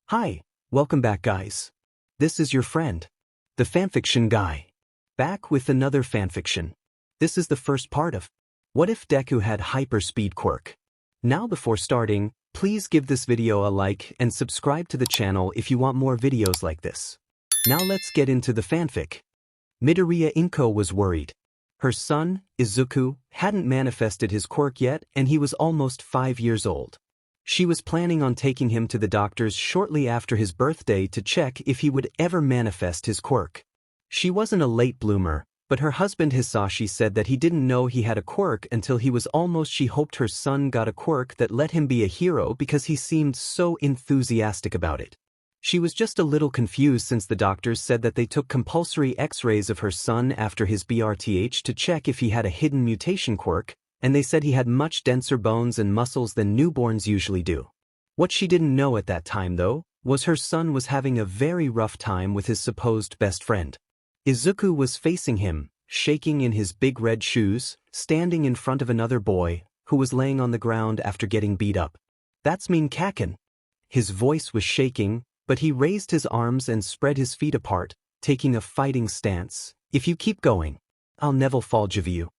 Hi, welcome back guys. This is your friend, the fanfiction guy. Back with another fanfiction. This is the first part of What If Deku Had Hyperspeed Quirk? Now before starting, please give this video a like and subscribe to the channel if you want more videos like this. Now let's get into the fanfic. Midoriya Izuku was worried. Her son, Izuku, hadn't manifested his quirk yet and he was almost 5 years old. She was planning on taking him to the doctors shortly after his birthday to check if he would ever manifest his quirk. She wasn't a late bloomer, but her husband Hisashi said that he didn't know he had a quirk until he was almost. She hoped her son got a quirk that let him be a hero because he seemed so enthusiastic about it. She was just a little confused since the doctors said that they took compulsory x-rays of her son after his birth to check if he had a hidden mutation quirk, and they said he had much denser bones and muscles than newborns usually do. What she didn't know at that time, though, was her son was having a very rough time with his supposed best friend. Izuku was facing him, shaking in his big red shoes, standing in front of another boy, who was laying on the ground after getting beat up. "That's mean Kaken." His voice was shaking, but he raised his arms and spread his feet apart, taking a fighting stance. "If you keep going, I'll never forgive you,"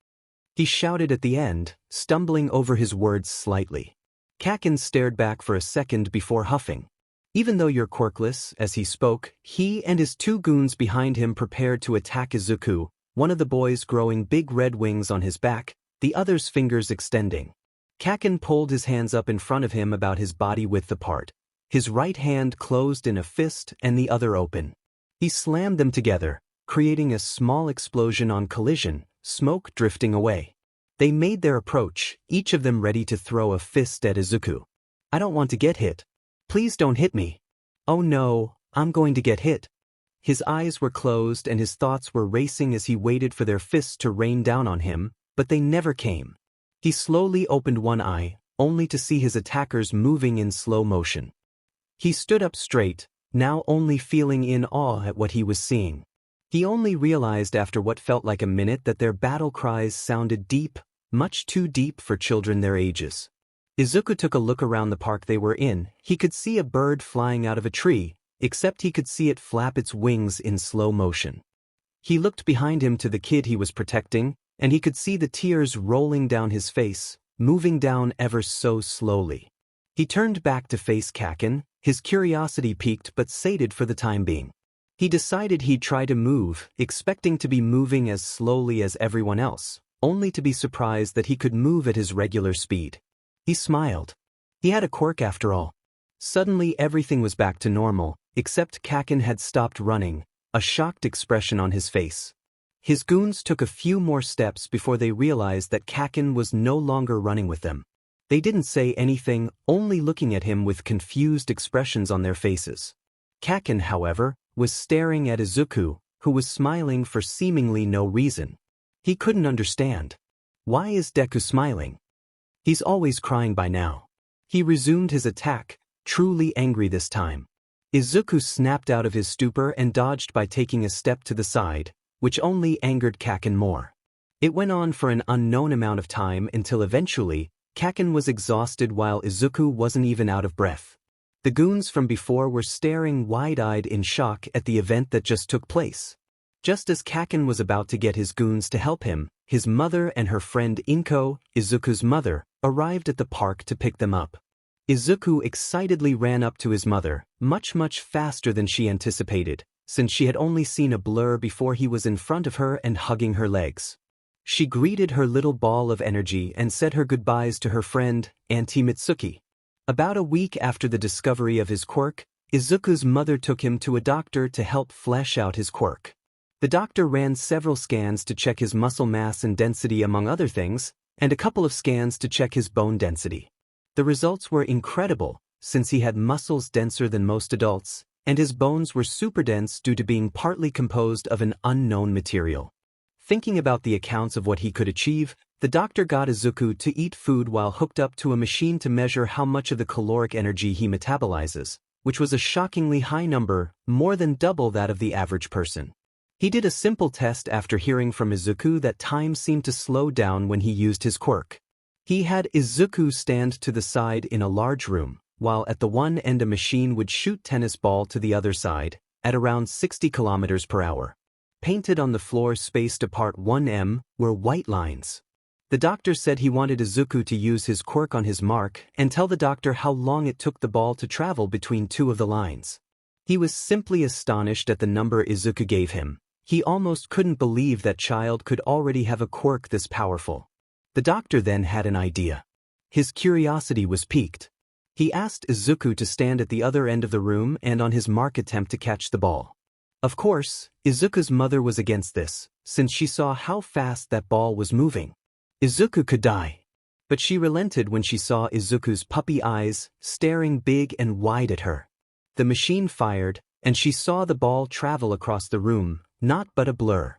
he shouted at the end, stumbling over his words slightly. Kaken stared back for a second before huffing. "Even though you're quirkless," as he spoke, he and his two goons behind him prepared to attack Izuku, one of the boys growing big red wings on his back, the other's fingers extending. Kaken pulled his hands up in front of him about his body width apart. His right hand closed in a fist and the other open. He slammed them together, creating a small explosion on collision, smoke drifting away. They made their approach, each of them ready to throw a fist at Izuku. "I don't want to get hit. Please don't hit me." "Oh no, I'm going to get hit." His eyes were closed and his thoughts were racing as he waited for their fists to rain down on him, but they never came. He slowly opened one eye, only to see his attackers moving in slow motion. He stood up straight, now only feeling in awe at what he was seeing. He only realized after what felt like a minute that their battle cries sounded deep, much too deep for children their ages. Izuku took a look around the park they were in. He could see a bird flying out of a tree, except he could see it flap its wings in slow motion. He looked behind him to the kid he was protecting, and he could see the tears rolling down his face, moving down ever so slowly. He turned back to face Kaken, his curiosity piqued but sated for the time being. He decided he'd try to move, expecting to be moving as slowly as everyone else, only to be surprised that he could move at his regular speed. He smiled. He had a quirk after all. Suddenly everything was back to normal, except Kaken had stopped running, a shocked expression on his face. His goons took a few more steps before they realized that Kaken was no longer running with them. They didn't say anything, only looking at him with confused expressions on their faces. Kaken, however, was staring at Izuku, who was smiling for seemingly no reason. He couldn't understand. Why is Deku smiling? He's always crying by now. He resumed his attack, truly angry this time. Izuku snapped out of his stupor and dodged by taking a step to the side, which only angered Kaken more. It went on for an unknown amount of time until eventually, Kaken was exhausted while Izuku wasn't even out of breath. The goons from before were staring wide-eyed in shock at the event that just took place. Just as Kaken was about to get his goons to help him, his mother and her friend Inko, Izuku's mother, arrived at the park to pick them up. Izuku excitedly ran up to his mother, much faster than she anticipated, since she had only seen a blur before he was in front of her and hugging her legs. She greeted her little ball of energy and said her goodbyes to her friend, Auntie Mitsuki. About a week after the discovery of his quirk, Izuku's mother took him to a doctor to help flesh out his quirk. The doctor ran several scans to check his muscle mass and density among other things, and a couple of scans to check his bone density. The results were incredible, since he had muscles denser than most adults, and his bones were super dense due to being partly composed of an unknown material. Thinking about the accounts of what he could achieve, the doctor got Izuku to eat food while hooked up to a machine to measure how much of the caloric energy he metabolizes, which was a shockingly high number, more than double that of the average person. He did a simple test after hearing from Izuku that time seemed to slow down when he used his quirk. He had Izuku stand to the side in a large room, while at the one end a machine would shoot tennis ball to the other side, at around 60 kilometers per hour. Painted on the floor spaced apart 1 m were white lines. The doctor said he wanted Izuku to use his quirk on his mark and tell the doctor how long it took the ball to travel between two of the lines. He was simply astonished at the number Izuku gave him. He almost couldn't believe that child could already have a quirk this powerful. The doctor then had an idea. His curiosity was piqued. He asked Izuku to stand at the other end of the room and on his mark attempt to catch the ball. Of course, Izuku's mother was against this, since she saw how fast that ball was moving. Izuku could die. But she relented when she saw Izuku's puppy eyes staring big and wide at her. The machine fired, and she saw the ball travel across the room, not but a blur.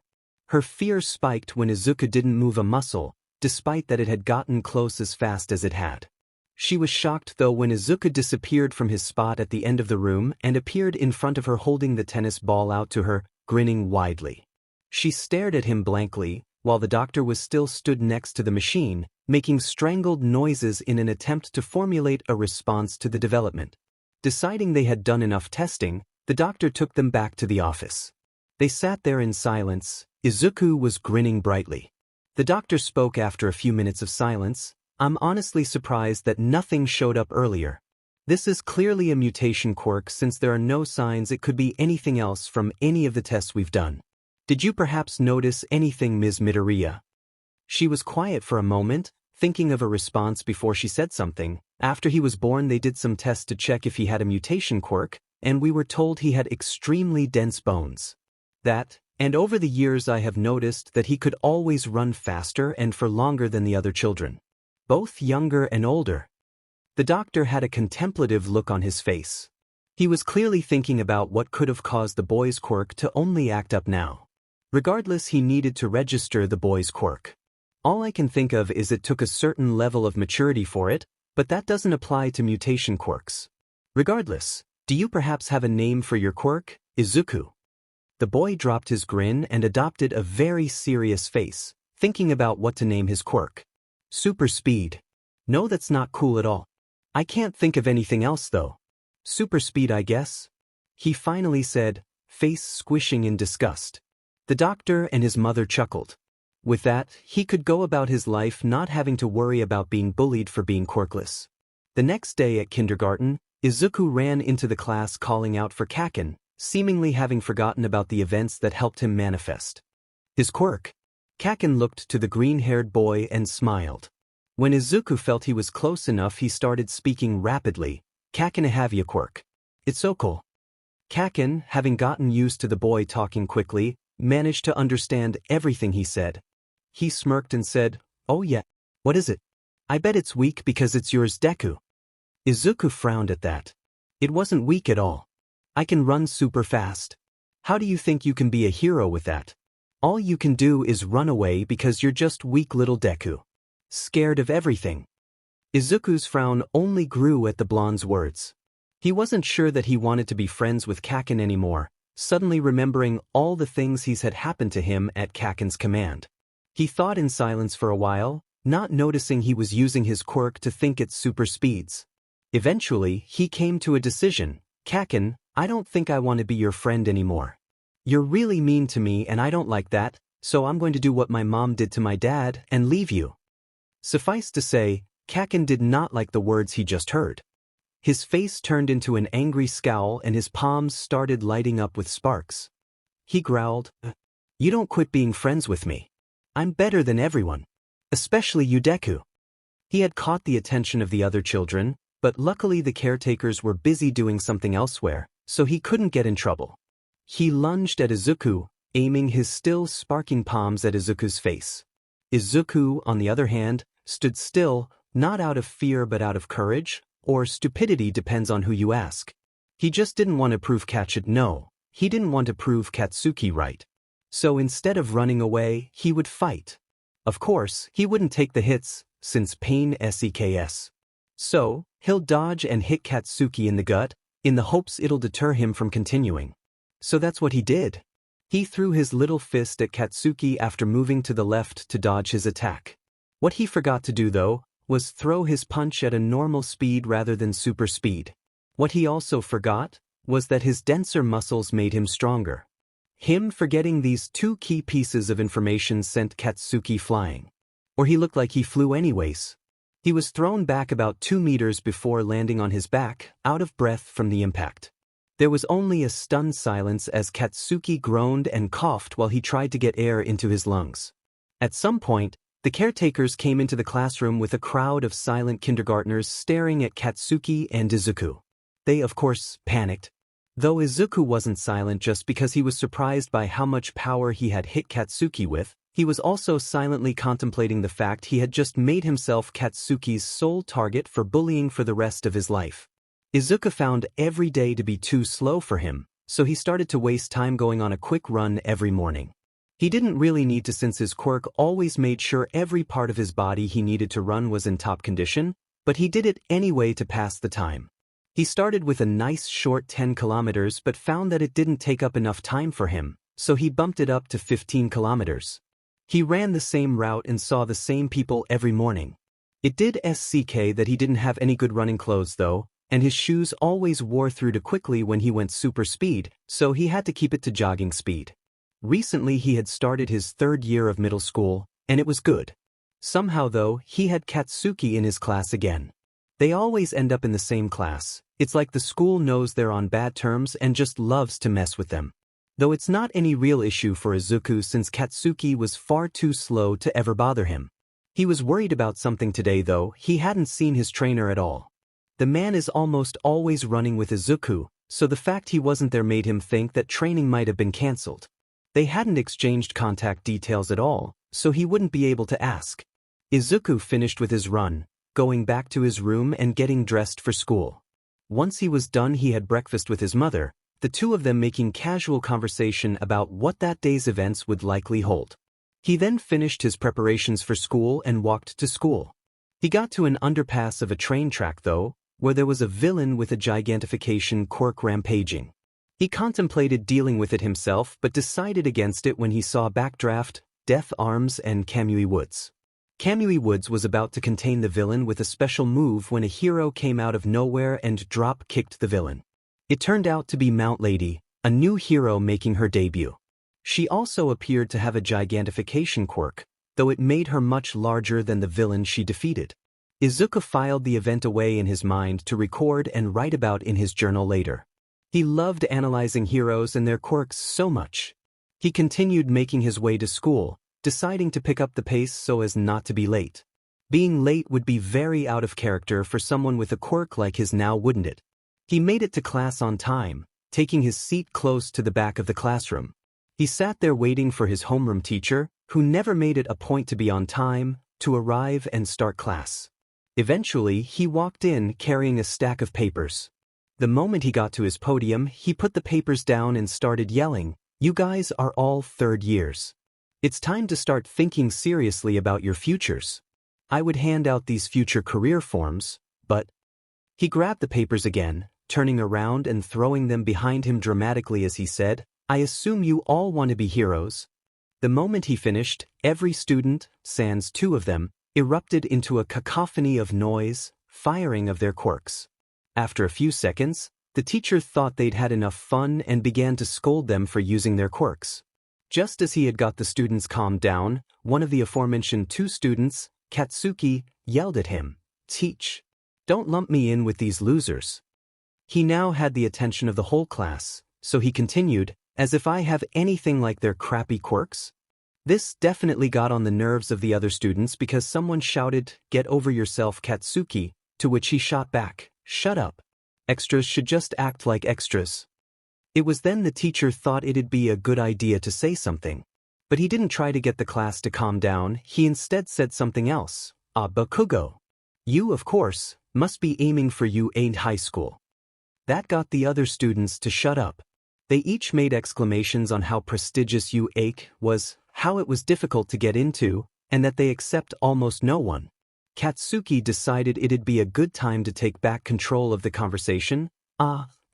Her fear spiked when Izuku didn't move a muscle, despite that it had gotten close as fast as it had. She was shocked though when Izuku disappeared from his spot at the end of the room and appeared in front of her holding the tennis ball out to her, grinning widely. She stared at him blankly, while the doctor was still stood next to the machine, making strangled noises in an attempt to formulate a response to the development. Deciding they had done enough testing, the doctor took them back to the office. They sat there in silence. Izuku was grinning brightly. The doctor spoke after a few minutes of silence. "I'm honestly surprised that nothing showed up earlier. This is clearly a mutation quirk since there are no signs it could be anything else from any of the tests we've done. Did you perhaps notice anything, Ms. Midoriya?" She was quiet for a moment, thinking of a response before she said something. "After he was born they did some tests to check if he had a mutation quirk, and we were told he had extremely dense bones. And over the years I have noticed that he could always run faster and for longer than the other children. Both younger and older." The doctor had a contemplative look on his face. He was clearly thinking about what could have caused the boy's quirk to only act up now. Regardless, he needed to register the boy's quirk. "All I can think of is it took a certain level of maturity for it, but that doesn't apply to mutation quirks. Regardless, do you perhaps have a name for your quirk, Izuku?" The boy dropped his grin and adopted a very serious face, thinking about what to name his quirk. "Super speed. No, that's not cool at all. I can't think of anything else though. Super speed, I guess," he finally said, face squishing in disgust. The doctor and his mother chuckled. With that, he could go about his life not having to worry about being bullied for being quirkless. The next day at kindergarten, Izuku ran into the class calling out for Kaken, seemingly having forgotten about the events that helped him manifest his quirk. Kaken looked to the green-haired boy and smiled. When Izuku felt he was close enough, he started speaking rapidly. "Kaken, I have ya quirk. It's so cool." Kaken, having gotten used to the boy talking quickly, managed to understand everything he said. He smirked and said, "Oh yeah, what is it? I bet it's weak because it's yours, Deku." Izuku frowned at that. "It wasn't weak at all. I can run super fast. How do you think you can be a hero with that? All you can do is run away because you're just weak little Deku. Scared of everything." Izuku's frown only grew at the blonde's words. He wasn't sure that he wanted to be friends with Kaken anymore, suddenly remembering all the things he's had happen to him at Kaken's command. He thought in silence for a while, not noticing he was using his quirk to think at super speeds. Eventually, he came to a decision. "Kaken, I don't think I want to be your friend anymore. You're really mean to me and I don't like that, so I'm going to do what my mom did to my dad and leave you." Suffice to say, Kaken did not like the words he just heard. His face turned into an angry scowl and his palms started lighting up with sparks. He growled, "You don't quit being friends with me. I'm better than everyone. Especially you, Deku." He had caught the attention of the other children, but luckily the caretakers were busy doing something elsewhere, so he couldn't get in trouble. He lunged at Izuku, aiming his still sparking palms at Izuku's face. Izuku, on the other hand, stood still, not out of fear but out of courage, or stupidity, depends on who you ask. He just didn't want to prove he didn't want to prove Katsuki right. So instead of running away, he would fight. Of course, he wouldn't take the hits, since pain seeks. So, he'll dodge and hit Katsuki in the gut, in the hopes it'll deter him from continuing. So that's what he did. He threw his little fist at Katsuki after moving to the left to dodge his attack. What he forgot to do, though, was throw his punch at a normal speed rather than super speed. What he also forgot was that his denser muscles made him stronger. Him forgetting these two key pieces of information sent Katsuki flying. Or he looked like he flew anyways. He was thrown back about 2 meters before landing on his back, out of breath from the impact. There was only a stunned silence as Katsuki groaned and coughed while he tried to get air into his lungs. At some point, the caretakers came into the classroom with a crowd of silent kindergartners staring at Katsuki and Izuku. They, of course, panicked. Though Izuku wasn't silent just because he was surprised by how much power he had hit Katsuki with, he was also silently contemplating the fact he had just made himself Katsuki's sole target for bullying for the rest of his life. Izuku found every day to be too slow for him, so he started to waste time going on a quick run every morning. He didn't really need to since his quirk always made sure every part of his body he needed to run was in top condition, but he did it anyway to pass the time. He started with a nice short 10 kilometers but found that it didn't take up enough time for him, so he bumped it up to 15 kilometers. He ran the same route and saw the same people every morning. It did SCK that he didn't have any good running clothes though, and his shoes always wore through too quickly when he went super speed, so he had to keep it to jogging speed. Recently he had started his 3rd year of middle school, and it was good. Somehow though, he had Katsuki in his class again. They always end up in the same class. It's like the school knows they're on bad terms and just loves to mess with them. Though it's not any real issue for Izuku since Katsuki was far too slow to ever bother him. He was worried about something today though. He hadn't seen his trainer at all. The man is almost always running with Izuku, so the fact he wasn't there made him think that training might have been cancelled. They hadn't exchanged contact details at all, so he wouldn't be able to ask. Izuku finished with his run, going back to his room and getting dressed for school. Once he was done he had breakfast with his mother, the two of them making casual conversation about what that day's events would likely hold. He then finished his preparations for school and walked to school. He got to an underpass of a train track though, where there was a villain with a gigantification quirk rampaging. He contemplated dealing with it himself but decided against it when he saw Backdraft, Death Arms and Kamui Woods. Kamui Woods was about to contain the villain with a special move when a hero came out of nowhere and drop-kicked the villain. It turned out to be Mount Lady, a new hero making her debut. She also appeared to have a gigantification quirk, though it made her much larger than the villain she defeated. Izuku filed the event away in his mind to record and write about in his journal later. He loved analyzing heroes and their quirks so much. He continued making his way to school, deciding to pick up the pace so as not to be late. Being late would be very out of character for someone with a quirk like his now, wouldn't it? He made it to class on time, taking his seat close to the back of the classroom. He sat there waiting for his homeroom teacher, who never made it a point to be on time, to arrive and start class. Eventually, he walked in carrying a stack of papers. The moment he got to his podium, he put the papers down and started yelling, "You guys are all 3rd years. It's time to start thinking seriously about your futures. I would hand out these future career forms, but..." He grabbed the papers again, turning around and throwing them behind him dramatically as he said, "I assume you all want to be heroes." The moment he finished, every student, sans 2 of them, erupted into a cacophony of noise, firing of their quirks. After a few seconds, the teacher thought they'd had enough fun and began to scold them for using their quirks. Just as he had got the students calmed down, one of the aforementioned 2 students, Katsuki, yelled at him, "Teach! Don't lump me in with these losers." He now had the attention of the whole class, so he continued, "As if I have anything like their crappy quirks?" This definitely got on the nerves of the other students because someone shouted, "Get over yourself, Katsuki," to which he shot back, "Shut up. Extras should just act like extras." It was then the teacher thought it'd be a good idea to say something. But he didn't try to get the class to calm down, he instead said something else, "Bakugo. You, of course, must be aiming for you ain't high school." That got the other students to shut up. They each made exclamations on how prestigious UA was, how it was difficult to get into, and that they accept almost no one. Katsuki decided it'd be a good time to take back control of the conversation.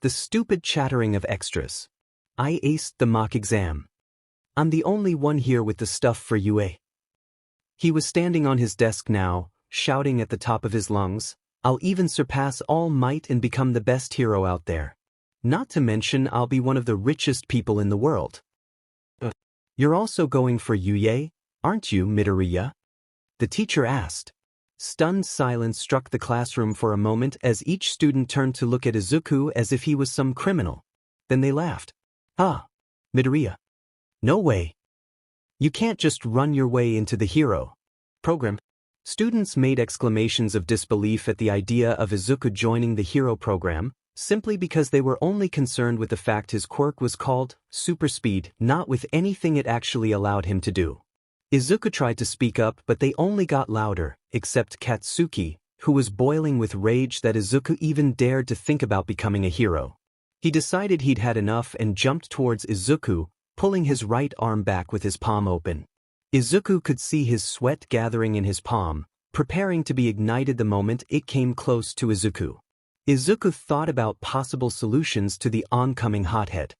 The stupid chattering of extras. I aced the mock exam. I'm the only one here with the stuff for UA. He was standing on his desk now, shouting at the top of his lungs, "I'll even surpass All Might and become the best hero out there. Not to mention I'll be one of the richest people in the world." "You're also going for Yuye, aren't you, Midoriya?" the teacher asked. Stunned silence struck the classroom for a moment as each student turned to look at Izuku as if he was some criminal. Then they laughed. "Ah, Midoriya. No way. You can't just run your way into the hero program." Students made exclamations of disbelief at the idea of Izuku joining the hero program, simply because they were only concerned with the fact his quirk was called super speed, not with anything it actually allowed him to do. Izuku tried to speak up, but they only got louder, except Katsuki, who was boiling with rage that Izuku even dared to think about becoming a hero. He decided he'd had enough and jumped towards Izuku, pulling his right arm back with his palm open. Izuku could see his sweat gathering in his palm, preparing to be ignited the moment it came close to Izuku. Izuku thought about possible solutions to the oncoming hothead.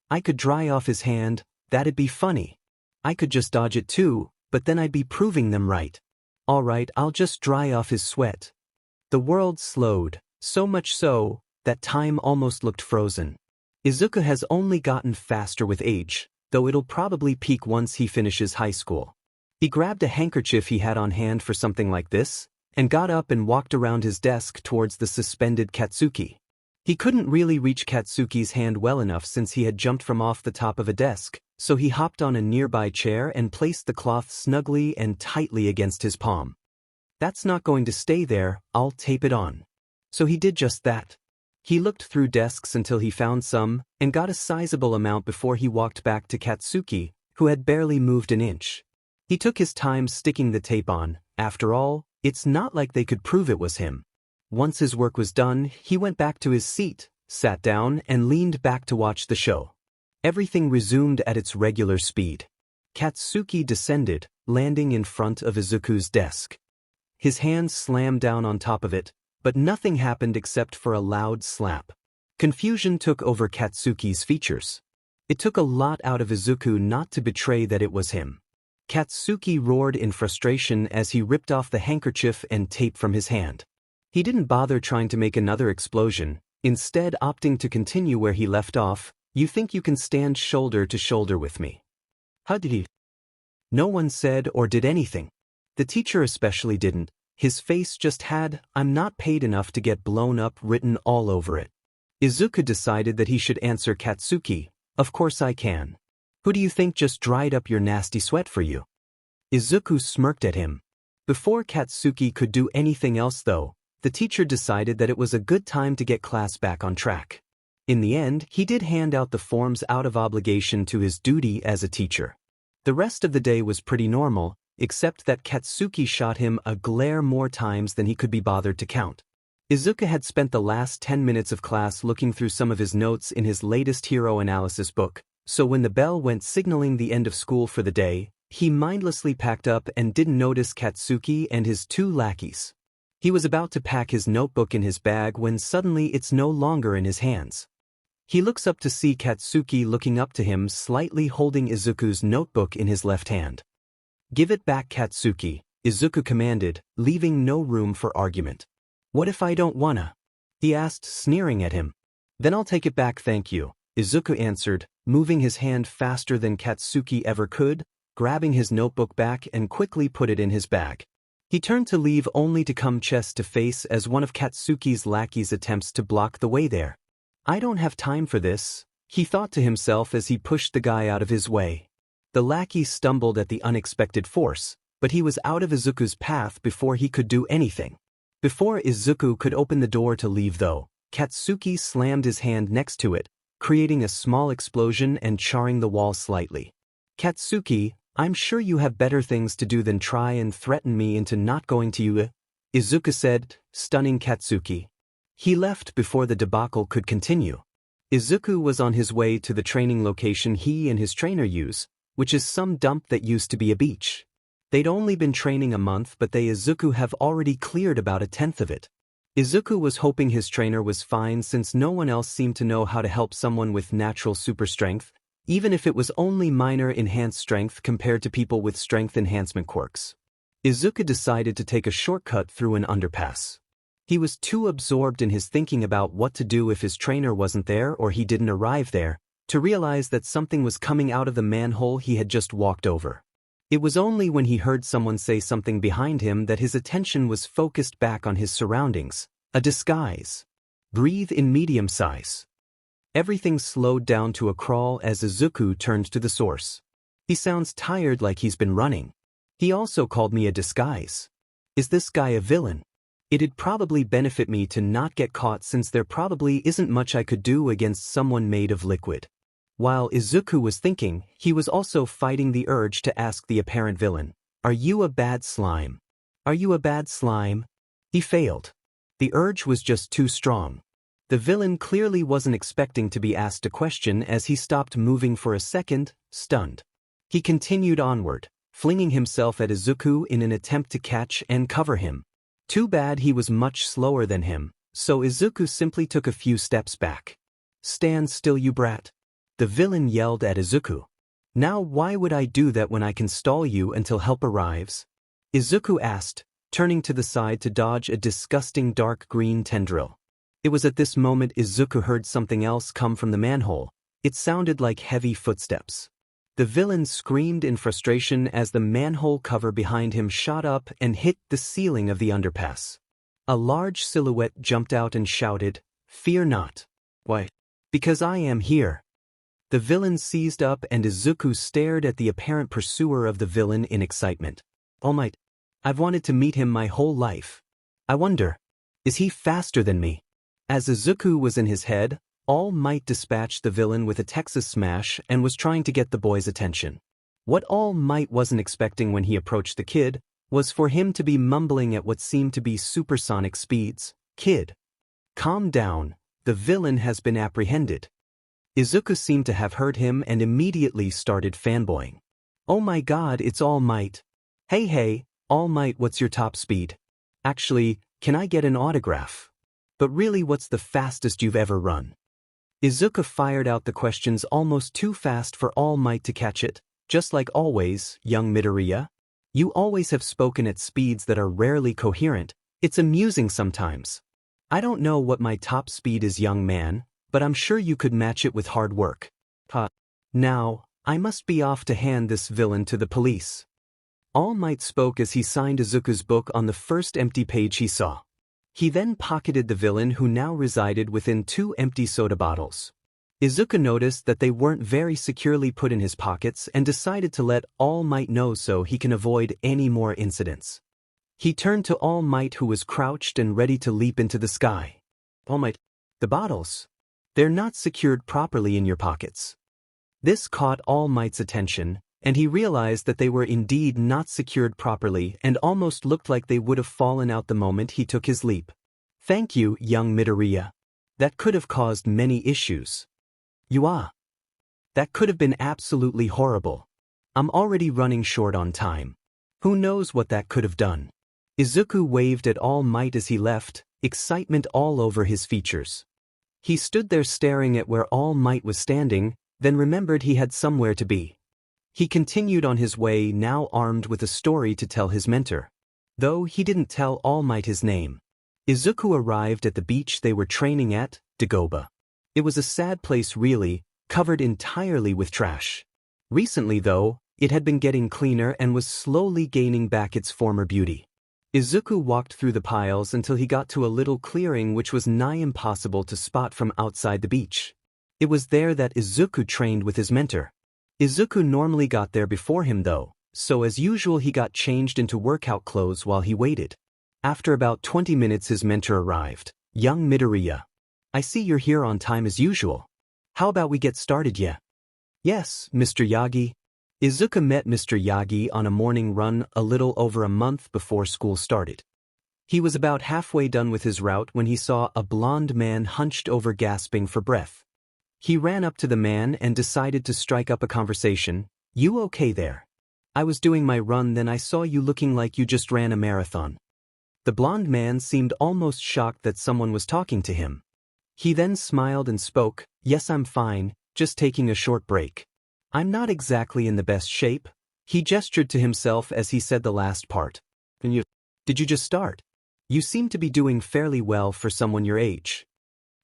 "I could dry off his hand, that'd be funny. I could just dodge it too, but then I'd be proving them right. Alright, I'll just dry off his sweat." The world slowed, so much so that time almost looked frozen. Izuku has only gotten faster with age, though it'll probably peak once he finishes high school. He grabbed a handkerchief he had on hand for something like this, and got up and walked around his desk towards the suspended Katsuki. He couldn't really reach Katsuki's hand well enough since he had jumped from off the top of a desk, so he hopped on a nearby chair and placed the cloth snugly and tightly against his palm. "That's not going to stay there, I'll tape it on." So he did just that. He looked through desks until he found some, and got a sizable amount before he walked back to Katsuki, who had barely moved an inch. He took his time sticking the tape on. After all, it's not like they could prove it was him. Once his work was done, he went back to his seat, sat down, and leaned back to watch the show. Everything resumed at its regular speed. Katsuki descended, landing in front of Izuku's desk. His hand slammed down on top of it, but nothing happened except for a loud slap. Confusion took over Katsuki's features. It took a lot out of Izuku not to betray that it was him. Katsuki roared in frustration as he ripped off the handkerchief and tape from his hand. He didn't bother trying to make another explosion, instead opting to continue where he left off. "You think you can stand shoulder to shoulder with me?" "How did he?" No one said or did anything. The teacher especially didn't. His face just had "I'm not paid enough to get blown up" written all over it. Izuku decided that he should answer Katsuki. "Of course I can. Who do you think just dried up your nasty sweat for you?" Izuku smirked at him. Before Katsuki could do anything else though, the teacher decided that it was a good time to get class back on track. In the end, he did hand out the forms out of obligation to his duty as a teacher. The rest of the day was pretty normal, except that Katsuki shot him a glare more times than he could be bothered to count. Izuku had spent the last 10 minutes of class looking through some of his notes in his latest hero analysis book, so when the bell went signaling the end of school for the day, he mindlessly packed up and didn't notice Katsuki and his two lackeys. He was about to pack his notebook in his bag when suddenly it's no longer in his hands. He looks up to see Katsuki looking up to him, slightly holding Izuku's notebook in his left hand. "Give it back, Katsuki," Izuku commanded, leaving no room for argument. "What if I don't wanna?" he asked, sneering at him. "Then I'll take it back, thank you," Izuku answered, moving his hand faster than Katsuki ever could, grabbing his notebook back and quickly put it in his bag. He turned to leave only to come chest to face as one of Katsuki's lackeys attempts to block the way there. "I don't have time for this," he thought to himself as he pushed the guy out of his way. The lackey stumbled at the unexpected force, but he was out of Izuku's path before he could do anything. Before Izuku could open the door to leave though, Katsuki slammed his hand next to it, creating a small explosion and charring the wall slightly. "Katsuki, I'm sure you have better things to do than try and threaten me into not going to you," Izuku said, stunning Katsuki. He left before the debacle could continue. Izuku was on his way to the training location he and his trainer use, which is some dump that used to be a beach. They'd only been training a month, but Izuku have already cleared about a tenth of it. Izuku was hoping his trainer was fine since no one else seemed to know how to help someone with natural super strength, even if it was only minor enhanced strength compared to people with strength enhancement quirks. Izuku decided to take a shortcut through an underpass. He was too absorbed in his thinking about what to do if his trainer wasn't there or he didn't arrive there, to realize that something was coming out of the manhole he had just walked over. It was only when he heard someone say something behind him that his attention was focused back on his surroundings. A disguise. Breathe in medium size. Everything slowed down to a crawl as Izuku turned to the source. He sounds tired, like he's been running. He also called me a disguise. Is this guy a villain? It'd probably benefit me to not get caught, since there probably isn't much I could do against someone made of liquid. While Izuku was thinking, he was also fighting the urge to ask the apparent villain, "Are you a bad slime? Are you a bad slime?" He failed. The urge was just too strong. The villain clearly wasn't expecting to be asked a question, as he stopped moving for a second, stunned. He continued onward, flinging himself at Izuku in an attempt to catch and cover him. Too bad he was much slower than him, so Izuku simply took a few steps back. "Stand still, you brat," the villain yelled at Izuku. "Now why would I do that when I can stall you until help arrives?" Izuku asked, turning to the side to dodge a disgusting dark green tendril. It was at this moment Izuku heard something else come from the manhole. It sounded like heavy footsteps. The villain screamed in frustration as the manhole cover behind him shot up and hit the ceiling of the underpass. A large silhouette jumped out and shouted, "Fear not." "Why?" "Because I am here." The villain seized up and Izuku stared at the apparent pursuer of the villain in excitement. "All Might. I've wanted to meet him my whole life. I wonder, is he faster than me?" As Izuku was in his head, All Might dispatched the villain with a Texas smash and was trying to get the boy's attention. What All Might wasn't expecting when he approached the kid was for him to be mumbling at what seemed to be supersonic speeds. "Kid, calm down, the villain has been apprehended." Izuku seemed to have heard him and immediately started fanboying. "Oh my god, it's All Might. Hey, All Might, what's your top speed? Actually, can I get an autograph? But really, what's the fastest you've ever run?" Izuku fired out the questions almost too fast for All Might to catch it. "Just like always, young Midoriya. You always have spoken at speeds that are rarely coherent. It's amusing sometimes. I don't know what my top speed is, young man, but I'm sure you could match it with hard work. Now, I must be off to hand this villain to the police." All Might spoke as he signed Izuku's book on the first empty page he saw. He then pocketed the villain, who now resided within 2 empty soda bottles. Izuku noticed that they weren't very securely put in his pockets and decided to let All Might know so he can avoid any more incidents. He turned to All Might, who was crouched and ready to leap into the sky. "All Might, the bottles. They're not secured properly in your pockets." This caught All Might's attention, and he realized that they were indeed not secured properly and almost looked like they would have fallen out the moment he took his leap. "Thank you, young Midoriya. That could have caused many issues." That could have been absolutely horrible. I'm already running short on time. Who knows what that could have done?" Izuku waved at All Might as he left, excitement all over his features. He stood there staring at where All Might was standing, then remembered he had somewhere to be. He continued on his way, now armed with a story to tell his mentor. Though he didn't tell All Might his name. Izuku arrived at the beach they were training at, Dagoba. It was a sad place really, covered entirely with trash. Recently though, it had been getting cleaner and was slowly gaining back its former beauty. Izuku walked through the piles until he got to a little clearing which was nigh impossible to spot from outside the beach. It was there that Izuku trained with his mentor. Izuku normally got there before him though, so as usual he got changed into workout clothes while he waited. After about 20 minutes his mentor arrived. "Young Midoriya. I see you're here on time as usual. How about we get started, yeah?" "Yes, Mr. Yagi." Izuku met Mr. Yagi on a morning run a little over a month before school started. He was about halfway done with his route when he saw a blond man hunched over gasping for breath. He ran up to the man and decided to strike up a conversation. "You okay there? I was doing my run, then I saw you looking like you just ran a marathon." The blond man seemed almost shocked that someone was talking to him. He then smiled and spoke, "Yes, I'm fine, just taking a short break. I'm not exactly in the best shape." He gestured to himself as he said the last part. Did you just start? You seem to be doing fairly well for someone your age.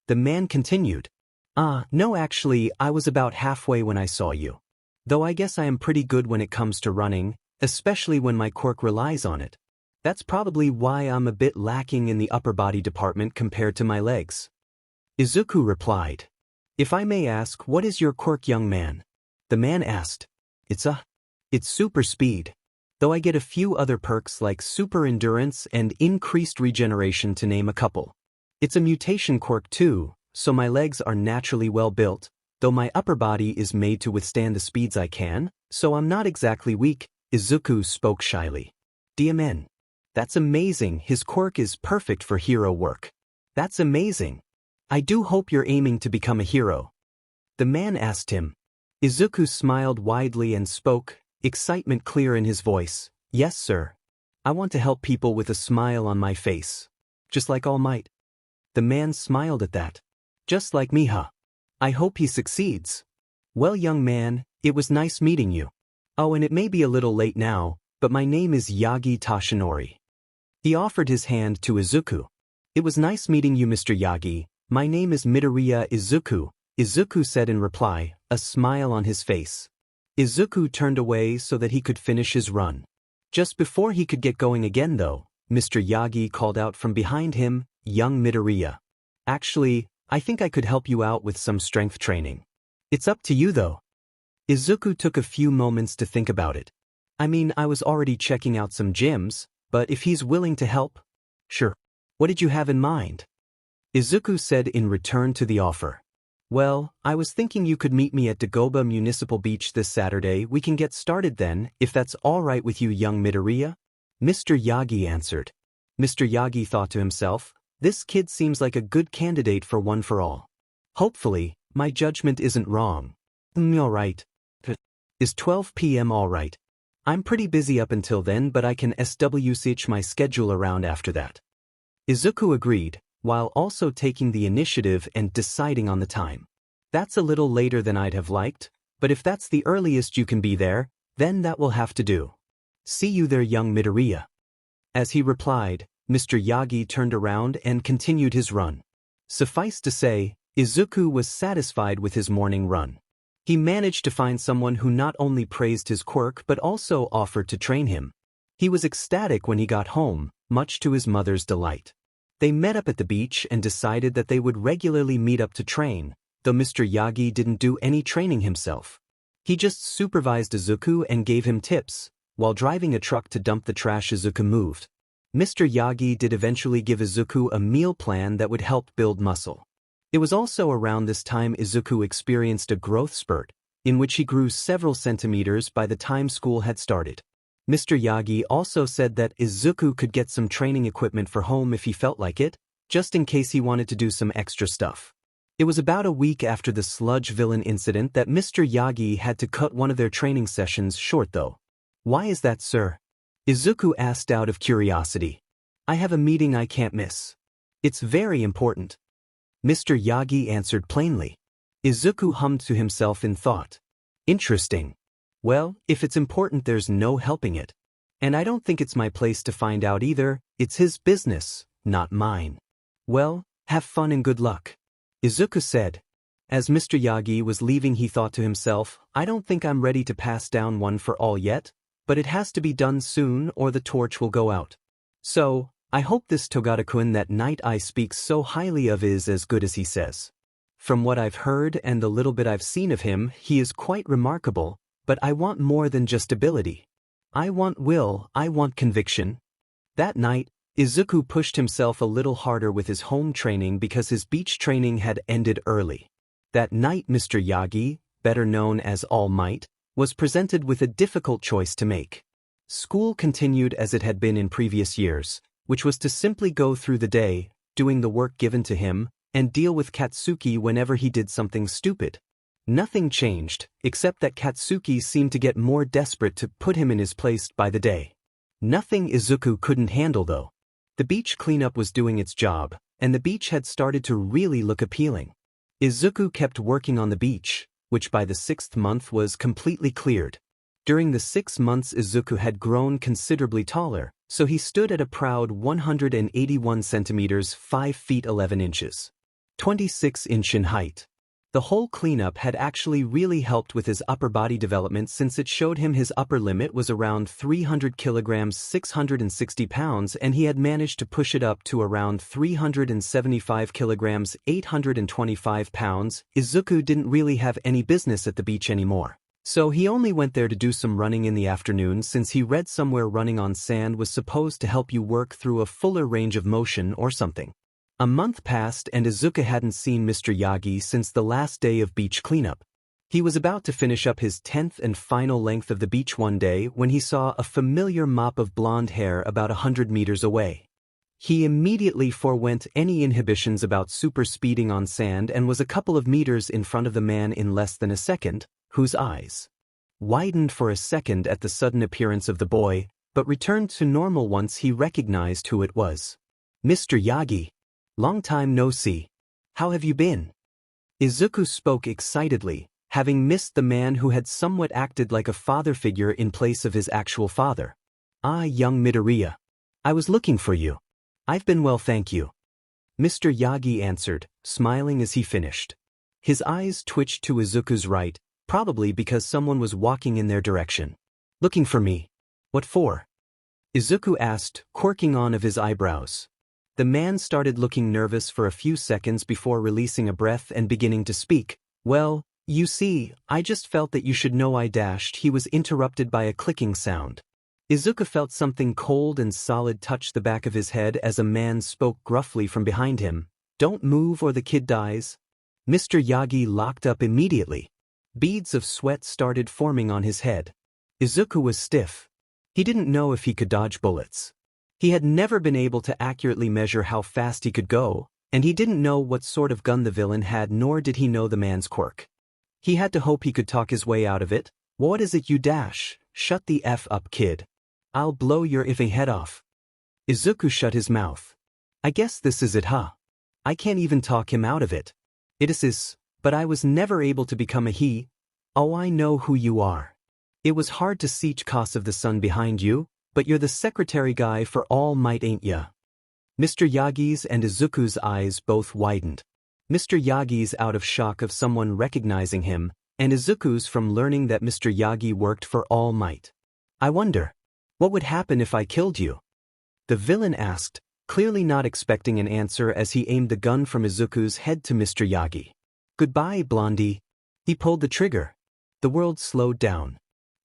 The man continued. No actually, I was about halfway when I saw you. Though I guess I am pretty good when it comes to running, especially when my quirk relies on it. That's probably why I'm a bit lacking in the upper body department compared to my legs. Izuku replied. If I may ask, what is your quirk, young man? The man asked. It's super speed. Though I get a few other perks like super endurance and increased regeneration to name a couple. It's a mutation quirk too, so my legs are naturally well built, though my upper body is made to withstand the speeds I can, so I'm not exactly weak, Izuku spoke shyly. DMN. That's amazing, his quirk is perfect for hero work. That's amazing. I do hope you're aiming to become a hero. The man asked him. Izuku smiled widely and spoke, excitement clear in his voice. Yes, sir. I want to help people with a smile on my face. Just like All Might. The man smiled at that. Just like me, huh? I hope he succeeds. Well, young man, it was nice meeting you. Oh, and it may be a little late now, but my name is Yagi Tashinori. He offered his hand to Izuku. It was nice meeting you, Mr. Yagi. My name is Midoriya Izuku, Izuku said in reply, a smile on his face. Izuku turned away so that he could finish his run. Just before he could get going again though, Mr. Yagi called out from behind him, young Midoriya. Actually, I think I could help you out with some strength training. It's up to you though. Izuku took a few moments to think about it. I mean, I was already checking out some gyms, but if he's willing to help, sure. What did you have in mind? Izuku said in return to the offer. Well, I was thinking you could meet me at Dagoba Municipal Beach this Saturday. We can get started then, if that's all right with you, young Midoriya? Mr. Yagi answered. Mr. Yagi thought to himself, this kid seems like a good candidate for one for all. Hopefully, my judgment isn't wrong. Alright. Is 12 p.m. alright? I'm pretty busy up until then, but I can switch my schedule around after that. Izuku agreed, while also taking the initiative and deciding on the time. That's a little later than I'd have liked, but if that's the earliest you can be there, then that will have to do. See you there, young Midoriya. As he replied, Mr. Yagi turned around and continued his run. Suffice to say, Izuku was satisfied with his morning run. He managed to find someone who not only praised his quirk but also offered to train him. He was ecstatic when he got home, much to his mother's delight. They met up at the beach and decided that they would regularly meet up to train, though Mr. Yagi didn't do any training himself. He just supervised Izuku and gave him tips, while driving a truck to dump the trash Izuku moved. Mr. Yagi did eventually give Izuku a meal plan that would help build muscle. It was also around this time Izuku experienced a growth spurt, in which he grew several centimeters by the time school had started. Mr. Yagi also said that Izuku could get some training equipment for home if he felt like it, just in case he wanted to do some extra stuff. It was about a week after the sludge villain incident that Mr. Yagi had to cut one of their training sessions short though. Why is that, sir? Izuku asked out of curiosity. I have a meeting I can't miss. It's very important. Mr. Yagi answered plainly. Izuku hummed to himself in thought. Interesting. Well, if it's important there's no helping it. And I don't think it's my place to find out either, it's his business, not mine. Well, have fun and good luck. Izuku said. As Mr. Yagi was leaving he thought to himself, I don't think I'm ready to pass down one for all yet, but it has to be done soon or the torch will go out. So, I hope this Torgitw that Night Eye speaks so highly of is as good as he says. From what I've heard and the little bit I've seen of him, he is quite remarkable. But I want more than just ability. I want will, I want conviction. That night, Izuku pushed himself a little harder with his home training because his beach training had ended early. That night Mr. Yagi, better known as All Might, was presented with a difficult choice to make. School continued as it had been in previous years, which was to simply go through the day, doing the work given to him, and deal with Katsuki whenever he did something stupid. Nothing changed, except that Katsuki seemed to get more desperate to put him in his place by the day. Nothing Izuku couldn't handle though. The beach cleanup was doing its job, and the beach had started to really look appealing. Izuku kept working on the beach, which by the 6th month was completely cleared. During the 6 months Izuku had grown considerably taller, So he stood at a proud 181 centimeters 5 feet 11 inches. 26 inch in height. The whole cleanup had actually really helped with his upper body development since it showed him his upper limit was around 300 kilograms 660 pounds and he had managed to push it up to around 375 kilograms 825 pounds. Izuku didn't really have any business at the beach anymore. So he only went there to do some running in the afternoon since he read somewhere running on sand was supposed to help you work through a fuller range of motion or something. A month passed and Izuku hadn't seen Mr. Yagi since the last day of beach cleanup. He was about to finish up his 10th and final length of the beach one day when he saw a familiar mop of blonde hair about 100 meters away. He immediately forewent any inhibitions about super speeding on sand and was a couple of meters in front of the man in less than a second, whose eyes widened for a second at the sudden appearance of the boy, but returned to normal once he recognized who it was. Mr. Yagi. Long time no see. How have you been? Izuku spoke excitedly, having missed the man who had somewhat acted like a father figure in place of his actual father. Ah, young Midoriya. I was looking for you. I've been well, thank you. Mr. Yagi answered, smiling as he finished. His eyes twitched to Izuku's right, probably because someone was walking in their direction. Looking for me? What for? Izuku asked, quirking on of his eyebrows. The man started looking nervous for a few seconds before releasing a breath and beginning to speak. Well, you see, I just felt that you should know I dashed. He was interrupted by a clicking sound. Izuku felt something cold and solid touch the back of his head as a man spoke gruffly from behind him. Don't move or the kid dies. Mr. Yagi locked up immediately. Beads of sweat started forming on his head. Izuku was stiff. He didn't know if he could dodge bullets. He had never been able to accurately measure how fast he could go, and he didn't know what sort of gun the villain had, nor did he know the man's quirk. He had to hope he could talk his way out of it. What is it you dash? Shut the F up, kid. I'll blow your iffy head off. Izuku shut his mouth. I guess this is it, huh? I can't even talk him out of it. It is, but I was never able to become a he. Oh, I know who you are. It was hard to see cause of the sun behind you, but you're the secretary guy for All Might, ain't ya? Mr. Yagi's and Izuku's eyes both widened. Mr. Yagi's out of shock of someone recognizing him, and Izuku's from learning that Mr. Yagi worked for All Might. I wonder, what would happen if I killed you? The villain asked, clearly not expecting an answer as he aimed the gun from Izuku's head to Mr. Yagi. Goodbye, Blondie. He pulled the trigger. The world slowed down.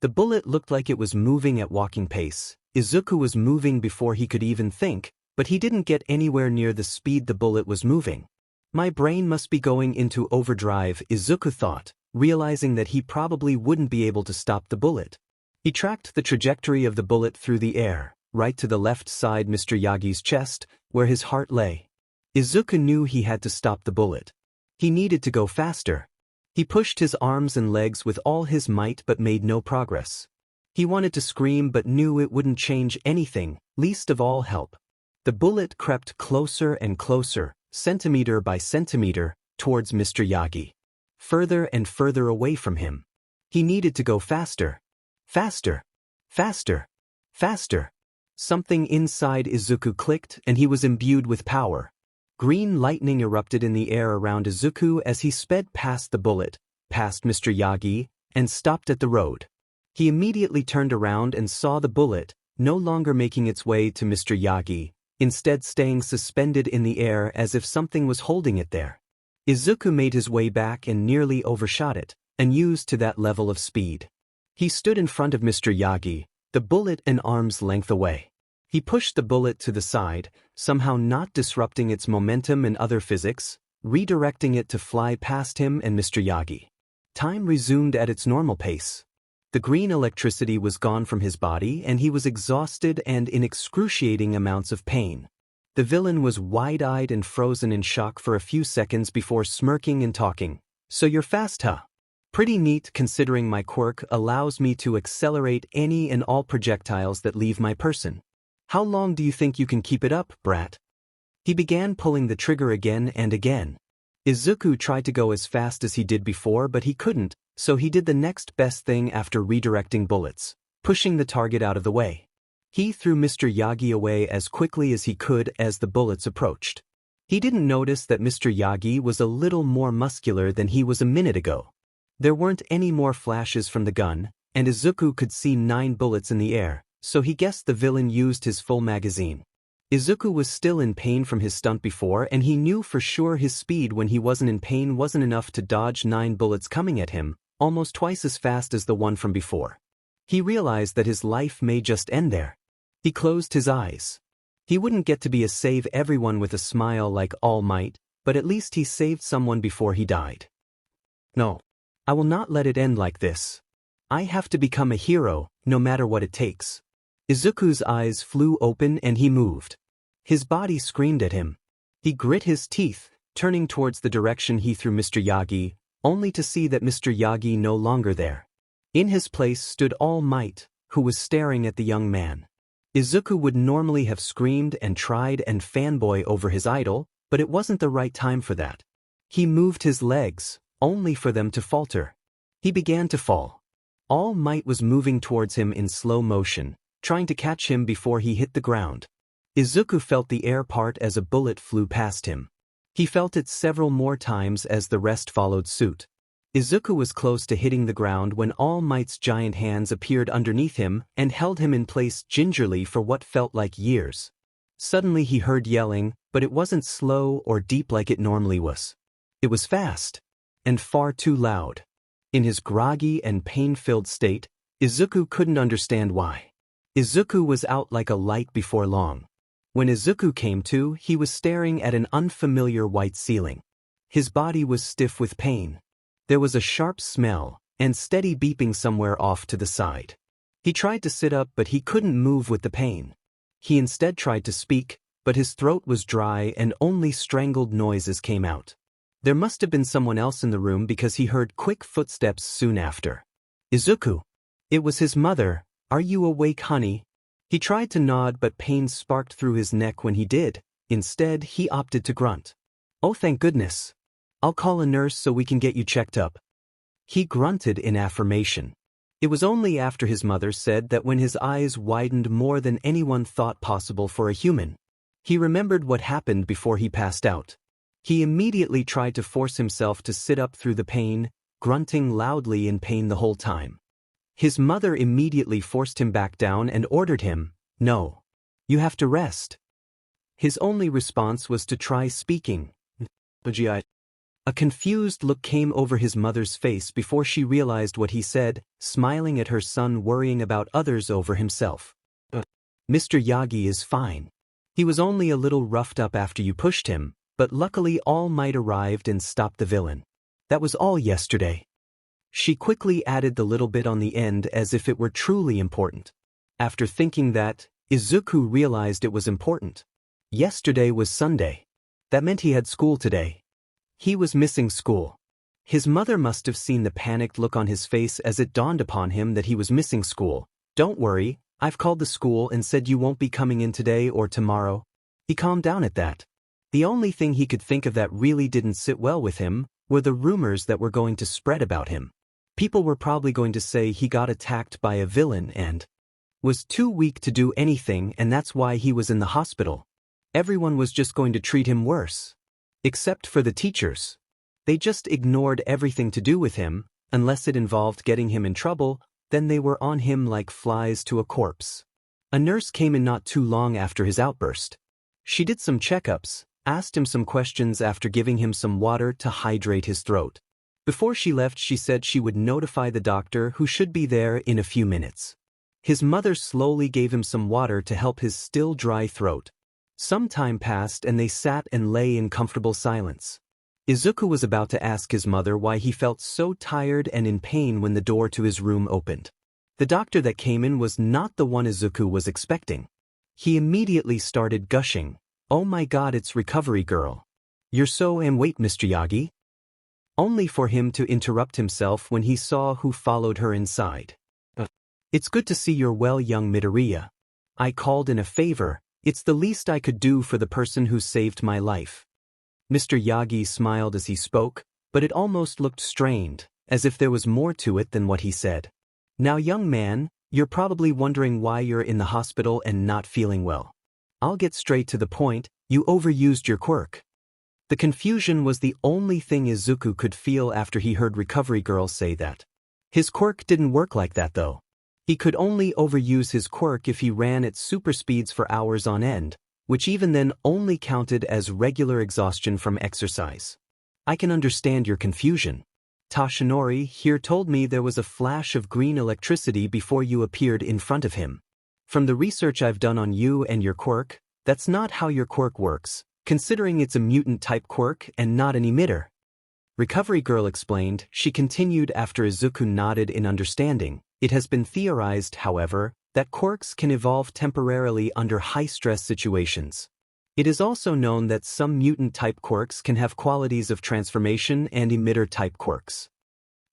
The bullet looked like it was moving at walking pace. Izuku was moving before he could even think, but he didn't get anywhere near the speed the bullet was moving. My brain must be going into overdrive, Izuku thought, realizing that he probably wouldn't be able to stop the bullet. He tracked the trajectory of the bullet through the air, right to the left side Mr. Yagi's chest, where his heart lay. Izuku knew he had to stop the bullet. He needed to go faster. He pushed his arms and legs with all his might but made no progress. He wanted to scream but knew it wouldn't change anything, least of all help. The bullet crept closer and closer, centimeter by centimeter, towards Mr. Yagi. Further and further away from him. He needed to go faster. Faster. Faster. Faster. Something inside Izuku clicked and he was imbued with power. Green lightning erupted in the air around Izuku as he sped past the bullet, past Mr. Yagi, and stopped at the road. He immediately turned around and saw the bullet, no longer making its way to Mr. Yagi, instead staying suspended in the air as if something was holding it there. Izuku made his way back and nearly overshot it, unused to that level of speed. He stood in front of Mr. Yagi, the bullet an arm's length away. He pushed the bullet to the side, somehow not disrupting its momentum and other physics, redirecting it to fly past him and Mr. Yagi. Time resumed at its normal pace. The green electricity was gone from his body and he was exhausted and in excruciating amounts of pain. The villain was wide-eyed and frozen in shock for a few seconds before smirking and talking. So you're fast, huh? Pretty neat considering my quirk allows me to accelerate any and all projectiles that leave my person. How long do you think you can keep it up, brat? He began pulling the trigger again and again. Izuku tried to go as fast as he did before but he couldn't, so he did the next best thing after redirecting bullets, pushing the target out of the way. He threw Mr. Yagi away as quickly as he could as the bullets approached. He didn't notice that Mr. Yagi was a little more muscular than he was a minute ago. There weren't any more flashes from the gun, and Izuku could see 9 bullets in the air, so he guessed the villain used his full magazine. Izuku was still in pain from his stunt before, and he knew for sure his speed when he wasn't in pain wasn't enough to dodge 9 bullets coming at him, almost twice as fast as the one from before. He realized that his life may just end there. He closed his eyes. He wouldn't get to be a save everyone with a smile like All Might, but at least he saved someone before he died. No. I will not let it end like this. I have to become a hero, no matter what it takes. Izuku's eyes flew open and he moved. His body screamed at him. He grit his teeth, turning towards the direction he threw Mr. Yagi, only to see that Mr. Yagi no longer there. In his place stood All Might, who was staring at the young man. Izuku would normally have screamed and tried and fanboy over his idol, but it wasn't the right time for that. He moved his legs, only for them to falter. He began to fall. All Might was moving towards him in slow motion, trying to catch him before he hit the ground. Izuku felt the air part as a bullet flew past him. He felt it several more times as the rest followed suit. Izuku was close to hitting the ground when All Might's giant hands appeared underneath him and held him in place gingerly for what felt like years. Suddenly he heard yelling, but it wasn't slow or deep like it normally was. It was fast, and far too loud. In his groggy and pain-filled state, Izuku couldn't understand why. Izuku was out like a light before long. When Izuku came to, he was staring at an unfamiliar white ceiling. His body was stiff with pain. There was a sharp smell, and steady beeping somewhere off to the side. He tried to sit up but he couldn't move with the pain. He instead tried to speak, but his throat was dry and only strangled noises came out. There must have been someone else in the room because he heard quick footsteps soon after. Izuku. It was his mother. Are you awake, honey? He tried to nod but pain sparked through his neck when he did. Instead, he opted to grunt. Oh, thank goodness. I'll call a nurse so we can get you checked up. He grunted in affirmation. It was only after his mother said that when his eyes widened more than anyone thought possible for a human. He remembered what happened before he passed out. He immediately tried to force himself to sit up through the pain, grunting loudly in pain the whole time. His mother immediately forced him back down and ordered him, "No. You have to rest." His only response was to try speaking. BGMI. A confused look came over his mother's face before she realized what he said, smiling at her son worrying about others over himself. Mr. Yagi is fine. He was only a little roughed up after you pushed him, but luckily All Might arrived and stopped the villain. That was all yesterday. She quickly added the little bit on the end as if it were truly important. After thinking that, Izuku realized it was important. Yesterday was Sunday. That meant he had school today. He was missing school. His mother must have seen the panicked look on his face as it dawned upon him that he was missing school. Don't worry, I've called the school and said you won't be coming in today or tomorrow. He calmed down at that. The only thing he could think of that really didn't sit well with him were the rumors that were going to spread about him. People were probably going to say he got attacked by a villain and was too weak to do anything, and that's why he was in the hospital. Everyone was just going to treat him worse. Except for the teachers. They just ignored everything to do with him, unless it involved getting him in trouble, then they were on him like flies to a corpse. A nurse came in not too long after his outburst. She did some checkups, asked him some questions after giving him some water to hydrate his throat. Before she left, she said she would notify the doctor who should be there in a few minutes. His mother slowly gave him some water to help his still dry throat. Some time passed and they sat and lay in comfortable silence. Izuku was about to ask his mother why he felt so tired and in pain when the door to his room opened. The doctor that came in was not the one Izuku was expecting. He immediately started gushing. Oh my god, it's Recovery Girl. You're so wait, Mr. Yagi? Only for him to interrupt himself when he saw who followed her inside. It's good to see you're well, young Midoriya. I called in a favor. It's the least I could do for the person who saved my life. Mr. Yagi smiled as he spoke, but it almost looked strained, as if there was more to it than what he said. Now, young man, You're probably wondering why you're in the hospital and not feeling well. I'll get straight to the point, you overused your quirk. The confusion was the only thing Izuku could feel after he heard Recovery Girl say that. His quirk didn't work like that though. He could only overuse his quirk if he ran at super speeds for hours on end, which even then only counted as regular exhaustion from exercise. I can understand your confusion. Toshinori here told me there was a flash of green electricity before you appeared in front of him. From the research I've done on you and your quirk, that's not how your quirk works, considering it's a mutant-type quirk and not an emitter. Recovery Girl explained. She continued after Izuku nodded in understanding. It has been theorized, however, that quirks can evolve temporarily under high-stress situations. It is also known that some mutant-type quirks can have qualities of transformation and emitter-type quirks.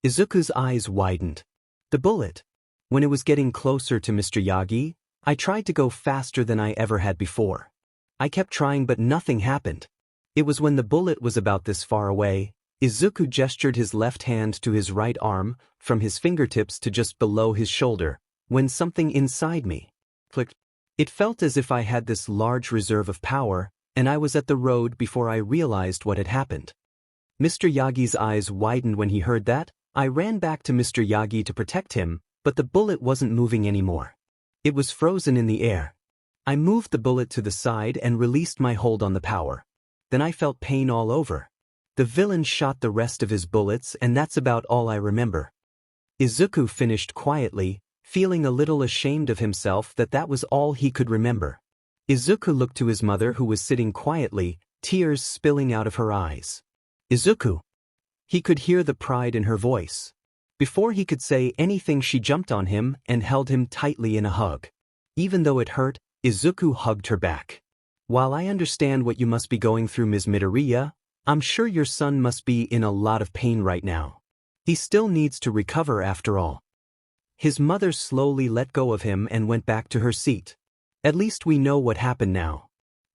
Izuku's eyes widened. The bullet. When it was getting closer to Mr. Yagi, I tried to go faster than I ever had before. I kept trying but nothing happened. It was when the bullet was about this far away. Izuku gestured his left hand to his right arm, from his fingertips to just below his shoulder, when something inside me clicked. It felt as if I had this large reserve of power, and I was at the road before I realized what had happened. Mr. Yagi's eyes widened when he heard that. I ran back to Mr. Yagi to protect him, but the bullet wasn't moving anymore. It was frozen in the air. I moved the bullet to the side and released my hold on the power. Then I felt pain all over. The villain shot the rest of his bullets, and that's about all I remember. Izuku finished quietly, feeling a little ashamed of himself that was all he could remember. Izuku looked to his mother who was sitting quietly, tears spilling out of her eyes. Izuku! He could hear the pride in her voice. Before he could say anything, she jumped on him and held him tightly in a hug. Even though it hurt, Izuku hugged her back. While I understand what you must be going through, Ms. Midoriya, I'm sure your son must be in a lot of pain right now. He still needs to recover after all. His mother slowly let go of him and went back to her seat. At least we know what happened now.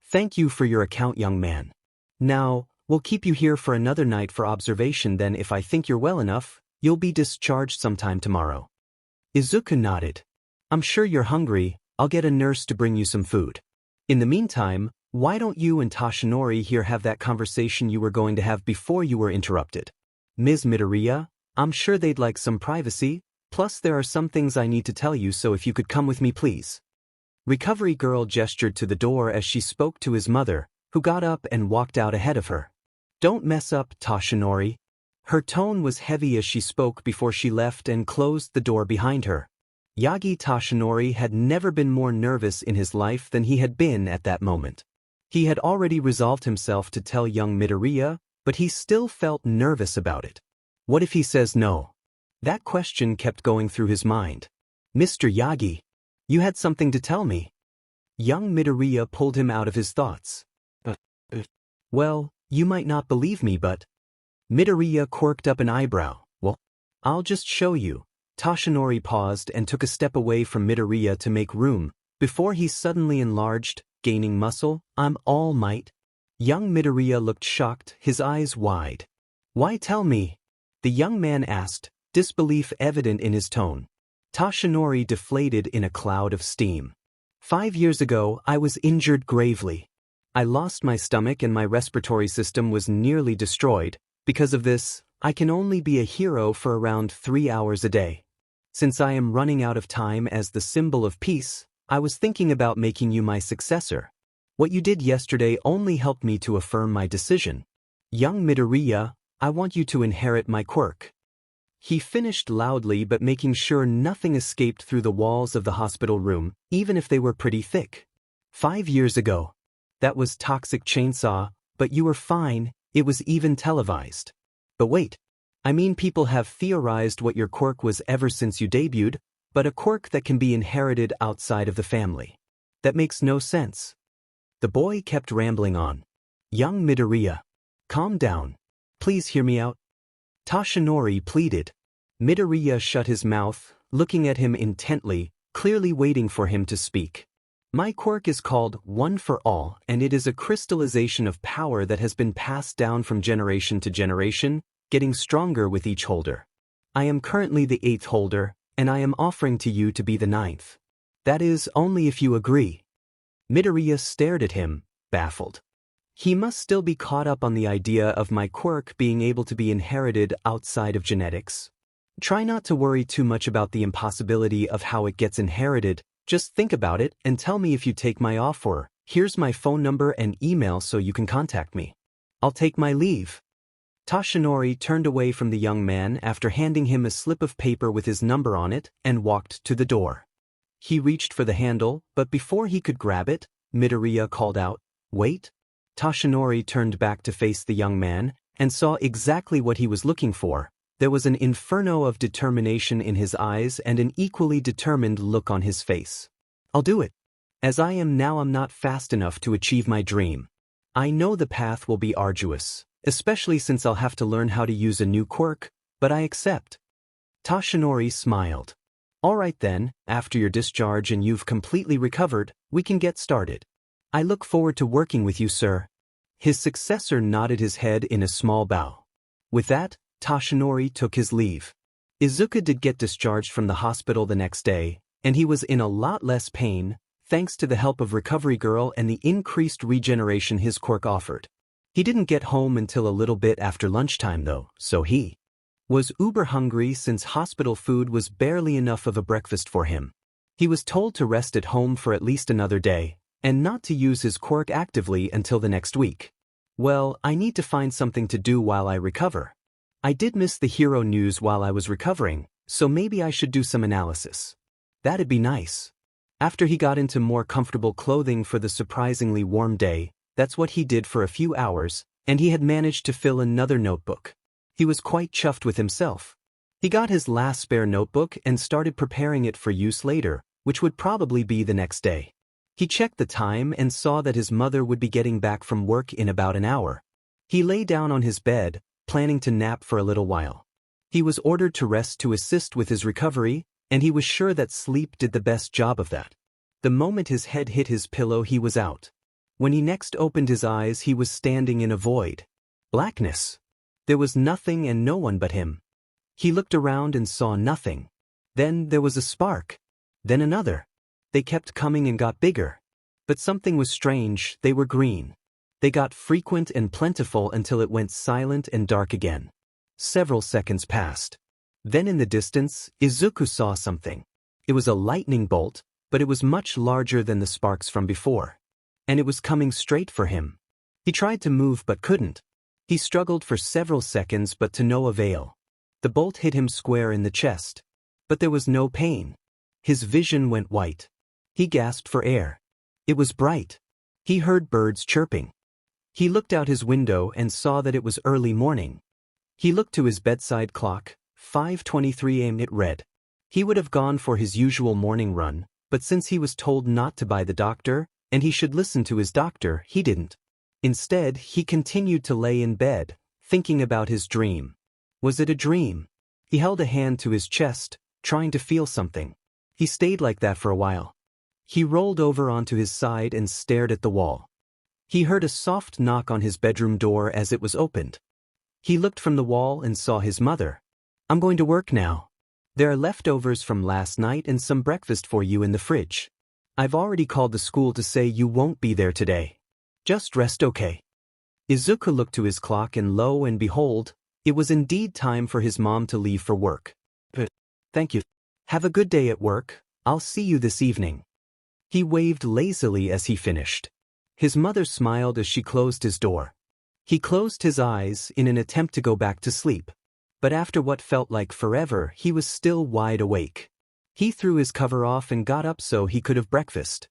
Thank you for your account, young man. Now, we'll keep you here for another night for observation, then if I think you're well enough, you'll be discharged sometime tomorrow. Izuku nodded. I'm sure you're hungry. I'll get a nurse to bring you some food. In the meantime, why don't you and Toshinori here have that conversation you were going to have before you were interrupted? Ms. Midoriya, I'm sure they'd like some privacy, plus there are some things I need to tell you, so if you could come with me please. Recovery Girl gestured to the door as she spoke to his mother, who got up and walked out ahead of her. Don't mess up, Toshinori. Her tone was heavy as she spoke before she left and closed the door behind her. Yagi Toshinori had never been more nervous in his life than he had been at that moment. He had already resolved himself to tell young Midoriya, but he still felt nervous about it. What if he says no? That question kept going through his mind. Mr. Yagi, you had something to tell me. Young Midoriya pulled him out of his thoughts. Well, you might not believe me, but... Midoriya quirked up an eyebrow. Well, I'll just show you. Toshinori paused and took a step away from Midoriya to make room, before he suddenly enlarged, gaining muscle. I'm all might. Young Midoriya looked shocked, his eyes wide. Why tell me? The young man asked, disbelief evident in his tone. Toshinori deflated in a cloud of steam. 5 years ago, I was injured gravely. I lost my stomach and my respiratory system was nearly destroyed. Because of this, I can only be a hero for around 3 hours a day. Since I am running out of time as the symbol of peace, I was thinking about making you my successor. What you did yesterday only helped me to affirm my decision. Young Midoriya, I want you to inherit my quirk. He finished loudly but making sure nothing escaped through the walls of the hospital room, even if they were pretty thick. 5 years ago. That was Toxic Chainsaw, but you were fine, it was even televised. But wait. I mean, people have theorized what your quirk was ever since you debuted, but a quirk that can be inherited outside of the family. That makes no sense. The boy kept rambling on. Young Midoriya, calm down. Please hear me out. Toshinori pleaded. Midoriya shut his mouth, looking at him intently, clearly waiting for him to speak. My quirk is called One for All, and it is a crystallization of power that has been passed down from generation to generation, getting stronger with each holder. I am currently the 8th holder, and I am offering to you to be the ninth. That is, only if you agree. Midoriya stared at him, baffled. He must still be caught up on the idea of my quirk being able to be inherited outside of genetics. Try not to worry too much about the impossibility of how it gets inherited, just think about it and tell me if you take my offer. Here's my phone number and email so you can contact me. I'll take my leave. Toshinori turned away from the young man after handing him a slip of paper with his number on it and walked to the door. He reached for the handle, but before he could grab it, Midoriya called out, "Wait." Toshinori turned back to face the young man and saw exactly what he was looking for. There was an inferno of determination in his eyes and an equally determined look on his face. "I'll do it. As I am now, I'm not fast enough to achieve my dream. I know the path will be arduous, especially since I'll have to learn how to use a new quirk, but I accept." Toshinori smiled. "All right then, after your discharge and you've completely recovered, we can get started. I look forward to working with you, sir." His successor nodded his head in a small bow. With that, Toshinori took his leave. Izuku did get discharged from the hospital the next day, and he was in a lot less pain, thanks to the help of Recovery Girl and the increased regeneration his quirk offered. He didn't get home until a little bit after lunchtime though, so he was uber hungry since hospital food was barely enough of a breakfast for him. He was told to rest at home for at least another day, and not to use his quirk actively until the next week. Well, I need to find something to do while I recover. I did miss the hero news while I was recovering, so maybe I should do some analysis. That'd be nice. After he got into more comfortable clothing for the surprisingly warm day, that's what he did for a few hours, and he had managed to fill another notebook. He was quite chuffed with himself. He got his last spare notebook and started preparing it for use later, which would probably be the next day. He checked the time and saw that his mother would be getting back from work in about an hour. He lay down on his bed, planning to nap for a little while. He was ordered to rest to assist with his recovery, and he was sure that sleep did the best job of that. The moment his head hit his pillow, he was out. When he next opened his eyes, he was standing in a void. Blackness. There was nothing and no one but him. He looked around and saw nothing. Then there was a spark. Then another. They kept coming and got bigger. But something was strange, they were green. They got frequent and plentiful until it went silent and dark again. Several seconds passed. Then in the distance, Izuku saw something. It was a lightning bolt, but it was much larger than the sparks from before. And it was coming straight for him. He tried to move but couldn't. He struggled for several seconds but to no avail. The bolt hit him square in the chest. But there was no pain. His vision went white. He gasped for air. It was bright. He heard birds chirping. He looked out his window and saw that it was early morning. He looked to his bedside clock, 5:23 a.m. it read. He would have gone for his usual morning run, but since he was told not to by the doctor, and he should listen to his doctor, he didn't. Instead, he continued to lay in bed, thinking about his dream. Was it a dream? He held a hand to his chest, trying to feel something. He stayed like that for a while. He rolled over onto his side and stared at the wall. He heard a soft knock on his bedroom door as it was opened. He looked from the wall and saw his mother. "I'm going to work now. There are leftovers from last night and some breakfast for you in the fridge. I've already called the school to say you won't be there today. Just rest, okay?" Izuku looked to his clock and lo and behold, it was indeed time for his mom to leave for work. "Thank you. Have a good day at work. I'll see you this evening." He waved lazily as he finished. His mother smiled as she closed his door. He closed his eyes in an attempt to go back to sleep. But after what felt like forever, he was still wide awake. He threw his cover off and got up so he could have breakfast.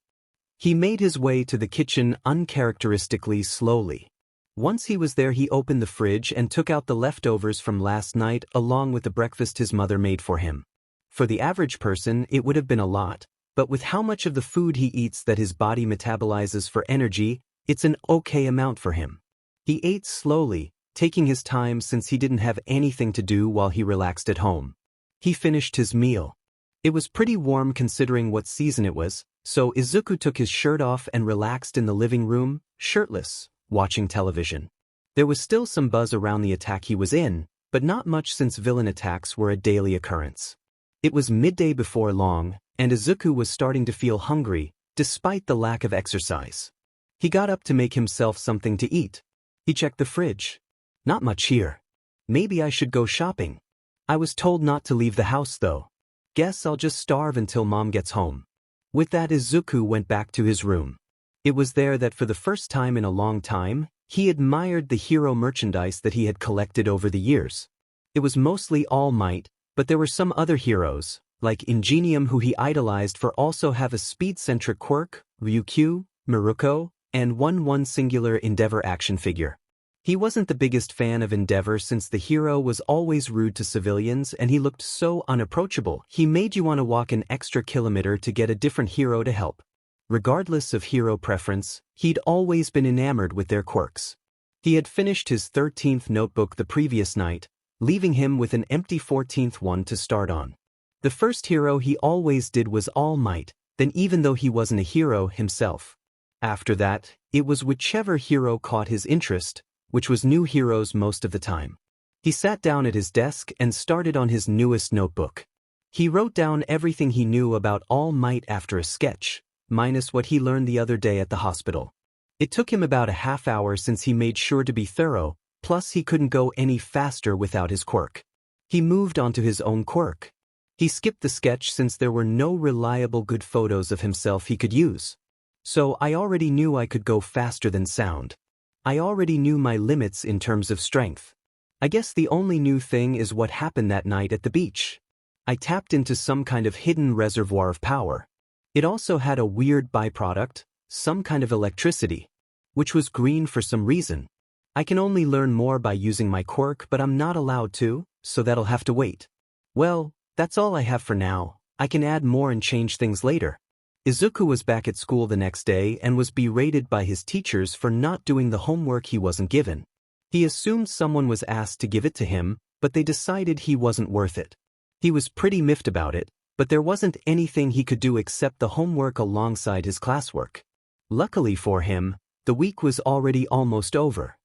He made his way to the kitchen uncharacteristically slowly. Once he was there, he opened the fridge and took out the leftovers from last night along with the breakfast his mother made for him. For the average person, it would have been a lot, but with how much of the food he eats that his body metabolizes for energy, it's an okay amount for him. He ate slowly, taking his time since he didn't have anything to do while he relaxed at home. He finished his meal. It was pretty warm considering what season it was, so Izuku took his shirt off and relaxed in the living room, shirtless, watching television. There was still some buzz around the attack he was in, but not much since villain attacks were a daily occurrence. It was midday before long, and Izuku was starting to feel hungry, despite the lack of exercise. He got up to make himself something to eat. He checked the fridge. Not much here. Maybe I should go shopping. I was told not to leave the house though. Guess I'll just starve until mom gets home. With that, Izuku went back to his room. It was there that for the first time in a long time, he admired the hero merchandise that he had collected over the years. It was mostly All Might, but there were some other heroes, like Ingenium, who he idolized for, also have a speed-centric Quirk, Ryukyu, Miruko, and one singular Endeavor action figure. He wasn't the biggest fan of Endeavor since the hero was always rude to civilians and he looked so unapproachable. He made you want to walk an extra kilometer to get a different hero to help. Regardless of hero preference, he'd always been enamored with their quirks. He had finished his 13th notebook the previous night, leaving him with an empty 14th one to start on. The first hero he always did was All Might, then even though he wasn't a hero himself. After that, it was whichever hero caught his interest, which was new heroes most of the time. He sat down at his desk and started on his newest notebook. He wrote down everything he knew about All Might after a sketch, minus what he learned the other day at the hospital. It took him about a half hour since he made sure to be thorough, plus he couldn't go any faster without his quirk. He moved on to his own quirk. He skipped the sketch since there were no reliable good photos of himself he could use. So I already knew I could go faster than sound. I already knew my limits in terms of strength. I guess the only new thing is what happened that night at the beach. I tapped into some kind of hidden reservoir of power. It also had a weird byproduct, some kind of electricity, which was green for some reason. I can only learn more by using my quirk, but I'm not allowed to, so that'll have to wait. Well, that's all I have for now. I can add more and change things later. Izuku was back at school the next day and was berated by his teachers for not doing the homework he wasn't given. He assumed someone was asked to give it to him, but they decided he wasn't worth it. He was pretty miffed about it, but there wasn't anything he could do except the homework alongside his classwork. Luckily for him, the week was already almost over.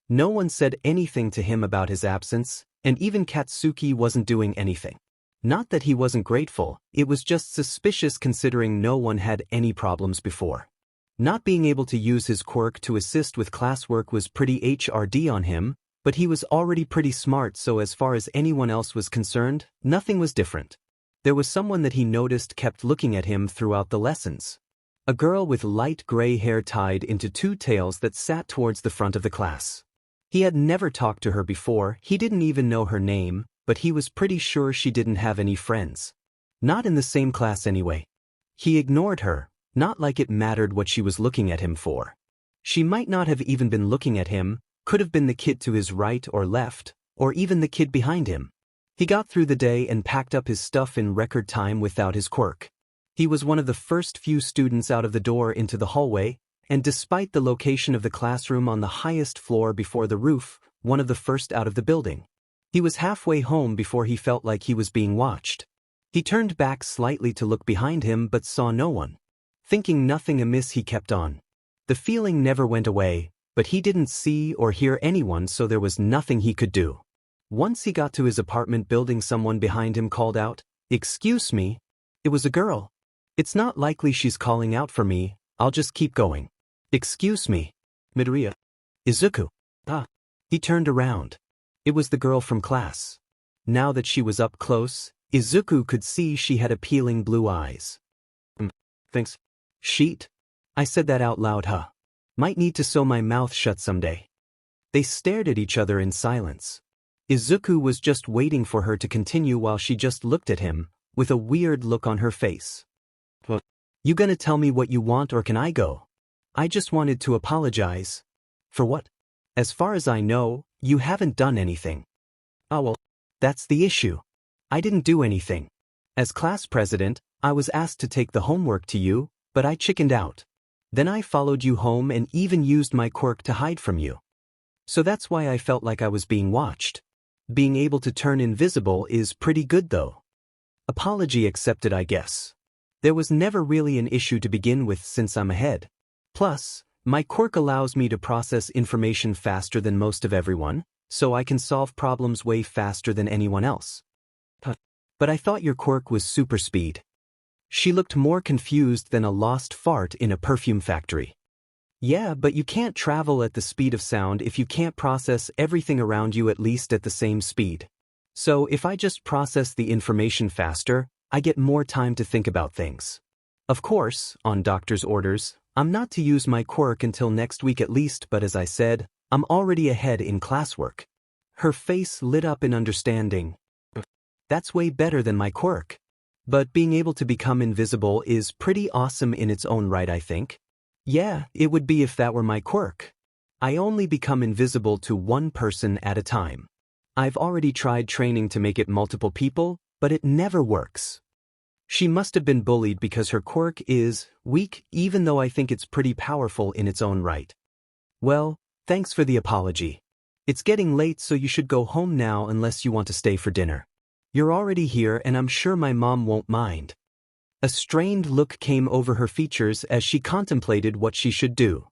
No one said anything to him about his absence, and even Katsuki wasn't doing anything. Not that he wasn't grateful, it was just suspicious considering no one had any problems before. Not being able to use his quirk to assist with classwork was pretty HRD on him, but he was already pretty smart, so as far as anyone else was concerned, nothing was different. There was someone that he noticed kept looking at him throughout the lessons. A girl with light gray hair tied into two tails that sat towards the front of the class. He had never talked to her before, he didn't even know her name, but he was pretty sure she didn't have any friends. Not in the same class anyway. He ignored her, not like it mattered what she was looking at him for. She might not have even been looking at him, could have been the kid to his right or left, or even the kid behind him. He got through the day and packed up his stuff in record time without his quirk. He was one of the first few students out of the door into the hallway, and despite the location of the classroom on the highest floor before the roof, one of the first out of the building. He was halfway home before he felt like he was being watched. He turned back slightly to look behind him but saw no one. Thinking nothing amiss, he kept on. The feeling never went away, but he didn't see or hear anyone, so there was nothing he could do. Once he got to his apartment building, someone behind him called out, "Excuse me." It was a girl. "It's not likely she's calling out for me, I'll just keep going." "Excuse me. Midoriya Izuku." Ah. He turned around. It was the girl from class. Now that she was up close, Izuku could see she had appealing blue eyes. Thanks. Sheet? I said that out loud, huh? Might need to sew my mouth shut someday. They stared at each other in silence. Izuku was just waiting for her to continue while she just looked at him, with a weird look on her face. "What? You gonna tell me what you want or can I go? I just wanted to apologize." "For what? As far as I know, you haven't done anything." "Oh well, that's the issue. I didn't do anything. As class president, I was asked to take the homework to you, but I chickened out. Then I followed you home and even used my quirk to hide from you. So that's why I felt like I was being watched. Being able to turn invisible is pretty good though." Apology accepted, I guess. There was never really an issue to begin with since I'm ahead. Plus, my quirk allows me to process information faster than most of everyone, so I can solve problems way faster than anyone else. But I thought your quirk was super speed. She looked more confused than a lost fart in a perfume factory. Yeah, but you can't travel at the speed of sound if you can't process everything around you at least at the same speed. So if I just process the information faster, I get more time to think about things. Of course, on doctor's orders, I'm not to use my quirk until next week at least, but as I said, I'm already ahead in classwork. Her face lit up in understanding. That's way better than my quirk. But being able to become invisible is pretty awesome in its own right, I think. Yeah, it would be if that were my quirk. I only become invisible to one person at a time. I've already tried training to make it multiple people, but it never works. She must have been bullied because her quirk is weak, even though I think it's pretty powerful in its own right. Well, thanks for the apology. It's getting late, so you should go home now unless you want to stay for dinner. You're already here and I'm sure my mom won't mind. A strained look came over her features as she contemplated what she should do.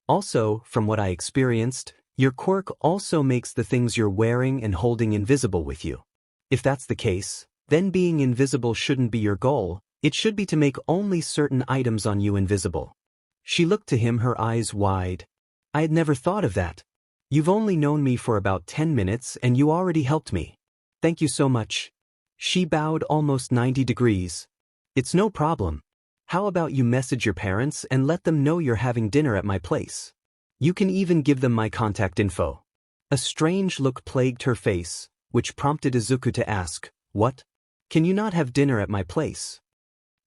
Also, from what I experienced, your quirk also makes the things you're wearing and holding invisible with you. If that's the case, then being invisible shouldn't be your goal, it should be to make only certain items on you invisible. She looked to him, her eyes wide. I had never thought of that. You've only known me for about 10 minutes and you already helped me. Thank you so much. She bowed almost 90 degrees. It's no problem. How about you message your parents and let them know you're having dinner at my place? You can even give them my contact info. A strange look plagued her face, which prompted Izuku to ask, what? Can you not have dinner at my place?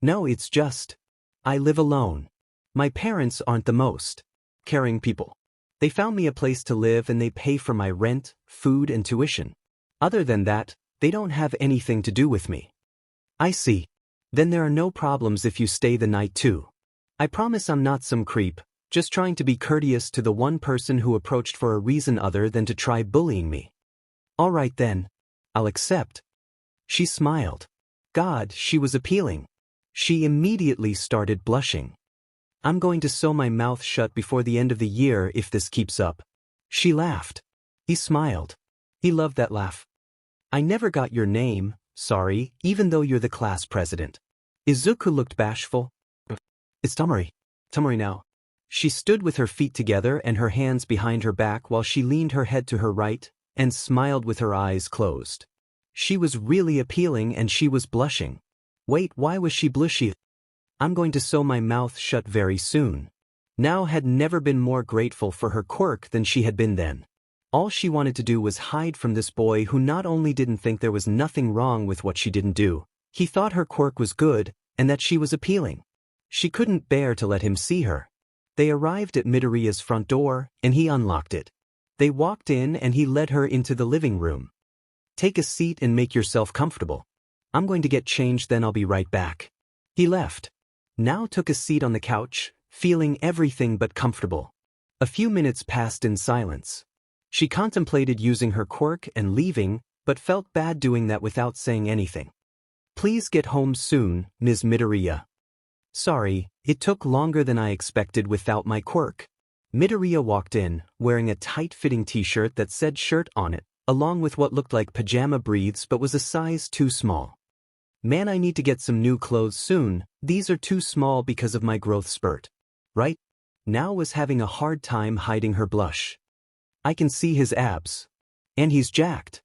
No, it's just, I live alone. My parents aren't the most caring people. They found me a place to live and they pay for my rent, food, and tuition. Other than that, they don't have anything to do with me. I see. Then there are no problems if you stay the night too. I promise I'm not some creep, just trying to be courteous to the one person who approached for a reason other than to try bullying me. All right then. I'll accept. She smiled. God, she was appealing. She immediately started blushing. I'm going to sew my mouth shut before the end of the year if this keeps up. She laughed. He smiled. He loved that laugh. I never got your name, sorry, even though you're the class president. Izuku looked bashful. It's Tamori. Tamori now. She stood with her feet together and her hands behind her back while she leaned her head to her right and smiled with her eyes closed. She was really appealing and she was blushing. Wait, why was she blushy? I'm going to sew my mouth shut very soon. Now had never been more grateful for her quirk than she had been then. All she wanted to do was hide from this boy who not only didn't think there was nothing wrong with what she didn't do, he thought her quirk was good and that she was appealing. She couldn't bear to let him see her. They arrived at Midoriya's front door and he unlocked it. They walked in and he led her into the living room. Take a seat and make yourself comfortable. I'm going to get changed, then I'll be right back. He left. Now took a seat on the couch, feeling everything but comfortable. A few minutes passed in silence. She contemplated using her quirk and leaving, but felt bad doing that without saying anything. Please get home soon, Ms. Midoriya. Sorry, it took longer than I expected without my quirk. Midoriya walked in, wearing a tight-fitting t-shirt that said shirt on it, along with what looked like pajama briefs but was a size too small. Man, I need to get some new clothes soon, these are too small because of my growth spurt. Right? Now was having a hard time hiding her blush. I can see his abs. And he's jacked.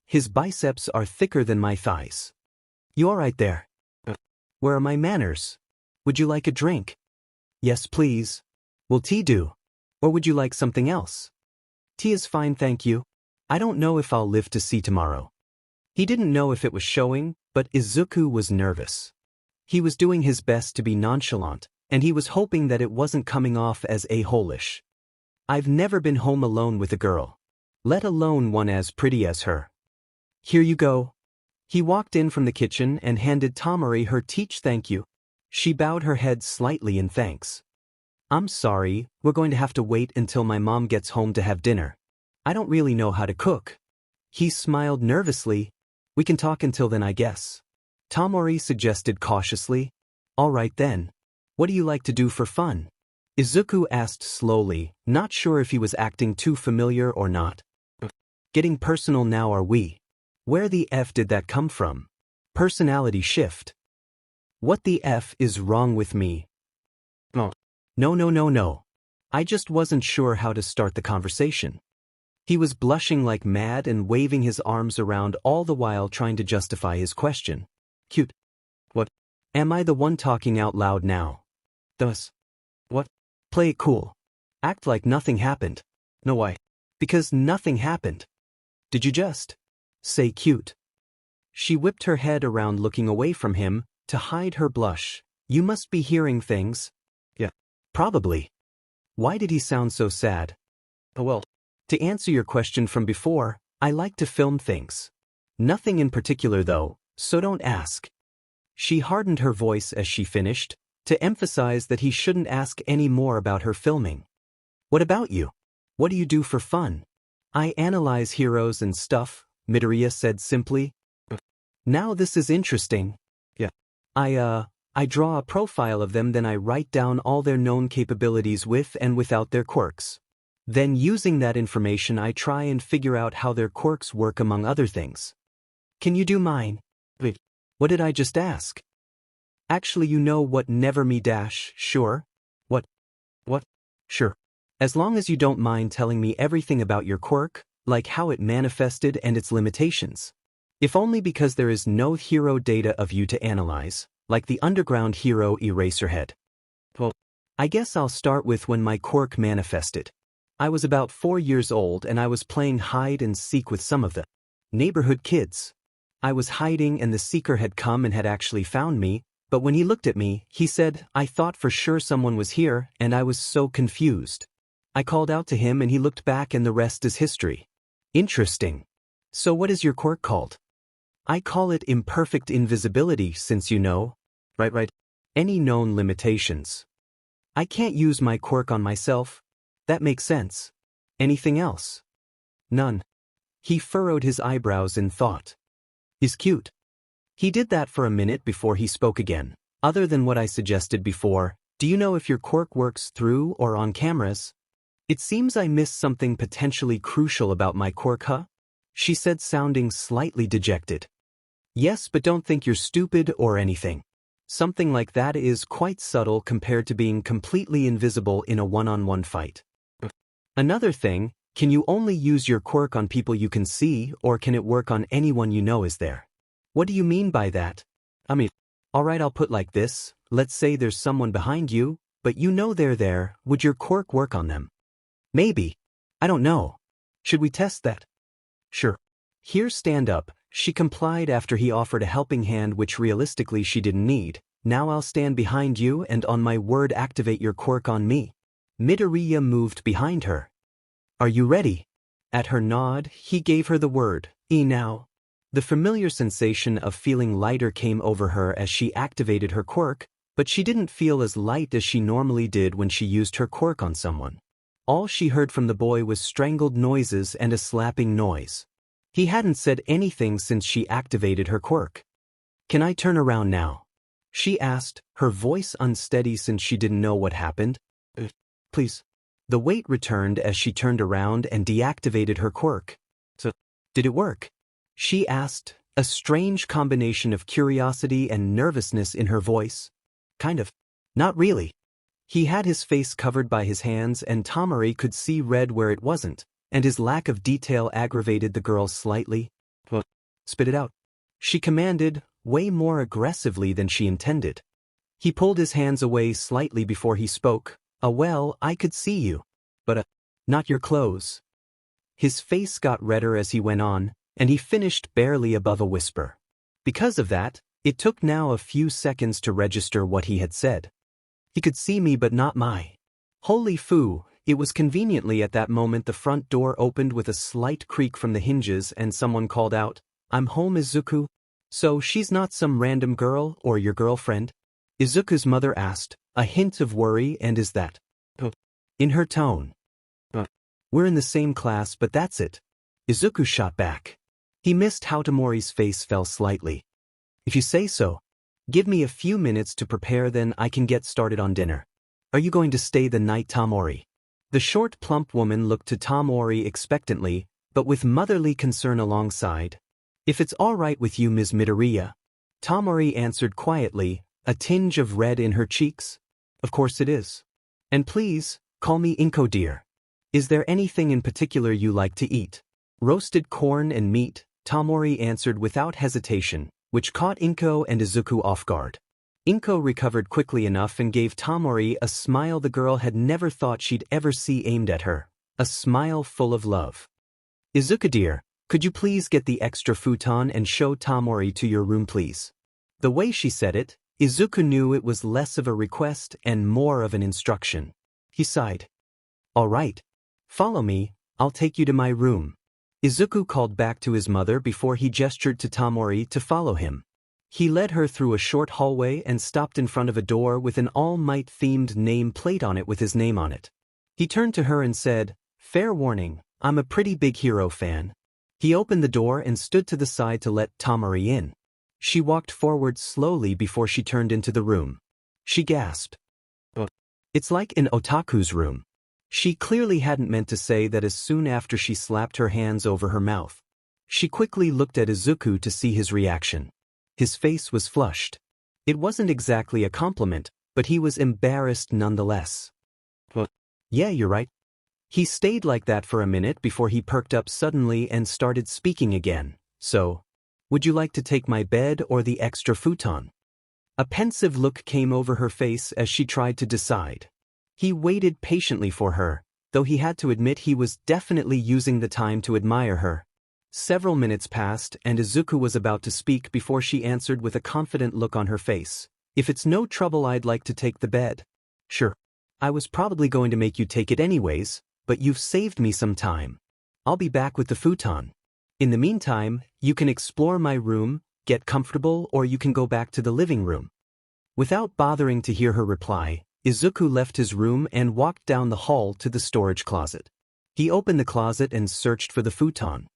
His biceps are thicker than my thighs. You alright there? Where are my manners? Would you like a drink? Yes, please. Will tea do? Or would you like something else? Tea is fine, thank you. I don't know if I'll live to see tomorrow. He didn't know if it was showing, but Izuku was nervous. He was doing his best to be nonchalant, and he was hoping that it wasn't coming off as a-holish. I've never been home alone with a girl, let alone one as pretty as her. Here you go. He walked in from the kitchen and handed Tamori her teach thank you. She bowed her head slightly in thanks. I'm sorry, we're going to have to wait until my mom gets home to have dinner. I don't really know how to cook. He smiled nervously. We can talk until then, I guess. Tamori suggested cautiously. All right then. What do you like to do for fun? Izuku asked slowly, not sure if he was acting too familiar or not. Getting personal now, are we? Where the F did that come from? Personality shift. What the F is wrong with me? Oh. No. I just wasn't sure how to start the conversation. He was blushing like mad and waving his arms around all the while trying to justify his question. Cute. What? Am I the one talking out loud now? Thus. What? Play it cool. Act like nothing happened. No, why? Because nothing happened. Did you just say cute? She whipped her head around looking away from him to hide her blush. You must be hearing things. Yeah. Probably. Why did he sound so sad? Oh well. To answer your question from before, I like to film things. Nothing in particular though, so don't ask. She hardened her voice as she finished, to emphasize that he shouldn't ask any more about her filming. What about you? What do you do for fun? I analyze heroes and stuff, Midoriya said simply. Now this is interesting. Yeah. I draw a profile of them, then I write down all their known capabilities with and without their quirks. Then using that information I try and figure out how their quirks work among other things. Can you do mine? Wait, what did I just ask? Actually, you know what, never me dash, sure? What? Sure. As long as you don't mind telling me everything about your quirk, like how it manifested and its limitations. If only because there is no hero data of you to analyze, like the underground hero Eraserhead. Well, I guess I'll start with when my quirk manifested. I was about 4 years old and I was playing hide and seek with some of the neighborhood kids. I was hiding and the seeker had come and had actually found me, but when he looked at me, he said, I thought for sure someone was here and I was so confused. I called out to him and he looked back and the rest is history. Interesting. So what is your quirk called? I call it imperfect invisibility since you know. Right. Any known limitations. I can't use my quirk on myself. That makes sense. Anything else? None. He furrowed his eyebrows in thought. Is cute. He did that for a minute before he spoke again. Other than what I suggested before, do you know if your quirk works through or on cameras? It seems I missed something potentially crucial about my quirk, huh? She said, sounding slightly dejected. Yes, but don't think you're stupid or anything. Something like that is quite subtle compared to being completely invisible in a one-on-one fight. Another thing, can you only use your quirk on people you can see, or can it work on anyone you know is there? What do you mean by that? Alright, I'll put like this, let's say there's someone behind you, but you know they're there, would your quirk work on them? Maybe. I don't know. Should we test that? Sure. Here, stand up. She complied after he offered a helping hand which realistically she didn't need. Now I'll stand behind you and on my word activate your quirk on me. Midoriya moved behind her. Are you ready? At her nod, he gave her the word, now. The familiar sensation of feeling lighter came over her as she activated her quirk, but she didn't feel as light as she normally did when she used her quirk on someone. All she heard from the boy was strangled noises and a slapping noise. He hadn't said anything since she activated her quirk. Can I turn around now? She asked, her voice unsteady since she didn't know what happened. Please. The weight returned as she turned around and deactivated her quirk. So, did it work? She asked, a strange combination of curiosity and nervousness in her voice. Kind of. Not really. He had his face covered by his hands and Tamari could see red where it wasn't, and his lack of detail aggravated the girl slightly. Well, spit it out. She commanded, way more aggressively than she intended. He pulled his hands away slightly before he spoke. Well, I could see you. But, not your clothes. His face got redder as he went on, and he finished barely above a whisper. Because of that, it took now a few seconds to register what he had said. He could see me but not my. Holy foo, it was conveniently at that moment the front door opened with a slight creak from the hinges and someone called out, I'm home, Izuku. So she's not some random girl or your girlfriend? Izuku's mother asked, a hint of worry, and is that in her tone. We're in the same class, but that's it. Izuku shot back. He missed how Tamori's face fell slightly. If you say so. Give me a few minutes to prepare, then I can get started on dinner. Are you going to stay the night, Tamori? The short, plump woman looked to Tamori expectantly, but with motherly concern alongside. If it's all right with you, Ms. Midoriya. Tamori answered quietly, a tinge of red in her cheeks. Of course it is. And please, call me Inko dear. Is there anything in particular you like to eat? Roasted corn and meat, Tamori answered without hesitation, which caught Inko and Izuku off guard. Inko recovered quickly enough and gave Tamori a smile the girl had never thought she'd ever see aimed at her, a smile full of love. Izuku dear, could you please get the extra futon and show Tamori to your room please? The way she said it, Izuku knew it was less of a request and more of an instruction. He sighed. All right. Follow me, I'll take you to my room. Izuku called back to his mother before he gestured to Tamori to follow him. He led her through a short hallway and stopped in front of a door with an All Might-themed name plate on it with his name on it. He turned to her and said, "Fair warning, I'm a pretty big hero fan." He opened the door and stood to the side to let Tamori in. She walked forward slowly before she turned into the room. She gasped. It's like an otaku's room. She clearly hadn't meant to say that as soon after she slapped her hands over her mouth. She quickly looked at Izuku to see his reaction. His face was flushed. It wasn't exactly a compliment, but he was embarrassed nonetheless. Yeah, you're right. He stayed like that for a minute before he perked up suddenly and started speaking again. So, would you like to take my bed or the extra futon? A pensive look came over her face as she tried to decide. He waited patiently for her, though he had to admit he was definitely using the time to admire her. Several minutes passed and Izuku was about to speak before she answered with a confident look on her face. If it's no trouble, I'd like to take the bed. Sure. I was probably going to make you take it anyways, but you've saved me some time. I'll be back with the futon. In the meantime, you can explore my room, get comfortable, or you can go back to the living room. Without bothering to hear her reply, Izuku left his room and walked down the hall to the storage closet. He opened the closet and searched for the futon.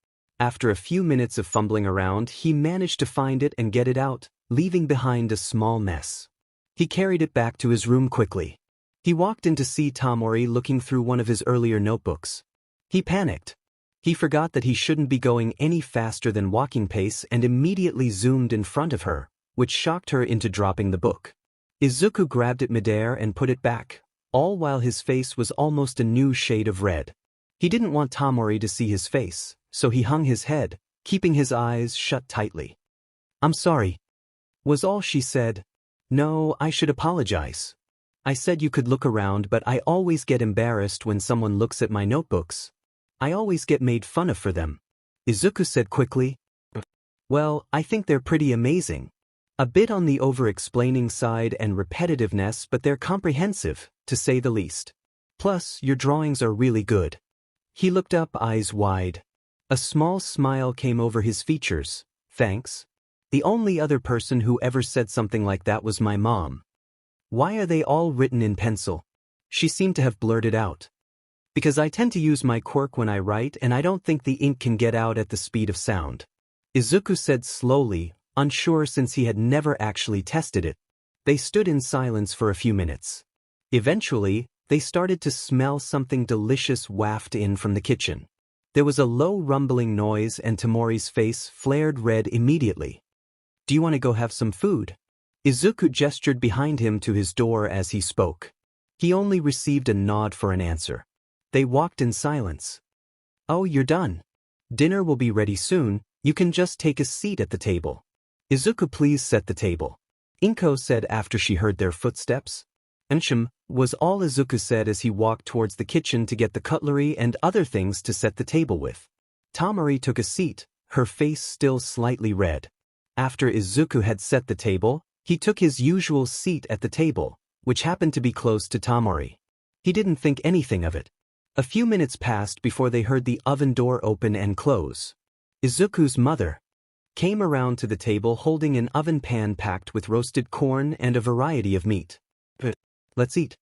After a few minutes of fumbling around, he managed to find it and get it out, leaving behind a small mess. He carried it back to his room quickly. He walked in to see Tamori looking through one of his earlier notebooks. He panicked. He forgot that he shouldn't be going any faster than walking pace and immediately zoomed in front of her, which shocked her into dropping the book. Izuku grabbed it midair and put it back, all while his face was almost a new shade of red. He didn't want Tamori to see his face, so he hung his head, keeping his eyes shut tightly. "I'm sorry," was all she said. "No, I should apologize. I said you could look around, but I always get embarrassed when someone looks at my notebooks. I always get made fun of for them," Izuku said quickly. "Well, I think they're pretty amazing. A bit on the over-explaining side and repetitiveness, but they're comprehensive, to say the least. Plus, your drawings are really good." He looked up, eyes wide. A small smile came over his features. "Thanks. The only other person who ever said something like that was my mom." "Why are they all written in pencil?" she seemed to have blurted out. "Because I tend to use my quirk when I write and I don't think the ink can get out at the speed of sound," Izuku said slowly, unsure since he had never actually tested it. They stood in silence for a few minutes. Eventually, they started to smell something delicious waft in from the kitchen. There was a low rumbling noise and Tamori's face flared red immediately. "Do you want to go have some food?" Izuku gestured behind him to his door as he spoke. He only received a nod for an answer. They walked in silence. "Oh, you're done. Dinner will be ready soon, you can just take a seat at the table." "Izuku, please set the table," Inko said after she heard their footsteps. Was all Izuku said as he walked towards the kitchen to get the cutlery and other things to set the table with. Tamori took a seat, her face still slightly red. After Izuku had set the table, he took his usual seat at the table, which happened to be close to Tamori. He didn't think anything of it. A few minutes passed before they heard the oven door open and close. Izuku's mother came around to the table holding an oven pan packed with roasted corn and a variety of meat. "Let's eat,"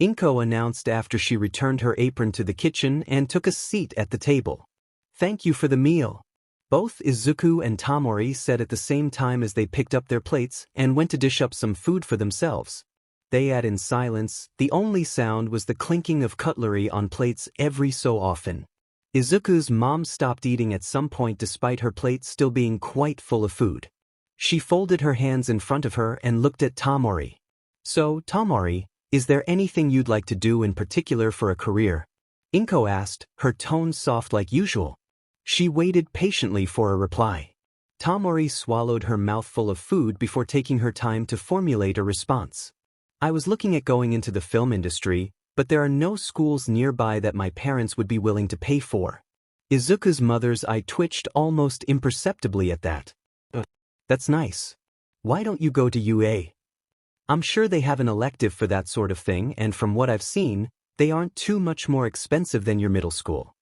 Inko announced after she returned her apron to the kitchen and took a seat at the table. "Thank you for the meal," both Izuku and Tamori said at the same time as they picked up their plates and went to dish up some food for themselves. They ate in silence, the only sound was the clinking of cutlery on plates every so often. Izuku's mom stopped eating at some point despite her plate still being quite full of food. She folded her hands in front of her and looked at Tamori. So, Tamori, is there anything you'd like to do in particular for a career? Inko asked, her tone soft like usual. She waited patiently for a reply. Tamori swallowed her mouthful of food before taking her time to formulate a response. I was looking at going into the film industry, but there are no schools nearby that my parents would be willing to pay for. Izuku's mother's eye twitched almost imperceptibly at that. That's nice. Why don't you go to UA? I'm sure they have an elective for that sort of thing, and from what I've seen, they aren't too much more expensive than your middle school.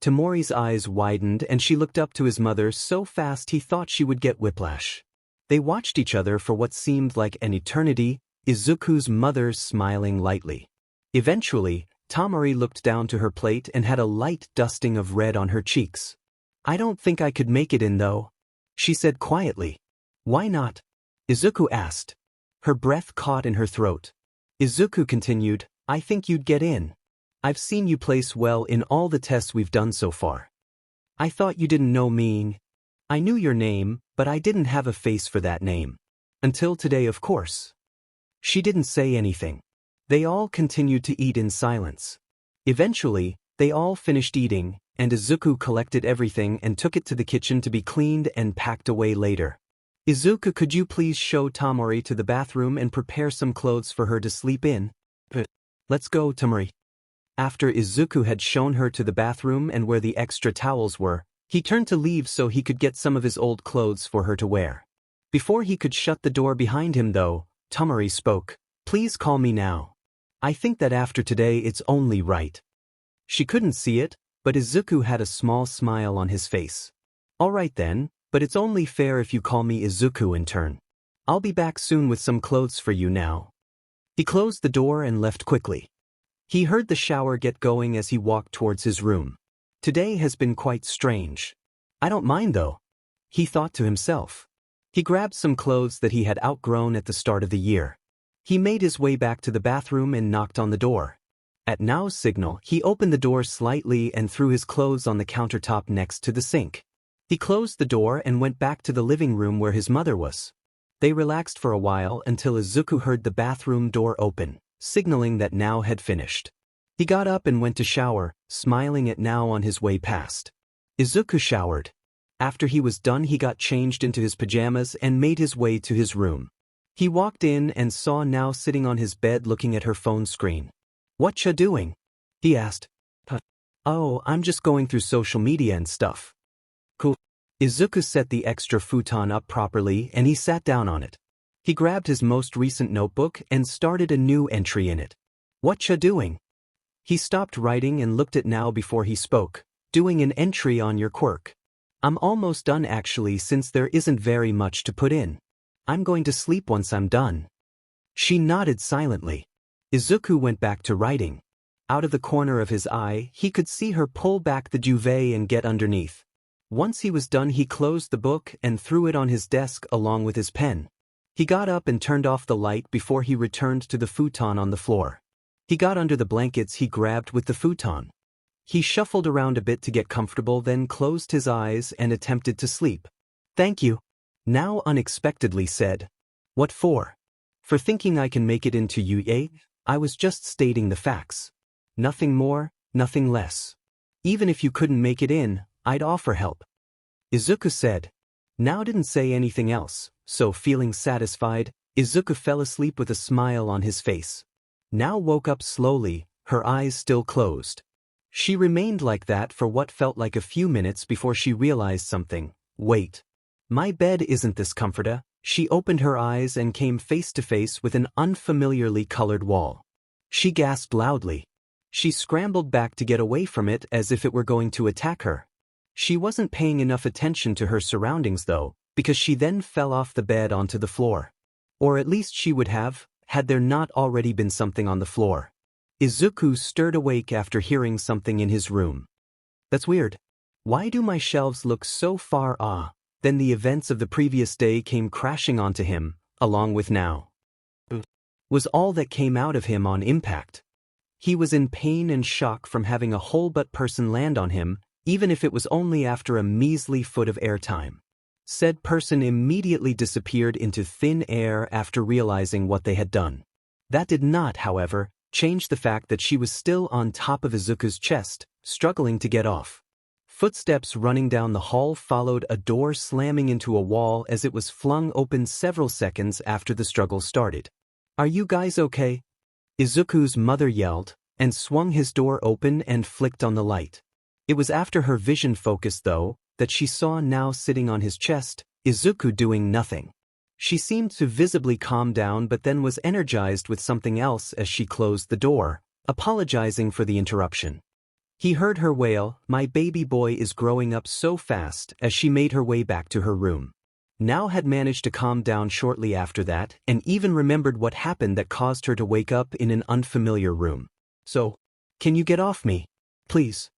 Tamori's eyes widened and she looked up to his mother so fast he thought she would get whiplash. They watched each other for what seemed like an eternity, Izuku's mother smiling lightly. Eventually, Tamori looked down to her plate and had a light dusting of red on her cheeks. I don't think I could make it in though, she said quietly. Why not? Izuku asked. Her breath caught in her throat. Izuku continued, I think you'd get in. I've seen you place well in all the tests we've done so far. I thought you didn't know me. I knew your name, but I didn't have a face for that name. Until today, of course. She didn't say anything. They all continued to eat in silence. Eventually, they all finished eating, and Izuku collected everything and took it to the kitchen to be cleaned and packed away later. Izuku, could you please show Tamori to the bathroom and prepare some clothes for her to sleep in? Let's go, Tamori. After Izuku had shown her to the bathroom and where the extra towels were, he turned to leave so he could get some of his old clothes for her to wear. Before he could shut the door behind him though, Tamori spoke, Please call me now. I think that after today it's only right. She couldn't see it, but Izuku had a small smile on his face. Alright then, but it's only fair if you call me Izuku in turn. I'll be back soon with some clothes for you now. He closed the door and left quickly. He heard the shower get going as he walked towards his room. Today has been quite strange. I don't mind though, he thought to himself. He grabbed some clothes that he had outgrown at the start of the year. He made his way back to the bathroom and knocked on the door. At Nao's signal, he opened the door slightly and threw his clothes on the countertop next to the sink. He closed the door and went back to the living room where his mother was. They relaxed for a while until Izuku heard the bathroom door open, signaling that Nao had finished. He got up and went to shower, smiling at Nao on his way past. Izuku showered. After he was done, he got changed into his pajamas and made his way to his room. He walked in and saw Nao sitting on his bed looking at her phone screen. What ya doing? He asked. Oh, I'm just going through social media and stuff. Cool. Izuku set the extra futon up properly and he sat down on it. He grabbed his most recent notebook and started a new entry in it. What ya doing? He stopped writing and looked at Nao before he spoke. Doing an entry on your quirk. I'm almost done actually since there isn't very much to put in. I'm going to sleep once I'm done. She nodded silently. Izuku went back to writing. Out of the corner of his eye, he could see her pull back the duvet and get underneath. Once he was done, he closed the book and threw it on his desk along with his pen. He got up and turned off the light before he returned to the futon on the floor. He got under the blankets he grabbed with the futon. He shuffled around a bit to get comfortable, then closed his eyes and attempted to sleep. Thank you. Nao unexpectedly said. What for? For thinking I can make it into UA? I was just stating the facts. Nothing more, nothing less. Even if you couldn't make it in, I'd offer help. Izuku said. Nao didn't say anything else, so feeling satisfied, Izuku fell asleep with a smile on his face. Nao woke up slowly, her eyes still closed. She remained like that for what felt like a few minutes before she realized something. Wait. My bed isn't this comforter. She opened her eyes and came face to face with an unfamiliarly colored wall. She gasped loudly. She scrambled back to get away from it as if it were going to attack her. She wasn't paying enough attention to her surroundings though, because she then fell off the bed onto the floor. Or at least she would have, had there not already been something on the floor. Izuku stirred awake after hearing something in his room. That's weird. Why do my shelves look so far off? Then the events of the previous day came crashing onto him, along with Nao. Was all that came out of him on impact. He was in pain and shock from having a whole but person land on him, even if it was only after a measly foot of airtime. Said person immediately disappeared into thin air after realizing what they had done. That did not, however, change the fact that she was still on top of Izuku's chest, struggling to get off. Footsteps running down the hall followed a door slamming into a wall as it was flung open several seconds after the struggle started. "Are you guys okay?" Izuku's mother yelled, and swung his door open and flicked on the light. It was after her vision focused, though, that she saw now sitting on his chest, Izuku doing nothing. She seemed to visibly calm down but then was energized with something else as she closed the door, apologizing for the interruption. He heard her wail, "My baby boy is growing up so fast," as she made her way back to her room. Now had managed to calm down shortly after that and even remembered what happened that caused her to wake up in an unfamiliar room. "So, can you get off me? Please?"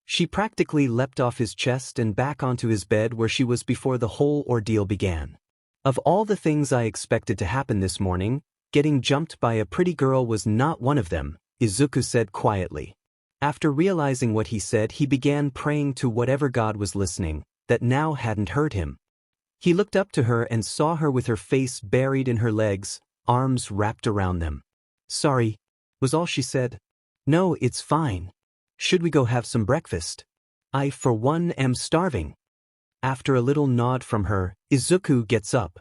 She practically leapt off his chest and back onto his bed where she was before the whole ordeal began. "Of all the things I expected to happen this morning, getting jumped by a pretty girl was not one of them," Izuku said quietly. After realizing what he said, he began praying to whatever god was listening, that now hadn't heard him. He looked up to her and saw her with her face buried in her legs, arms wrapped around them. "Sorry," was all she said. "No, it's fine. Should we go have some breakfast? I, for one, am starving." After a little nod from her, Izuku gets up.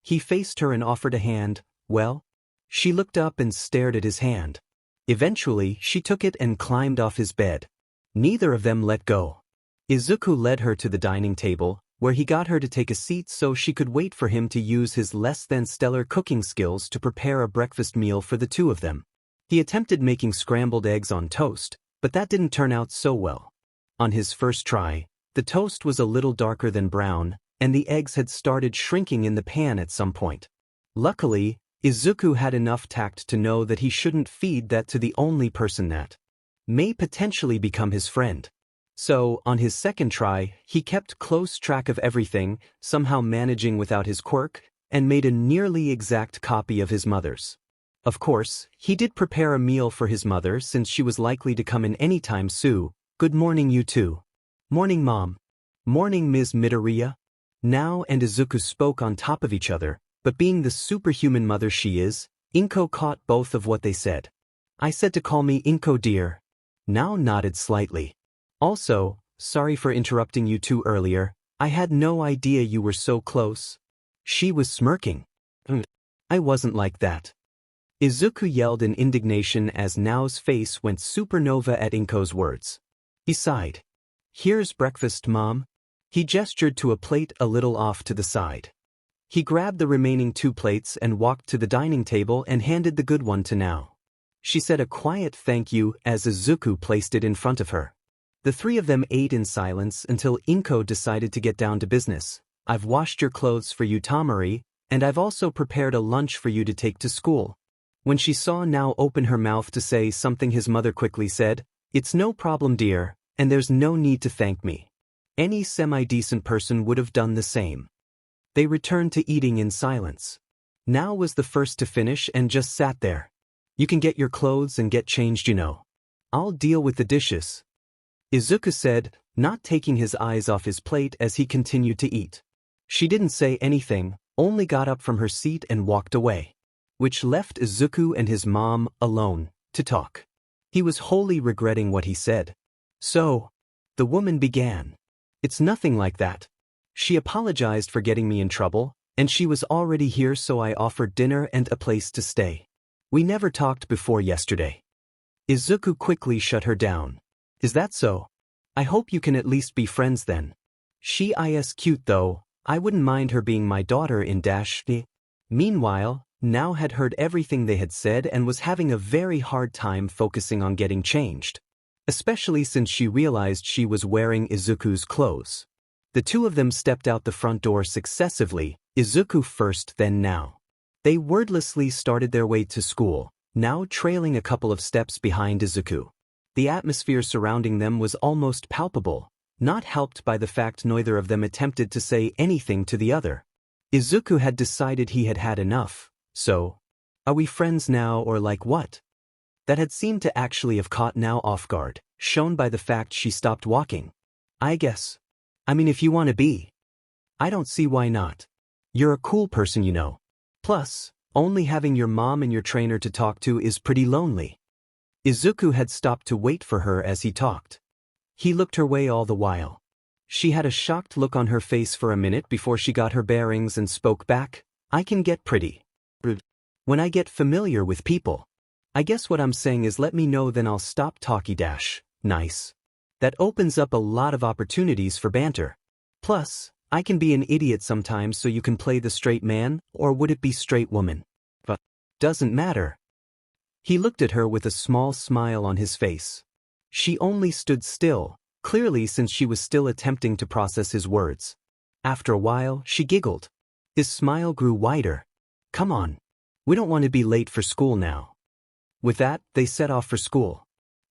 He faced her and offered a hand. "Well?" She looked up and stared at his hand. Eventually, she took it and climbed off his bed. Neither of them let go. Izuku led her to the dining table, where he got her to take a seat so she could wait for him to use his less-than-stellar cooking skills to prepare a breakfast meal for the two of them. He attempted making scrambled eggs on toast, but that didn't turn out so well. On his first try, the toast was a little darker than brown, and the eggs had started shrinking in the pan at some point. Luckily, Izuku had enough tact to know that he shouldn't feed that to the only person that may potentially become his friend. So, on his second try, he kept close track of everything, somehow managing without his quirk, and made a nearly exact copy of his mother's. Of course, he did prepare a meal for his mother since she was likely to come in any time soon. "Good morning, you two." "Morning, Mom." "Morning, Ms. Midoriya." Now and Izuku spoke on top of each other, but being the superhuman mother she is, Inko caught both of what they said. "I said to call me Inko, dear." Now nodded slightly. "Also, sorry for interrupting you two earlier. I had no idea you were so close." She was smirking. "I wasn't like that." Izuku yelled in indignation as Nao's face went supernova at Inko's words. He sighed. "Here's breakfast, Mom." He gestured to a plate a little off to the side. He grabbed the remaining 2 plates and walked to the dining table and handed the good one to Nao. She said a quiet thank you as Izuku placed it in front of her. The 3 of them ate in silence until Inko decided to get down to business. "I've washed your clothes for you, Tamari, and I've also prepared a lunch for you to take to school." When she saw Nao open her mouth to say something, his mother quickly said, "It's no problem, dear, and there's no need to thank me. Any semi-decent person would have done the same." They returned to eating in silence. Nao was the first to finish and just sat there. "You can get your clothes and get changed, you know. I'll deal with the dishes," Izuku said, not taking his eyes off his plate as he continued to eat. She didn't say anything, only got up from her seat and walked away, which left Izuku and his mom alone to talk. He was wholly regretting what he said. "So," the woman began. "It's nothing like that. She apologized for getting me in trouble, and she was already here, so I offered dinner and a place to stay. We never talked before yesterday." Izuku quickly shut her down. "Is that so? I hope you can at least be friends then. She is cute though. I wouldn't mind her being my daughter in dash." Meanwhile, Nao had heard everything they had said and was having a very hard time focusing on getting changed, especially since she realized she was wearing Izuku's clothes. The 2 of them stepped out the front door successively, Izuku first then Nao. They wordlessly started their way to school, Nao trailing a couple of steps behind Izuku. The atmosphere surrounding them was almost palpable, not helped by the fact neither of them attempted to say anything to the other. Izuku had decided he had had enough, so, "Are we friends now or like what?" That had seemed to actually have caught Nao off guard, shown by the fact she stopped walking. "I guess. I mean, if you want to be." I don't see why not. You're a cool person, you know. Plus, only having your mom and your trainer to talk to is pretty lonely. Izuku had stopped to wait for her as he talked. He looked her way all the while. She had a shocked look on her face for a minute before she got her bearings and spoke back. I can get pretty rude when I get familiar with people. I guess what I'm saying is let me know, then I'll stop talky dash. Nice. That opens up a lot of opportunities for banter. Plus, I can be an idiot sometimes, so you can play the straight man, or would it be straight woman? But doesn't matter. He looked at her with a small smile on his face. She only stood still, clearly since she was still attempting to process his words. After a while, she giggled. His smile grew wider. Come on. We don't want to be late for school now. With that, they set off for school.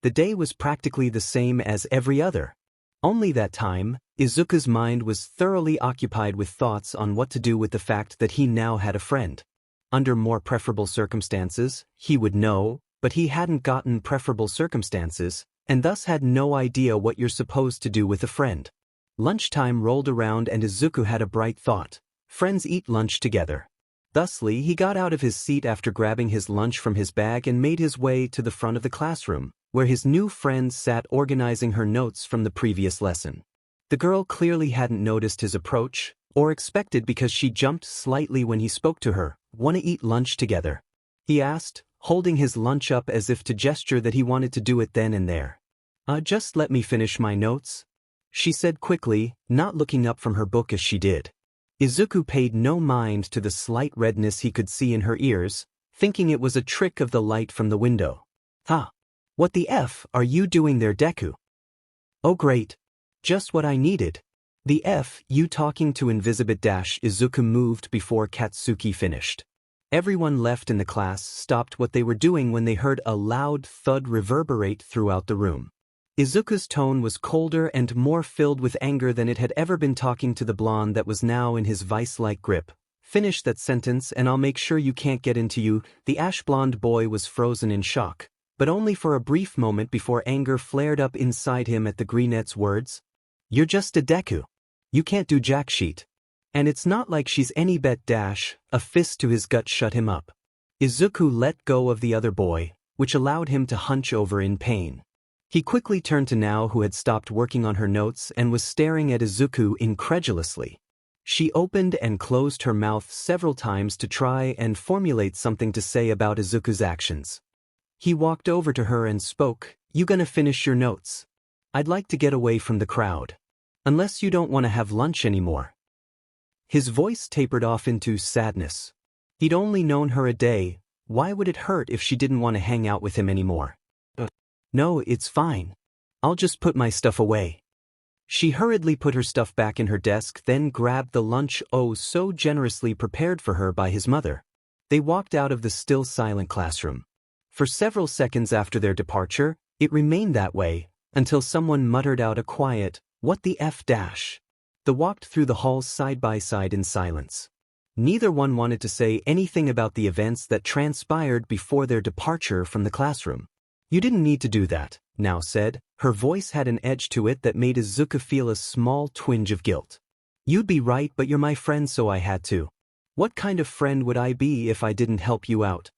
The day was practically the same as every other. Only that time, Izuku's mind was thoroughly occupied with thoughts on what to do with the fact that he now had a friend. Under more preferable circumstances, he would know, but he hadn't gotten preferable circumstances, and thus had no idea what you're supposed to do with a friend. Lunchtime rolled around and Izuku had a bright thought. Friends eat lunch together. Thusly, he got out of his seat after grabbing his lunch from his bag and made his way to the front of the classroom, where his new friend sat organizing her notes from the previous lesson. The girl clearly hadn't noticed his approach, or expected, because she jumped slightly when he spoke to her. "Wanna eat lunch together?" he asked, holding his lunch up as if to gesture that he wanted to do it then and there. Just let me finish my notes," she said quickly, not looking up from her book as she did. Izuku paid no mind to the slight redness he could see in her ears, thinking it was a trick of the light from the window. "Huh. What the F are you doing there, Deku?" "Oh great. Just what I needed. The F, you talking to Invisibit dash." Izuku moved before Katsuki finished. Everyone left in the class stopped what they were doing when they heard a loud thud reverberate throughout the room. Izuku's tone was colder and more filled with anger than it had ever been, talking to the blonde that was now in his vice-like grip. "Finish that sentence and I'll make sure you can't get into you." The ash-blonde boy was frozen in shock, but only for a brief moment before anger flared up inside him at the brunette's words. "You're just a Deku. You can't do jack shit. And it's not like she's any bet dash." A fist to his gut shut him up. Izuku let go of the other boy, which allowed him to hunch over in pain. He quickly turned to Nao, who had stopped working on her notes and was staring at Izuku incredulously. She opened and closed her mouth several times to try and formulate something to say about Izuku's actions. He walked over to her and spoke. "You gonna finish your notes? I'd like to get away from the crowd. Unless you don't want to have lunch anymore." His voice tapered off into sadness. He'd only known her a day. Why would it hurt if she didn't want to hang out with him anymore? "No, it's fine. I'll just put my stuff away." She hurriedly put her stuff back in her desk, then grabbed the lunch so generously prepared for her by his mother. They walked out of the still silent classroom. For several seconds after their departure, it remained that way, until someone muttered out a quiet, "What the F dash?" They walked through the halls side by side in silence. Neither one wanted to say anything about the events that transpired before their departure from the classroom. "You didn't need to do that," Nao said. Her voice had an edge to it that made Izuku feel a small twinge of guilt. "You'd be right, but you're my friend, so I had to. What kind of friend would I be if I didn't help you out?"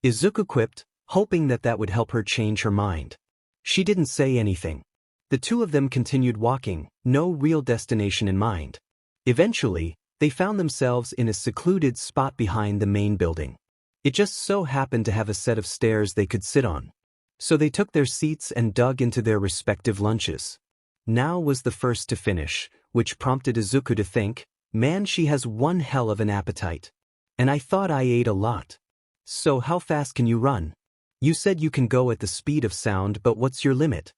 Izuku quipped, hoping that would help her change her mind. She didn't say anything. The two of them continued walking, no real destination in mind. Eventually, they found themselves in a secluded spot behind the main building. It just so happened to have a set of stairs they could sit on. So they took their seats and dug into their respective lunches. Nao was the first to finish, which prompted Izuku to think, "Man, she has one hell of an appetite. And I thought I ate a lot. So how fast can you run? You said you can go at the speed of sound, but what's your limit?"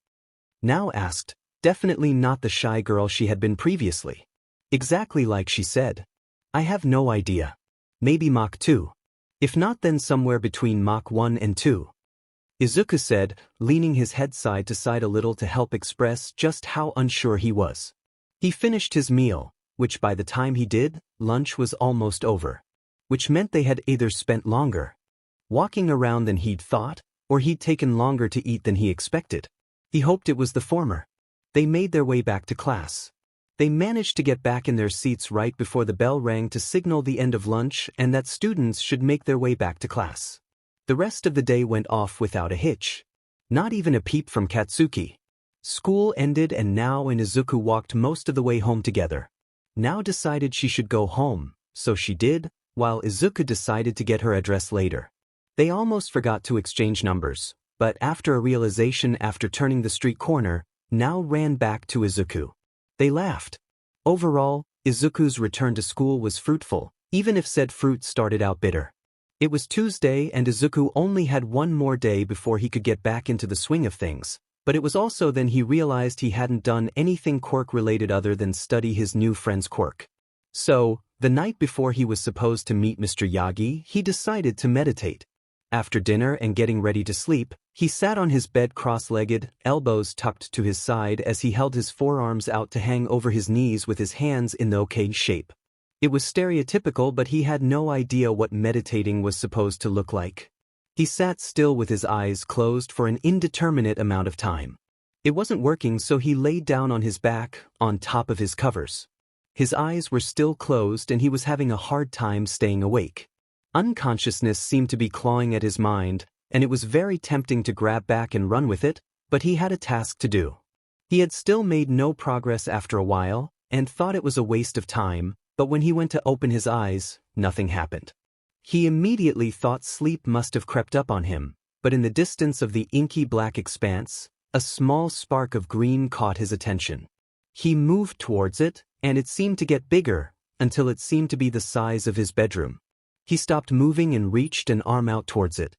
Nao asked, definitely not the shy girl she had been previously. Exactly like she said. "I have no idea. Maybe Mach 2. If not, then somewhere between Mach 1 and 2. Izuku said, leaning his head side to side a little to help express just how unsure he was. He finished his meal, which by the time he did, lunch was almost over. Which meant they had either spent longer walking around than he'd thought, or he'd taken longer to eat than he expected. He hoped it was the former. They made their way back to class. They managed to get back in their seats right before the bell rang to signal the end of lunch and that students should make their way back to class. The rest of the day went off without a hitch. Not even a peep from Katsuki. School ended and Nao and Izuku walked most of the way home together. Nao decided she should go home, so she did, while Izuku decided to get her address later. They almost forgot to exchange numbers, but after a realization after turning the street corner, Nao ran back to Izuku. They laughed. Overall, Izuku's return to school was fruitful, even if said fruit started out bitter. It was Tuesday and Izuku only had one more day before he could get back into the swing of things, but it was also then he realized he hadn't done anything Quirk-related other than study his new friend's Quirk. So, the night before he was supposed to meet Mr. Yagi, he decided to meditate. After dinner and getting ready to sleep, he sat on his bed cross-legged, elbows tucked to his side as he held his forearms out to hang over his knees with his hands in the OK shape. It was stereotypical, but he had no idea what meditating was supposed to look like. He sat still with his eyes closed for an indeterminate amount of time. It wasn't working, so he laid down on his back, on top of his covers. His eyes were still closed and he was having a hard time staying awake. Unconsciousness seemed to be clawing at his mind, and it was very tempting to grab back and run with it, but he had a task to do. He had still made no progress after a while, and thought it was a waste of time, but when he went to open his eyes, nothing happened. He immediately thought sleep must have crept up on him, but in the distance of the inky black expanse, a small spark of green caught his attention. He moved towards it, and it seemed to get bigger, until it seemed to be the size of his bedroom. He stopped moving and reached an arm out towards it.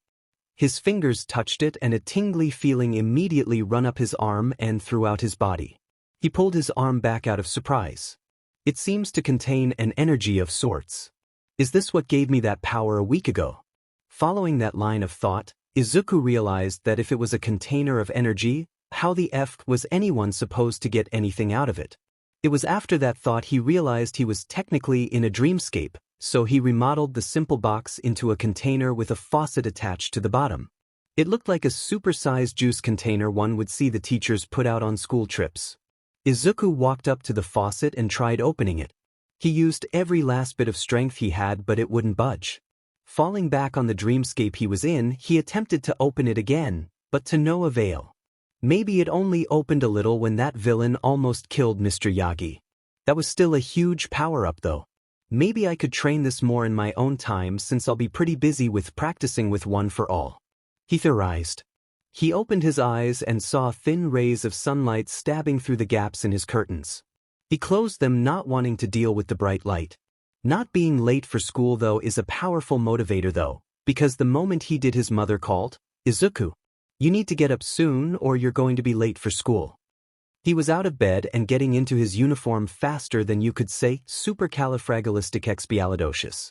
His fingers touched it and a tingly feeling immediately ran up his arm and throughout his body. He pulled his arm back out of surprise. It seems to contain an energy of sorts. Is this what gave me that power a week ago? Following that line of thought, Izuku realized that if it was a container of energy, how the F was anyone supposed to get anything out of it? It was after that thought he realized he was technically in a dreamscape, so he remodeled the simple box into a container with a faucet attached to the bottom. It looked like a supersized juice container one would see the teachers put out on school trips. Izuku walked up to the faucet and tried opening it. He used every last bit of strength he had, but it wouldn't budge. Falling back on the dreamscape he was in, he attempted to open it again, but to no avail. Maybe it only opened a little when that villain almost killed Mr. Yagi. That was still a huge power-up though. Maybe I could train this more in my own time since I'll be pretty busy with practicing with One for All. He theorized. He opened his eyes and saw thin rays of sunlight stabbing through the gaps in his curtains. He closed them, not wanting to deal with the bright light. Not being late for school though is a powerful motivator though, because the moment he did his mother called, "Izuku, you need to get up soon or you're going to be late for school." He was out of bed and getting into his uniform faster than you could say supercalifragilisticexpialidocious.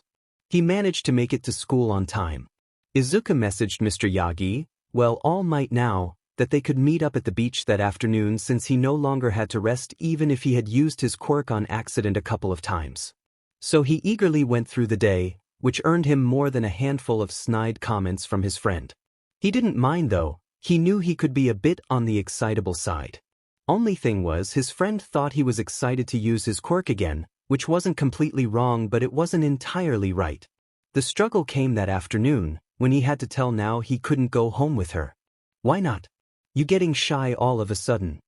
He managed to make it to school on time. Izuku messaged Mr. Yagi, well, all might now, that they could meet up at the beach that afternoon since he no longer had to rest even if he had used his quirk on accident a couple of times. So he eagerly went through the day, which earned him more than a handful of snide comments from his friend. He didn't mind though, he knew he could be a bit on the excitable side. Only thing was his friend thought he was excited to use his quirk again, which wasn't completely wrong but it wasn't entirely right. The struggle came that afternoon, when he had to tell Nao he couldn't go home with her. Why not? You getting shy all of a sudden?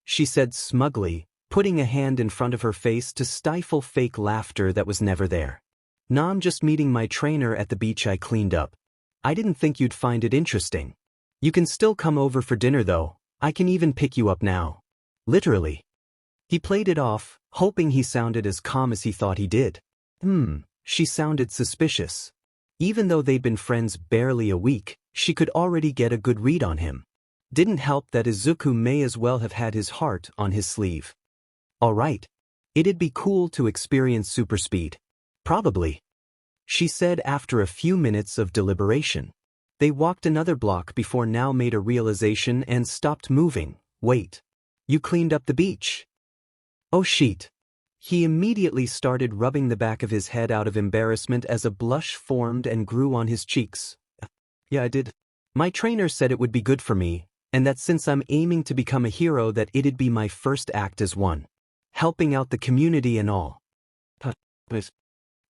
She said smugly, putting a hand in front of her face to stifle fake laughter that was never there. Nah, I'm just meeting my trainer at the beach I cleaned up. I didn't think you'd find it interesting. You can still come over for dinner though, I can even pick you up now. Literally. He played it off, hoping he sounded as calm as he thought he did. She sounded suspicious. Even though they'd been friends barely a week, she could already get a good read on him. Didn't help that Izuku may as well have had his heart on his sleeve. Alright. It'd be cool to experience super speed. Probably. She said after a few minutes of deliberation. They walked another block before Nao made a realization and stopped moving. Wait. You cleaned up the beach? Oh shit. He immediately started rubbing the back of his head out of embarrassment as a blush formed and grew on his cheeks. Yeah, I did. My trainer said it would be good for me, and that since I'm aiming to become a hero that it'd be my first act as one. helping out the community and all.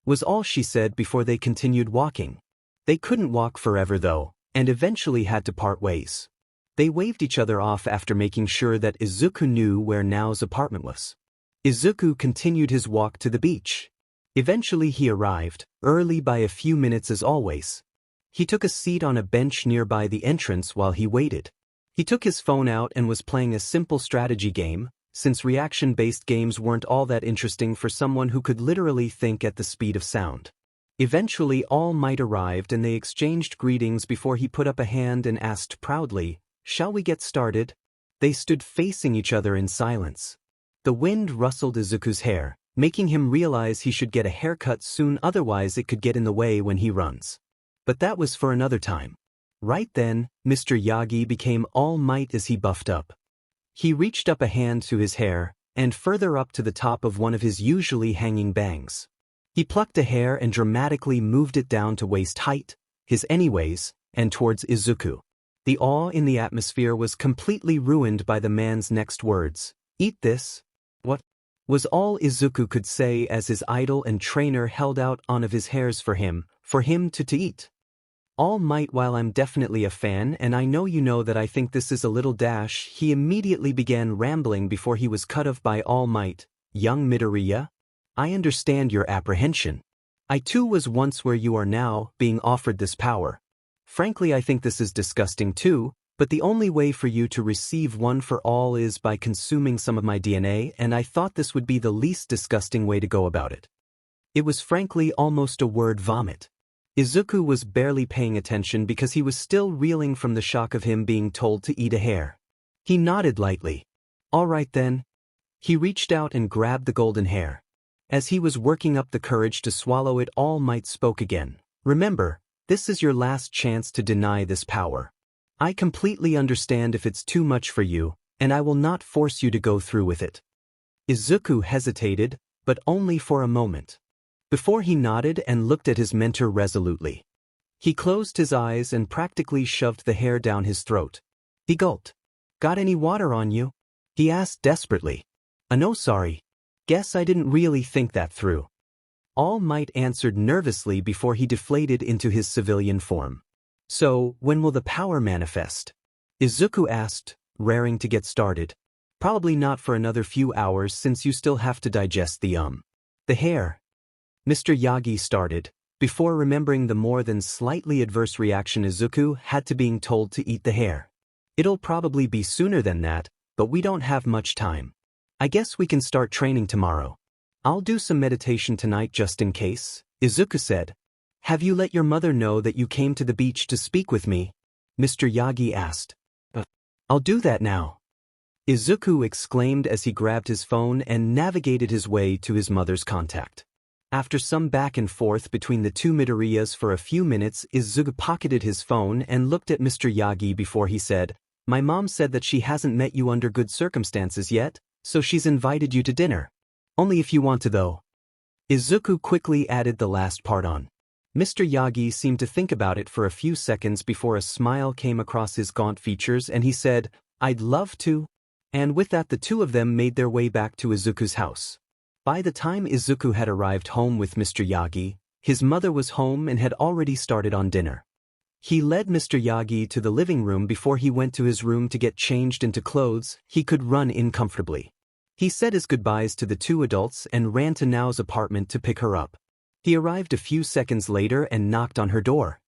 Was all she said before they continued walking. They couldn't walk forever though, and eventually had to part ways. They waved each other off after making sure that Izuku knew where Nao's apartment was. Izuku continued his walk to the beach. Eventually he arrived, early by a few minutes as always. He took a seat on a bench nearby the entrance while he waited. He took his phone out and was playing a simple strategy game, since reaction-based games weren't all that interesting for someone who could literally think at the speed of sound. Eventually All Might arrived and they exchanged greetings before he put up a hand and asked proudly, "Shall we get started?" They stood facing each other in silence. The wind rustled Izuku's hair, making him realize he should get a haircut soon, otherwise it could get in the way when he runs. But that was for another time. Right then, Mr. Yagi became All Might as he buffed up. He reached up a hand to his hair, and further up to the top of one of his usually hanging bangs. He plucked a hair and dramatically moved it down to waist height, his anyways, and towards Izuku. The awe in the atmosphere was completely ruined by the man's next words. "Eat this?" "What?" was all Izuku could say as his idol and trainer held out one of his hairs for him to eat. "All Might, while I'm definitely a fan and I know you know that I think this is a little dash," he immediately began rambling before he was cut off by All Might. "Young Midoriya, I understand your apprehension. I too was once where you are now, being offered this power. Frankly, I think this is disgusting too, but the only way for you to receive one for all is by consuming some of my DNA, and I thought this would be the least disgusting way to go about it." It was frankly almost a word vomit. Izuku was barely paying attention because he was still reeling from the shock of him being told to eat a hair. He nodded lightly. "All right then." He reached out and grabbed the golden hair. As he was working up the courage to swallow it, All Might spoke again. "Remember, this is your last chance to deny this power. I completely understand if it's too much for you, and I will not force you to go through with it." Izuku hesitated, but only for a moment. Before he nodded and looked at his mentor resolutely. He closed his eyes and practically shoved the hair down his throat. He gulped. "Got any water on you?" he asked desperately. "No sorry. Guess I didn't really think that through." All Might answered nervously before he deflated into his civilian form. "So, when will the power manifest?" Izuku asked, raring to get started. "Probably not for another few hours since you still have to digest the hair." Mr. Yagi started, before remembering the more than slightly adverse reaction Izuku had to being told to eat the hair. "It'll probably be sooner than that, but we don't have much time. I guess we can start training tomorrow. I'll do some meditation tonight just in case," Izuku said. "Have you let your mother know that you came to the beach to speak with me?" Mr. Yagi asked. "I'll do that now," Izuku exclaimed as he grabbed his phone and navigated his way to his mother's contact. After some back and forth between the two Midoriyas for a few minutes, Izuku pocketed his phone and looked at Mr. Yagi before he said, "My mom said that she hasn't met you under good circumstances yet, so she's invited you to dinner. Only if you want to though." Izuku quickly added the last part on. Mr. Yagi seemed to think about it for a few seconds before a smile came across his gaunt features and he said, "I'd love to." And with that the two of them made their way back to Izuku's house. By the time Izuku had arrived home with Mr. Yagi, his mother was home and had already started on dinner. He led Mr. Yagi to the living room before he went to his room to get changed into clothes he could run in comfortably. He said his goodbyes to the two adults and ran to Nao's apartment to pick her up. He arrived a few seconds later and knocked on her door.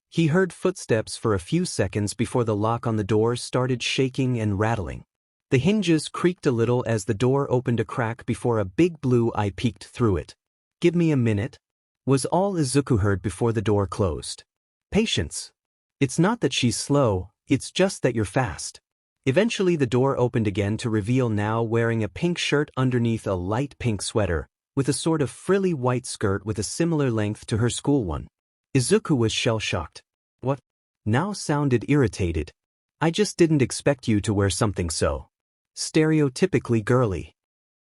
He heard footsteps for a few seconds before the lock on the door started shaking and rattling. The hinges creaked a little as the door opened a crack before a big blue eye peeked through it. "Give me a minute," was all Izuku heard before the door closed. "Patience. It's not that she's slow, it's just that you're fast." Eventually the door opened again to reveal Nao wearing a pink shirt underneath a light pink sweater, with a sort of frilly white skirt with a similar length to her school one. Izuku was shell-shocked. "What?" Nao sounded irritated. "I just didn't expect you to wear something so stereotypically girly."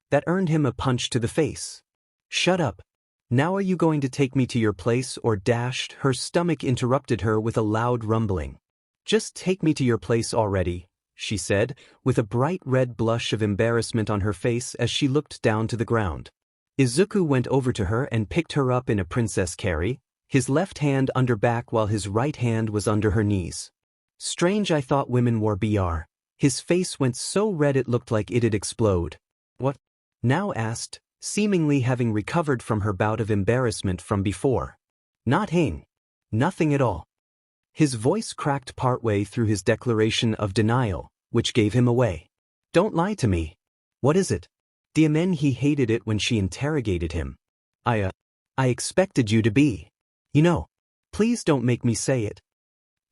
That earned him a punch to the face. "Shut up. Now are you going to take me to your place or dashed?" Her stomach interrupted her with a loud rumbling. "Just take me to your place already," she said, with a bright red blush of embarrassment on her face as she looked down to the ground. Izuku went over to her and picked her up in a princess carry, his left hand under back while his right hand was under her knees. Strange, I thought women wore BR. His face went so red it looked like it'd explode. What? Now asked, seemingly having recovered from her bout of embarrassment from before. Nothing. Nothing at all. His voice cracked partway through his declaration of denial, which gave him away. Don't lie to me. What is it? Diamen, he hated it when she interrogated him. I expected you to be. You know. Please don't make me say it.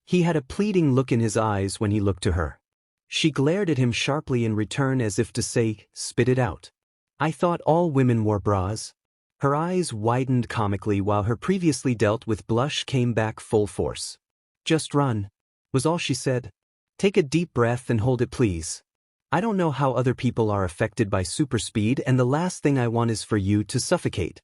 He had a pleading look in his eyes when he looked to her. She glared at him sharply in return as if to say, spit it out. I thought all women wore bras. Her eyes widened comically while her previously dealt with blush came back full force. Just run, was all she said. Take a deep breath and hold it, please. I don't know how other people are affected by super speed, and the last thing I want is for you to suffocate.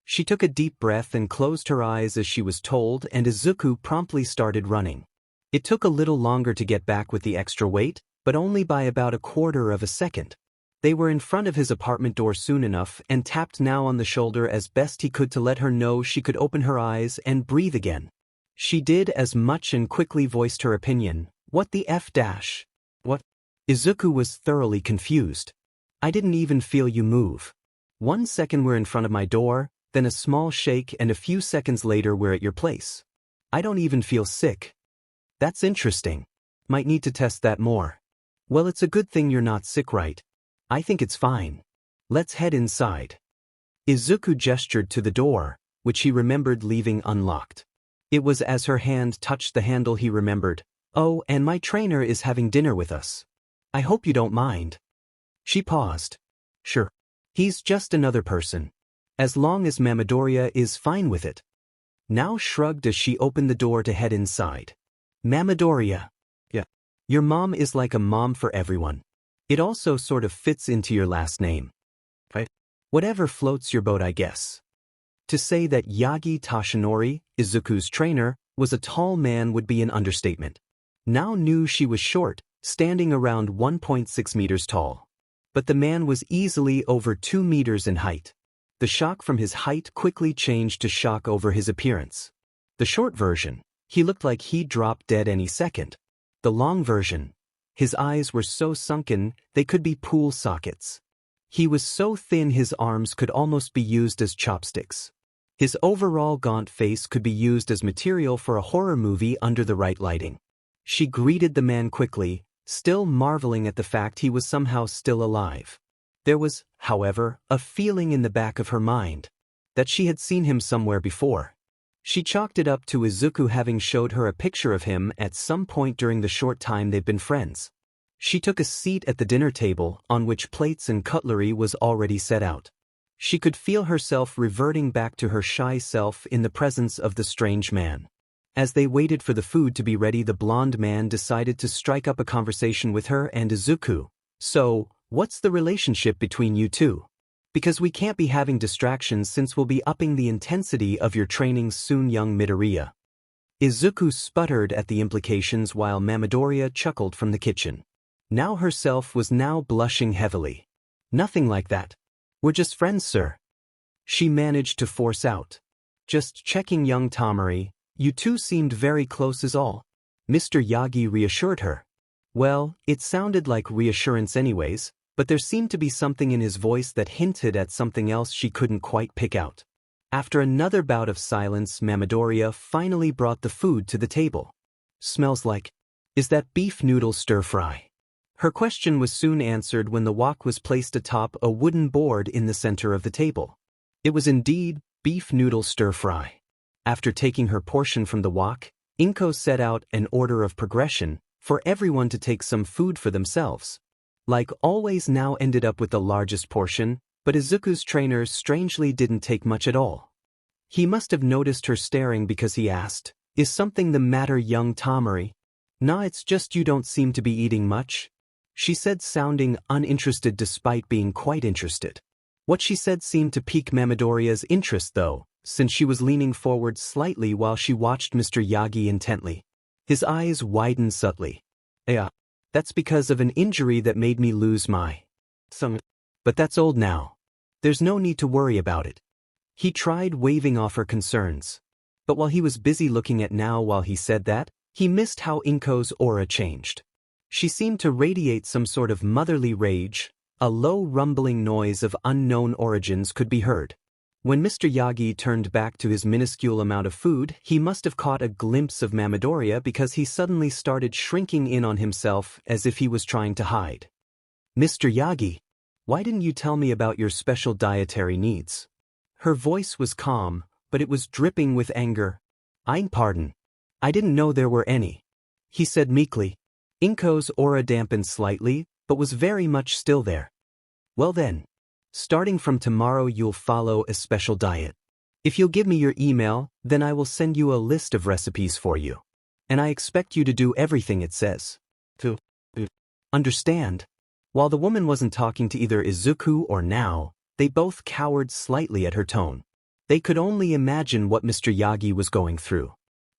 She took a deep breath and closed her eyes as she was told, and Izuku promptly started running. It took a little longer to get back with the extra weight, but only by about a quarter of a second. They were in front of his apartment door soon enough and tapped now on the shoulder as best he could to let her know she could open her eyes and breathe again. She did as much and quickly voiced her opinion. What the F dash? What? Izuku was thoroughly confused. I didn't even feel you move. 1 second we're in front of my door, then a small shake, and a few seconds later we're at your place. I don't even feel sick. That's interesting. Might need to test that more. Well, it's a good thing you're not sick, right? I think it's fine. Let's head inside. Izuku gestured to the door, which he remembered leaving unlocked. It was as her hand touched the handle he remembered. Oh, and my trainer is having dinner with us. I hope you don't mind. She paused. Sure. He's just another person. As long as Midoriya is fine with it. Now shrugged as she opened the door to head inside. Midoriya. Yeah. Your mom is like a mom for everyone. It also sort of fits into your last name. Right? Whatever floats your boat, I guess. To say that Yagi Toshinori, Izuku's trainer, was a tall man would be an understatement. Now knew she was short, standing around 1.6 meters tall. But the man was easily over 2 meters in height. The shock from his height quickly changed to shock over his appearance. The short version, he looked like he'd drop dead any second. The long version, his eyes were so sunken they could be pool sockets. He was so thin his arms could almost be used as chopsticks. His overall gaunt face could be used as material for a horror movie under the right lighting. She greeted the man quickly, still marveling at the fact he was somehow still alive. There was, however, a feeling in the back of her mind that she had seen him somewhere before. She chalked it up to Izuku having showed her a picture of him at some point during the short time they've been friends. She took a seat at the dinner table, on which plates and cutlery was already set out. She could feel herself reverting back to her shy self in the presence of the strange man. As they waited for the food to be ready, the blonde man decided to strike up a conversation with her and Izuku. So, what's the relationship between you two? Because we can't be having distractions since we'll be upping the intensity of your training soon, young Midoriya. Izuku sputtered at the implications while Midoriya chuckled from the kitchen. Now herself was now blushing heavily. Nothing like that. We're just friends, sir. She managed to force out. Just checking, young Tamari. You two seemed very close is all. Mr. Yagi reassured her. Well, it sounded like reassurance anyways, but there seemed to be something in his voice that hinted at something else she couldn't quite pick out. After another bout of silence, Midoriya finally brought the food to the table. Smells like. Is that beef noodle stir-fry? Her question was soon answered when the wok was placed atop a wooden board in the center of the table. It was indeed beef noodle stir-fry. After taking her portion from the wok, Inko set out an order of progression for everyone to take some food for themselves. Like always, now ended up with the largest portion, but Izuku's trainer strangely didn't take much at all. He must have noticed her staring because he asked, "Is something the matter, young Tamari?" "Nah, it's just you don't seem to be eating much," she said, sounding uninterested despite being quite interested. What she said seemed to pique Midoriya's interest though, since she was leaning forward slightly while she watched Mr. Yagi intently. His eyes widened subtly. That's because of an injury that made me lose my some. But that's old now. There's no need to worry about it. He tried waving off her concerns. But while he was busy looking at Now while he said that, he missed how Inko's aura changed. She seemed to radiate some sort of motherly rage. A low rumbling noise of unknown origins could be heard. When Mr. Yagi turned back to his minuscule amount of food, he must have caught a glimpse of Midoriya because he suddenly started shrinking in on himself as if he was trying to hide. Mr. Yagi, why didn't you tell me about your special dietary needs? Her voice was calm, but it was dripping with anger. Pardon. I didn't know there were any, he said meekly. Inko's aura dampened slightly, but was very much still there. Well then. Starting from tomorrow you'll follow a special diet. If you'll give me your email, then I will send you a list of recipes for you. And I expect you to do everything it says. To understand? While the woman wasn't talking to either Izuku or Now, they both cowered slightly at her tone. They could only imagine what Mr. Yagi was going through.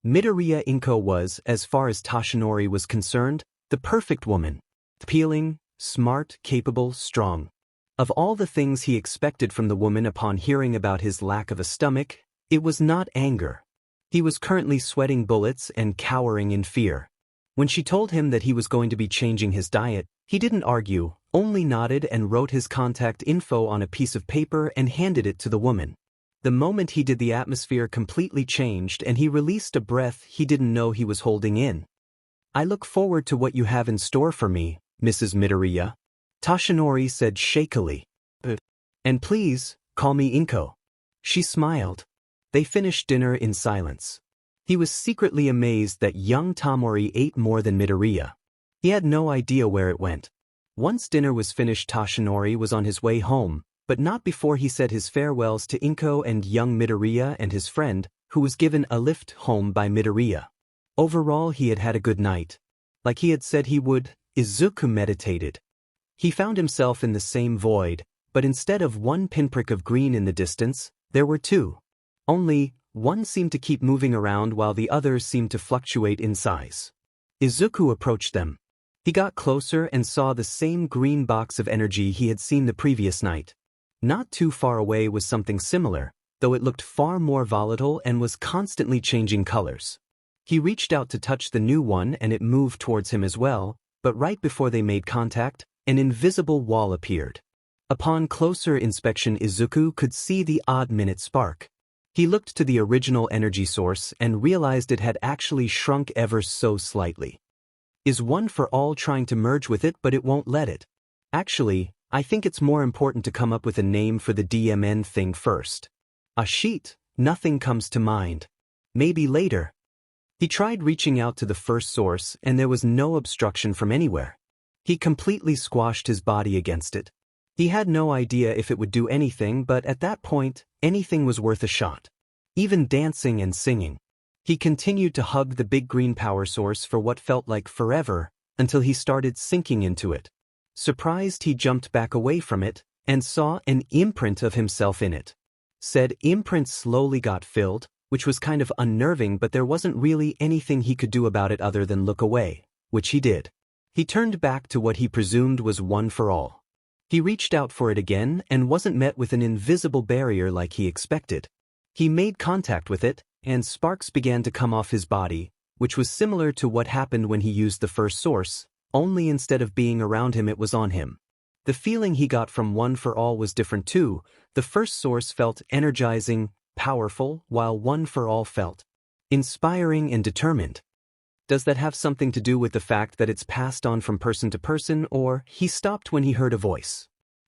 Midoriya Inko was, as far as Toshinori was concerned, the perfect woman. Appealing, smart, capable, strong. Of all the things he expected from the woman upon hearing about his lack of a stomach, it was not anger. He was currently sweating bullets and cowering in fear. When she told him that he was going to be changing his diet, he didn't argue, only nodded and wrote his contact info on a piece of paper and handed it to the woman. The moment he did, the atmosphere completely changed and he released a breath he didn't know he was holding in. I look forward to what you have in store for me, Mrs. Midoriya, Toshinori said shakily. And please, call me Inko. She smiled. They finished dinner in silence. He was secretly amazed that young Tamori ate more than Midoriya. He had no idea where it went. Once dinner was finished, Toshinori was on his way home, but not before he said his farewells to Inko and young Midoriya and his friend, who was given a lift home by Midoriya. Overall, he had had a good night. Like he had said he would, Izuku meditated. He found himself in the same void, but instead of one pinprick of green in the distance, there were two. Only, one seemed to keep moving around while the others seemed to fluctuate in size. Izuku approached them. He got closer and saw the same green box of energy he had seen the previous night. Not too far away was something similar, though it looked far more volatile and was constantly changing colors. He reached out to touch the new one and it moved towards him as well, but right before they made contact, an invisible wall appeared. Upon closer inspection, Izuku could see the odd-minute spark. He looked to the original energy source and realized it had actually shrunk ever so slightly. Is One for All trying to merge with it, but it won't let it? Actually, I think it's more important to come up with a name for the DMN thing first. A sheet? Nothing comes to mind. Maybe later. He tried reaching out to the first source and there was no obstruction from anywhere. He completely squashed his body against it. He had no idea if it would do anything, but at that point, anything was worth a shot. Even dancing and singing. He continued to hug the big green power source for what felt like forever, until he started sinking into it. Surprised, he jumped back away from it, and saw an imprint of himself in it. Said imprint slowly got filled, which was kind of unnerving, but there wasn't really anything he could do about it other than look away, which he did. He turned back to what he presumed was One for All. He reached out for it again and wasn't met with an invisible barrier like he expected. He made contact with it, and sparks began to come off his body, which was similar to what happened when he used the first source, only instead of being around him it was on him. The feeling he got from One for All was different too. The first source felt energizing, powerful, while One for All felt inspiring and determined. Does that have something to do with the fact that it's passed on from person to person, or? He stopped when he heard a voice.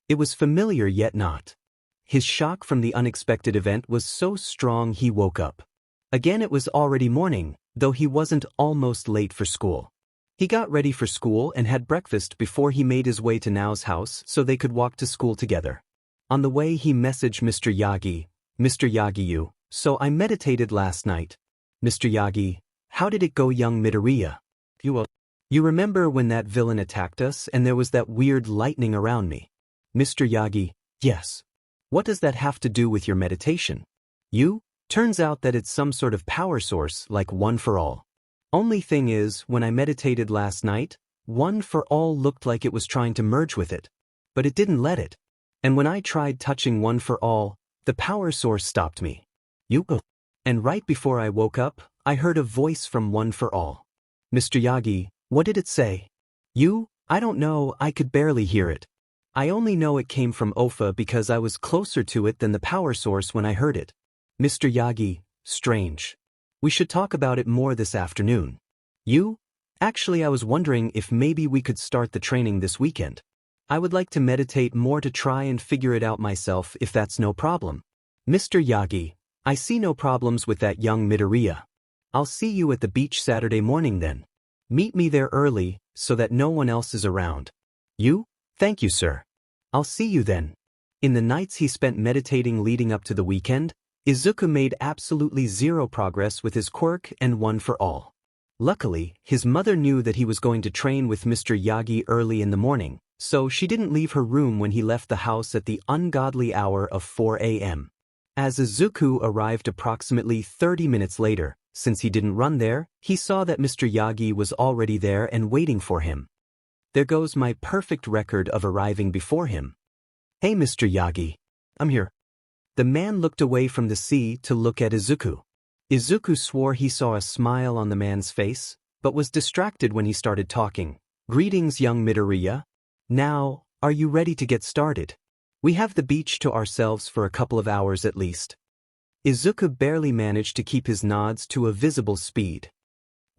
It was familiar yet not. His shock from the unexpected event was so strong he woke up. Again, it was already morning, though he wasn't almost late for school. He got ready for school and had breakfast before he made his way to Nao's house so they could walk to school together. On the way he messaged Mr. Yagi. Mr. Yagi, so I meditated last night. Mr. Yagi, how did it go, young Midoriya? You remember when that villain attacked us and there was that weird lightning around me? Mr. Yagi, yes. What does that have to do with your meditation? Turns out that it's some sort of power source like One for All. Only thing is, when I meditated last night, One for All looked like it was trying to merge with it. But it didn't let it. And when I tried touching One for All, the power source stopped me. You go. And right before I woke up, I heard a voice from One for All. Mr. Yagi, what did it say? You? I don't know, I could barely hear it. I only know it came from Ofa because I was closer to it than the power source when I heard it. Mr. Yagi, strange. We should talk about it more this afternoon. You? Actually, I was wondering if maybe we could start the training this weekend. I would like to meditate more to try and figure it out myself if that's no problem. Mr. Yagi, I see no problems with that young Midoriya. I'll see you at the beach Saturday morning then. Meet me there early, so that no one else is around. You? Thank you, sir. I'll see you then. In the nights he spent meditating leading up to the weekend, Izuku made absolutely zero progress with his quirk and One for All. Luckily, his mother knew that he was going to train with Mr. Yagi early in the morning, so she didn't leave her room when he left the house at the ungodly hour of 4 a.m. As Izuku arrived approximately 30 minutes later, since he didn't run there, he saw that Mr. Yagi was already there and waiting for him. There goes my perfect record of arriving before him. Hey Mr. Yagi. I'm here. The man looked away from the sea to look at Izuku. Izuku swore he saw a smile on the man's face, but was distracted when he started talking. Greetings, young Midoriya. Now, are you ready to get started? We have the beach to ourselves for a couple of hours at least. Izuku barely managed to keep his nods to a visible speed.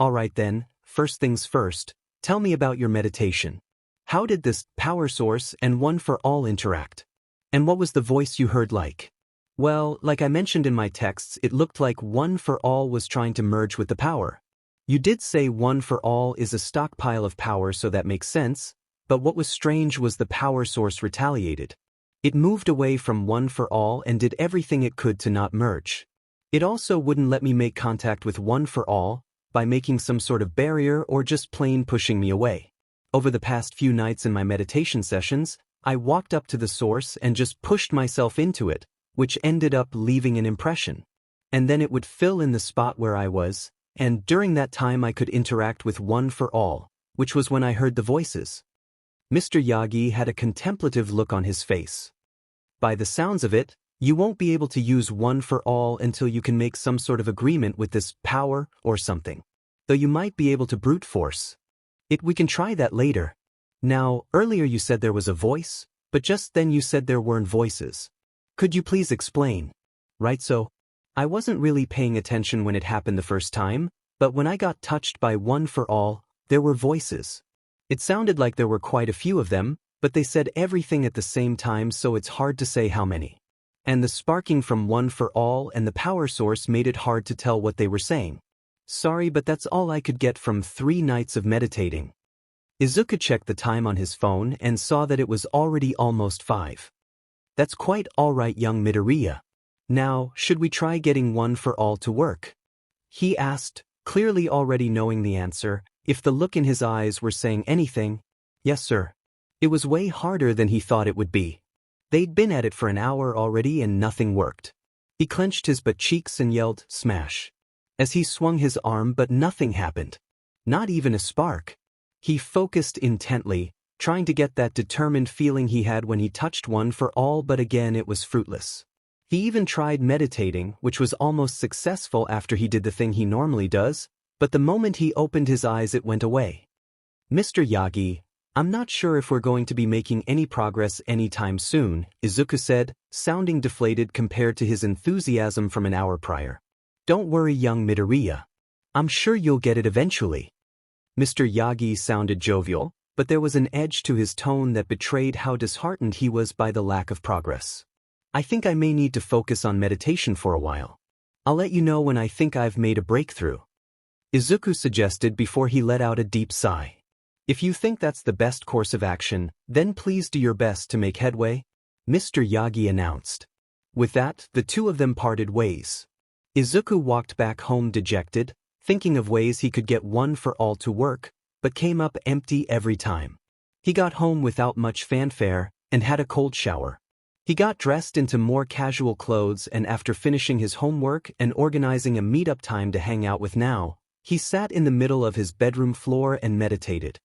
Alright then, first things first, tell me about your meditation. How did this power source and One for All interact? And what was the voice you heard like? Well, like I mentioned in my texts, it looked like One for All was trying to merge with the power. You did say One for All is a stockpile of power, so that makes sense, but what was strange was the power source retaliated. It moved away from One for All and did everything it could to not merge. It also wouldn't let me make contact with One for All by making some sort of barrier or just plain pushing me away. Over the past few nights in my meditation sessions, I walked up to the source and just pushed myself into it, which ended up leaving an impression. And then it would fill in the spot where I was, and during that time I could interact with One for All, which was when I heard the voices. Mr. Yagi had a contemplative look on his face. By the sounds of it, you won't be able to use One for All until you can make some sort of agreement with this power or something. Though you might be able to brute force. We can try that later. Now, earlier you said there was a voice, but just then you said there weren't voices. Could you please explain? Right, so I wasn't really paying attention when it happened the first time, but when I got touched by One for All, there were voices. It sounded like there were quite a few of them, but they said everything at the same time, so it's hard to say how many. And the sparking from One for All and the power source made it hard to tell what they were saying. Sorry, but that's all I could get from 3 nights of meditating. Izuku checked the time on his phone and saw that it was already almost 5. That's quite alright, young Midoriya. Now, should we try getting One for All to work? He asked, clearly already knowing the answer. If the look in his eyes were saying anything, yes sir. It was way harder than he thought it would be. They'd been at it for an hour already and nothing worked. He clenched his butt cheeks and yelled, smash. As he swung his arm, but nothing happened. Not even a spark. He focused intently, trying to get that determined feeling he had when he touched One for All, but again it was fruitless. He even tried meditating, which was almost successful after he did the thing he normally does, but the moment he opened his eyes it went away. Mr. Yagi, I'm not sure if we're going to be making any progress anytime soon, Izuku said, sounding deflated compared to his enthusiasm from an hour prior. Don't worry, young Midoriya. I'm sure you'll get it eventually. Mr. Yagi sounded jovial, but there was an edge to his tone that betrayed how disheartened he was by the lack of progress. I think I may need to focus on meditation for a while. I'll let you know when I think I've made a breakthrough. Izuku suggested before he let out a deep sigh. If you think that's the best course of action, then please do your best to make headway, Mr. Yagi announced. With that, the two of them parted ways. Izuku walked back home dejected, thinking of ways he could get One for All to work, but came up empty every time. He got home without much fanfare and had a cold shower. He got dressed into more casual clothes, and after finishing his homework and organizing a meetup time to hang out with Now, he sat in the middle of his bedroom floor and meditated.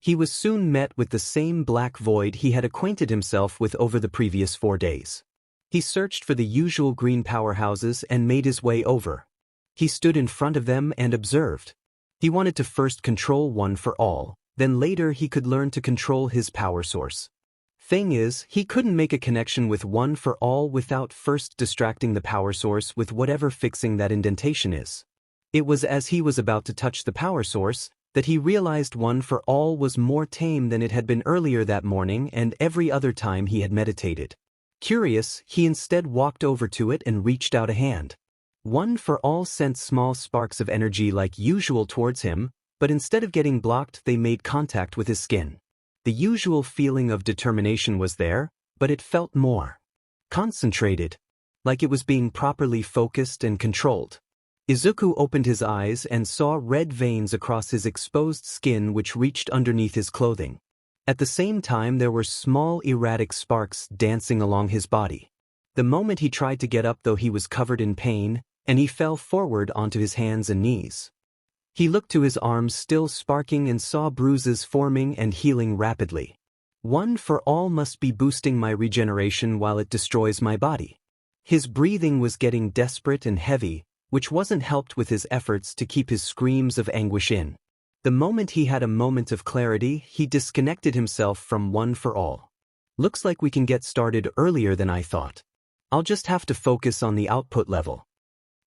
He was soon met with the same black void he had acquainted himself with over the previous 4 days. He searched for the usual green powerhouses and made his way over. He stood in front of them and observed. He wanted to first control One for All, then later he could learn to control his power source. Thing is, he couldn't make a connection with One for All without first distracting the power source with whatever fixing that indentation is. It was as he was about to touch the power source that he realized One for All was more tame than it had been earlier that morning and every other time he had meditated. Curious, he instead walked over to it and reached out a hand. One for All sent small sparks of energy like usual towards him, but instead of getting blocked they made contact with his skin. The usual feeling of determination was there, but it felt more concentrated, like it was being properly focused and controlled. Izuku opened his eyes and saw red veins across his exposed skin which reached underneath his clothing. At the same time there were small erratic sparks dancing along his body. The moment he tried to get up though he was covered in pain, and he fell forward onto his hands and knees. He looked to his arms still sparking and saw bruises forming and healing rapidly. One for All must be boosting my regeneration while it destroys my body. His breathing was getting desperate and heavy, which wasn't helped with his efforts to keep his screams of anguish in. The moment he had a moment of clarity, he disconnected himself from One for All. Looks like we can get started earlier than I thought. I'll just have to focus on the output level,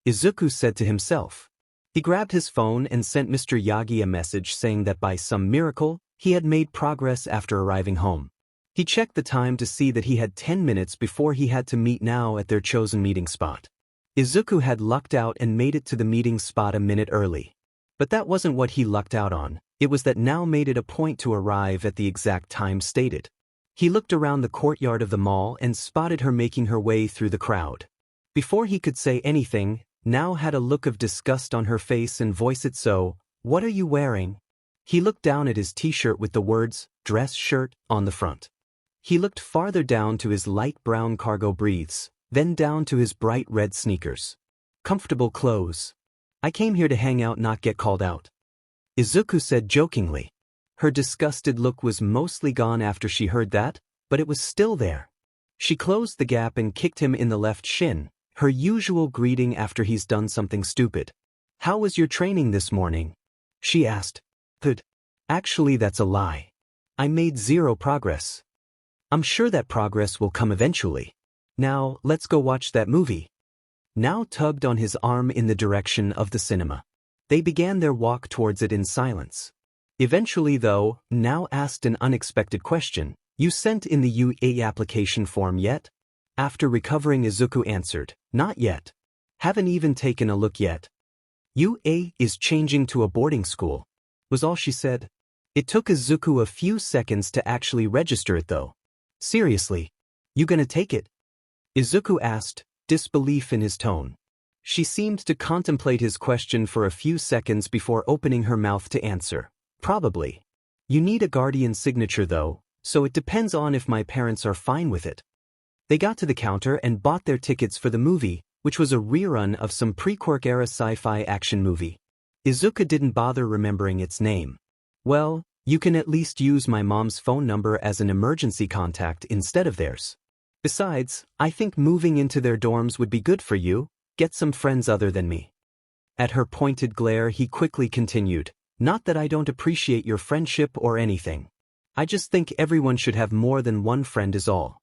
Izuku said to himself. He grabbed his phone and sent Mr. Yagi a message saying that by some miracle, he had made progress after arriving home. He checked the time to see that he had 10 minutes before he had to meet now at their chosen meeting spot. Izuku had lucked out and made it to the meeting spot a minute early. But that wasn't what he lucked out on, it was that now made it a point to arrive at the exact time stated. He looked around the courtyard of the mall and spotted her making her way through the crowd. Before he could say anything, Now had a look of disgust on her face and voiced it so, "What are you wearing?" He looked down at his t-shirt with the words, "dress shirt," on the front. He looked farther down to his light brown cargo briefs, then down to his bright red sneakers. Comfortable clothes. "I came here to hang out, not get called out," Izuku said jokingly. Her disgusted look was mostly gone after she heard that, but it was still there. She closed the gap and kicked him in the left shin, her usual greeting after he's done something stupid. "How was your training this morning?" she asked. "Good. Actually, that's a lie. I made zero progress. I'm sure that progress will come eventually. Now, let's go watch that movie." Now tugged on his arm in the direction of the cinema. They began their walk towards it in silence. Eventually, though, Now asked an unexpected question. "You sent in the UA application form yet?" After recovering, Izuku answered, "Not yet. Haven't even taken a look yet." "UA is changing to a boarding school," was all she said. It took Izuku a few seconds to actually register it though. "Seriously? You gonna take it?" Izuku asked, disbelief in his tone. She seemed to contemplate his question for a few seconds before opening her mouth to answer. "Probably. You need a guardian signature though, so it depends on if my parents are fine with it." They got to the counter and bought their tickets for the movie, which was a rerun of some pre-Quirk era sci-fi action movie. Izuku didn't bother remembering its name. "Well, you can at least use my mom's phone number as an emergency contact instead of theirs. Besides, I think moving into their dorms would be good for you, get some friends other than me." At her pointed glare, he quickly continued, "Not that I don't appreciate your friendship or anything. I just think everyone should have more than one friend is all."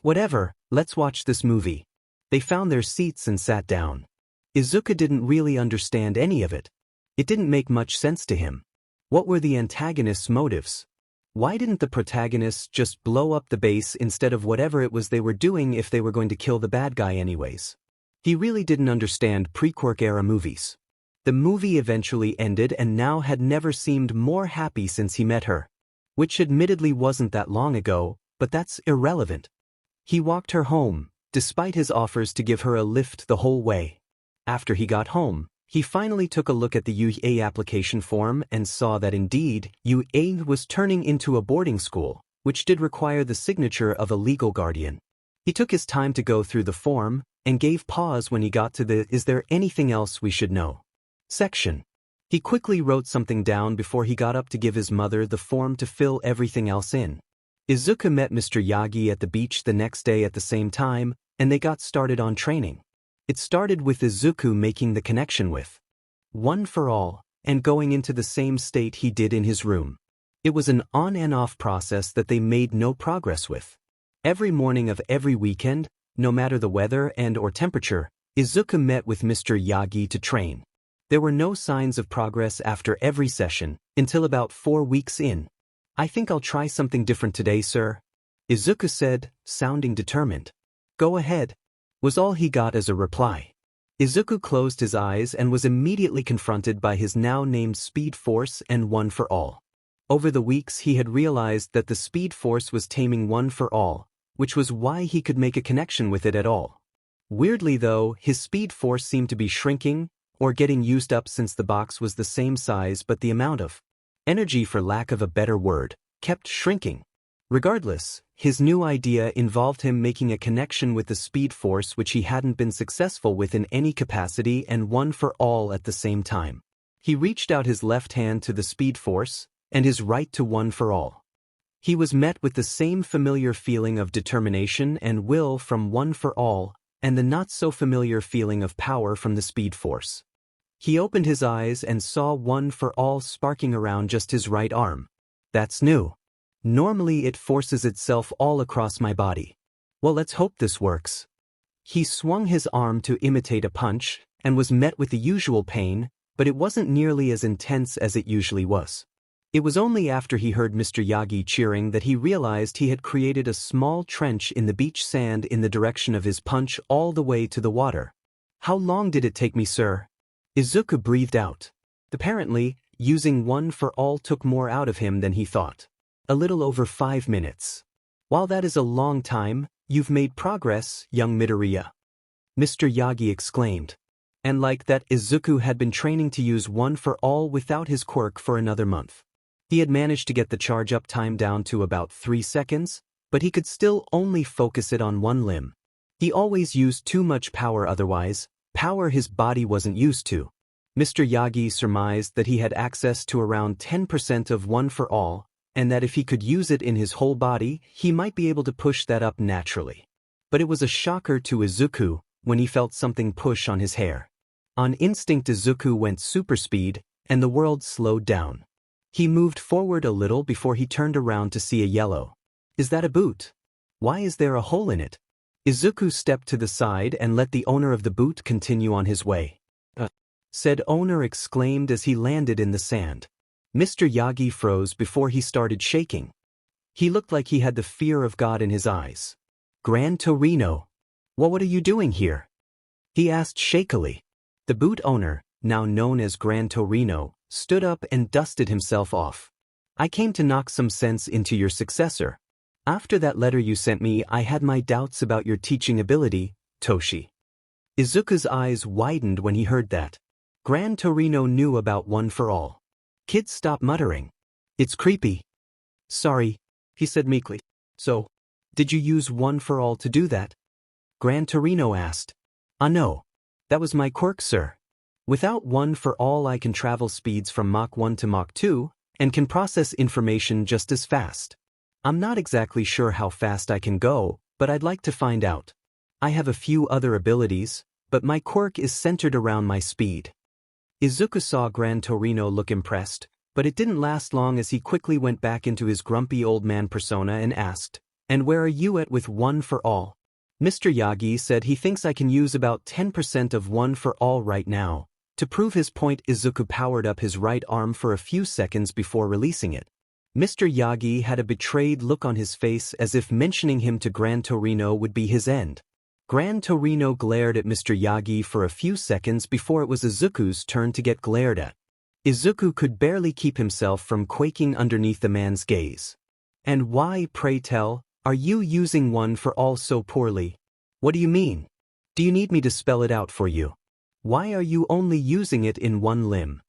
Whatever, let's watch this movie." They found their seats and sat down. Izuku didn't really understand any of it. It didn't make much sense to him. What were the antagonist's motives? Why didn't the protagonists just blow up the base instead of whatever it was they were doing if they were going to kill the bad guy anyways? He really didn't understand pre-Quirk era movies. The movie eventually ended and Now had never seemed more happy since he met her. Which admittedly wasn't that long ago, but that's irrelevant. He walked her home, despite his offers to give her a lift the whole way. After he got home, he finally took a look at the UA application form and saw that indeed, UA was turning into a boarding school, which did require the signature of a legal guardian. He took his time to go through the form, and gave pause when he got to the "Is there anything else we should know?" section. He quickly wrote something down before he got up to give his mother the form to fill everything else in. Izuku met Mr. Yagi at the beach the next day at the same time, and they got started on training. It started with Izuku making the connection with One for All, and going into the same state he did in his room. It was an on and off process that they made no progress with. Every morning of every weekend, no matter the weather and/or temperature, Izuku met with Mr. Yagi to train. There were no signs of progress after every session, until about 4 weeks in. "I think I'll try something different today, sir," Izuku said, sounding determined. "Go ahead," was all he got as a reply. Izuku closed his eyes and was immediately confronted by his now named Speed Force and One for All. Over the weeks he had realized that the Speed Force was taming One for All, which was why he could make a connection with it at all. Weirdly though, his Speed Force seemed to be shrinking, or getting used up since the box was the same size but the amount of energy, for lack of a better word, kept shrinking. Regardless, his new idea involved him making a connection with the Speed Force which he hadn't been successful with in any capacity and One for All at the same time. He reached out his left hand to the Speed Force, and his right to One for All. He was met with the same familiar feeling of determination and will from One for All, and the not-so-familiar feeling of power from the Speed Force. He opened his eyes and saw One for All sparking around just his right arm. "That's new. Normally it forces itself all across my body. Well, let's hope this works." He swung his arm to imitate a punch, and was met with the usual pain, but it wasn't nearly as intense as it usually was. It was only after he heard Mr. Yagi cheering that he realized he had created a small trench in the beach sand in the direction of his punch all the way to the water. "How long did it take me, sir?" Izuku breathed out. Apparently, using One for All took more out of him than he thought. "A little over 5 minutes. While that is a long time, you've made progress, young Midoriya," Mr. Yagi exclaimed. And like that, Izuku had been training to use One for All without his quirk for another month. He had managed to get the charge-up time down to about 3 seconds, but he could still only focus it on one limb. He always used too much power otherwise, power his body wasn't used to. Mr. Yagi surmised that he had access to around 10% of One for All, and that if he could use it in his whole body, he might be able to push that up naturally. But it was a shocker to Izuku when he felt something push on his hair. On instinct, Izuku went super speed, and the world slowed down. He moved forward a little before he turned around to see a yellow. "Is that a boot? Why is there a hole in it?" Izuku stepped to the side and let the owner of the boot continue on his way. Said owner exclaimed as he landed in the sand. Mr. Yagi froze before he started shaking. He looked like he had the fear of God in his eyes. "Gran Torino, what are you doing here?" he asked shakily. The boot owner, now known as Gran Torino, stood up and dusted himself off. "I came to knock some sense into your successor. After that letter you sent me, I had my doubts about your teaching ability, Toshi." Izuku's eyes widened when he heard that. Gran Torino knew about One for All. Kids, stop muttering. It's creepy. "Sorry," he said meekly. "So, did you use One for All to do that?" Gran Torino asked. No. That was my quirk, sir. Without One for All I can travel speeds from Mach 1 to Mach 2, and can process information just as fast. I'm not exactly sure how fast I can go, but I'd like to find out. I have a few other abilities, but my quirk is centered around my speed." Izuku saw Gran Torino look impressed, but it didn't last long as he quickly went back into his grumpy old man persona and asked, "And where are you at with One for All?" Mr. Yagi said he thinks I can use about 10% of One for All right now. To prove his point, Izuku powered up his right arm for a few seconds before releasing it. Mr. Yagi had a betrayed look on his face as if mentioning him to Gran Torino would be his end. Gran Torino glared at Mr. Yagi for a few seconds before it was Izuku's turn to get glared at. Izuku could barely keep himself from quaking underneath the man's gaze. "And why, pray tell, are you using One for All so poorly? What do you mean? Do you need me to spell it out for you? Why are you only using it in one limb?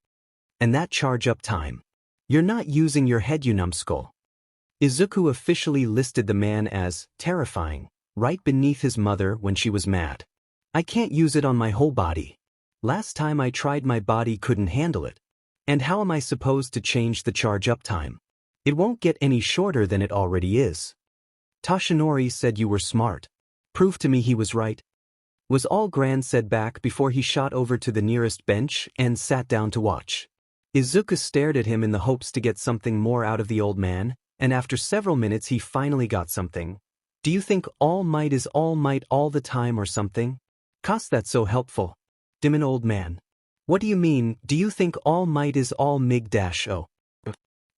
And that charge-up time? You're not using your head, you numbskull." Izuku officially listed the man as terrifying, right beneath his mother when she was mad. "I can't use it on my whole body. Last time I tried, my body couldn't handle it. And how am I supposed to change the charge-up time? It won't get any shorter than it already is. Toshinori said you were smart. Prove to me he was right. Was all Gran said back before he shot over to the nearest bench and sat down to watch. Izuku stared at him in the hopes to get something more out of the old man, and after several minutes he finally got something. Do you think all might is all might all the time or something? Cost that so helpful. Dimon old man. What do you mean, do you think all might is all mig-o?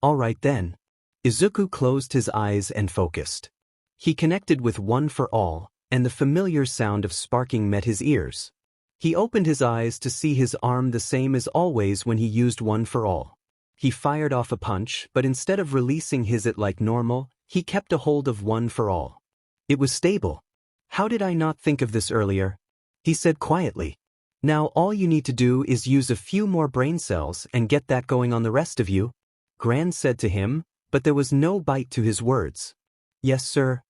Alright then. Izuku closed his eyes and focused. He connected with One for All, and the familiar sound of sparking met his ears. He opened his eyes to see his arm the same as always when he used One for All. He fired off a punch, but instead of releasing his it like normal, he kept a hold of One for All. It was stable. How did I not think of this earlier? He said quietly. Now all you need to do is use a few more brain cells and get that going on the rest of you. Gran said to him, but there was no bite to his words. Yes, sir.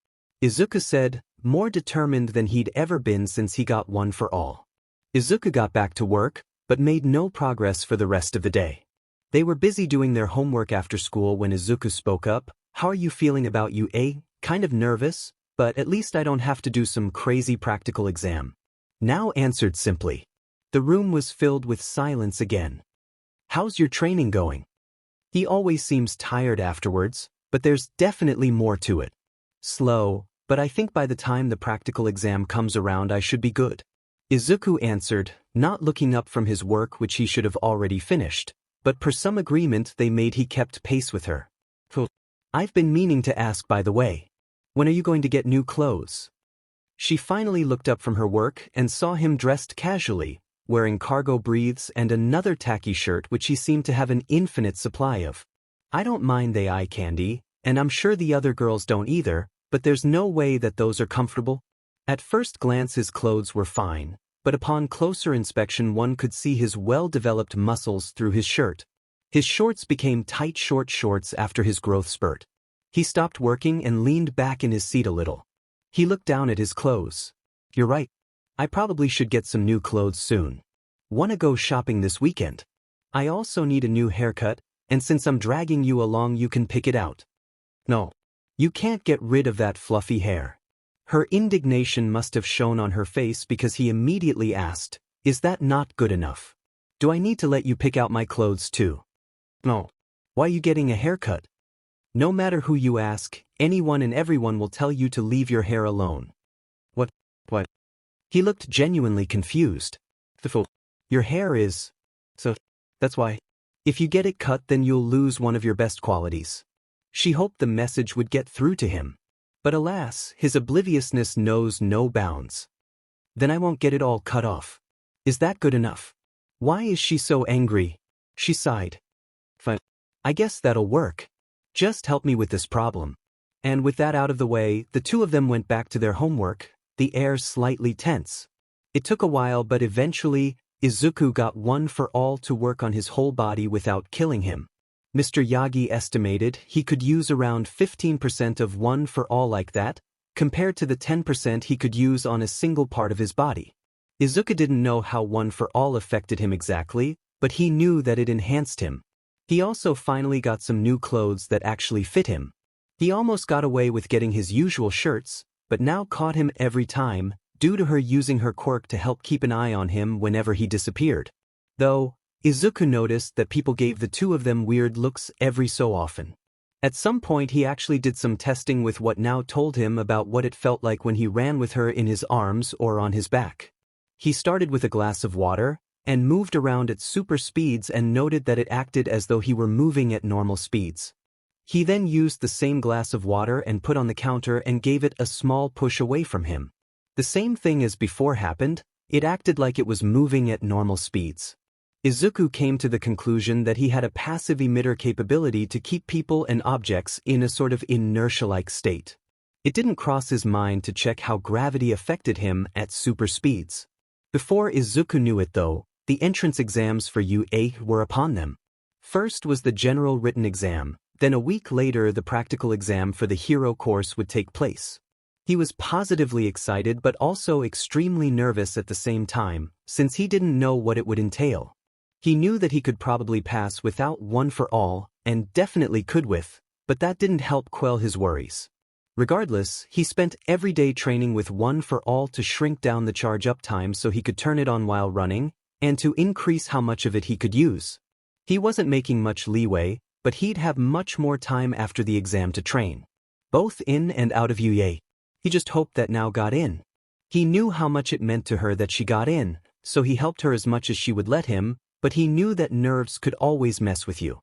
Izuku said, more determined than he'd ever been since he got One for All. Izuku got back to work, but made no progress for the rest of the day. They were busy doing their homework after school when Izuku spoke up. How are you feeling about you, eh? Kind of nervous, but at least I don't have to do some crazy practical exam. Now answered simply. The room was filled with silence again. How's your training going? He always seems tired afterwards, but there's definitely more to it. Slow, but I think by the time the practical exam comes around I should be good. Izuku answered, not looking up from his work which he should have already finished, but per some agreement they made he kept pace with her. I've been meaning to ask by the way. When are you going to get new clothes? She finally looked up from her work and saw him dressed casually, wearing cargo briefs and another tacky shirt which he seemed to have an infinite supply of. I don't mind the eye candy, and I'm sure the other girls don't either, but there's no way that those are comfortable. At first glance his clothes were fine, but upon closer inspection one could see his well-developed muscles through his shirt. His shorts became tight short shorts after his growth spurt. He stopped working and leaned back in his seat a little. He looked down at his clothes. You're right. I probably should get some new clothes soon. Wanna go shopping this weekend? I also need a new haircut, and since I'm dragging you along you can pick it out. No. You can't get rid of that fluffy hair. Her indignation must have shown on her face because he immediately asked, is that not good enough? Do I need to let you pick out my clothes too? No. Why are you getting a haircut? No matter who you ask, anyone and everyone will tell you to leave your hair alone. What? He looked genuinely confused. Your hair is... So, that's why. If you get it cut then you'll lose one of your best qualities. She hoped the message would get through to him. But alas, his obliviousness knows no bounds. Then I won't get it all cut off. Is that good enough? Why is she so angry? She sighed. Fine. I guess that'll work. Just help me with this problem. And with that out of the way, the two of them went back to their homework, the air slightly tense. It took a while but eventually, Izuku got One for All to work on his whole body without killing him. Mr. Yagi estimated he could use around 15% of One for All like that, compared to the 10% he could use on a single part of his body. Izuku didn't know how One for All affected him exactly, but he knew that it enhanced him. He also finally got some new clothes that actually fit him. He almost got away with getting his usual shirts, but now caught him every time, due to her using her quirk to help keep an eye on him whenever he disappeared. Though, Izuku noticed that people gave the two of them weird looks every so often. At some point he actually did some testing with what now told him about what it felt like when he ran with her in his arms or on his back. He started with a glass of water, and moved around at super speeds and noted that it acted as though he were moving at normal speeds. He then used the same glass of water and put on the counter and gave it a small push away from him. The same thing as before happened, it acted like it was moving at normal speeds. Izuku came to the conclusion that he had a passive emitter capability to keep people and objects in a sort of inertia-like state. It didn't cross his mind to check how gravity affected him at super speeds. Before Izuku knew it though, the entrance exams for UA were upon them. First was the general written exam, then a week later the practical exam for the hero course would take place. He was positively excited but also extremely nervous at the same time, since he didn't know what it would entail. He knew that he could probably pass without one for all, and definitely could with, but that didn't help quell his worries. Regardless, he spent every day training with one for all to shrink down the charge-up time so he could turn it on while running, and to increase how much of it he could use. He wasn't making much leeway, but he'd have much more time after the exam to train. Both in and out of UA. He just hoped that now got in. He knew how much it meant to her that she got in, so he helped her as much as she would let him, but he knew that nerves could always mess with you.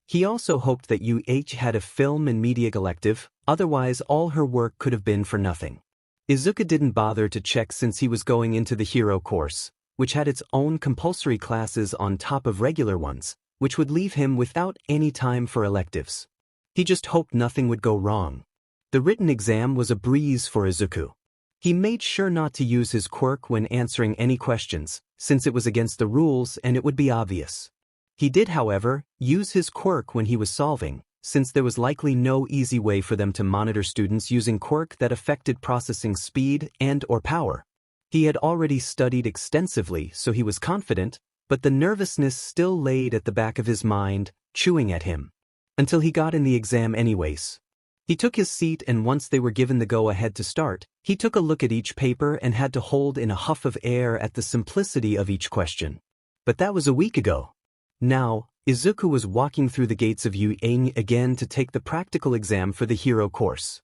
He also hoped that UH had a film and media elective, otherwise all her work could have been for nothing. Izuku didn't bother to check since he was going into the hero course, which had its own compulsory classes on top of regular ones, which would leave him without any time for electives. He just hoped nothing would go wrong. The written exam was a breeze for Izuku. He made sure not to use his quirk when answering any questions, since it was against the rules and it would be obvious. He did, however, use his quirk when he was solving, since there was likely no easy way for them to monitor students using quirk that affected processing speed and/or power. He had already studied extensively, so he was confident, but the nervousness still laid at the back of his mind, chewing at him. Until he got in the exam anyways. He took his seat, and once they were given the go-ahead to start, he took a look at each paper and had to hold in a huff of air at the simplicity of each question. But that was a week ago. Now, Izuku was walking through the gates of UA again to take the practical exam for the hero course.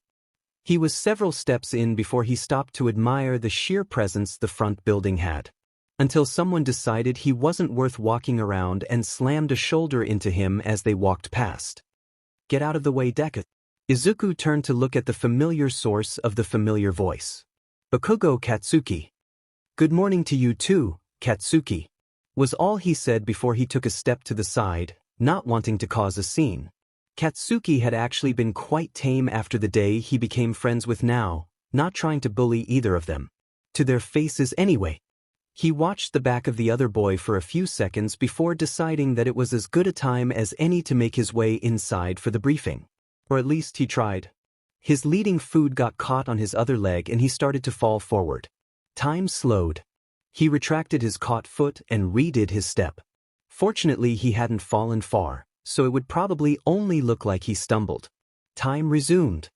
He was several steps in before he stopped to admire the sheer presence the front building had. Until someone decided he wasn't worth walking around and slammed a shoulder into him as they walked past. "Get out of the way, Deku." Izuku turned to look at the familiar source of the familiar voice. Bakugo Katsuki. "Good morning to you too, Katsuki," was all he said before he took a step to the side, not wanting to cause a scene. Katsuki had actually been quite tame after the day he became friends with now, not trying to bully either of them. To their faces anyway. He watched the back of the other boy for a few seconds before deciding that it was as good a time as any to make his way inside for the briefing. Or at least he tried. His leading foot got caught on his other leg and he started to fall forward. Time slowed. He retracted his caught foot and redid his step. Fortunately, he hadn't fallen far, so it would probably only look like he stumbled. Time resumed.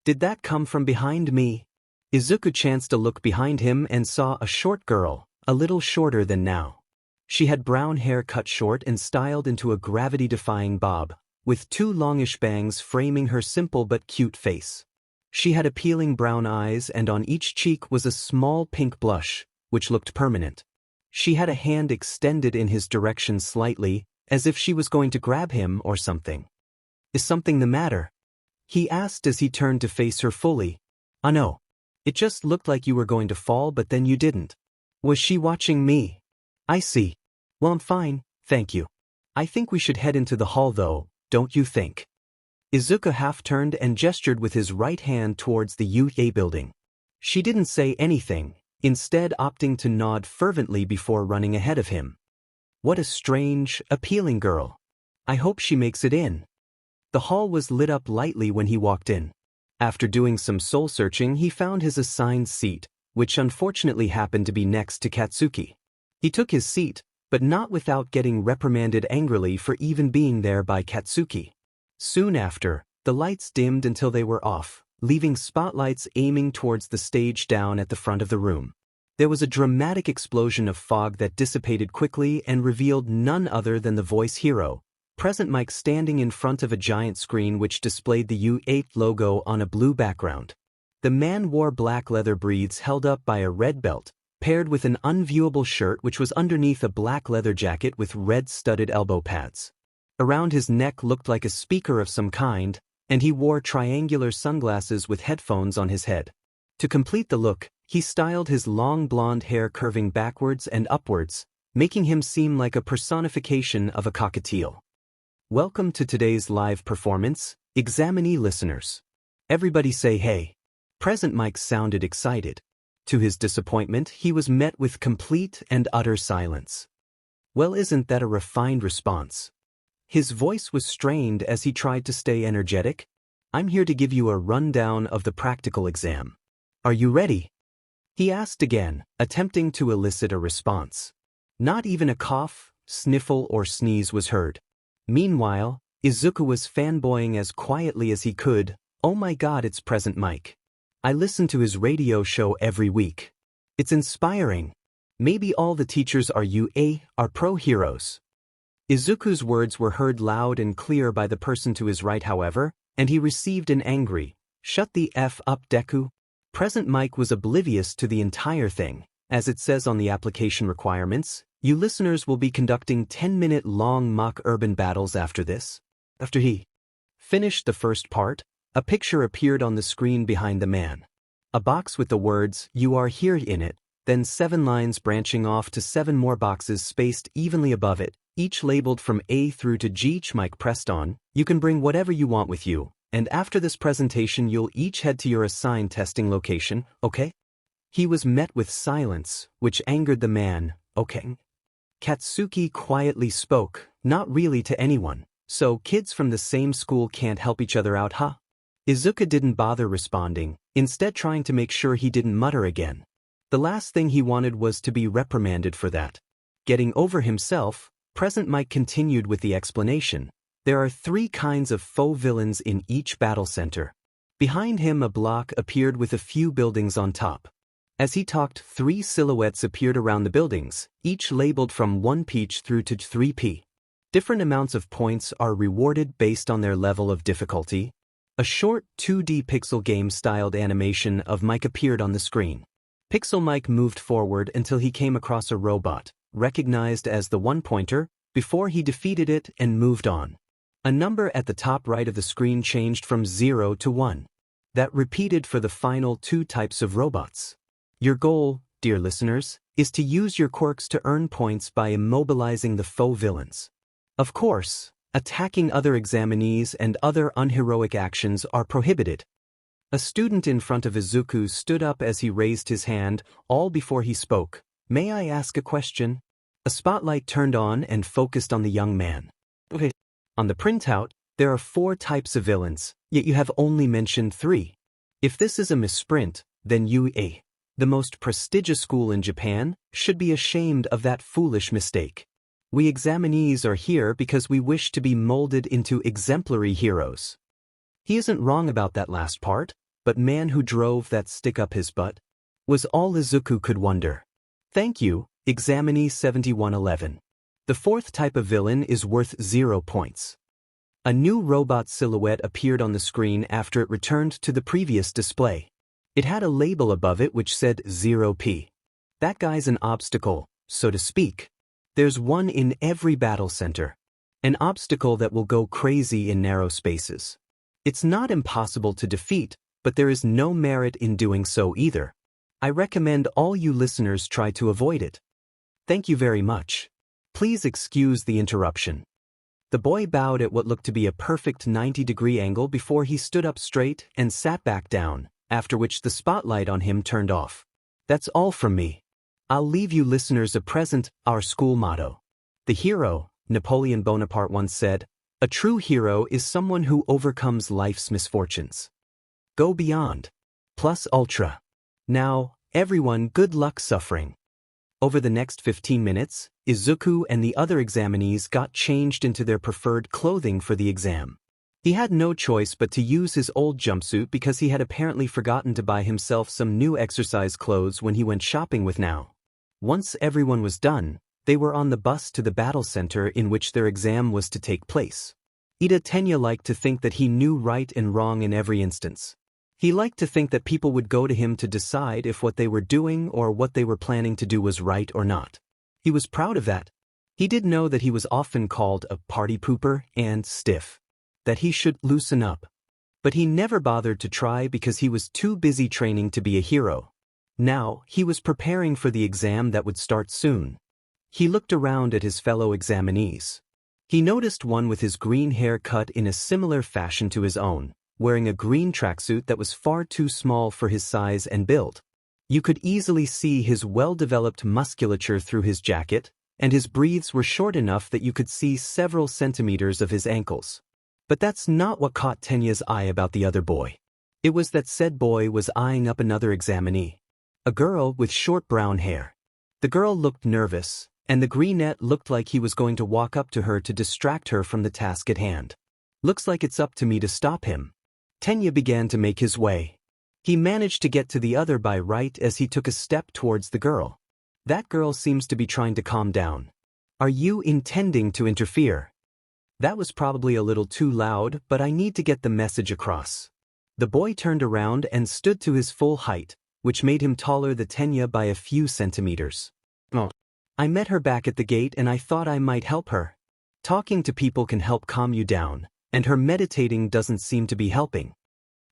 Did that come from behind me? Izuku chanced to look behind him and saw a short girl, a little shorter than now. She had brown hair cut short and styled into a gravity-defying bob, with two longish bangs framing her simple but cute face. She had appealing brown eyes, and on each cheek was a small pink blush, which looked permanent. She had a hand extended in his direction slightly, as if she was going to grab him or something. "Is something the matter?" he asked as he turned to face her fully. No. It just looked like you were going to fall, but then you didn't." Was she watching me? I see. Well, I'm fine, thank you. I think we should head into the hall though, don't you think? Izuku half-turned and gestured with his right hand towards the UA building. She didn't say anything, instead opting to nod fervently before running ahead of him. What a strange, appealing girl. I hope she makes it in. The hall was lit up lightly when he walked in. After doing some soul-searching, he found his assigned seat, which unfortunately happened to be next to Katsuki. He took his seat, but not without getting reprimanded angrily for even being there by Katsuki. Soon after, the lights dimmed until they were off, leaving spotlights aiming towards the stage down at the front of the room. There was a dramatic explosion of fog that dissipated quickly and revealed none other than the voice hero, Present Mike, standing in front of a giant screen which displayed the U8 logo on a blue background. The man wore black leather breeds held up by a red belt, paired with an unviewable shirt which was underneath a black leather jacket with red studded elbow pads. Around his neck looked like a speaker of some kind, and he wore triangular sunglasses with headphones on his head. To complete the look, he styled his long blonde hair curving backwards and upwards, making him seem like a personification of a cockatiel. Welcome to today's live performance, examinee listeners. Everybody say hey. Present Mike sounded excited. To his disappointment, he was met with complete and utter silence. Well, isn't that a refined response? His voice was strained as he tried to stay energetic. I'm here to give you a rundown of the practical exam. Are you ready? He asked again, attempting to elicit a response. Not even a cough, sniffle or sneeze was heard. Meanwhile, Izuku was fanboying as quietly as he could. "Oh my god, it's Present Mike. I listen to his radio show every week. It's inspiring. Maybe all the teachers are pro heroes." Izuku's words were heard loud and clear by the person to his right, however, and he received an angry, "Shut the F up, Deku." Present Mike was oblivious to the entire thing. As it says on the application requirements, you listeners will be conducting 10-minute-long mock urban battles after this. After he finished the first part, a picture appeared on the screen behind the man. A box with the words, "You are here" in it, then 7 lines branching off to 7 more boxes spaced evenly above it, each labeled from A through to G. Mike pressed on. "You can bring whatever you want with you, and after this presentation you'll each head to your assigned testing location, okay?" He was met with silence, which angered the man. "Okay." Katsuki quietly spoke, "Not really to anyone. So kids from the same school can't help each other out, huh?" Izuku didn't bother responding, instead trying to make sure he didn't mutter again. The last thing he wanted was to be reprimanded for that. Getting over himself, Present Mike continued with the explanation. "There are 3 kinds of faux villains in each battle center." Behind him a block appeared with a few buildings on top. As he talked, 3 silhouettes appeared around the buildings, each labeled from 1P through to 3P. Different amounts of points are rewarded based on their level of difficulty. A short 2D pixel game-styled animation of Mike appeared on the screen. Pixel Mike moved forward until he came across a robot, recognized as the one-pointer, before he defeated it and moved on. A number at the top right of the screen changed from 0 to 1. That repeated for the final 2 types of robots. Your goal, dear listeners, is to use your quirks to earn points by immobilizing the faux villains. Of course, attacking other examinees and other unheroic actions are prohibited. A student in front of Izuku stood up as he raised his hand, all before he spoke. "May I ask a question?" A spotlight turned on and focused on the young man. "Okay." On the printout, there are 4 types of villains, yet you have only mentioned 3. If this is a misprint, then UA, the most prestigious school in Japan, should be ashamed of that foolish mistake. We examinees are here because we wish to be molded into exemplary heroes. He isn't wrong about that last part, but man who drove that stick up his butt? Was all Izuku could wonder. Thank you, Examinee 7111. The 4th type of villain is worth 0 points. A new robot silhouette appeared on the screen after it returned to the previous display. It had a label above it which said 0P. That guy's an obstacle, so to speak. There's one in every battle center. An obstacle that will go crazy in narrow spaces. It's not impossible to defeat, but there is no merit in doing so either. I recommend all you listeners try to avoid it. Thank you very much. Please excuse the interruption. The boy bowed at what looked to be a perfect 90-degree angle before he stood up straight and sat back down, after which the spotlight on him turned off. That's all from me. I'll leave you listeners a present, our school motto. The hero, Napoleon Bonaparte once said, a true hero is someone who overcomes life's misfortunes. Go beyond. Plus ultra. Now, everyone, good luck suffering. Over the next 15 minutes, Izuku and the other examinees got changed into their preferred clothing for the exam. He had no choice but to use his old jumpsuit because he had apparently forgotten to buy himself some new exercise clothes when he went shopping with Now. Once everyone was done, they were on the bus to the battle center in which their exam was to take place. Ida Tenya liked to think that he knew right and wrong in every instance. He liked to think that people would go to him to decide if what they were doing or what they were planning to do was right or not. He was proud of that. He did know that he was often called a party pooper and stiff. That he should loosen up. But he never bothered to try because he was too busy training to be a hero. Now, he was preparing for the exam that would start soon. He looked around at his fellow examinees. He noticed one with his green hair cut in a similar fashion to his own, wearing a green tracksuit that was far too small for his size and build. You could easily see his well-developed musculature through his jacket, and his breaths were short enough that you could see several centimeters of his ankles. But that's not what caught Tenya's eye about the other boy. It was that said boy was eyeing up another examinee. A girl with short brown hair. The girl looked nervous, and the greenette looked like he was going to walk up to her to distract her from the task at hand. Looks like it's up to me to stop him. Tenya began to make his way. He managed to get to the other by right as he took a step towards the girl. That girl seems to be trying to calm down. Are you intending to interfere? That was probably a little too loud, but I need to get the message across. The boy turned around and stood to his full height, which made him taller than Tenya by a few centimeters. Oh. I met her back at the gate and I thought I might help her. Talking to people can help calm you down, and her meditating doesn't seem to be helping.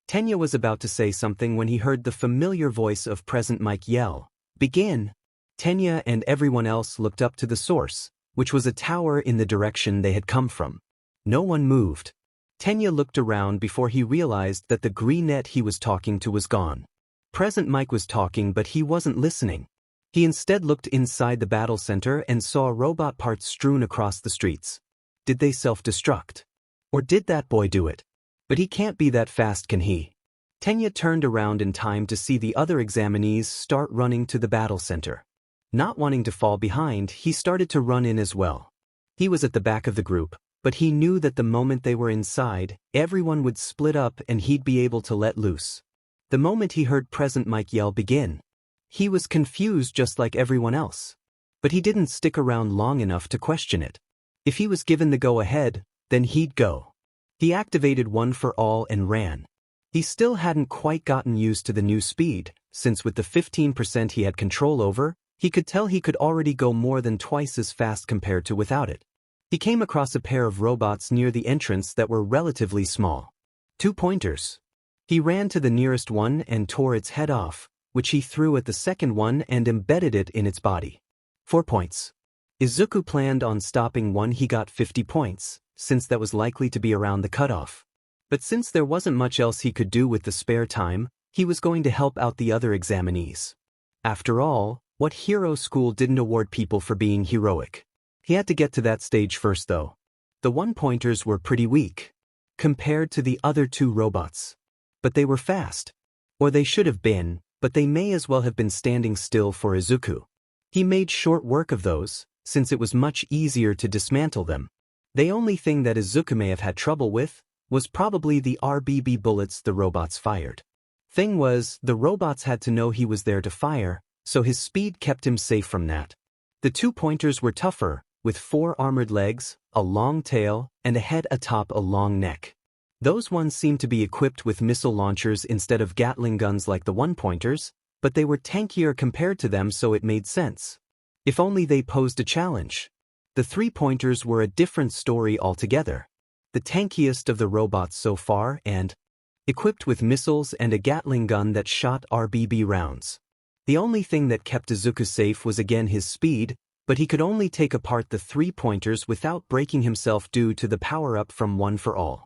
Tenya was about to say something when he heard the familiar voice of Present Mike yell, "Begin!" Tenya and everyone else looked up to the source, which was a tower in the direction they had come from. No one moved. Tenya looked around before he realized that the greenette he was talking to was gone. Present Mike was talking, but he wasn't listening. He instead looked inside the battle center and saw robot parts strewn across the streets. Did they self-destruct? Or did that boy do it? But he can't be that fast, can he? Tenya turned around in time to see the other examinees start running to the battle center. Not wanting to fall behind, he started to run in as well. He was at the back of the group, but he knew that the moment they were inside, everyone would split up and he'd be able to let loose. The moment he heard Present Mike yell "Begin!" he was confused just like everyone else. But he didn't stick around long enough to question it. If he was given the go-ahead, then he'd go. He activated One for All and ran. He still hadn't quite gotten used to the new speed, since with the 15% he had control over, he could tell he could already go more than twice as fast compared to without it. He came across a pair of robots near the entrance that were relatively small. 2 pointers. He ran to the nearest one and tore its head off, which he threw at the second one and embedded it in its body. 4 points. Izuku planned on stopping one. He got 50 points, since that was likely to be around the cutoff. But since there wasn't much else he could do with the spare time, he was going to help out the other examinees. After all, what hero school didn't award people for being heroic? He had to get to that stage first though. The 1-pointers were pretty weak compared to the other 2 robots. But they were fast. Or they should have been, but they may as well have been standing still for Izuku. He made short work of those, since it was much easier to dismantle them. The only thing that Izuku may have had trouble with was probably the RBB bullets the robots fired. Thing was, the robots had to know he was there to fire, so his speed kept him safe from that. The 2 pointers were tougher, with 4 armored legs, a long tail, and a head atop a long neck. Those ones seemed to be equipped with missile launchers instead of Gatling guns like the 1-pointers, but they were tankier compared to them, so it made sense. If only they posed a challenge. The 3-pointers were a different story altogether. The tankiest of the robots so far and equipped with missiles and a Gatling gun that shot RBB rounds. The only thing that kept Izuku safe was again his speed, but he could only take apart the 3-pointers without breaking himself due to the power-up from One for All.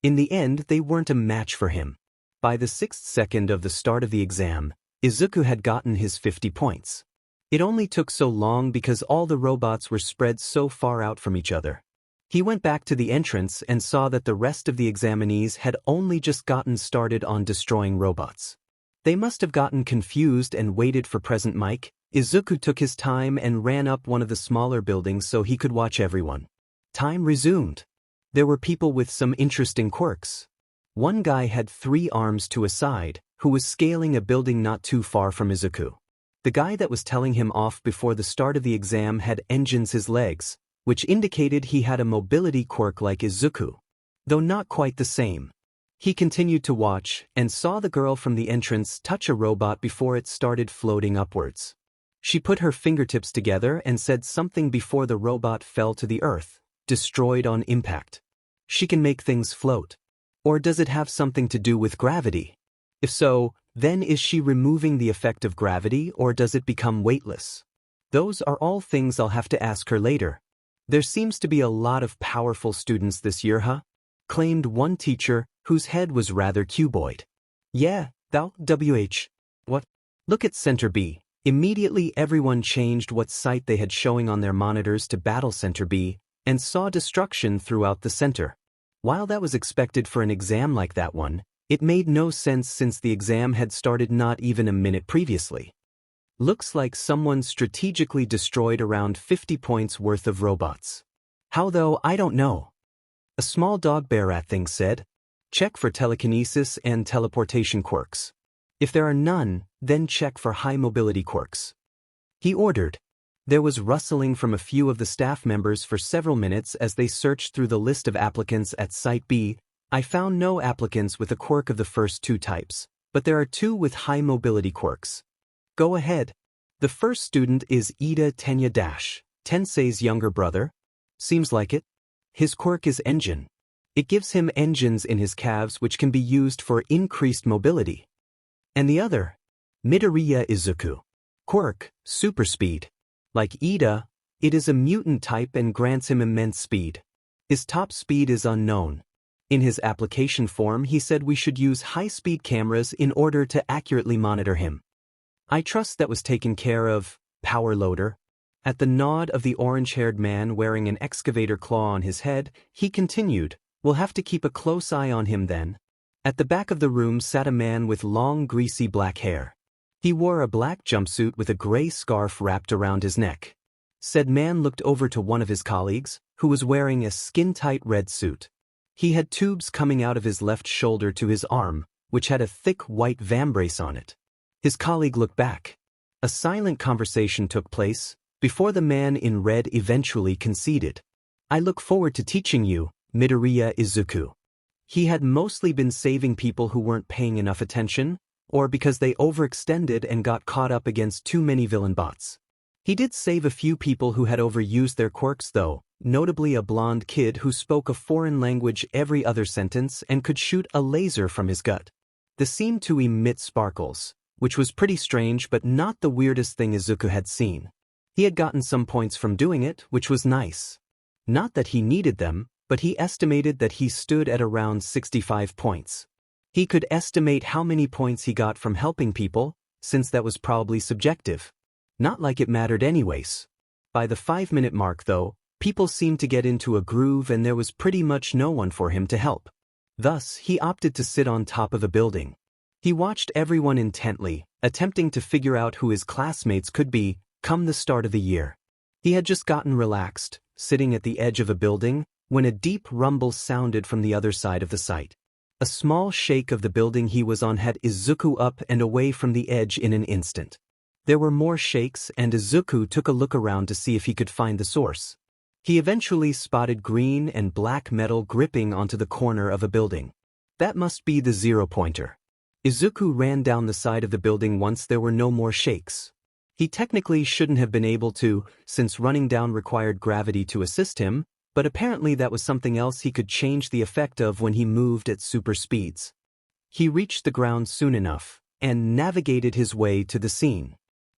In the end, they weren't a match for him. By the 6th second of the start of the exam, Izuku had gotten his 50 points. It only took so long because all the robots were spread so far out from each other. He went back to the entrance and saw that the rest of the examinees had only just gotten started on destroying robots. They must have gotten confused and waited for Present Mike. Izuku took his time and ran up one of the smaller buildings so he could watch everyone. Time resumed. There were people with some interesting quirks. One guy had 3 arms to a side, who was scaling a building not too far from Izuku. The guy that was telling him off before the start of the exam had engines his legs, which indicated he had a mobility quirk like Izuku, though not quite the same. He continued to watch and saw the girl from the entrance touch a robot before it started floating upwards. She put her fingertips together and said something before the robot fell to the earth, destroyed on impact. She can make things float. Or does it have something to do with gravity? If so, then is she removing the effect of gravity or does it become weightless? Those are all things I'll have to ask her later. There seems to be a lot of powerful students this year, huh? Claimed one teacher, whose head was rather cuboid. Yeah, thou, WH. What? Look at Center B. Immediately everyone changed what site they had showing on their monitors to Battle Center B, and saw destruction throughout the center. While that was expected for an exam like that one, it made no sense since the exam had started not even a minute previously. Looks like someone strategically destroyed around 50 points worth of robots. How though, I don't know. A small dog bear rat thing said. Check for telekinesis and teleportation quirks. If there are none, then check for high mobility quirks. He ordered. There was rustling from a few of the staff members for several minutes as they searched through the list of applicants at Site B. I found no applicants with a quirk of the first two types, but there are two with high mobility quirks. Go ahead. The first student is Ida Tensei's younger brother. Seems like it. His quirk is Engine. It gives him engines in his calves which can be used for increased mobility. And the other, Midoriya Izuku. Quirk, Super Speed. Like Ida, it is a mutant type and grants him immense speed. His top speed is unknown. In his application form he said we should use high-speed cameras in order to accurately monitor him. I trust that was taken care of, power loader. At the nod of the orange-haired man wearing an excavator claw on his head, he continued, we'll have to keep a close eye on him then. At the back of the room sat a man with long greasy black hair. He wore a black jumpsuit with a gray scarf wrapped around his neck. Said man looked over to one of his colleagues, who was wearing a skin-tight red suit. He had tubes coming out of his left shoulder to his arm, which had a thick white vambrace on it. His colleague looked back. A silent conversation took place, before the man in red eventually conceded. I look forward to teaching you, Midoriya Izuku. He had mostly been saving people who weren't paying enough attention, or because they overextended and got caught up against too many villain bots. He did save a few people who had overused their quirks though, notably a blonde kid who spoke a foreign language every other sentence and could shoot a laser from his gut. This seemed to emit sparkles, which was pretty strange but not the weirdest thing Izuku had seen. He had gotten some points from doing it, which was nice. Not that he needed them, but he estimated that he stood at around 65 points. He could estimate how many points he got from helping people, since that was probably subjective. Not like it mattered anyways. By the 5-minute mark though, people seemed to get into a groove and there was pretty much no one for him to help. Thus, he opted to sit on top of a building. He watched everyone intently, attempting to figure out who his classmates could be, come the start of the year. He had just gotten relaxed, sitting at the edge of a building, when a deep rumble sounded from the other side of the site. A small shake of the building he was on had Izuku up and away from the edge in an instant. There were more shakes and Izuku took a look around to see if he could find the source. He eventually spotted green and black metal gripping onto the corner of a building. That must be the zero-pointer. Izuku ran down the side of the building once there were no more shakes. He technically shouldn't have been able to, since running down required gravity to assist him, but apparently that was something else he could change the effect of when he moved at super speeds. He reached the ground soon enough, and navigated his way to the scene.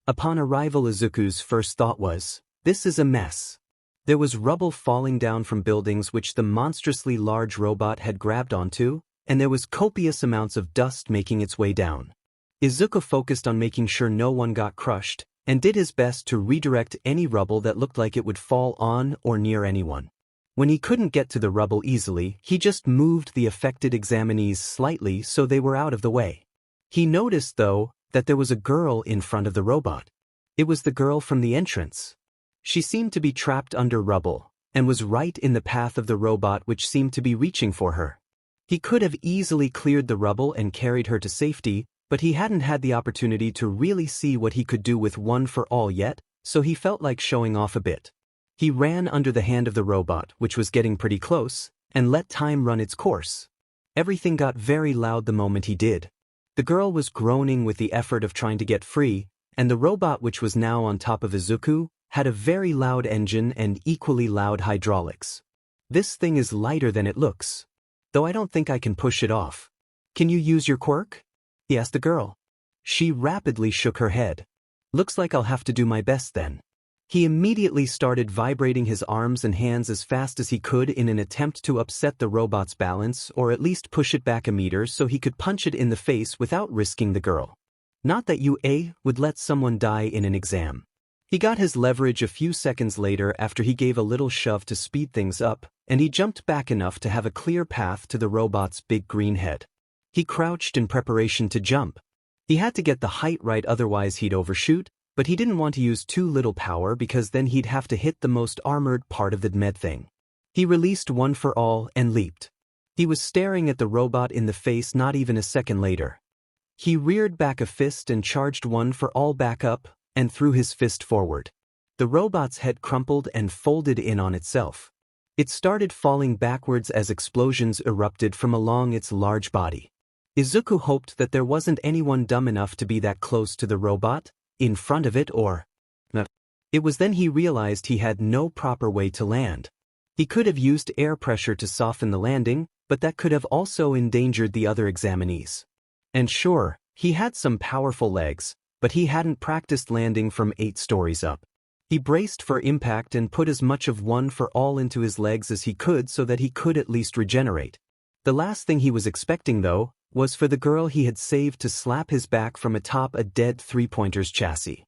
Upon arrival Izuku's first thought was, this is a mess. There was rubble falling down from buildings which the monstrously large robot had grabbed onto, and there was copious amounts of dust making its way down. Izuku focused on making sure no one got crushed, and did his best to redirect any rubble that looked like it would fall on or near anyone. When he couldn't get to the rubble easily, he just moved the affected examinees slightly so they were out of the way. He noticed, though, that there was a girl in front of the robot. It was the girl from the entrance. She seemed to be trapped under rubble, and was right in the path of the robot which seemed to be reaching for her. He could have easily cleared the rubble and carried her to safety, but he hadn't had the opportunity to really see what he could do with One for All yet, so he felt like showing off a bit. He ran under the hand of the robot, which was getting pretty close, and let time run its course. Everything got very loud the moment he did. The girl was groaning with the effort of trying to get free, and the robot, which was now on top of Izuku, had a very loud engine and equally loud hydraulics. This thing is lighter than it looks. Though I don't think I can push it off. Can you use your quirk? He asked the girl. She rapidly shook her head. Looks like I'll have to do my best then. He immediately started vibrating his arms and hands as fast as he could in an attempt to upset the robot's balance or at least push it back a meter so he could punch it in the face without risking the girl. Not that UA would let someone die in an exam. He got his leverage a few seconds later after he gave a little shove to speed things up, and he jumped back enough to have a clear path to the robot's big green head. He crouched in preparation to jump. He had to get the height right, otherwise he'd overshoot, but he didn't want to use too little power because then he'd have to hit the most armored part of the med thing. He released one for all and leaped. He was staring at the robot in the face not even a second later. He reared back a fist and charged one for all back up and threw his fist forward. The robot's head crumpled and folded in on itself. It started falling backwards as explosions erupted from along its large body. Izuku hoped that there wasn't anyone dumb enough to be that close to the robot, in front of it or... It was then he realized he had no proper way to land. He could have used air pressure to soften the landing, but that could have also endangered the other examinees. And sure, he had some powerful legs, but he hadn't practiced landing from 8 stories up. He braced for impact and put as much of one for all into his legs as he could so that he could at least regenerate. The last thing he was expecting, though, was for the girl he had saved to slap his back from atop a dead 3-pointer's chassis.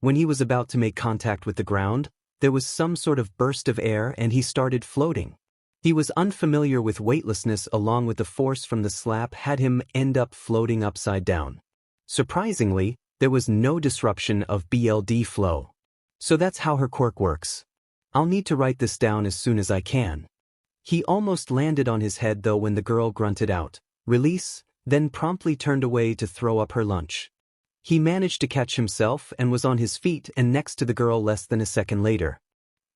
When he was about to make contact with the ground, there was some sort of burst of air and he started floating. He was unfamiliar with weightlessness, along with the force from the slap had him end up floating upside down. Surprisingly, there was no disruption of BLD flow. So that's how her quirk works. I'll need to write this down as soon as I can. He almost landed on his head though when the girl grunted out, "Release," then promptly turned away to throw up her lunch. He managed to catch himself and was on his feet and next to the girl less than a second later.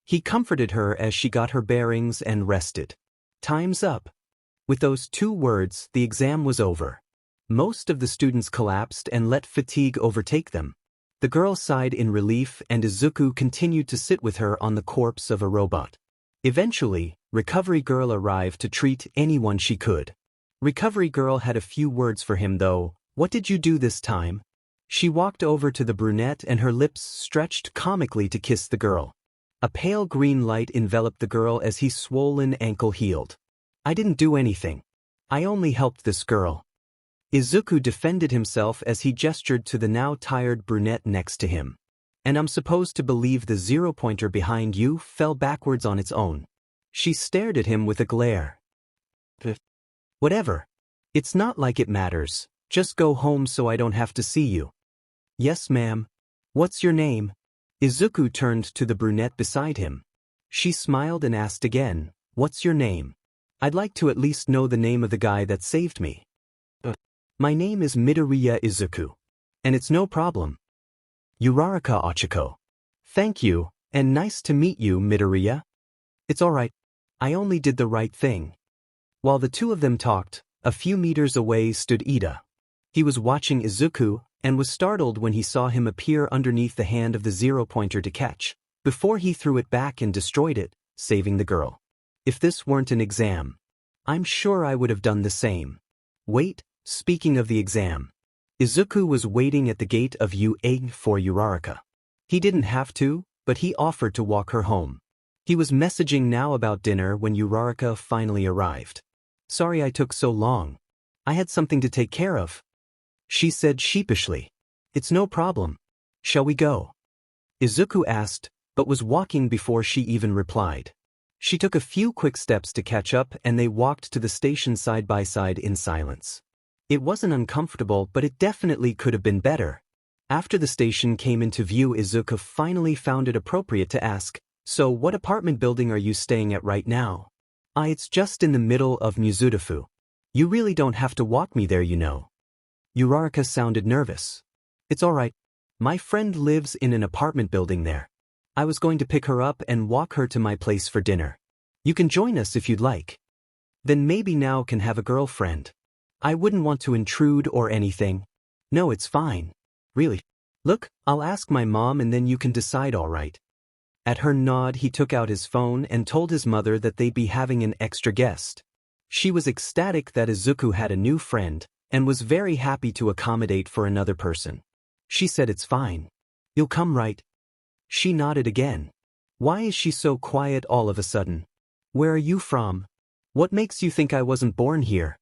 He comforted her as she got her bearings and rested. Time's up. With those 2 words, the exam was over. Most of the students collapsed and let fatigue overtake them. The girl sighed in relief and Izuku continued to sit with her on the corpse of a robot. Eventually, Recovery Girl arrived to treat anyone she could. Recovery Girl had a few words for him though. "What did you do this time?" She walked over to the brunette and her lips stretched comically to kiss the girl. A pale green light enveloped the girl as his swollen ankle healed. "I didn't do anything. I only helped this girl." Izuku defended himself as he gestured to the now tired brunette next to him. "And I'm supposed to believe the 0-pointer behind you fell backwards on its own." She stared at him with a glare. "Whatever. It's not like it matters. Just go home so I don't have to see you." "Yes, ma'am. What's your name?" Izuku turned to the brunette beside him. She smiled and asked again, "What's your name? I'd like to at least know the name of the guy that saved me." "My name is Midoriya Izuku. And it's no problem." "Uraraka Ochiko." "Thank you, and nice to meet you, Midoriya." "It's all right. I only did the right thing." While the 2 of them talked, a few meters away stood Ida. He was watching Izuku and was startled when he saw him appear underneath the hand of the 0-pointer to catch, before he threw it back and destroyed it, saving the girl. If this weren't an exam, I'm sure I would have done the same. Wait, speaking of the exam. Izuku was waiting at the gate of UA for Uraraka. He didn't have to, but he offered to walk her home. He was messaging now about dinner when Uraraka finally arrived. "Sorry I took so long. I had something to take care of," she said sheepishly. "It's no problem. Shall we go?" Izuku asked, but was walking before she even replied. She took a few quick steps to catch up and they walked to the station side by side in silence. It wasn't uncomfortable, but it definitely could have been better. After the station came into view, Izuku finally found it appropriate to ask, "So what apartment building are you staying at right now?" It's just in the middle of Mizudafu. You really don't have to walk me there, you know." Uraraka sounded nervous. "It's all right. My friend lives in an apartment building there. I was going to pick her up and walk her to my place for dinner. You can join us if you'd like. Then maybe now can have a girlfriend. I wouldn't want to intrude or anything." "No, it's fine. Really. Look, I'll ask my mom and then you can decide, all right." At her nod, he took out his phone and told his mother that they'd be having an extra guest. She was ecstatic that Izuku had a new friend and was very happy to accommodate for another person. She said, "It's fine. You'll come, right?" She nodded again. "Why is she so quiet all of a sudden? Where are you from? What makes you think I wasn't born here?"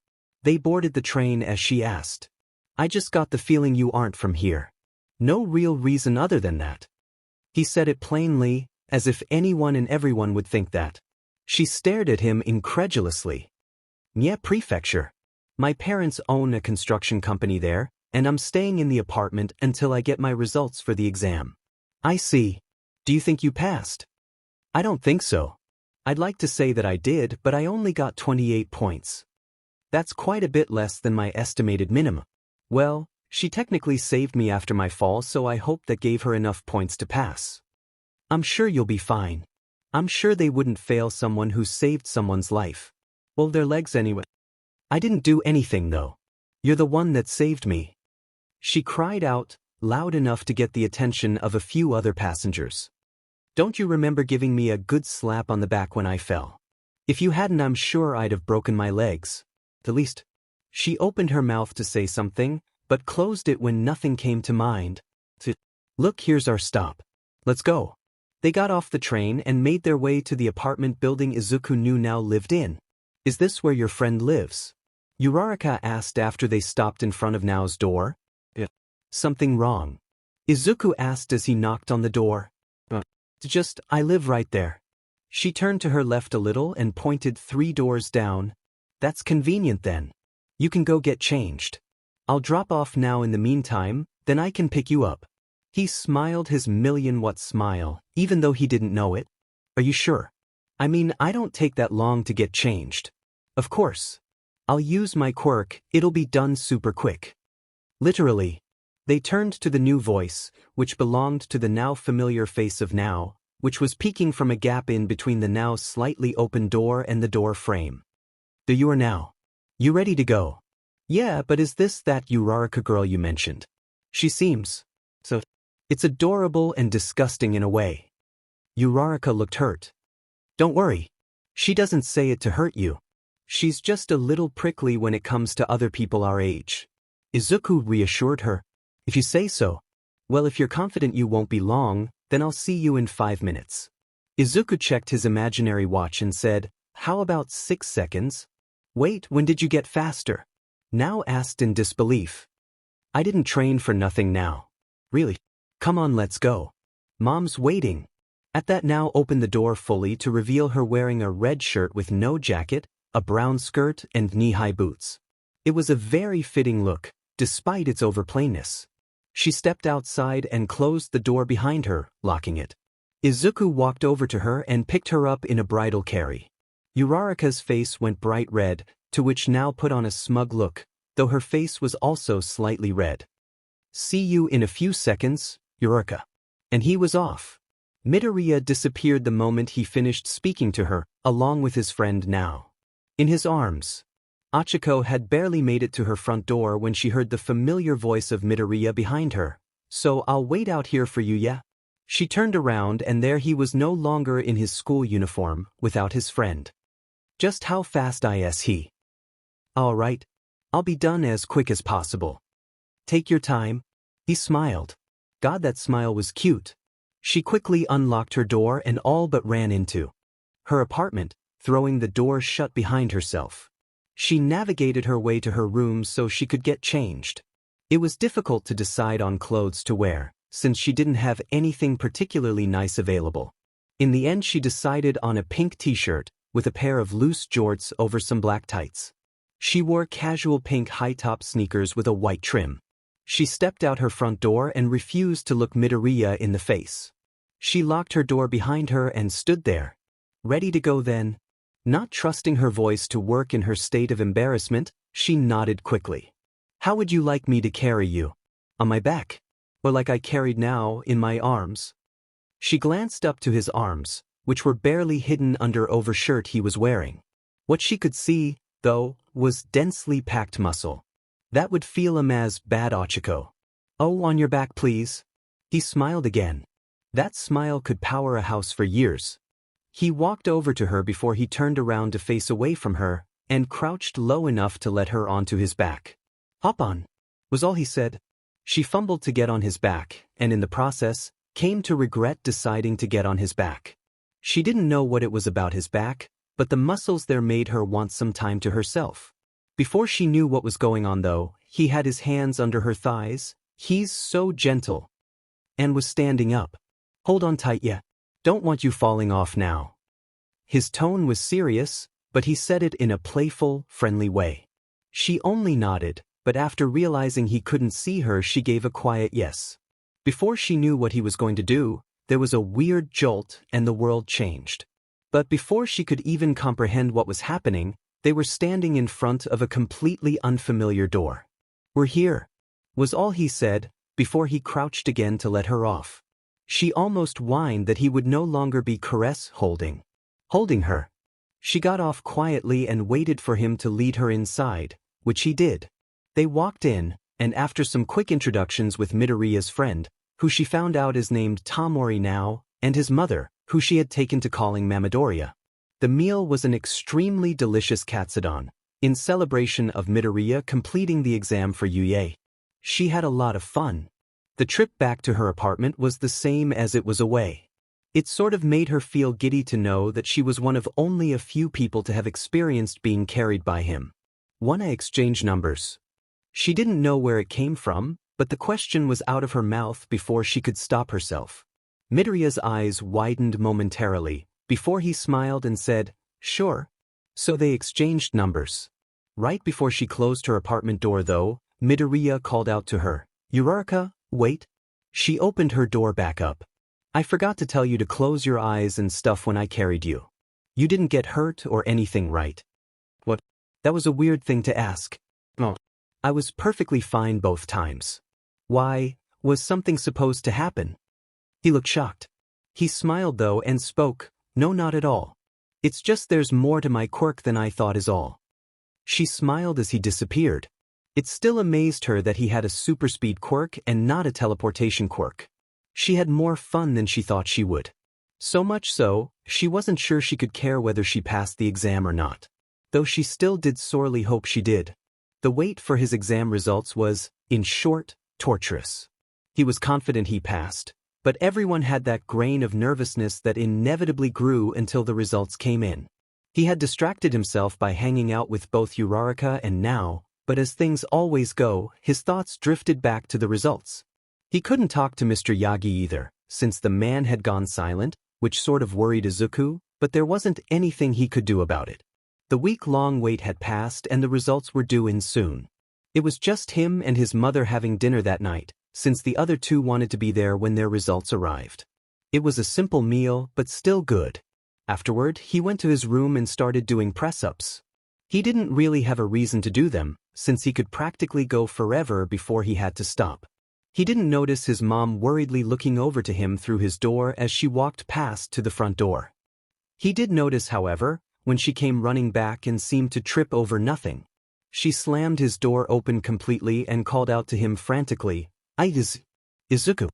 They boarded the train as she asked. "I just got the feeling you aren't from here. No real reason other than that." He said it plainly, as if anyone and everyone would think that. She stared at him incredulously. "Nye Prefecture. My parents own a construction company there, and I'm staying in the apartment until I get my results for the exam." I see. Do you think you passed? I don't think so. I'd like to say that I did, but I only got 28 points. That's quite a bit less than my estimated minimum. Well, she technically saved me after my fall, so I hope that gave her enough points to pass. I'm sure you'll be fine. I'm sure they wouldn't fail someone who saved someone's life. Well, their legs anyway. I didn't do anything though. You're the one that saved me. She cried out, loud enough to get the attention of a few other passengers. Don't you remember giving me a good slap on the back when I fell? If you hadn't, I'm sure I'd have broken my legs. At least. She opened her mouth to say something, but closed it when nothing came to mind. Look, here's our stop. Let's go. They got off the train and made their way to the apartment building Izuku knew now lived in. Is this where your friend lives? Uraraka asked after they stopped in front of Nao's door. Something wrong? Izuku asked as he knocked on the door. I live right there. She turned to her left a little and pointed 3 doors down. That's convenient then. You can go get changed. I'll drop off now in the meantime, then I can pick you up. He smiled his million-watt smile, even though he didn't know it. Are you sure? I mean, I don't take that long to get changed. Of course. I'll use my quirk, it'll be done super quick. Literally. They turned to the new voice, which belonged to the now familiar face of Nao, which was peeking from a gap in between the now slightly open door and the door frame. Do you are now? You ready to go? Yeah, but is this that Uraraka girl you mentioned? She seems. So. It's adorable and disgusting in a way. Uraraka looked hurt. Don't worry. She doesn't say it to hurt you. She's just a little prickly when it comes to other people our age. Izuku reassured her. If you say so. Well, if you're confident you won't be long, then I'll see you in 5 minutes. Izuku checked his imaginary watch and said, how about 6 seconds? Wait, when did you get faster? Nao asked in disbelief. I didn't train for nothing now. Really? Come on, let's go. Mom's waiting. At that, Nao opened the door fully to reveal her wearing a red shirt with no jacket, a brown skirt, and knee-high boots. It was a very fitting look, despite its overplainness. She stepped outside and closed the door behind her, locking it. Izuku walked over to her and picked her up in a bridal carry. Uraraka's face went bright red, to which Nao put on a smug look, though her face was also slightly red. See you in a few seconds, Uraraka. And he was off. Midoriya disappeared the moment he finished speaking to her, along with his friend Nao. In his arms. Ochako had barely made it to her front door when she heard the familiar voice of Midoriya behind her. So I'll wait out here for you, yeah? She turned around and there he was no longer in his school uniform, without his friend. Just how fast is he? All right. I'll be done as quick as possible. Take your time. He smiled. God, that smile was cute. She quickly unlocked her door and all but ran into her apartment, throwing the door shut behind herself. She navigated her way to her room so she could get changed. It was difficult to decide on clothes to wear, since she didn't have anything particularly nice available. In the end, she decided on a pink t-shirt, with a pair of loose jorts over some black tights. She wore casual pink high-top sneakers with a white trim. She stepped out her front door and refused to look Midoriya in the face. She locked her door behind her and stood there. Ready to go then? Not trusting her voice to work in her state of embarrassment, she nodded quickly. How would you like me to carry you? On my back? Or like I carried Nao, in my arms? She glanced up to his arms, which were barely hidden under overshirt he was wearing. What she could see, though, was densely packed muscle. That would feel him as bad, Ochako. Oh, on your back, please. He smiled again. That smile could power a house for years. He walked over to her before he turned around to face away from her, and crouched low enough to let her onto his back. Hop on, was all he said. She fumbled to get on his back, and in the process, came to regret deciding to get on his back. She didn't know what it was about his back, but the muscles there made her want some time to herself. Before she knew what was going on though, he had his hands under her thighs. He's so gentle. And was standing up. Hold on tight, yeah. Don't want you falling off now. His tone was serious, but he said it in a playful, friendly way. She only nodded, but after realizing he couldn't see her, she gave a quiet yes. Before she knew what he was going to do, there was a weird jolt and the world changed. But before she could even comprehend what was happening, they were standing in front of a completely unfamiliar door. "We're here," was all he said, before he crouched again to let her off. She almost whined that he would no longer be holding her. She got off quietly and waited for him to lead her inside, which he did. They walked in, and after some quick introductions with Midoriya's friend, who she found out is named Tamori now, and his mother, who she had taken to calling Midoriya. The meal was an extremely delicious katsudon, in celebration of Midoriya completing the exam for UA. She had a lot of fun. The trip back to her apartment was the same as it was away. It sort of made her feel giddy to know that she was one of only a few people to have experienced being carried by him. "Wanna exchange numbers?" She didn't know where it came from, but the question was out of her mouth before she could stop herself. Midoriya's eyes widened momentarily, before he smiled and said, "Sure." So they exchanged numbers. Right before she closed her apartment door though, Midoriya called out to her, "Uraraka, wait." She opened her door back up. "I forgot to tell you to close your eyes and stuff when I carried you. You didn't get hurt or anything, right?" "What? That was a weird thing to ask." "Oh. I was perfectly fine both times." "Why, was something supposed to happen?" He looked shocked. He smiled though and spoke, "No, not at all. It's just there's more to my quirk than I thought is all." She smiled as he disappeared. It still amazed her that he had a super speed quirk and not a teleportation quirk. She had more fun than she thought she would. So much so, she wasn't sure she could care whether she passed the exam or not. Though she still did sorely hope she did. The wait for his exam results was, in short, torturous. He was confident he passed, but everyone had that grain of nervousness that inevitably grew until the results came in. He had distracted himself by hanging out with both Uraraka and now, but as things always go, his thoughts drifted back to the results. He couldn't talk to Mr. Yagi either, since the man had gone silent, which sort of worried Izuku, but there wasn't anything he could do about it. The week-long wait had passed and the results were due in soon. It was just him and his mother having dinner that night, since the other two wanted to be there when their results arrived. It was a simple meal, but still good. Afterward, he went to his room and started doing press-ups. He didn't really have a reason to do them, since he could practically go forever before he had to stop. He didn't notice his mom worriedly looking over to him through his door as she walked past to the front door. He did notice, however, when she came running back and seemed to trip over nothing. She slammed his door open completely and called out to him frantically, "Izuku."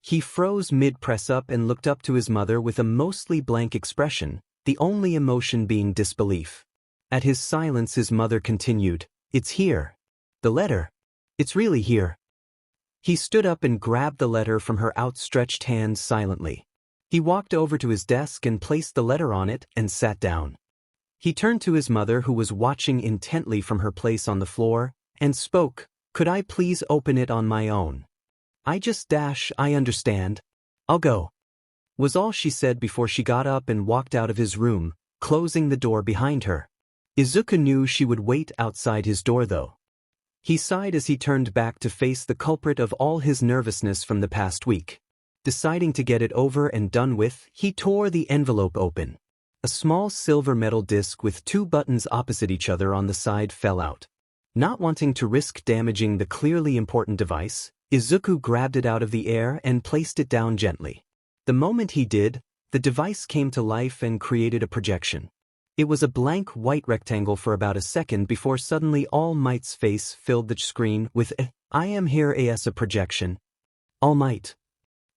He froze mid-press-up and looked up to his mother with a mostly blank expression, the only emotion being disbelief. At his silence his mother continued, "It's here. The letter. It's really here." He stood up and grabbed the letter from her outstretched hand silently. He walked over to his desk and placed the letter on it and sat down. He turned to his mother, who was watching intently from her place on the floor, and spoke, "Could I please open it on my own?" I understand. I'll go," was all she said before she got up and walked out of his room, closing the door behind her. Izuku knew she would wait outside his door though. He sighed as he turned back to face the culprit of all his nervousness from the past week. Deciding to get it over and done with, he tore the envelope open. A small silver metal disc with two buttons opposite each other on the side fell out. Not wanting to risk damaging the clearly important device, Izuku grabbed it out of the air and placed it down gently. The moment he did, the device came to life and created a projection. It was a blank white rectangle for about a second before suddenly All Might's face filled the screen with "I am here as a projection." "All Might.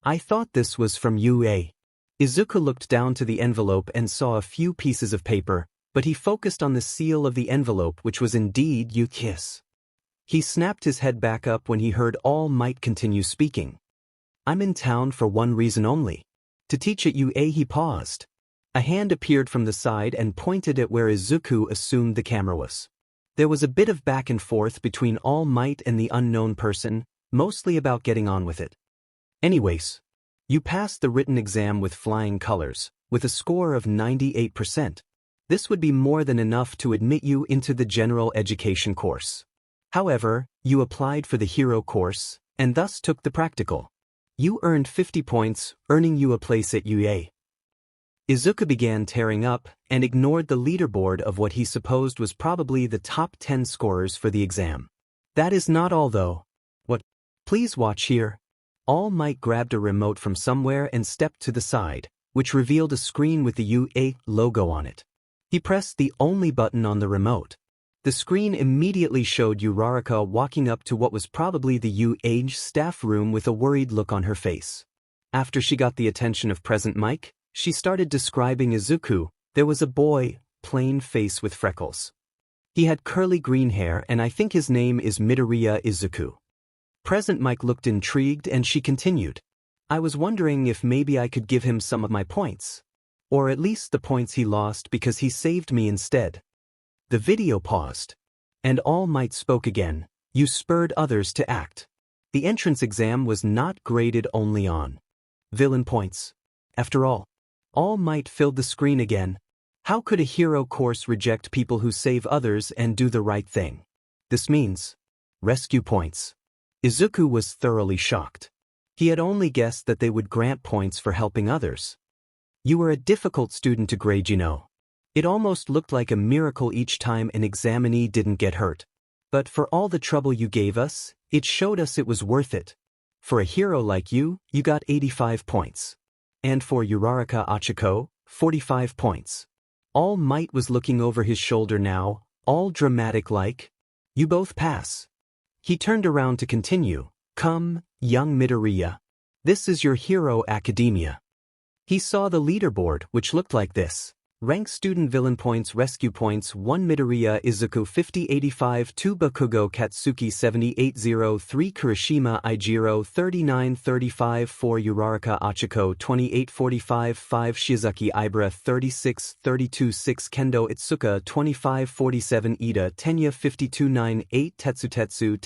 I thought this was from UA." Izuku looked down to the envelope and saw a few pieces of paper, but he focused on the seal of the envelope, which was indeed Yuki's. He snapped his head back up when he heard All Might continue speaking. "I'm in town for one reason only. To teach at UA." He paused. A hand appeared from the side and pointed at where Izuku assumed the camera was. There was a bit of back and forth between All Might and the unknown person, mostly about getting on with it. "Anyways, you passed the written exam with flying colors, with a score of 98%. This would be more than enough to admit you into the general education course. However, you applied for the hero course, and thus took the practical. You earned 50 points, earning you a place at UA. Izuku began tearing up and ignored the leaderboard of what he supposed was probably the top 10 scorers for the exam. That is not all though. What? Please watch here. All Might grabbed a remote from somewhere and stepped to the side, which revealed a screen with the UA logo on it. He pressed the only button on the remote. The screen immediately showed Uraraka walking up to what was probably the UA staff room with a worried look on her face. After she got the attention of Present Mike, she started describing Izuku. There was a boy, plain face with freckles. He had curly green hair and I think his name is Midoriya Izuku. Present Mike looked intrigued and she continued. I was wondering if maybe I could give him some of my points. Or at least the points he lost because he saved me instead. The video paused. And All Might spoke again. You spurred others to act. The entrance exam was not graded only on villain points. After All Might filled the screen again. How could a hero course reject people who save others and do the right thing? This means rescue points. Izuku was thoroughly shocked. He had only guessed that they would grant points for helping others. You were a difficult student to grade, you know. It almost looked like a miracle each time an examinee didn't get hurt. But for all the trouble you gave us, it showed us it was worth it. For a hero like you, you got 85 points. And for Uraraka Achiko, 45 points. All Might was looking over his shoulder now, all dramatic like. You both pass. He turned around to continue. Come, young Midoriya. This is your hero academia. He saw the leaderboard, which looked like this. Rank student villain points, rescue points 1 Midoriya Izuku 50-85 2 Bakugo Katsuki 78-0 3 Kirishima Ijiro 39-35 4 Uraraka Achiko 28-45 5 Shizuki Ibara 36-32 6 Kendo Itsuka 25-47 Ida Tenya 52-9 8 Tetsutetsu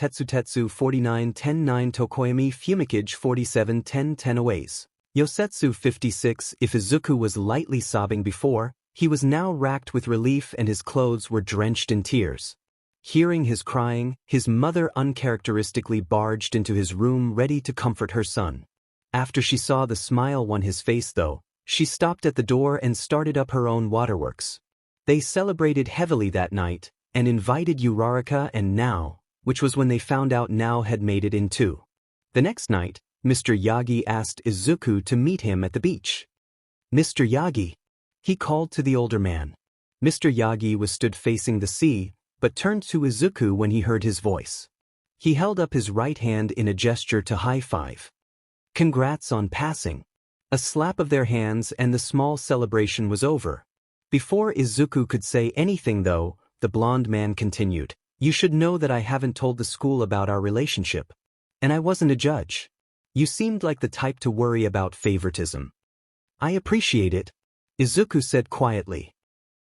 49-10 9 Tokoyami Fumikage 47-10 10 Aways. Yosetsu 56 If Izuku was lightly sobbing before, he was now racked with relief and his clothes were drenched in tears. Hearing his crying, his mother uncharacteristically barged into his room ready to comfort her son. After she saw the smile on his face though, she stopped at the door and started up her own waterworks. They celebrated heavily that night, and invited Uraraka and Nao, which was when they found out Nao had made it in too. The next night, Mr. Yagi asked Izuku to meet him at the beach. Mr. Yagi, he called to the older man. Mr. Yagi was stood facing the sea, but turned to Izuku when he heard his voice. He held up his right hand in a gesture to high-five. Congrats on passing. A slap of their hands and the small celebration was over. Before Izuku could say anything though, the blonde man continued. You should know that I haven't told the school about our relationship. And I wasn't a judge. You seemed like the type to worry about favoritism. I appreciate it, Izuku said quietly.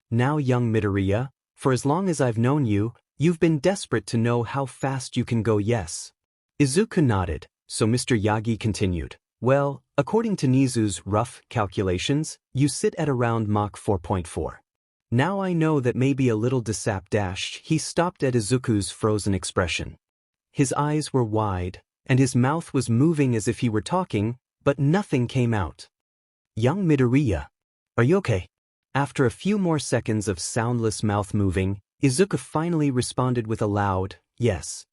Now young Midoriya, for as long as I've known you, you've been desperate to know how fast you can go, yes. Izuku nodded, so Mr. Yagi continued. Well, according to Nizu's rough calculations, you sit at around Mach 4.4. Now I know that may be a little dashed. He stopped at Izuku's frozen expression. His eyes were wide, and his mouth was moving as if he were talking, but nothing came out. Young Midoriya, are you okay? After a few more seconds of soundless mouth moving, Izuku finally responded with a loud, yes,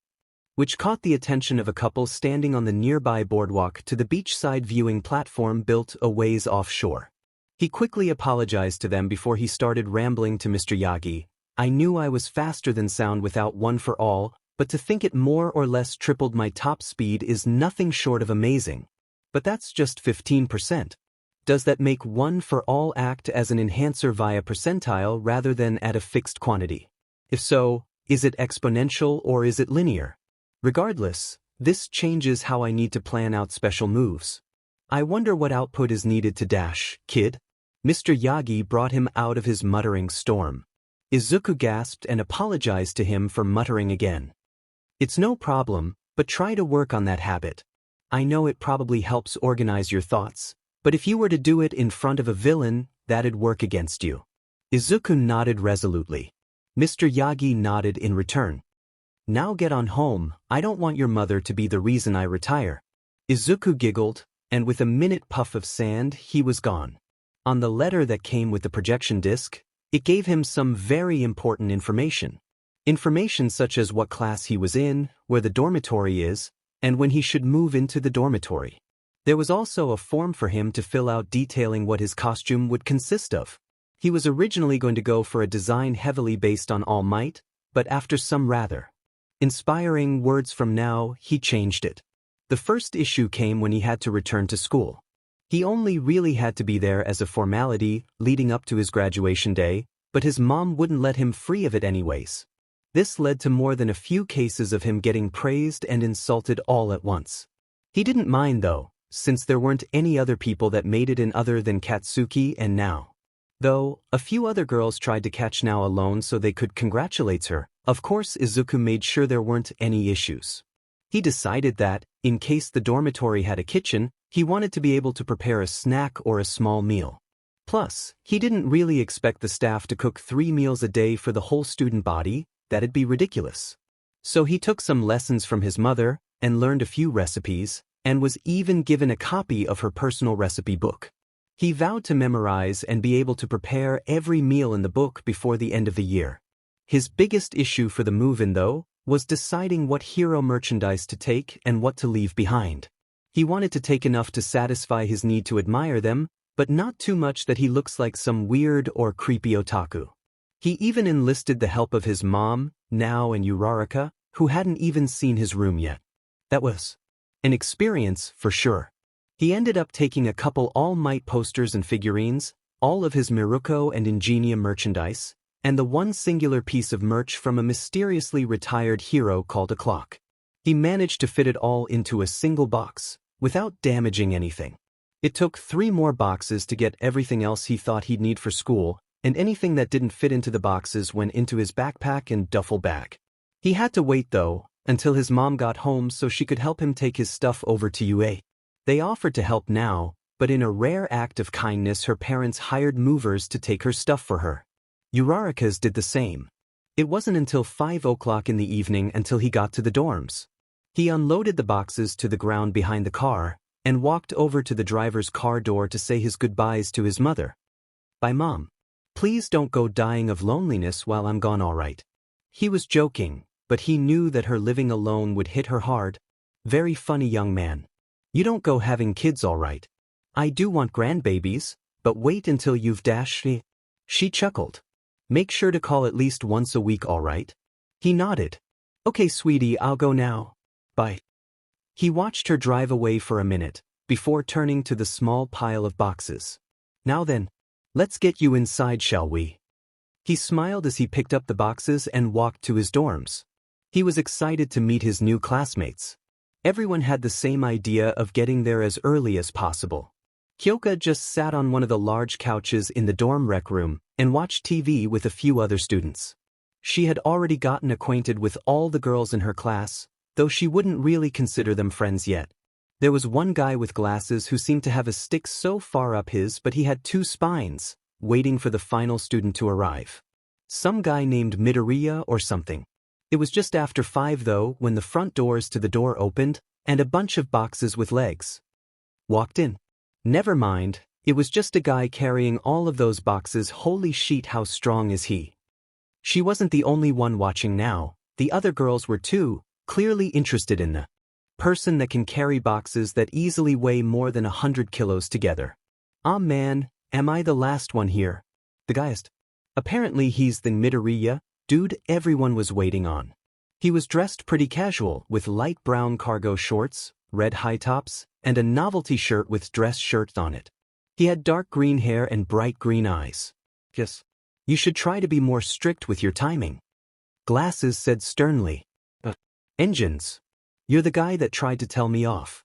which caught the attention of a couple standing on the nearby boardwalk to the beachside viewing platform built a ways offshore. He quickly apologized to them before he started rambling to Mr. Yagi. I knew I was faster than sound without one for all, but to think it more or less tripled my top speed is nothing short of amazing. But that's just 15%. Does that make one for all act as an enhancer via percentile rather than at a fixed quantity? If so, is it exponential or is it linear? Regardless, this changes how I need to plan out special moves. I wonder what output is needed to dash, kid? Mr. Yagi brought him out of his muttering storm. Izuku gasped and apologized to him for muttering again. It's no problem, but try to work on that habit. I know it probably helps organize your thoughts, but if you were to do it in front of a villain, that'd work against you. Izuku nodded resolutely. Mr. Yagi nodded in return. Now get on home, I don't want your mother to be the reason I retire. Izuku giggled, and with a minute puff of sand, he was gone. On the letter that came with the projection disc, it gave him some very important information. Information such as what class he was in, where the dormitory is, and when he should move into the dormitory. There was also a form for him to fill out detailing what his costume would consist of. He was originally going to go for a design heavily based on All Might, but after some rather inspiring words from now, he changed it. The first issue came when he had to return to school. He only really had to be there as a formality leading up to his graduation day, but his mom wouldn't let him free of it anyways. This led to more than a few cases of him getting praised and insulted all at once. He didn't mind though, since there weren't any other people that made it in other than Katsuki and Nao. Though, a few other girls tried to catch Nao alone so they could congratulate her. Of course, Izuku made sure there weren't any issues. He decided that, in case the dormitory had a kitchen, he wanted to be able to prepare a snack or a small meal. Plus, he didn't really expect the staff to cook 3 meals a day for the whole student body. That'd be ridiculous. So he took some lessons from his mother, and learned a few recipes, and was even given a copy of her personal recipe book. He vowed to memorize and be able to prepare every meal in the book before the end of the year. His biggest issue for the move-in, though, was deciding what hero merchandise to take and what to leave behind. He wanted to take enough to satisfy his need to admire them, but not too much that he looks like some weird or creepy otaku. He even enlisted the help of his mom, Nao and Uraraka, who hadn't even seen his room yet. That was an experience, for sure. He ended up taking a couple All Might posters and figurines, all of his Miruko and Ingenia merchandise, and the one singular piece of merch from a mysteriously retired hero called a clock. He managed to fit it all into a single box, without damaging anything. It took 3 more boxes to get everything else he thought he'd need for school, and anything that didn't fit into the boxes went into his backpack and duffel bag. He had to wait, though, until his mom got home so she could help him take his stuff over to UA. They offered to help now, but in a rare act of kindness her parents hired movers to take her stuff for her. Uraraka's did the same. It wasn't until 5 o'clock in the evening until he got to the dorms. He unloaded the boxes to the ground behind the car, and walked over to the driver's car door to say his goodbyes to his mother. "Bye, Mom. Please don't go dying of loneliness while I'm gone, alright?" He was joking, but he knew that her living alone would hit her hard. Very funny young man. You don't go having kids, alright? I do want grandbabies, but wait until you've dashed me. She chuckled. Make sure to call at least once a week, alright? He nodded. Okay, sweetie, I'll go now. Bye. He watched her drive away for a minute, before turning to the small pile of boxes. Now then, let's get you inside, shall we? He smiled as he picked up the boxes and walked to his dorms. He was excited to meet his new classmates. Everyone had the same idea of getting there as early as possible. Kyoka just sat on one of the large couches in the dorm rec room and watched TV with a few other students. She had already gotten acquainted with all the girls in her class, though she wouldn't really consider them friends yet. There was one guy with glasses who seemed to have a stick so far up his but he had 2 spines, waiting for the final student to arrive. Some guy named Midoriya or something. It was just after 5 though when the front doors to the door opened, and a bunch of boxes with legs walked in. Never mind, it was just a guy carrying all of those boxes. Holy shit, how strong is he? She wasn't the only one watching now, the other girls were too, clearly interested in the person that can carry boxes that easily weigh more than 100 kilos together. Ah man, am I the last one here? The guy asked. Apparently he's the Midoriya dude everyone was waiting on. He was dressed pretty casual with light brown cargo shorts, red high tops, and a novelty shirt with dress shirts on it. He had dark green hair and bright green eyes. Yes. You should try to be more strict with your timing. Glasses said sternly. Engines. You're the guy that tried to tell me off.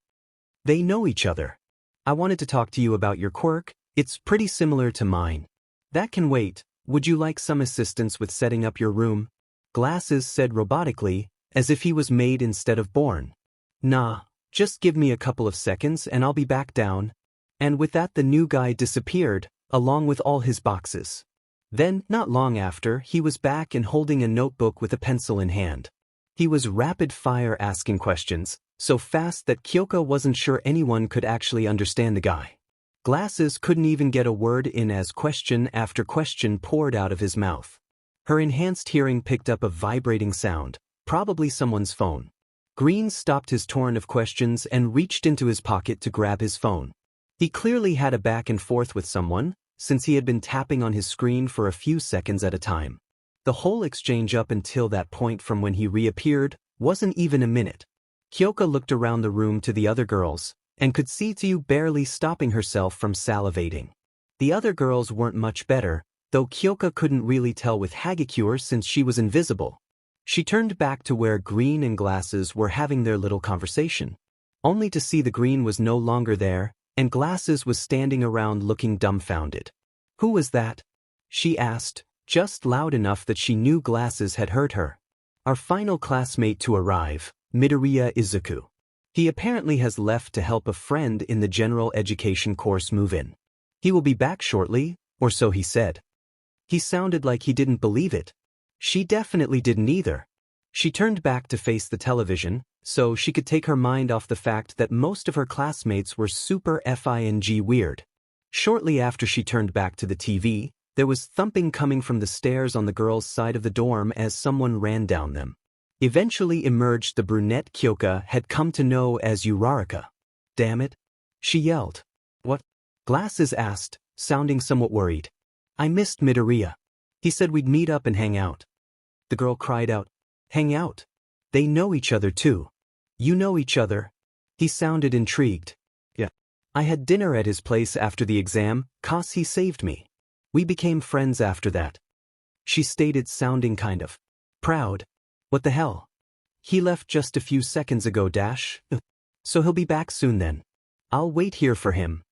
They know each other. I wanted to talk to you about your quirk. It's pretty similar to mine. That can wait. Would you like some assistance with setting up your room? Glasses said robotically, as if he was made instead of born. Nah, just give me a couple of seconds and I'll be back down. And with that the new guy disappeared, along with all his boxes. Then, not long after, he was back and holding a notebook with a pencil in hand. He was rapid-fire asking questions, so fast that Kyoka wasn't sure anyone could actually understand the guy. Glasses couldn't even get a word in as question after question poured out of his mouth. Her enhanced hearing picked up a vibrating sound, probably someone's phone. Green stopped his torrent of questions and reached into his pocket to grab his phone. He clearly had a back and forth with someone, since he had been tapping on his screen for a few seconds at a time. The whole exchange up until that point from when he reappeared wasn't even a minute. Kyoka looked around the room to the other girls, and could see Tsu barely stopping herself from salivating. The other girls weren't much better, though Kyoka couldn't really tell with Hagekure since she was invisible. She turned back to where Green and Glasses were having their little conversation, only to see the Green was no longer there, and Glasses was standing around looking dumbfounded. "Who was that?" she asked, just loud enough that she knew Glasses had heard her. "Our final classmate to arrive, Midoriya Izuku. He apparently has left to help a friend in the general education course move in. He will be back shortly, or so he said." He sounded like he didn't believe it. She definitely didn't either. She turned back to face the television, so she could take her mind off the fact that most of her classmates were super FING weird. Shortly after she turned back to the TV, there was thumping coming from the stairs on the girls' side of the dorm as someone ran down them. Eventually emerged the brunette Kyoka had come to know as Uraraka. "Damn it," she yelled. "What?" Glasses asked, sounding somewhat worried. "I missed Midoriya. He said we'd meet up and hang out." The girl cried out, "Hang out? They know each other too." "You know each other?" He sounded intrigued. "Yeah. I had dinner at his place after the exam, 'cause he saved me. We became friends after that," she stated, sounding kind of proud. "What the hell? He left just a few seconds ago dash. So he'll be back soon then. I'll wait here for him."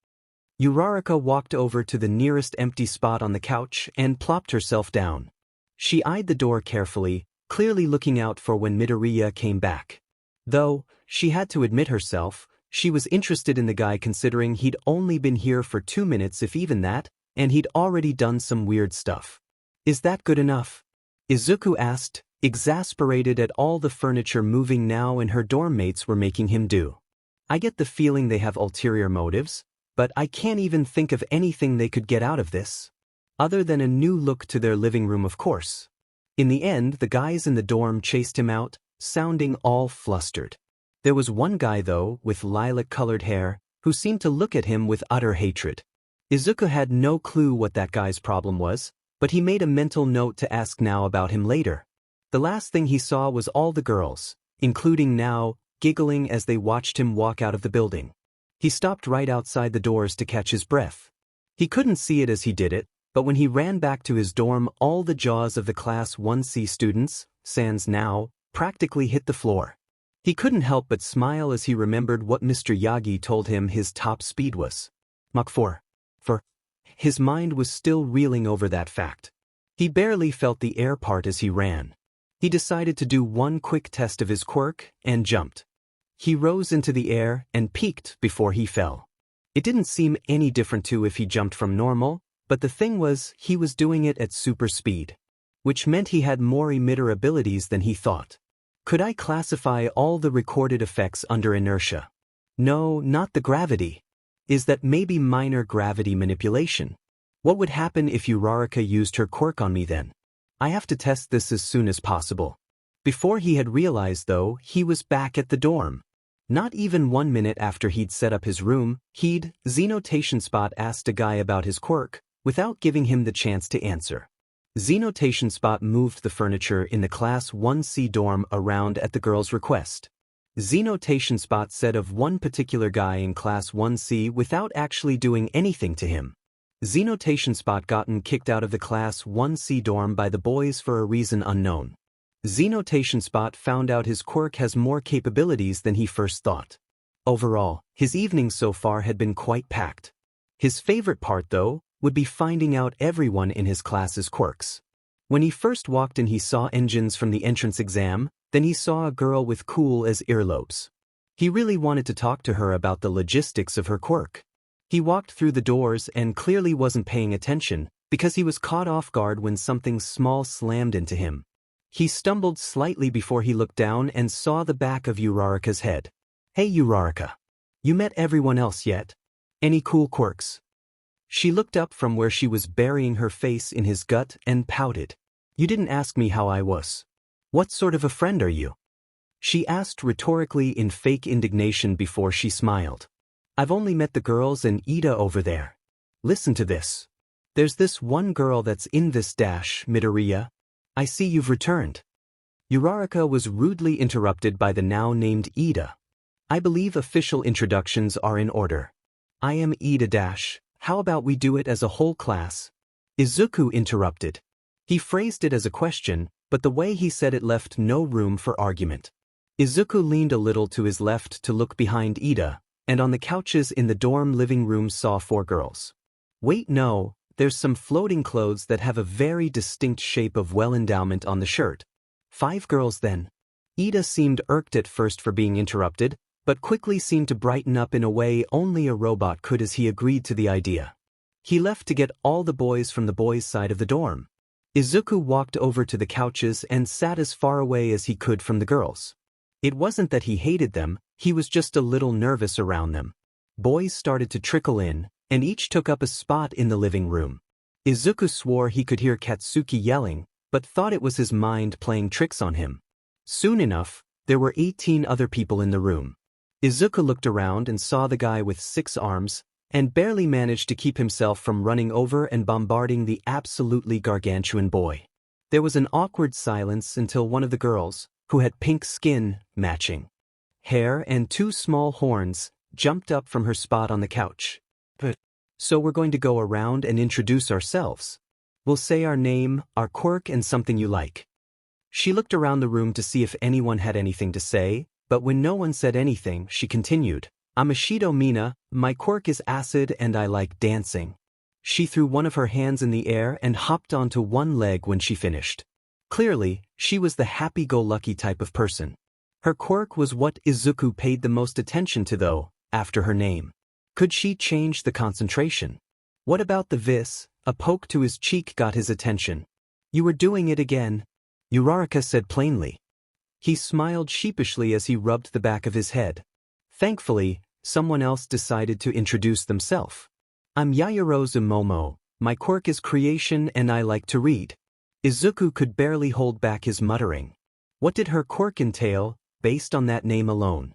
Uraraka walked over to the nearest empty spot on the couch and plopped herself down. She eyed the door carefully, clearly looking out for when Midoriya came back. Though, she had to admit herself, she was interested in the guy considering he'd only been here for 2 minutes if even that, and he'd already done some weird stuff. "Is that good enough?" Izuku asked, exasperated at all the furniture moving now and her dorm mates were making him do. "I get the feeling they have ulterior motives, but I can't even think of anything they could get out of this. Other than a new look to their living room, of course." In the end, the guys in the dorm chased him out, sounding all flustered. There was one guy though, with lilac-colored hair, who seemed to look at him with utter hatred. Izuku had no clue what that guy's problem was, but he made a mental note to ask Now about him later. The last thing he saw was all the girls, including Now, giggling as they watched him walk out of the building. He stopped right outside the doors to catch his breath. He couldn't see it as he did it, but when he ran back to his dorm, all the jaws of the Class 1C students, sans Now, practically hit the floor. He couldn't help but smile as he remembered what Mr. Yagi told him his top speed was. Mach 4. His mind was still reeling over that fact. He barely felt the air part as he ran. He decided to do one quick test of his quirk, and jumped. He rose into the air and peaked before he fell. It didn't seem any different to if he jumped from normal, but the thing was, he was doing it at super speed, which meant he had more emitter abilities than he thought. Could I classify all the recorded effects under inertia? No, not the gravity. Is that maybe minor gravity manipulation? What would happen if Uraraka used her quirk on me then? I have to test this as soon as possible. Before he had realized though, he was back at the dorm. Not even 1 minute after he'd set up his room, Xenotation Spot asked a guy about his quirk, without giving him the chance to answer. Xenotation Spot moved the furniture in the Class 1C dorm around at the girl's request. Xenotation Spot said of one particular guy in Class 1C without actually doing anything to him. Xenotation Spot gotten kicked out of the Class 1C dorm by the boys for a reason unknown. Xenotation Spot found out his quirk has more capabilities than he first thought. Overall, his evening so far had been quite packed. His favorite part, though, would be finding out everyone in his class's quirks. When he first walked in, he saw engines from the entrance exam, then he saw a girl with cool as earlobes. He really wanted to talk to her about the logistics of her quirk. He walked through the doors and clearly wasn't paying attention, because he was caught off guard when something small slammed into him. He stumbled slightly before he looked down and saw the back of Uraraka's head. Hey Uraraka. You met everyone else yet? Any cool quirks? She looked up from where she was burying her face in his gut and pouted. You didn't ask me how I was. What sort of a friend are you? She asked rhetorically in fake indignation before she smiled. I've only met the girls and Ida over there. Listen to this. There's this one girl that's in this dash, Midoriya. I see you've returned. Uraraka was rudely interrupted by the now named Ida. I believe official introductions are in order. I am Ida dash. How about we do it as a whole class? Izuku interrupted. He phrased it as a question, but the way he said it left no room for argument. Izuku leaned a little to his left to look behind Ida, and on the couches in the dorm living room saw 4 girls. Wait, no, there's some floating clothes that have a very distinct shape of well-endowment on the shirt. 5 girls then. Ida seemed irked at first for being interrupted, but quickly seemed to brighten up in a way only a robot could as he agreed to the idea. He left to get all the boys from the boys' side of the dorm. Izuku walked over to the couches and sat as far away as he could from the girls. It wasn't that he hated them, he was just a little nervous around them. Boys started to trickle in, and each took up a spot in the living room. Izuku swore he could hear Katsuki yelling, but thought it was his mind playing tricks on him. Soon enough, there were 18 other people in the room. Izuku looked around and saw the guy with 6 arms, and barely managed to keep himself from running over and bombarding the absolutely gargantuan boy. There was an awkward silence until one of the girls, who had pink skin, matching hair and 2 small horns, jumped up from her spot on the couch. So we're going to go around and introduce ourselves. We'll say our name, our quirk, and something you like. She looked around the room to see if anyone had anything to say, but when no one said anything, she continued. I'm Ashido Mina, my quirk is acid and I like dancing. She threw one of her hands in the air and hopped onto one leg when she finished. Clearly, she was the happy-go-lucky type of person. Her quirk was what Izuku paid the most attention to though, after her name. Could she change the concentration? What about the vis? A poke to his cheek got his attention. You were doing it again, Uraraka said plainly. He smiled sheepishly as he rubbed the back of his head. Thankfully, someone else decided to introduce themselves. I'm Yaoyorozu Momo, my quirk is creation and I like to read. Izuku could barely hold back his muttering. What did her quirk entail, based on that name alone?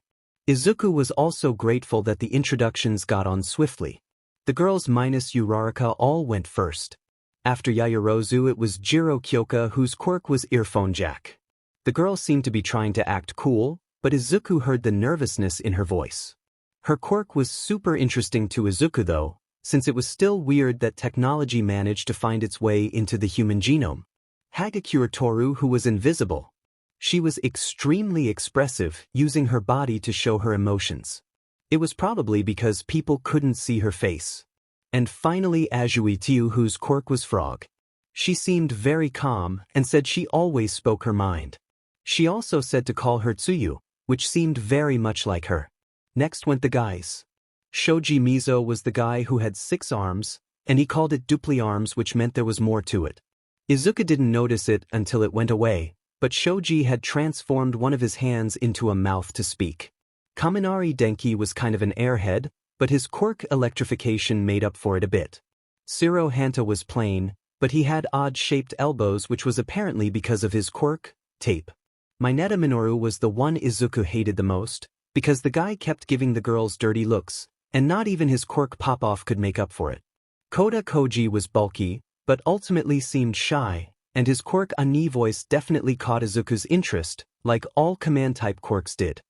Izuku was also grateful that the introductions got on swiftly. The girls minus Uraraka all went first. After Yaoyorozu it was Jiro Kyoka whose quirk was earphone jack. The girl seemed to be trying to act cool, but Izuku heard the nervousness in her voice. Her quirk was super interesting to Izuku though, since it was still weird that technology managed to find its way into the human genome. Hagakure Toru, who was invisible. She was extremely expressive, using her body to show her emotions. It was probably because people couldn't see her face. And finally Azuitiu, whose quirk was frog. She seemed very calm and said she always spoke her mind. She also said to call her Tsuyu, which seemed very much like her. Next went the guys. Shoji Mizo was the guy who had 6 arms, and he called it dupli arms, which meant there was more to it. Izuku didn't notice it until it went away, but Shoji had transformed one of his hands into a mouth to speak. Kaminari Denki was kind of an airhead, but his quirk electrification made up for it a bit. Shiro Hanta was plain, but he had odd-shaped elbows, which was apparently because of his quirk, tape. Mineta Minoru was the one Izuku hated the most, because the guy kept giving the girls dirty looks, and not even his quirk pop-off could make up for it. Koda Koji was bulky, but ultimately seemed shy, and his quirk Ani voice definitely caught Izuku's interest, like all command-type quirks did.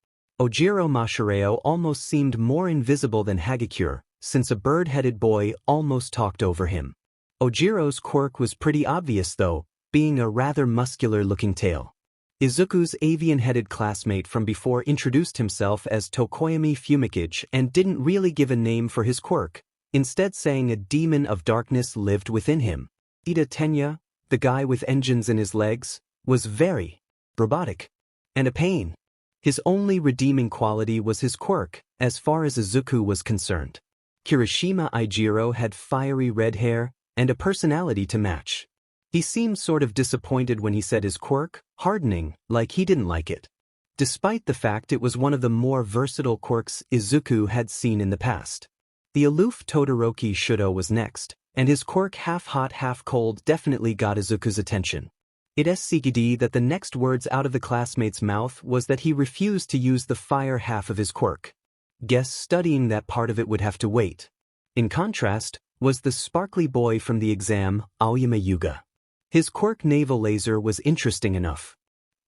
Ojiro Mashireo almost seemed more invisible than Hagakure, since a bird-headed boy almost talked over him. Ojiro's quirk was pretty obvious though, being a rather muscular-looking tail. Izuku's avian-headed classmate from before introduced himself as Tokoyami Fumikage and didn't really give a name for his quirk, instead saying a demon of darkness lived within him. Ida Tenya, the guy with engines in his legs, was very robotic and a pain. His only redeeming quality was his quirk, as far as Izuku was concerned. Kirishima Ijiro had fiery red hair and a personality to match. He seemed sort of disappointed when he said his quirk, hardening, like he didn't like it. despite the fact it was one of the more versatile quirks Izuku had seen in the past. The aloof Todoroki Shudo was next, and his quirk half-hot half-cold definitely got Izuku's attention. It's secret that the next words out of the classmate's mouth was that he refused to use the fire half of his quirk. Guess studying that part of it would have to wait. In contrast, was the sparkly boy from the exam, Aoyama Yuga. His quirk naval laser was interesting enough.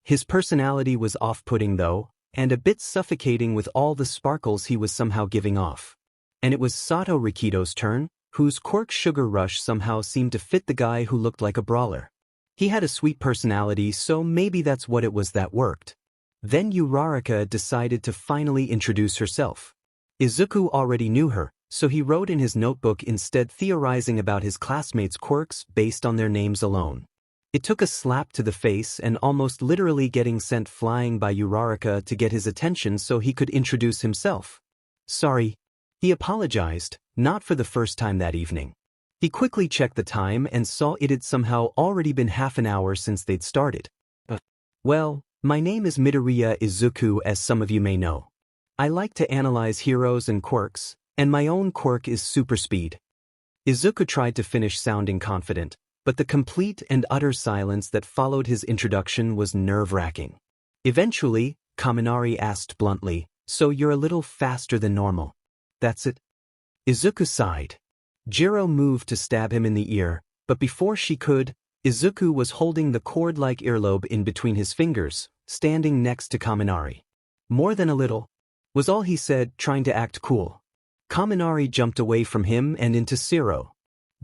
His personality was off-putting though, and a bit suffocating with all the sparkles he was somehow giving off. And it was Sato Rikito's turn, whose quirk Sugar Rush somehow seemed to fit the guy who looked like a brawler. He had a sweet personality, so maybe that's what it was that worked. Then Uraraka decided to finally introduce herself. Izuku already knew her, so he wrote in his notebook instead, theorizing about his classmates' quirks based on their names alone. It took a slap to the face and almost literally getting sent flying by Uraraka to get his attention so he could introduce himself. Sorry. He apologized, not for the first time that evening. He quickly checked the time and saw it had somehow already been half an hour since they'd started. Well, my name is Midoriya Izuku, as some of you may know. I like to analyze heroes and quirks, and my own quirk is super speed. Izuku tried to finish sounding confident, but the complete and utter silence that followed his introduction was nerve-wracking. Eventually, Kaminari asked bluntly, "So you're a little faster than normal? That's it?" Izuku sighed. Jiro moved to stab him in the ear, but before she could, Izuku was holding the cord-like earlobe in between his fingers, standing next to Kaminari. "More than a little," was all he said, trying to act cool. Kaminari jumped away from him and into Zero.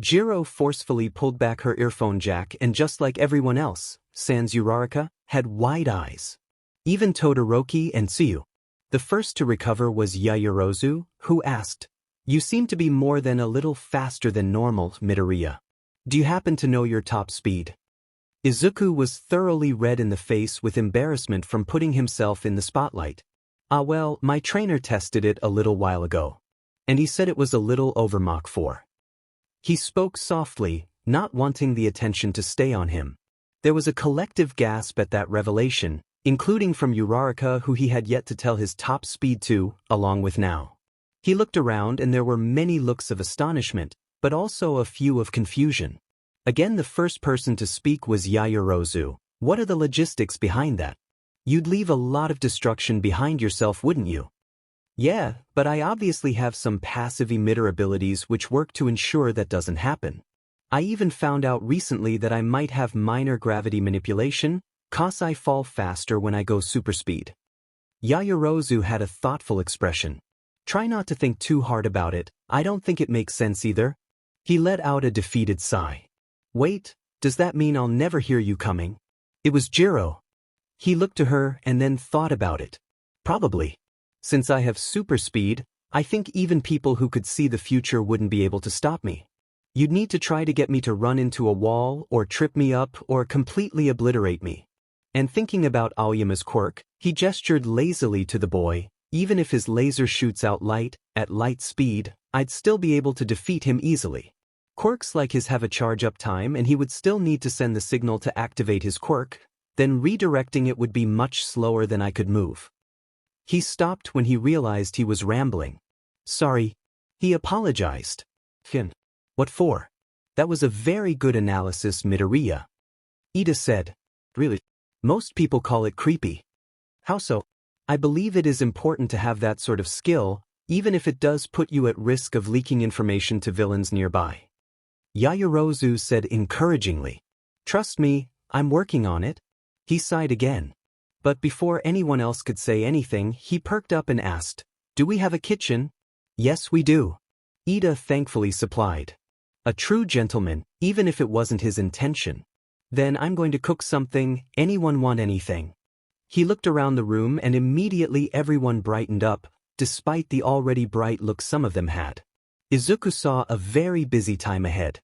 Jiro forcefully pulled back her earphone jack and, just like everyone else, sans Uraraka, had wide eyes. Even Todoroki and Tsuyu. The first to recover was Yaoyorozu, who asked, "You seem to be more than a little faster than normal, Midoriya. Do you happen to know your top speed?" Izuku was thoroughly red in the face with embarrassment from putting himself in the spotlight. Well, my trainer tested it a little while ago. And he said it was a little over Mach 4. He spoke softly, not wanting the attention to stay on him. There was a collective gasp at that revelation, including from Uraraka, who he had yet to tell his top speed to, along with now. He looked around and there were many looks of astonishment, but also a few of confusion. Again, the first person to speak was Yaoyorozu. "What are the logistics behind that? You'd leave a lot of destruction behind yourself, wouldn't you?" "Yeah, but I obviously have some passive emitter abilities which work to ensure that doesn't happen. I even found out recently that I might have minor gravity manipulation, 'cause I fall faster when I go super speed." Yaoyorozu had a thoughtful expression. "Try not to think too hard about it, I don't think it makes sense either." He let out a defeated sigh. "Wait, does that mean I'll never hear you coming?" It was Jiro. He looked to her and then thought about it. "Probably. Since I have super speed, I think even people who could see the future wouldn't be able to stop me. You'd need to try to get me to run into a wall or trip me up or completely obliterate me." And thinking about Aoyama's quirk, he gestured lazily to the boy. "Even if his laser shoots out light, at light speed, I'd still be able to defeat him easily. Quirks like his have a charge-up time and he would still need to send the signal to activate his quirk, then redirecting it would be much slower than I could move." He stopped when he realized he was rambling. "Sorry." He apologized. "What for? That was a very good analysis, Midoriya." Ida said. "Really? Most people call it creepy." "How so?" "I believe it is important to have that sort of skill, even if it does put you at risk of leaking information to villains nearby." Yaoyorozu said encouragingly. "Trust me, I'm working on it." He sighed again. But before anyone else could say anything, he perked up and asked, "Do we have a kitchen?" "Yes, we do." Ida thankfully supplied. A true gentleman, even if it wasn't his intention. "Then I'm going to cook something. Anyone want anything?" He looked around the room and immediately everyone brightened up, despite the already bright look some of them had. Izuku saw a very busy time ahead.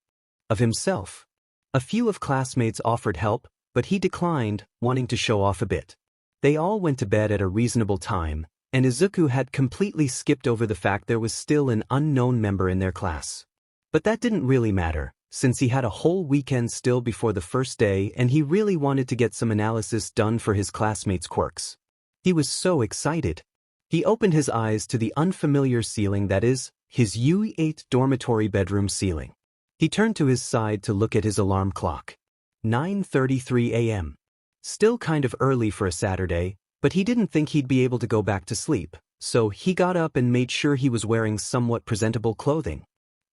Of himself. A few of classmates offered help, but he declined, wanting to show off a bit. They all went to bed at a reasonable time, and Izuku had completely skipped over the fact there was still an unknown member in their class. But that didn't really matter, since he had a whole weekend still before the first day and he really wanted to get some analysis done for his classmates' quirks. He was so excited. He opened his eyes to the unfamiliar ceiling, that is, his UE8 dormitory bedroom ceiling. He turned to his side to look at his alarm clock. 9:33 a.m. Still kind of early for a Saturday, but he didn't think he'd be able to go back to sleep, so he got up and made sure he was wearing somewhat presentable clothing.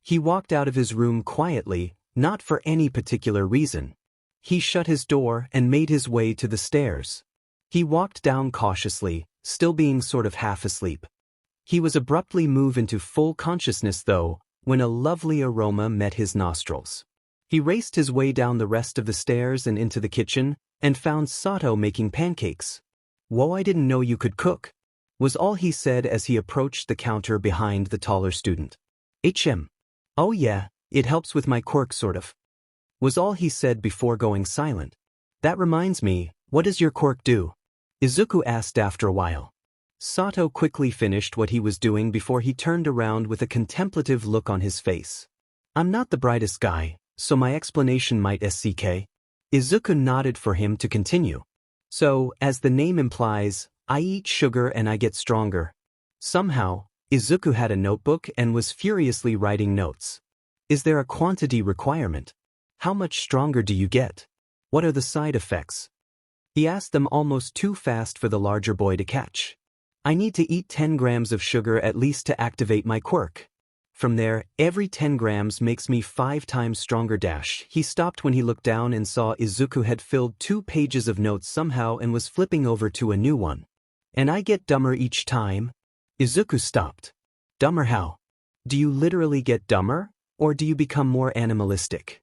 He walked out of his room quietly, not for any particular reason. He shut his door and made his way to the stairs. He walked down cautiously, still being sort of half asleep. He was abruptly moved into full consciousness though, when a lovely aroma met his nostrils. He raced his way down the rest of the stairs and into the kitchen, and found Sato making pancakes. "Whoa, I didn't know you could cook," was all he said as he approached the counter behind the taller student. "Oh yeah, it helps with my quirk sort of," was all he said before going silent. "That reminds me, what does your quirk do?" Izuku asked after a while. Sato quickly finished what he was doing before he turned around with a contemplative look on his face. "I'm not the brightest guy, so my explanation might SCK." Izuku nodded for him to continue. "So, as the name implies, I eat sugar and I get stronger." Somehow, Izuku had a notebook and was furiously writing notes. "Is there a quantity requirement? How much stronger do you get? What are the side effects?" He asked them almost too fast for the larger boy to catch. "I need to eat 10 grams of sugar at least to activate my quirk. From there, every 10 grams makes me 5 times stronger." He stopped when he looked down and saw Izuku had filled 2 pages of notes somehow and was flipping over to a new one. "And I get dumber each time?" Izuku stopped. "Dumber how? Do you literally get dumber, or do you become more animalistic?"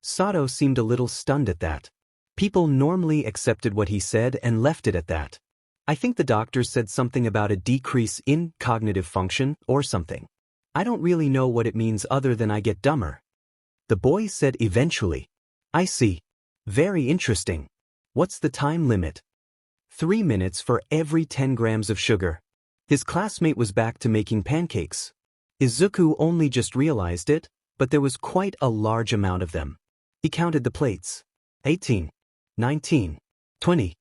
Sato seemed a little stunned at that. People normally accepted what he said and left it at that. "I think the doctor said something about a decrease in cognitive function or something. I don't really know what it means other than I get dumber," the boy said eventually. "I see. Very interesting. What's the time limit?" 3 minutes for every 10 grams of sugar. His classmate was back to making pancakes. Izuku only just realized it, but there was quite a large amount of them. He counted the plates. 18, 19, 20.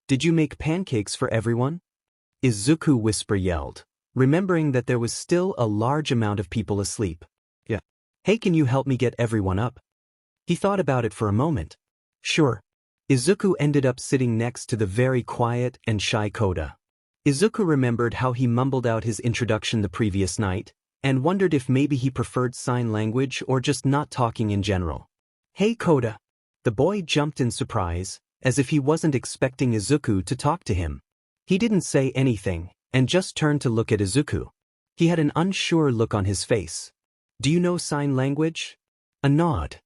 "Did you make pancakes for everyone?" Izuku yelled, remembering that there was still a large amount of people asleep. "Yeah. Hey, can you help me get everyone up?" He thought about it for a moment. "Sure." Izuku ended up sitting next to the very quiet and shy Koda. Izuku remembered how he mumbled out his introduction the previous night, and wondered if maybe he preferred sign language or just not talking in general. "Hey Koda." The boy jumped in surprise, as if he wasn't expecting Izuku to talk to him. He didn't say anything, and just turned to look at Izuku. He had an unsure look on his face. "Do you know sign language?" A nod.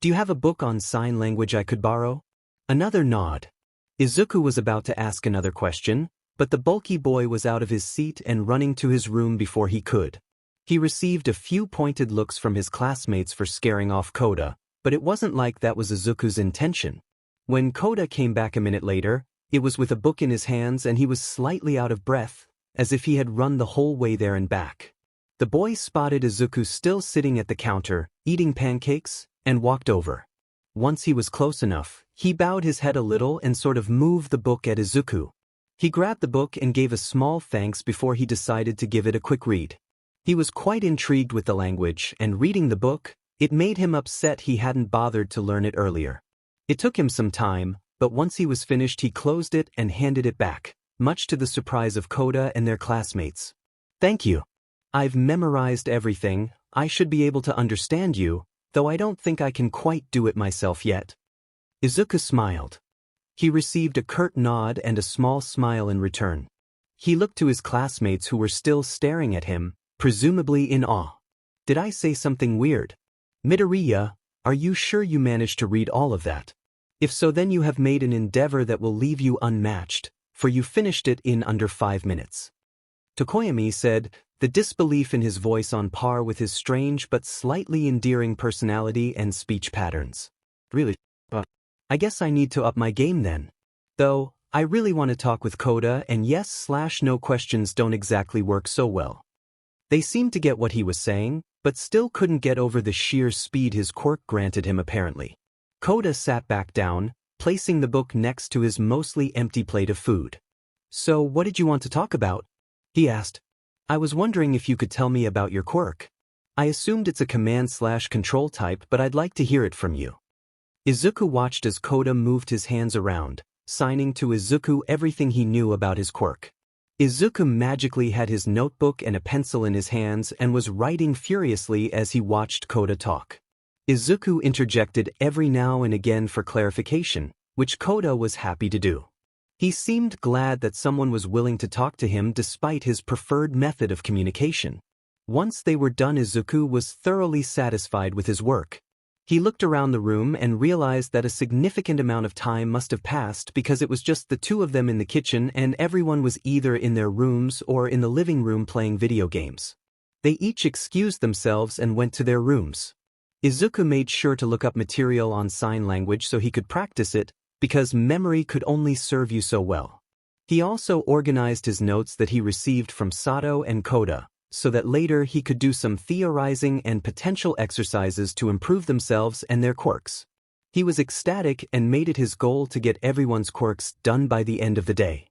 "Do you have a book on sign language I could borrow?" Another nod. Izuku was about to ask another question, but the bulky boy was out of his seat and running to his room before he could. He received a few pointed looks from his classmates for scaring off Koda, but it wasn't like that was Izuku's intention. When Koda came back a minute later, it was with a book in his hands and he was slightly out of breath, as if he had run the whole way there and back. The boy spotted Izuku still sitting at the counter, eating pancakes, and walked over. Once he was close enough, he bowed his head a little and sort of moved the book at Izuku. He grabbed the book and gave a small thanks before he decided to give it a quick read. He was quite intrigued with the language, and reading the book, it made him upset he hadn't bothered to learn it earlier. It took him some time, but once he was finished he closed it and handed it back, much to the surprise of Koda and their classmates. "Thank you. I've memorized everything. I should be able to understand you, though I don't think I can quite do it myself yet." Izuku smiled. He received a curt nod and a small smile in return. He looked to his classmates who were still staring at him, presumably in awe. "Did I say something weird? Midoriya, are you sure you managed to read all of that? If so, then you have made an endeavor that will leave you unmatched, for you finished it in under 5 minutes." Tokoyami said, the disbelief in his voice on par with his strange but slightly endearing personality and speech patterns. "Really? But I guess I need to up my game then. Though, I really want to talk with Koda, and yes/no questions don't exactly work so well." They seemed to get what he was saying, but still couldn't get over the sheer speed his quirk granted him apparently. Koda sat back down, placing the book next to his mostly empty plate of food. "So what did you want to talk about?" he asked. "I was wondering if you could tell me about your quirk. I assumed it's a command/control type, but I'd like to hear it from you." Izuku watched as Koda moved his hands around, signing to Izuku everything he knew about his quirk. Izuku magically had his notebook and a pencil in his hands and was writing furiously as he watched Koda talk. Izuku interjected every now and again for clarification, which Koda was happy to do. He seemed glad that someone was willing to talk to him despite his preferred method of communication. Once they were done, Izuku was thoroughly satisfied with his work. He looked around the room and realized that a significant amount of time must have passed because it was just the two of them in the kitchen and everyone was either in their rooms or in the living room playing video games. They each excused themselves and went to their rooms. Izuku made sure to look up material on sign language so he could practice it, because memory could only serve you so well. He also organized his notes that he received from Sato and Koda, so that later he could do some theorizing and potential exercises to improve themselves and their quirks. He was ecstatic and made it his goal to get everyone's quirks done by the end of the day.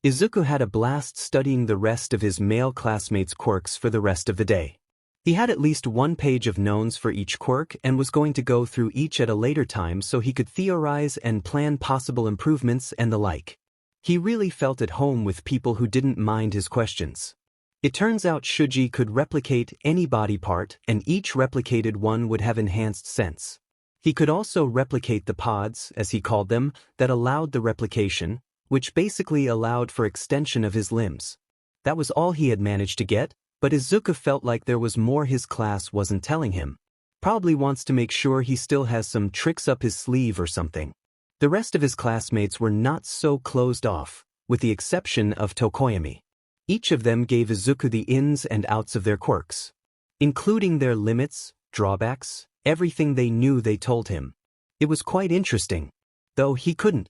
Izuku had a blast studying the rest of his male classmates' quirks for the rest of the day. He had at least one page of knowns for each quirk and was going to go through each at a later time so he could theorize and plan possible improvements and the like. He really felt at home with people who didn't mind his questions. It turns out Shuji could replicate any body part, and each replicated one would have enhanced sense. He could also replicate the pods, as he called them, that allowed the replication, which basically allowed for extension of his limbs. That was all he had managed to get, but Izuku felt like there was more his class wasn't telling him. Probably wants to make sure he still has some tricks up his sleeve or something. The rest of his classmates were not so closed off, with the exception of Tokoyami. Each of them gave Izuku the ins and outs of their quirks, including their limits, drawbacks, everything they knew. They told him. It was quite interesting, though he couldn't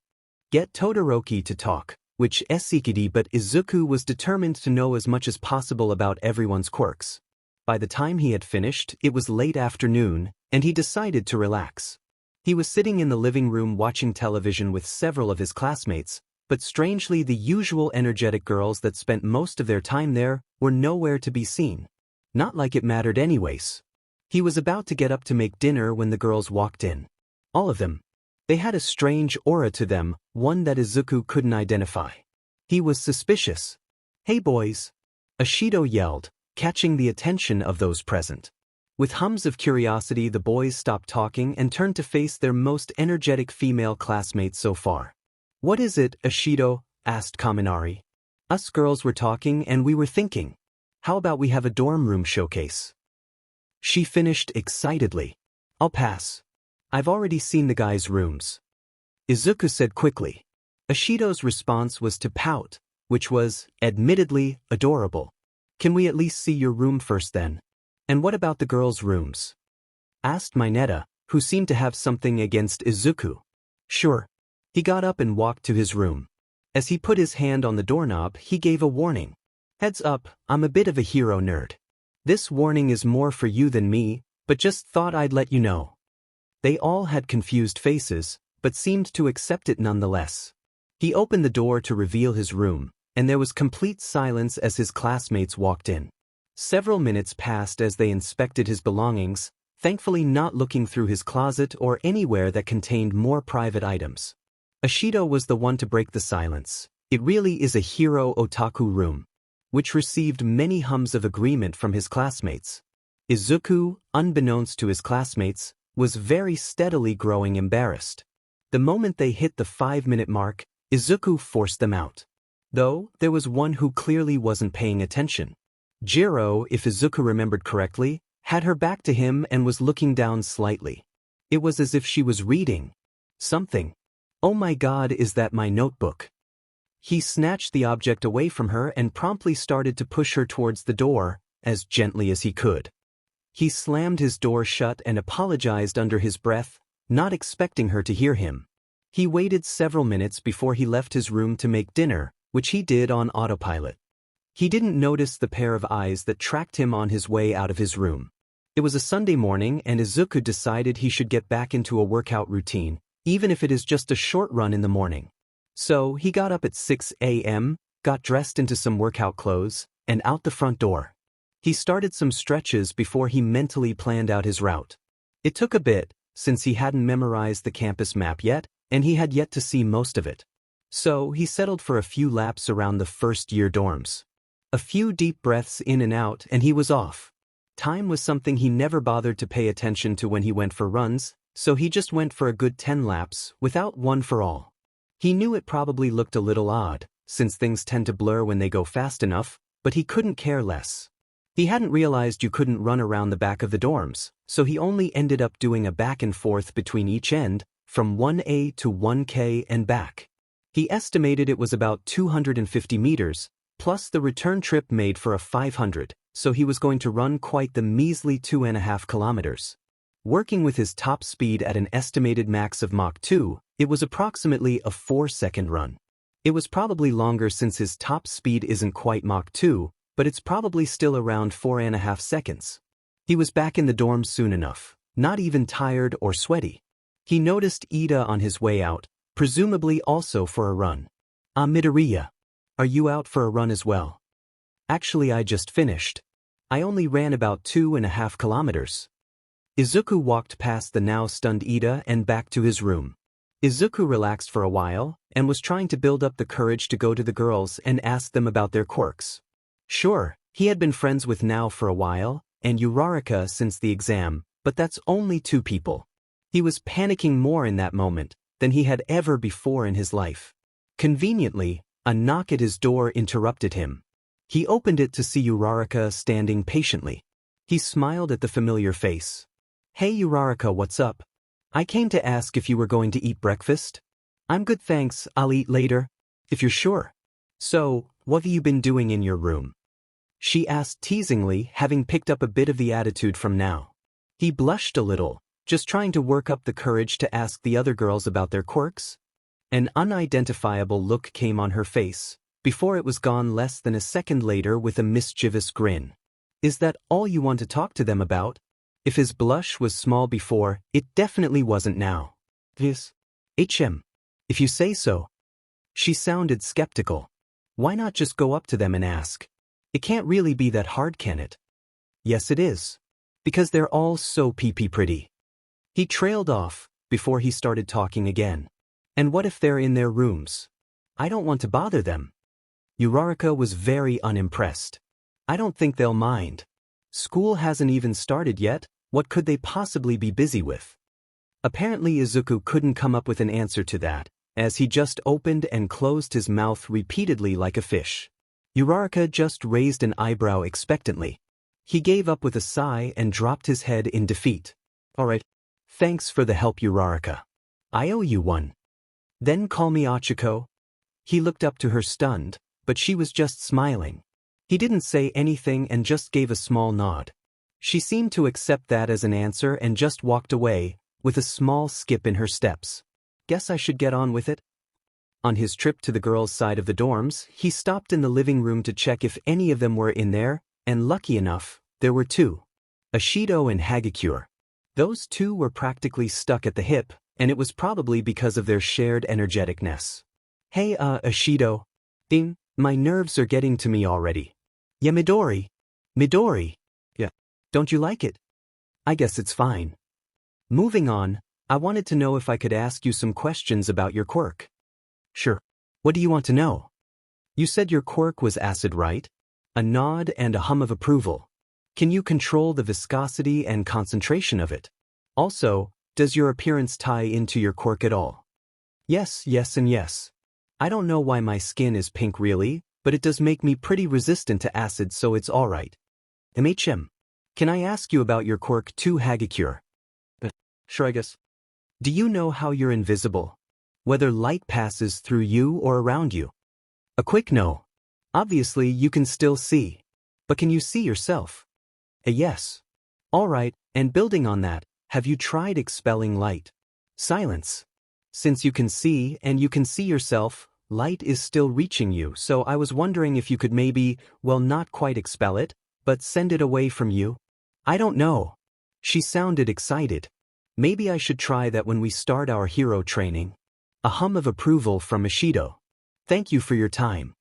get Todoroki to talk, which Esikidi, but Izuku was determined to know as much as possible about everyone's quirks. By the time he had finished, it was late afternoon, and he decided to relax. He was sitting in the living room watching television with several of his classmates, but strangely the usual energetic girls that spent most of their time there were nowhere to be seen. Not like it mattered anyways. He was about to get up to make dinner when the girls walked in. All of them. They had a strange aura to them, one that Izuku couldn't identify. He was suspicious. "Hey boys!" Ashido yelled, catching the attention of those present. With hums of curiosity, the boys stopped talking and turned to face their most energetic female classmate so far. "What is it, Ashido?" asked Kaminari. "Us girls were talking and we were thinking, how about we have a dorm room showcase?" She finished excitedly. "I'll pass. I've already seen the guys' rooms," Izuku said quickly. Ashido's response was to pout, which was, admittedly, adorable. "Can we at least see your room first then? And what about the girls' rooms?" asked Mineta, who seemed to have something against Izuku. "Sure." He got up and walked to his room. As he put his hand on the doorknob, he gave a warning. "Heads up, I'm a bit of a hero nerd. This warning is more for you than me, but just thought I'd let you know." They all had confused faces, but seemed to accept it nonetheless. He opened the door to reveal his room, and there was complete silence as his classmates walked in. Several minutes passed as they inspected his belongings, thankfully not looking through his closet or anywhere that contained more private items. Ashido was the one to break the silence. "It really is a hero otaku room," which received many hums of agreement from his classmates. Izuku, unbeknownst to his classmates, was very steadily growing embarrassed. The moment they hit the 5-minute mark, Izuku forced them out. Though, there was one who clearly wasn't paying attention. Jiro, if Izuku remembered correctly, had her back to him and was looking down slightly. It was as if she was reading something. "Oh my God, is that my notebook?" He snatched the object away from her and promptly started to push her towards the door, as gently as he could. He slammed his door shut and apologized under his breath, not expecting her to hear him. He waited several minutes before he left his room to make dinner, which he did on autopilot. He didn't notice the pair of eyes that tracked him on his way out of his room. It was a Sunday morning and Izuku decided he should get back into a workout routine, even if it is just a short run in the morning. So he got up at 6 a.m., got dressed into some workout clothes, and out the front door. He started some stretches before he mentally planned out his route. It took a bit, since he hadn't memorized the campus map yet, and he had yet to see most of it. So he settled for a few laps around the first-year dorms. A few deep breaths in and out, and he was off. Time was something he never bothered to pay attention to when he went for runs, so he just went for a good 10 laps, without one for all. He knew it probably looked a little odd, since things tend to blur when they go fast enough, but he couldn't care less. He hadn't realized you couldn't run around the back of the dorms, so he only ended up doing a back and forth between each end, from 1A to 1K and back. He estimated it was about 250 meters, plus the return trip made for a 500, so he was going to run quite the measly 2.5 kilometers. Working with his top speed at an estimated max of Mach 2, it was approximately a 4-second run. It was probably longer since his top speed isn't quite Mach 2, but it's probably still around 4.5 seconds. He was back in the dorm soon enough, not even tired or sweaty. He noticed Ida on his way out, presumably also for a run. Midoriya, are you out for a run as well? Actually, I just finished. I only ran about 2.5 kilometers. Izuku walked past the now stunned Ida and back to his room. Izuku relaxed for a while, and was trying to build up the courage to go to the girls and ask them about their quirks. Sure, he had been friends with Now for a while, and Uraraka since the exam, but that's only 2 people. He was panicking more in that moment than he had ever before in his life. Conveniently, a knock at his door interrupted him. He opened it to see Uraraka standing patiently. He smiled at the familiar face. Hey Uraraka, what's up? I came to ask if you were going to eat breakfast. I'm good thanks, I'll eat later. If you're sure. So, what have you been doing in your room? She asked teasingly, having picked up a bit of the attitude from Now. He blushed a little, just trying to work up the courage to ask the other girls about their quirks. An unidentifiable look came on her face, before it was gone less than a second later with a mischievous grin. Is that all you want to talk to them about? If his blush was small before, it definitely wasn't now. Yes. If you say so. She sounded skeptical. Why not just go up to them and ask? It can't really be that hard, can it? Yes it is. Because they're all so pretty. He trailed off, before he started talking again. And what if they're in their rooms? I don't want to bother them. Uraraka was very unimpressed. I don't think they'll mind. School hasn't even started yet, what could they possibly be busy with? Apparently Izuku couldn't come up with an answer to that, as he just opened and closed his mouth repeatedly like a fish. Uraraka just raised an eyebrow expectantly. He gave up with a sigh and dropped his head in defeat. Alright. Thanks for the help, Uraraka. I owe you one. Then call me Achiko. He looked up to her stunned, but she was just smiling. He didn't say anything and just gave a small nod. She seemed to accept that as an answer and just walked away, with a small skip in her steps. Guess I should get on with it. On his trip to the girls' side of the dorms, he stopped in the living room to check if any of them were in there, and lucky enough, there were 2. Ashido and Hagakure. Those 2 were practically stuck at the hip, and it was probably because of their shared energeticness. Hey Ashido. Ding, my nerves are getting to me already. Yeah Midori. Yeah. Don't you like it? I guess it's fine. Moving on, I wanted to know if I could ask you some questions about your quirk. Sure. What do you want to know? You said your quirk was acid, right? A nod and a hum of approval. Can you control the viscosity and concentration of it? Also, does your appearance tie into your quirk at all? Yes, and yes. I don't know why my skin is pink really, but it does make me pretty resistant to acid, so it's alright. Can I ask you about your quirk too, Hagakure? Sure, I guess. Do you know how you're invisible? Whether light passes through you or around you? A quick no. Obviously, you can still see. But can you see yourself? A yes. Alright, and building on that, have you tried expelling light? Silence. Since you can see and you can see yourself, light is still reaching you, so I was wondering if you could maybe, well, not quite expel it, but send it away from you. I don't know. She sounded excited. Maybe I should try that when we start our hero training. A hum of approval from Ashido. Thank you for your time.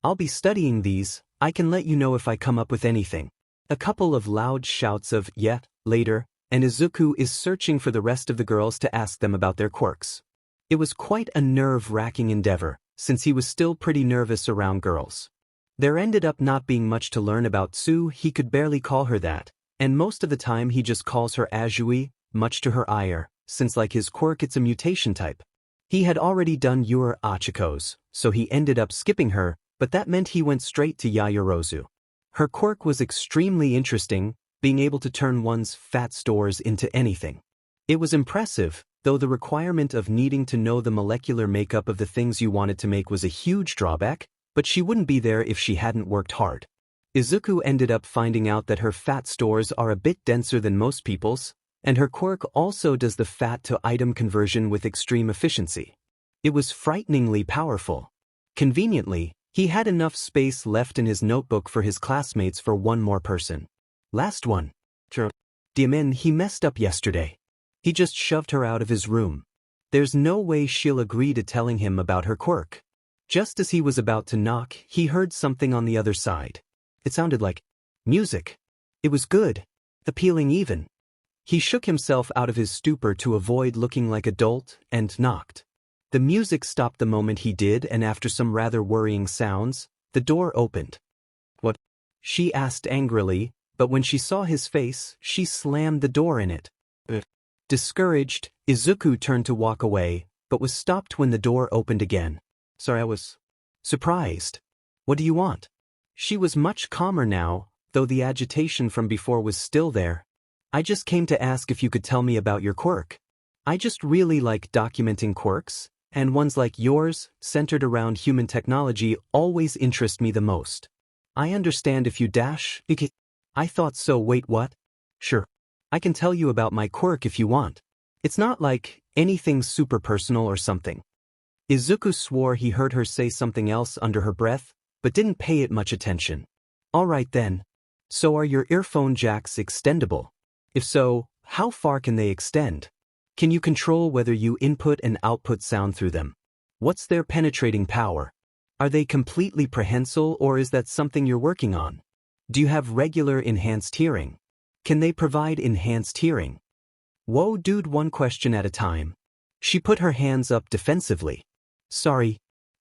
I'll be studying these, I can let you know if I come up with anything. A couple of loud shouts of, yeah, later, and Izuku is searching for the rest of the girls to ask them about their quirks. It was quite a nerve-wracking endeavor, since he was still pretty nervous around girls. There ended up not being much to learn about Tsu, he could barely call her that, and most of the time he just calls her Azui, much to her ire, since like his quirk it's a mutation type. He had already done Yura Achiko's, so he ended up skipping her, but that meant he went straight to Yayorozu. Her quirk was extremely interesting, being able to turn one's fat stores into anything. It was impressive, though the requirement of needing to know the molecular makeup of the things you wanted to make was a huge drawback, but she wouldn't be there if she hadn't worked hard. Izuku ended up finding out that her fat stores are a bit denser than most people's, and her quirk also does the fat-to-item conversion with extreme efficiency. It was frighteningly powerful. Conveniently, he had enough space left in his notebook for his classmates for one more person. Last one. Diamin, he messed up yesterday. He just shoved her out of his room. There's no way she'll agree to telling him about her quirk. Just as he was about to knock, he heard something on the other side. It sounded like music. It was good. Appealing even. He shook himself out of his stupor to avoid looking like a dolt, and knocked. The music stopped the moment he did, and after some rather worrying sounds, the door opened. What? She asked angrily, but when she saw his face, she slammed the door in it. Discouraged, Izuku turned to walk away, but was stopped when the door opened again. Sorry, I was surprised. What do you want? She was much calmer now, though the agitation from before was still there. I just came to ask if you could tell me about your quirk. I just really like documenting quirks, and ones like yours, centered around human technology, always interest me the most. I understand if you dash. I thought so. Wait, what? Sure. I can tell you about my quirk if you want. It's not like anything super personal or something. Izuku swore he heard her say something else under her breath, but didn't pay it much attention. All right then. So are your earphone jacks extendable? If so, how far can they extend? Can you control whether you input and output sound through them? What's their penetrating power? Are they completely prehensile, or is that something you're working on? Do you have regular enhanced hearing? Can they provide enhanced hearing? Whoa dude, one question at a time. She put her hands up defensively. Sorry.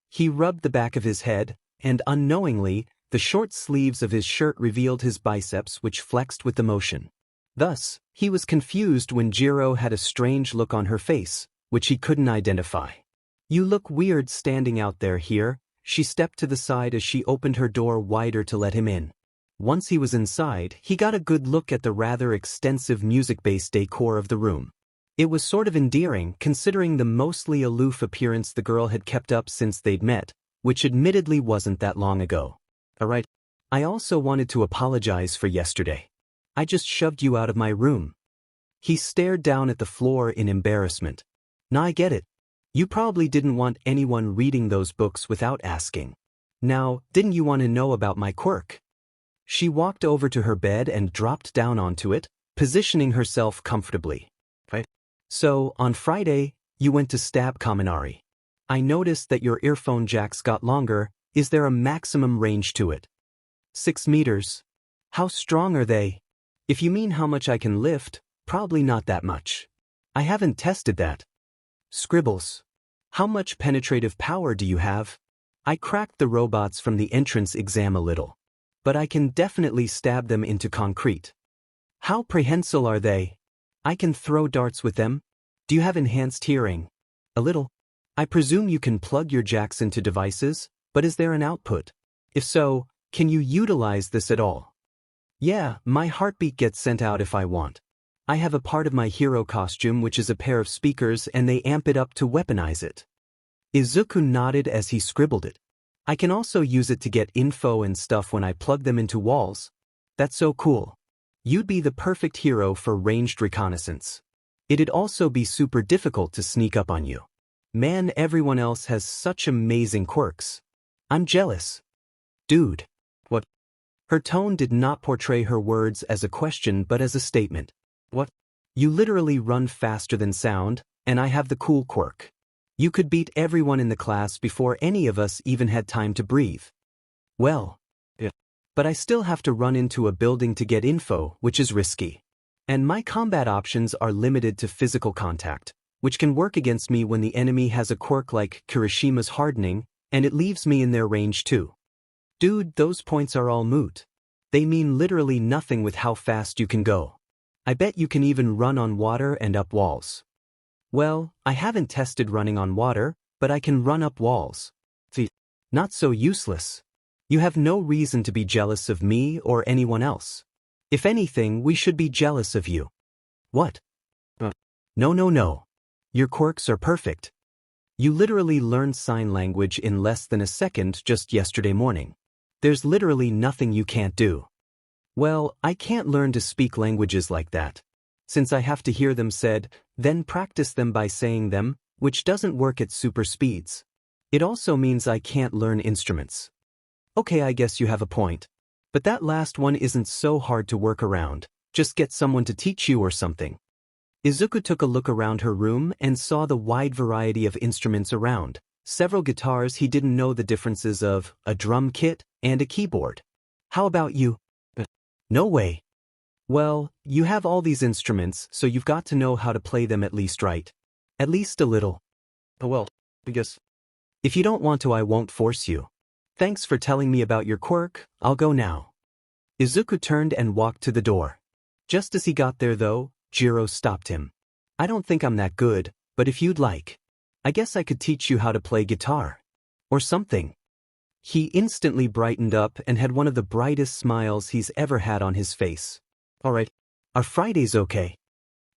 He rubbed the back of his head, and unknowingly, the short sleeves of his shirt revealed his biceps, which flexed with the motion. Thus, he was confused when Jiro had a strange look on her face, which he couldn't identify. You look weird standing out there here. She stepped to the side as she opened her door wider to let him in. Once he was inside, he got a good look at the rather extensive music-based decor of the room. It was sort of endearing considering the mostly aloof appearance the girl had kept up since they'd met, which admittedly wasn't that long ago. Alright. I also wanted to apologize for yesterday. I just shoved you out of my room. He stared down at the floor in embarrassment. Nah, I get it. You probably didn't want anyone reading those books without asking. Now, didn't you want to know about my quirk? She walked over to her bed and dropped down onto it, positioning herself comfortably. Right. So, on Friday, you went to stab Kaminari. I noticed that your earphone jacks got longer. Is there a maximum range to it? 6 meters. How strong are they? If you mean how much I can lift, probably not that much. I haven't tested that. Scribbles. How much penetrative power do you have? I cracked the robots from the entrance exam a little. But I can definitely stab them into concrete. How prehensile are they? I can throw darts with them. Do you have enhanced hearing? A little. I presume you can plug your jacks into devices, but is there an output? If so, can you utilize this at all? Yeah, my heartbeat gets sent out if I want. I have a part of my hero costume which is a pair of speakers and they amp it up to weaponize it. Izuku nodded as he scribbled it. I can also use it to get info and stuff when I plug them into walls. That's so cool. You'd be the perfect hero for ranged reconnaissance. It'd also be super difficult to sneak up on you. Man, everyone else has such amazing quirks. I'm jealous. Dude. What? Her tone did not portray her words as a question but as a statement. What? You literally run faster than sound, and I have the cool quirk. You could beat everyone in the class before any of us even had time to breathe. Well, yeah. But I still have to run into a building to get info, which is risky. And my combat options are limited to physical contact, which can work against me when the enemy has a quirk like Kirishima's hardening, and it leaves me in their range too. Dude, those points are all moot. They mean literally nothing with how fast you can go. I bet you can even run on water and up walls. Well, I haven't tested running on water, but I can run up walls. Not so useless. You have no reason to be jealous of me or anyone else. If anything, we should be jealous of you. What? No. Your quirks are perfect. You literally learned sign language in less than a second just yesterday morning. There's literally nothing you can't do. Well, I can't learn to speak languages like that. Since I have to hear them said, then practice them by saying them, which doesn't work at super speeds. It also means I can't learn instruments. Okay, I guess you have a point. But that last one isn't so hard to work around. Just get someone to teach you or something. Izuku took a look around her room and saw the wide variety of instruments around. Several guitars he didn't know the differences of, a drum kit, and a keyboard. How about you? No way. Well, you have all these instruments, so you've got to know how to play them at least right. At least a little. Oh well, I guess. If you don't want to, I won't force you. Thanks for telling me about your quirk, I'll go now. Izuku turned and walked to the door. Just as he got there though, Jiro stopped him. I don't think I'm that good, but if you'd like, I guess I could teach you how to play guitar. Or something. He instantly brightened up and had one of the brightest smiles he's ever had on his face. Alright, are Fridays okay?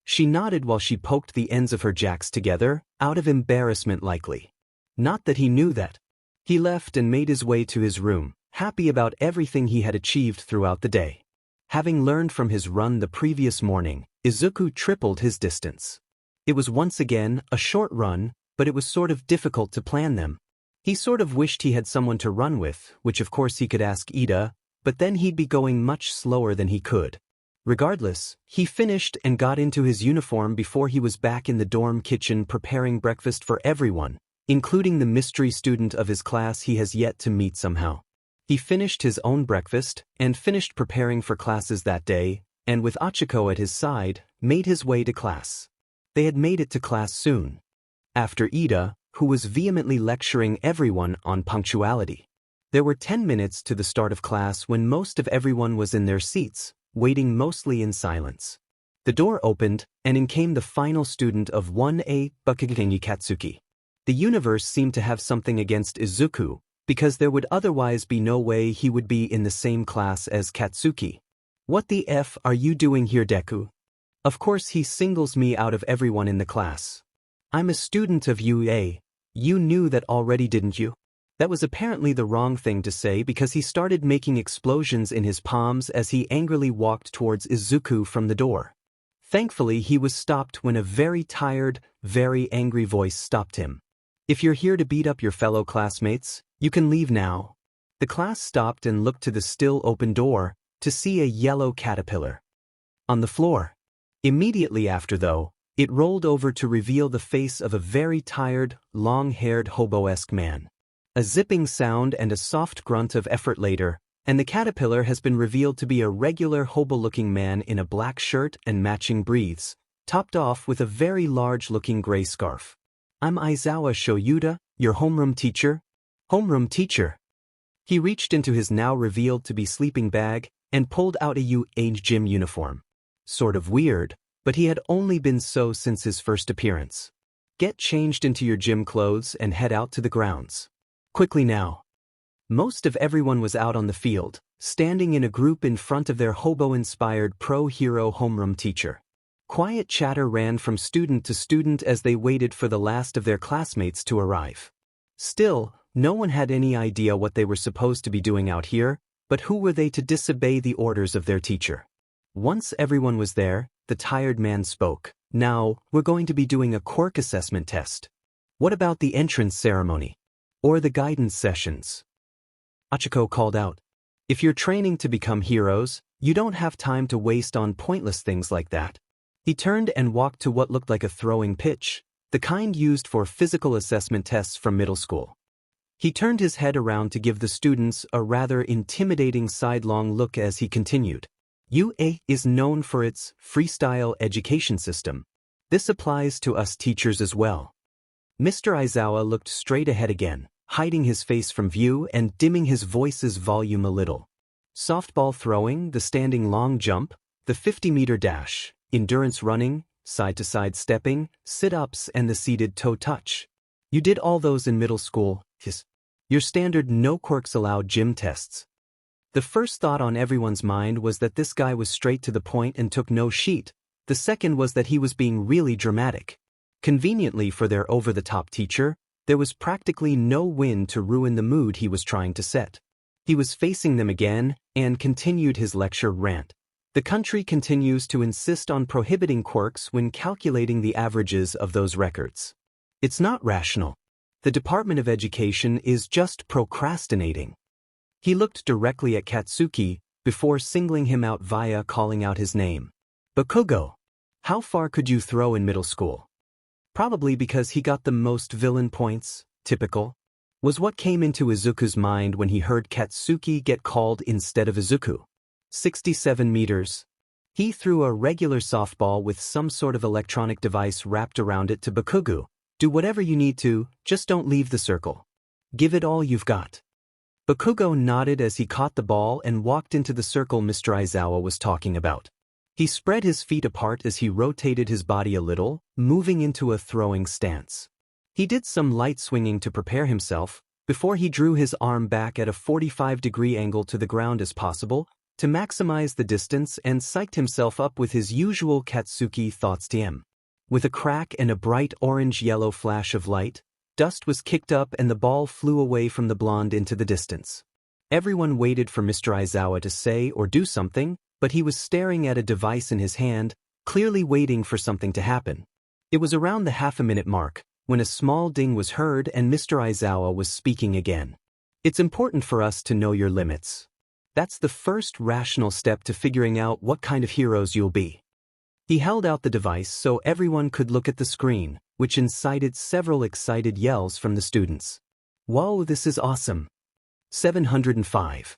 She nodded while she poked the ends of her jacks together, out of embarrassment likely. Not that he knew that. He left and made his way to his room, happy about everything he had achieved throughout the day. Having learned from his run the previous morning, Izuku tripled his distance. It was once again a short run, but it was sort of difficult to plan them. He sort of wished he had someone to run with, which of course he could ask Ida, but then he'd be going much slower than he could. Regardless, he finished and got into his uniform before he was back in the dorm kitchen preparing breakfast for everyone, including the mystery student of his class he has yet to meet somehow. He finished his own breakfast and finished preparing for classes that day, and with Achiko at his side, made his way to class. They had made it to class soon. After Ida, who was vehemently lecturing everyone on punctuality. There were 10 minutes to the start of class when most of everyone was in their seats, waiting mostly in silence. The door opened, and in came the final student of 1A, Bakugeki Katsuki. The universe seemed to have something against Izuku, because there would otherwise be no way he would be in the same class as Katsuki. What the F are you doing here, Deku? Of course he singles me out of everyone in the class. I'm a student of UA. You knew that already, didn't you? That was apparently the wrong thing to say because he started making explosions in his palms as he angrily walked towards Izuku from the door. Thankfully he was stopped when a very tired, very angry voice stopped him. If you're here to beat up your fellow classmates, you can leave now. The class stopped and looked to the still open door to see a yellow caterpillar on the floor. Immediately after though, it rolled over to reveal the face of a very tired, long-haired hobo-esque man. A zipping sound and a soft grunt of effort later, and the caterpillar has been revealed to be a regular hobo-looking man in a black shirt and matching breathes, topped off with a very large-looking gray scarf. I'm Aizawa Shoyuda, your homeroom teacher. Homeroom teacher. He reached into his now revealed to be sleeping bag and pulled out a UA gym uniform. Sort of weird, but he had only been so since his first appearance. Get changed into your gym clothes and head out to the grounds. Quickly now. Most of everyone was out on the field, standing in a group in front of their hobo-inspired pro-hero homeroom teacher. Quiet chatter ran from student to student as they waited for the last of their classmates to arrive. Still, no one had any idea what they were supposed to be doing out here, but who were they to disobey the orders of their teacher? Once everyone was there, the tired man spoke. Now, we're going to be doing a quirk assessment test. What about the entrance ceremony? Or the guidance sessions? Achiko called out. If you're training to become heroes, you don't have time to waste on pointless things like that. He turned and walked to what looked like a throwing pitch, the kind used for physical assessment tests from middle school. He turned his head around to give the students a rather intimidating sidelong look as he continued. UA is known for its freestyle education system. This applies to us teachers as well. Mr. Izawa looked straight ahead again, hiding his face from view and dimming his voice's volume a little. Softball throwing, the standing long jump, the 50-meter dash, endurance running, side-to-side stepping, sit-ups and the seated toe touch. You did all those in middle school. Your standard no quirks allowed gym tests. The first thought on everyone's mind was that this guy was straight to the point and took no shit. The second was that he was being really dramatic. Conveniently for their over-the-top teacher, there was practically no wind to ruin the mood he was trying to set. He was facing them again and continued his lecture rant. The country continues to insist on prohibiting quirks when calculating the averages of those records. It's not rational. The Department of Education is just procrastinating. He looked directly at Katsuki before singling him out via calling out his name. Bakugo, how far could you throw in middle school? Probably because he got the most villain points, typical, was what came into Izuku's mind when he heard Katsuki get called instead of Izuku. 67 meters. He threw a regular softball with some sort of electronic device wrapped around it to Bakugo. Do whatever you need to, just don't leave the circle. Give it all you've got. Bakugo nodded as he caught the ball and walked into the circle Mr. Izawa was talking about. He spread his feet apart as he rotated his body a little, moving into a throwing stance. He did some light swinging to prepare himself, before he drew his arm back at a 45-degree angle to the ground as possible, to maximize the distance and psyched himself up with his usual Katsuki thoughts TM. With a crack and a bright orange-yellow flash of light, dust was kicked up and the ball flew away from the blonde into the distance. Everyone waited for Mr. Izawa to say or do something, but he was staring at a device in his hand, clearly waiting for something to happen. It was around the half-a-minute mark, when a small ding was heard and Mr. Izawa was speaking again. It's important for us to know your limits. That's the first rational step to figuring out what kind of heroes you'll be. He held out the device so everyone could look at the screen, which incited several excited yells from the students. Whoa, this is awesome. 705.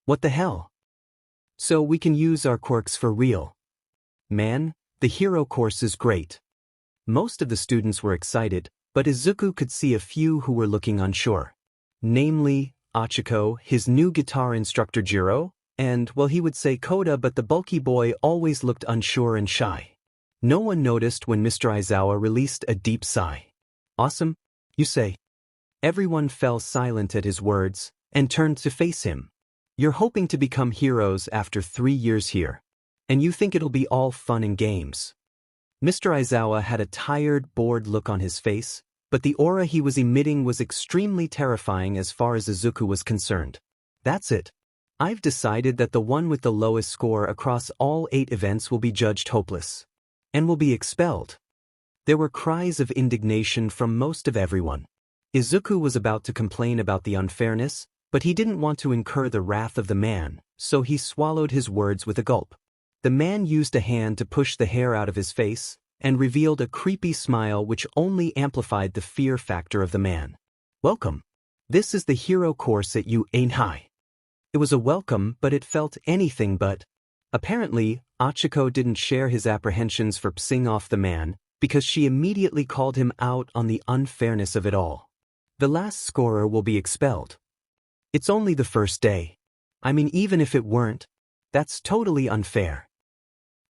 What the hell? So we can use our quirks for real. Man, the hero course is great. Most of the students were excited, but Izuku could see a few who were looking unsure. Namely, Achiko, his new guitar instructor Jiro, and, well, he would say Koda, but the bulky boy always looked unsure and shy. No one noticed when Mr. Izawa released a deep sigh. Awesome, you say? Everyone fell silent at his words and turned to face him. You're hoping to become heroes after 3 years here, and you think it'll be all fun and games. Mr. Izawa had a tired, bored look on his face, but the aura he was emitting was extremely terrifying as far as Izuku was concerned. That's it. I've decided that the one with the lowest score across all 8 events will be judged hopeless and will be expelled. There were cries of indignation from most of everyone. Izuku was about to complain about the unfairness, but he didn't want to incur the wrath of the man, so he swallowed his words with a gulp. The man used a hand to push the hair out of his face and revealed a creepy smile which only amplified the fear factor of the man. Welcome. This is the hero course at UA. It was a welcome, but it felt anything but. Apparently, Achiko didn't share his apprehensions for pissing off the man, because she immediately called him out on the unfairness of it all. The last scorer will be expelled. It's only the first day. I mean, even if it weren't, that's totally unfair.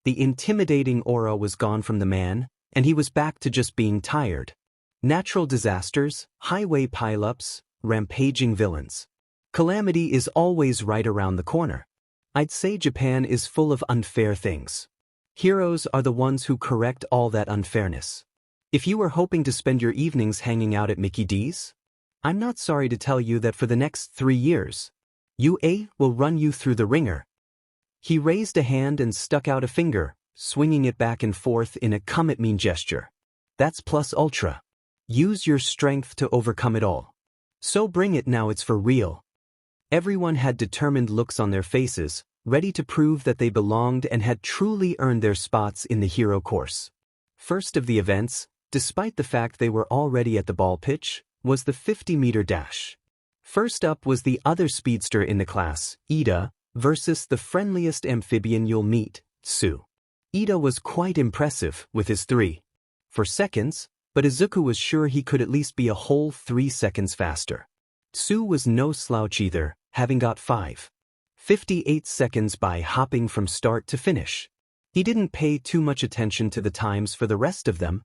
The intimidating aura was gone from the man, and he was back to just being tired. Natural disasters, highway pileups, rampaging villains. Calamity is always right around the corner. I'd say Japan is full of unfair things. Heroes are the ones who correct all that unfairness. If you were hoping to spend your evenings hanging out at Mickey D's, I'm not sorry to tell you that for the next 3 years, UA will run you through the ringer. He raised a hand and stuck out a finger, swinging it back and forth in a come-at-me gesture. That's plus ultra. Use your strength to overcome it all. So bring it now, it's for real. Everyone had determined looks on their faces, ready to prove that they belonged and had truly earned their spots in the hero course. First of the events, despite the fact they were already at the ball pitch, was the 50-meter dash. First up was the other speedster in the class, Ida, versus the friendliest amphibian you'll meet, Tsu. Ida was quite impressive with his 3.4 seconds, but Izuku was sure he could at least be a whole 3 seconds faster. Tsu was no slouch either, having got 5.58 seconds by hopping from start to finish. He didn't pay too much attention to the times for the rest of them,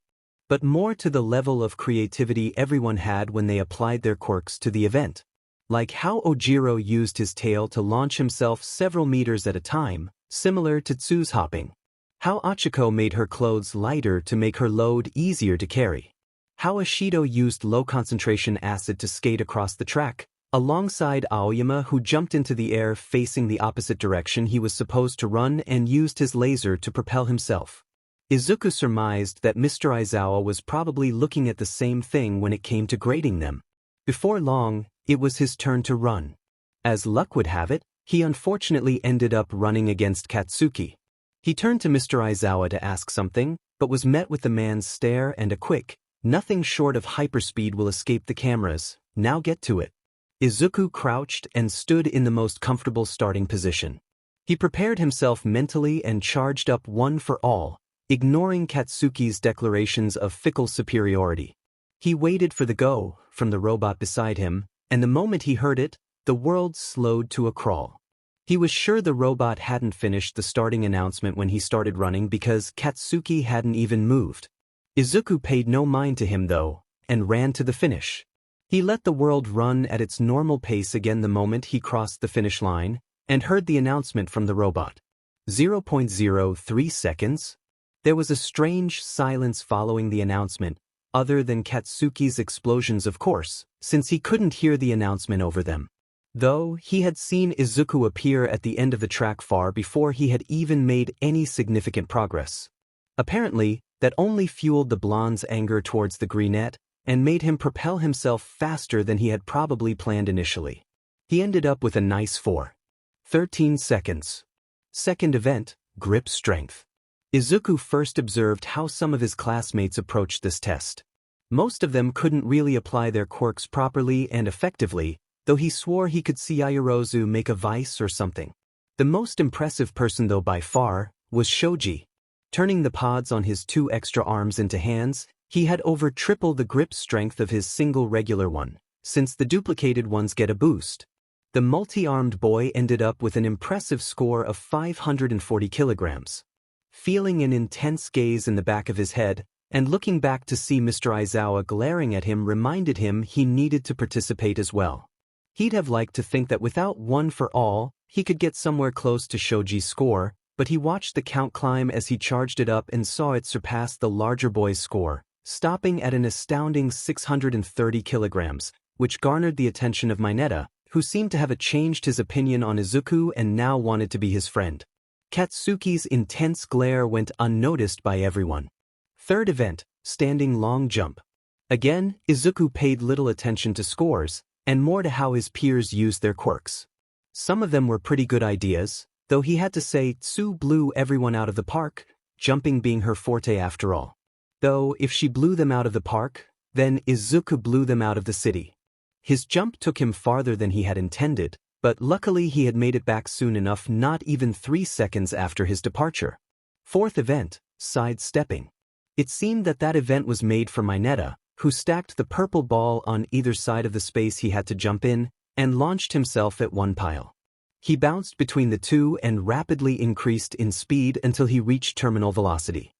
but more to the level of creativity everyone had when they applied their quirks to the event. Like how Ojiro used his tail to launch himself several meters at a time, similar to Tsu's hopping. How Achiko made her clothes lighter to make her load easier to carry. How Ashido used low-concentration acid to skate across the track, alongside Aoyama who jumped into the air facing the opposite direction he was supposed to run and used his laser to propel himself. Izuku surmised that Mr. Aizawa was probably looking at the same thing when it came to grading them. Before long, it was his turn to run. As luck would have it, he unfortunately ended up running against Katsuki. He turned to Mr. Aizawa to ask something, but was met with the man's stare and a quick, "Nothing short of hyperspeed will escape the cameras, now get to it." Izuku crouched and stood in the most comfortable starting position. He prepared himself mentally and charged up one for all, ignoring Katsuki's declarations of fickle superiority. He waited for the go from the robot beside him, and the moment he heard it, the world slowed to a crawl. He was sure the robot hadn't finished the starting announcement when he started running because Katsuki hadn't even moved. Izuku paid no mind to him though, and ran to the finish. He let the world run at its normal pace again the moment he crossed the finish line, and heard the announcement from the robot. 0.03 seconds? There was a strange silence following the announcement, other than Katsuki's explosions of course, since he couldn't hear the announcement over them. Though he had seen Izuku appear at the end of the track far before he had even made any significant progress. Apparently, that only fueled the blonde's anger towards the greenette, and made him propel himself faster than he had probably planned initially. He ended up with a nice 4.13 seconds. Second event, grip strength. Izuku first observed how some of his classmates approached this test. Most of them couldn't really apply their quirks properly and effectively, though he swore he could see Ayorozu make a vice or something. The most impressive person though by far was Shoji. Turning the pods on his 2 extra arms into hands, he had over triple the grip strength of his single regular one, since the duplicated ones get a boost. The multi-armed boy ended up with an impressive score of 540 kilograms. Feeling an intense gaze in the back of his head, and looking back to see Mr. Aizawa glaring at him reminded him he needed to participate as well. He'd have liked to think that without one for all, he could get somewhere close to Shoji's score, but he watched the count climb as he charged it up and saw it surpass the larger boy's score, stopping at an astounding 630 kilograms, which garnered the attention of Mineta, who seemed to have changed his opinion on Izuku and now wanted to be his friend. Katsuki's intense glare went unnoticed by everyone. Third event, standing long jump. Again, Izuku paid little attention to scores, and more to how his peers used their quirks. Some of them were pretty good ideas, though he had to say Tsu blew everyone out of the park, jumping being her forte after all. Though if she blew them out of the park, then Izuku blew them out of the city. His jump took him farther than he had intended, but luckily he had made it back soon enough, not even 3 seconds after his departure. Fourth event, sidestepping. It seemed that event was made for Mineta, who stacked the purple ball on either side of the space he had to jump in, and launched himself at one pile. He bounced between the two and rapidly increased in speed until he reached terminal velocity.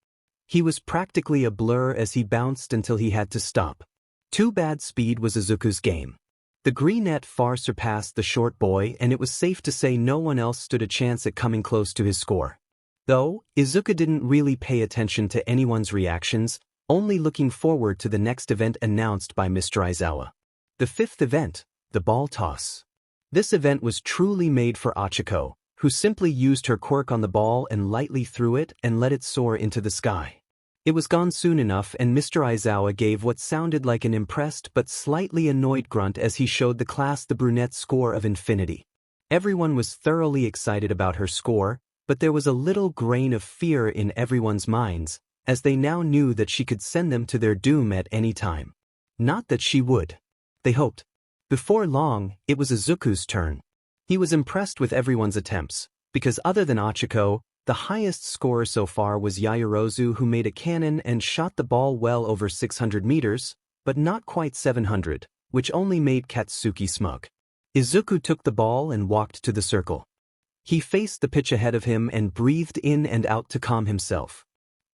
He was practically a blur as he bounced until he had to stop. Too bad speed was Izuku's game. The greenette far surpassed the short boy, and it was safe to say no one else stood a chance at coming close to his score. Though, Izuku didn't really pay attention to anyone's reactions, only looking forward to the next event announced by Mr. Aizawa. The fifth event, the ball toss. This event was truly made for Achiko, who simply used her quirk on the ball and lightly threw it and let it soar into the sky. It was gone soon enough, and Mr. Aizawa gave what sounded like an impressed but slightly annoyed grunt as he showed the class the brunette's score of infinity. Everyone was thoroughly excited about her score, but there was a little grain of fear in everyone's minds, as they now knew that she could send them to their doom at any time. Not that she would. They hoped. Before long, it was Izuku's turn. He was impressed with everyone's attempts, because other than Ochako, the highest scorer so far was Yaoyorozu, who made a cannon and shot the ball well over 600 meters, but not quite 700, which only made Katsuki smug. Izuku took the ball and walked to the circle. He faced the pitch ahead of him and breathed in and out to calm himself.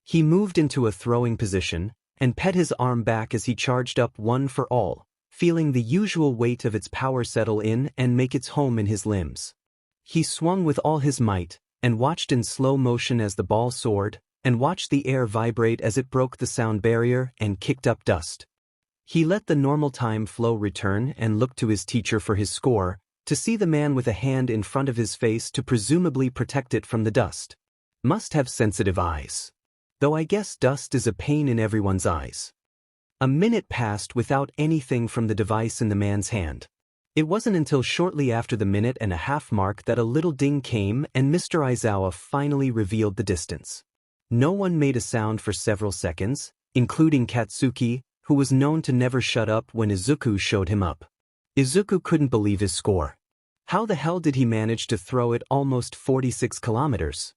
He moved into a throwing position, and pet his arm back as he charged up one for all, feeling the usual weight of its power settle in and make its home in his limbs. He swung with all his might, and watched in slow motion as the ball soared, and watched the air vibrate as it broke the sound barrier and kicked up dust. He let the normal time flow return and looked to his teacher for his score, to see the man with a hand in front of his face to presumably protect it from the dust. Must have sensitive eyes. Though I guess dust is a pain in everyone's eyes. A minute passed without anything from the device in the man's hand. It wasn't until shortly after the minute-and-a-half mark that a little ding came and Mr. Aizawa finally revealed the distance. No one made a sound for several seconds, including Katsuki, who was known to never shut up when Izuku showed him up. Izuku couldn't believe his score. How the hell did he manage to throw it almost 46 kilometers?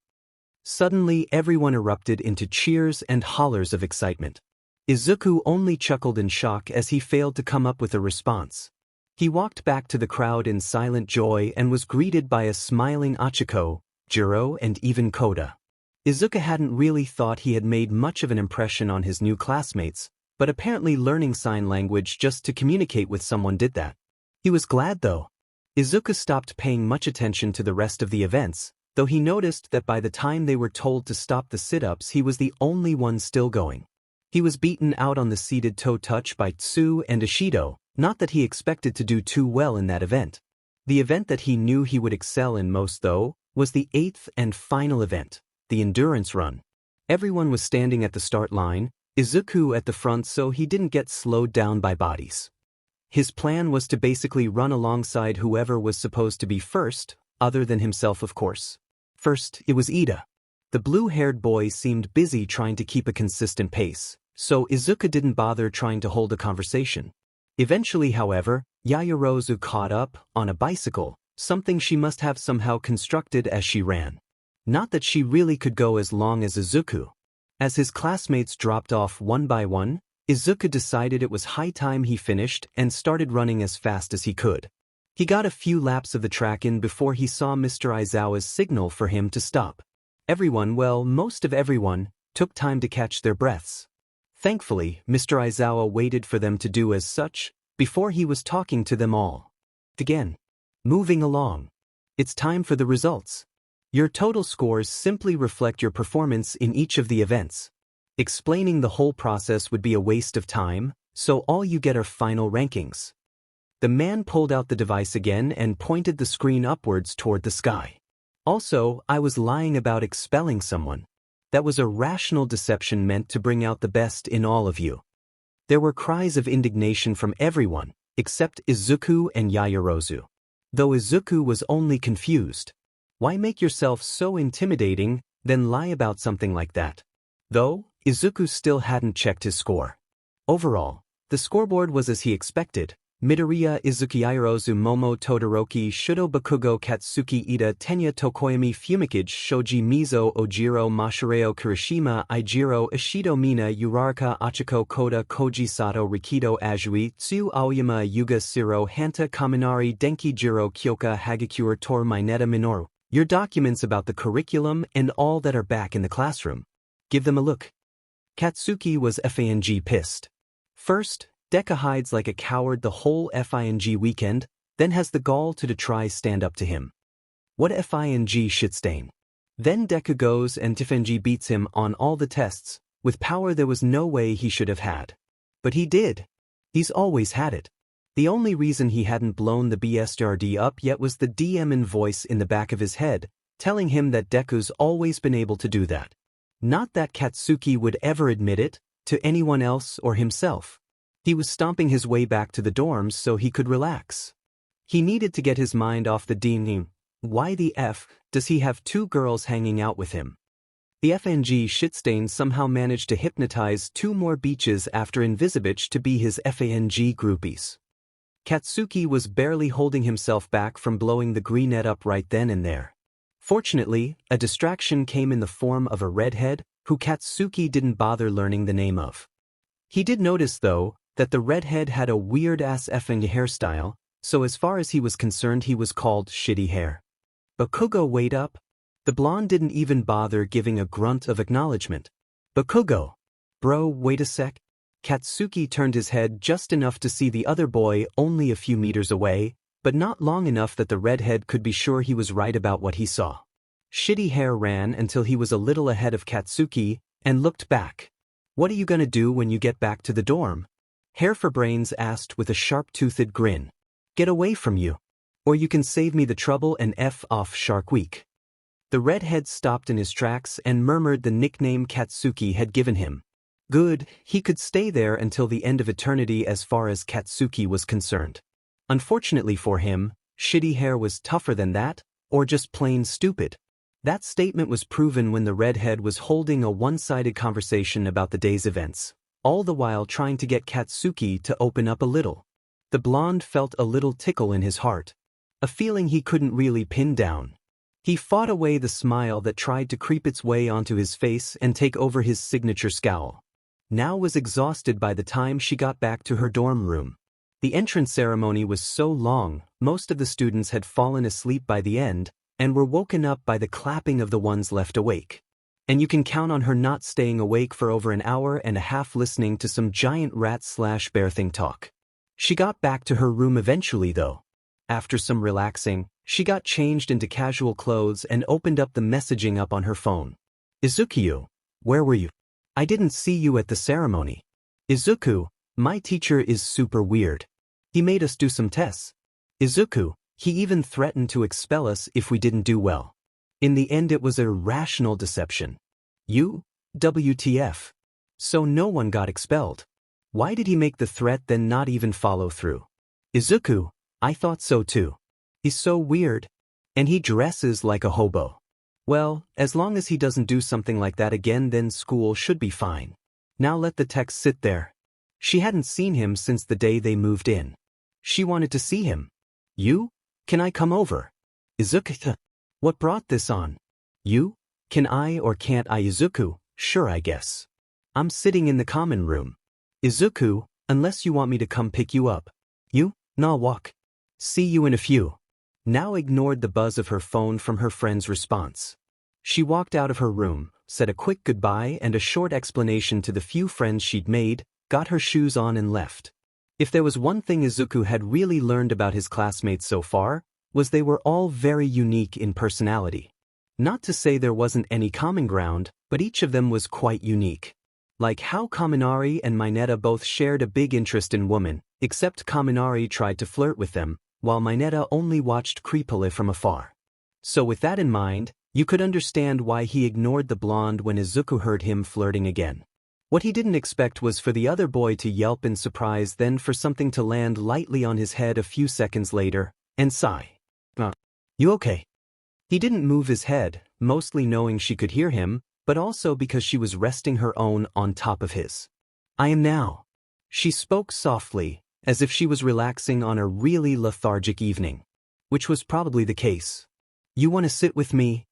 Suddenly everyone erupted into cheers and hollers of excitement. Izuku only chuckled in shock as he failed to come up with a response. He walked back to the crowd in silent joy and was greeted by a smiling Ochako, Jiro, and even Koda. Izuku hadn't really thought he had made much of an impression on his new classmates, but apparently learning sign language just to communicate with someone did that. He was glad though. Izuku stopped paying much attention to the rest of the events, though he noticed that by the time they were told to stop the sit-ups he was the only one still going. He was beaten out on the seated toe touch by Tsu and Ishido, not that he expected to do too well in that event. The event that he knew he would excel in most though, was the 8th and final event, the endurance run. Everyone was standing at the start line, Izuku at the front so he didn't get slowed down by bodies. His plan was to basically run alongside whoever was supposed to be first, other than himself of course. First, it was Ida. The blue-haired boy seemed busy trying to keep a consistent pace, so Izuku didn't bother trying to hold a conversation. Eventually, however, Yaoyorozu caught up, on a bicycle, something she must have somehow constructed as she ran. Not that she really could go as long as Izuku. As his classmates dropped off one by one, Izuku decided it was high time he finished and started running as fast as he could. He got a few laps of the track in before he saw Mr. Aizawa's signal for him to stop. Everyone, well, most of everyone, took time to catch their breaths. Thankfully, Mr. Aizawa waited for them to do as such, before he was talking to them all. Again. Moving along. It's time for the results. Your total scores simply reflect your performance in each of the events. Explaining the whole process would be a waste of time, so all you get are final rankings. The man pulled out the device again and pointed the screen upwards toward the sky. Also, I was lying about expelling someone. That was a rational deception meant to bring out the best in all of you. There were cries of indignation from everyone, except Izuku and Yaoyorozu. Though Izuku was only confused. Why make yourself so intimidating, then lie about something like that? Though, Izuku still hadn't checked his score. Overall, the scoreboard was as he expected. Midoriya Izuku Yaoyorozu Momo Todoroki Shudo Bakugo Katsuki Ida Tenya Tokoyami Fumikage Shoji Mizo Ojiro Mashireo Kirishima Ijiro Ishido Mina Uraraka Achiko Koda Koji Sato Rikido Azui Tsu Aoyama Yuga Siro Hanta Kaminari Denki Jiro Kyoka Hagakure Tor Mineta Minoru. Your documents about the curriculum and all that are back in the classroom. Give them a look. Katsuki was FANG pissed. First, Deku hides like a coward the whole FING weekend, then has the gall to try stand up to him. What FING shitstain. Then Deku goes and FNG beats him on all the tests, with power there was no way he should have had. But he did. He's always had it. The only reason he hadn't blown the BSRD up yet was the DM voice in the back of his head, telling him that Deku's always been able to do that. Not that Katsuki would ever admit it, to anyone else or himself. He was stomping his way back to the dorms so he could relax. He needed to get his mind off the DM. Why the F does he have two girls hanging out with him? The FNG shitstain somehow managed to hypnotize 2 more beaches after Invisibitch to be his FANG groupies. Katsuki was barely holding himself back from blowing the greenette up right then and there. Fortunately, a distraction came in the form of a redhead, who Katsuki didn't bother learning the name of. He did notice, though, that the redhead had a weird-ass effing hairstyle, so as far as he was concerned he was called Shitty Hair. Bakugo, wait up. The blonde didn't even bother giving a grunt of acknowledgement. Bakugo. Bro, wait a sec. Katsuki turned his head just enough to see the other boy only a few meters away, but not long enough that the redhead could be sure he was right about what he saw. Shitty Hair ran until he was a little ahead of Katsuki, and looked back. What are you gonna do when you get back to the dorm? Hair for Brains asked with a sharp-toothed grin. Get away from you. Or you can save me the trouble and F off Shark Week. The redhead stopped in his tracks and murmured the nickname Katsuki had given him. Good, he could stay there until the end of eternity as far as Katsuki was concerned. Unfortunately for him, Shitty Hair was tougher than that, or just plain stupid. That statement was proven when the redhead was holding a one-sided conversation about the day's events, all the while trying to get Katsuki to open up a little. The blonde felt a little tickle in his heart, a feeling he couldn't really pin down. He fought away the smile that tried to creep its way onto his face and take over his signature scowl. Now was exhausted by the time she got back to her dorm room. The entrance ceremony was so long, most of the students had fallen asleep by the end, and were woken up by the clapping of the ones left awake. And you can count on her not staying awake for over an hour and a half listening to some giant rat/bear thing talk. She got back to her room eventually though. After some relaxing, she got changed into casual clothes and opened up the messaging up on her phone. Izuku, where were you? I didn't see you at the ceremony. Izuku, my teacher is super weird. He made us do some tests. Izuku, he even threatened to expel us if we didn't do well. In the end it was a rational deception. You? WTF. So no one got expelled. Why did he make the threat then not even follow through? Izuku, I thought so too. He's so weird. And he dresses like a hobo. Well, as long as he doesn't do something like that again then school should be fine. Now let the text sit there. She hadn't seen him since the day they moved in. She wanted to see him. You? Can I come over? Izuku. What brought this on? You? Can I or can't I? Izuku, sure I guess. I'm sitting in the common room. Izuku, unless you want me to come pick you up. You? Nah, walk. See you in a few. Now ignored the buzz of her phone from her friend's response. She walked out of her room, said a quick goodbye and a short explanation to the few friends she'd made, got her shoes on and left. If there was one thing Izuku had really learned about his classmates so far, was they were all very unique in personality. Not to say there wasn't any common ground, but each of them was quite unique. Like how Kaminari and Mineta both shared a big interest in women, except Kaminari tried to flirt with them, while Mineta only watched creepily from afar. So with that in mind, you could understand why he ignored the blonde when Izuku heard him flirting again. What he didn't expect was for the other boy to yelp in surprise, then for something to land lightly on his head a few seconds later, and sigh. You okay? He didn't move his head, mostly knowing she could hear him, but also because she was resting her own on top of his. I am now. She spoke softly, as if she was relaxing on a really lethargic evening. Which was probably the case. You want to sit with me?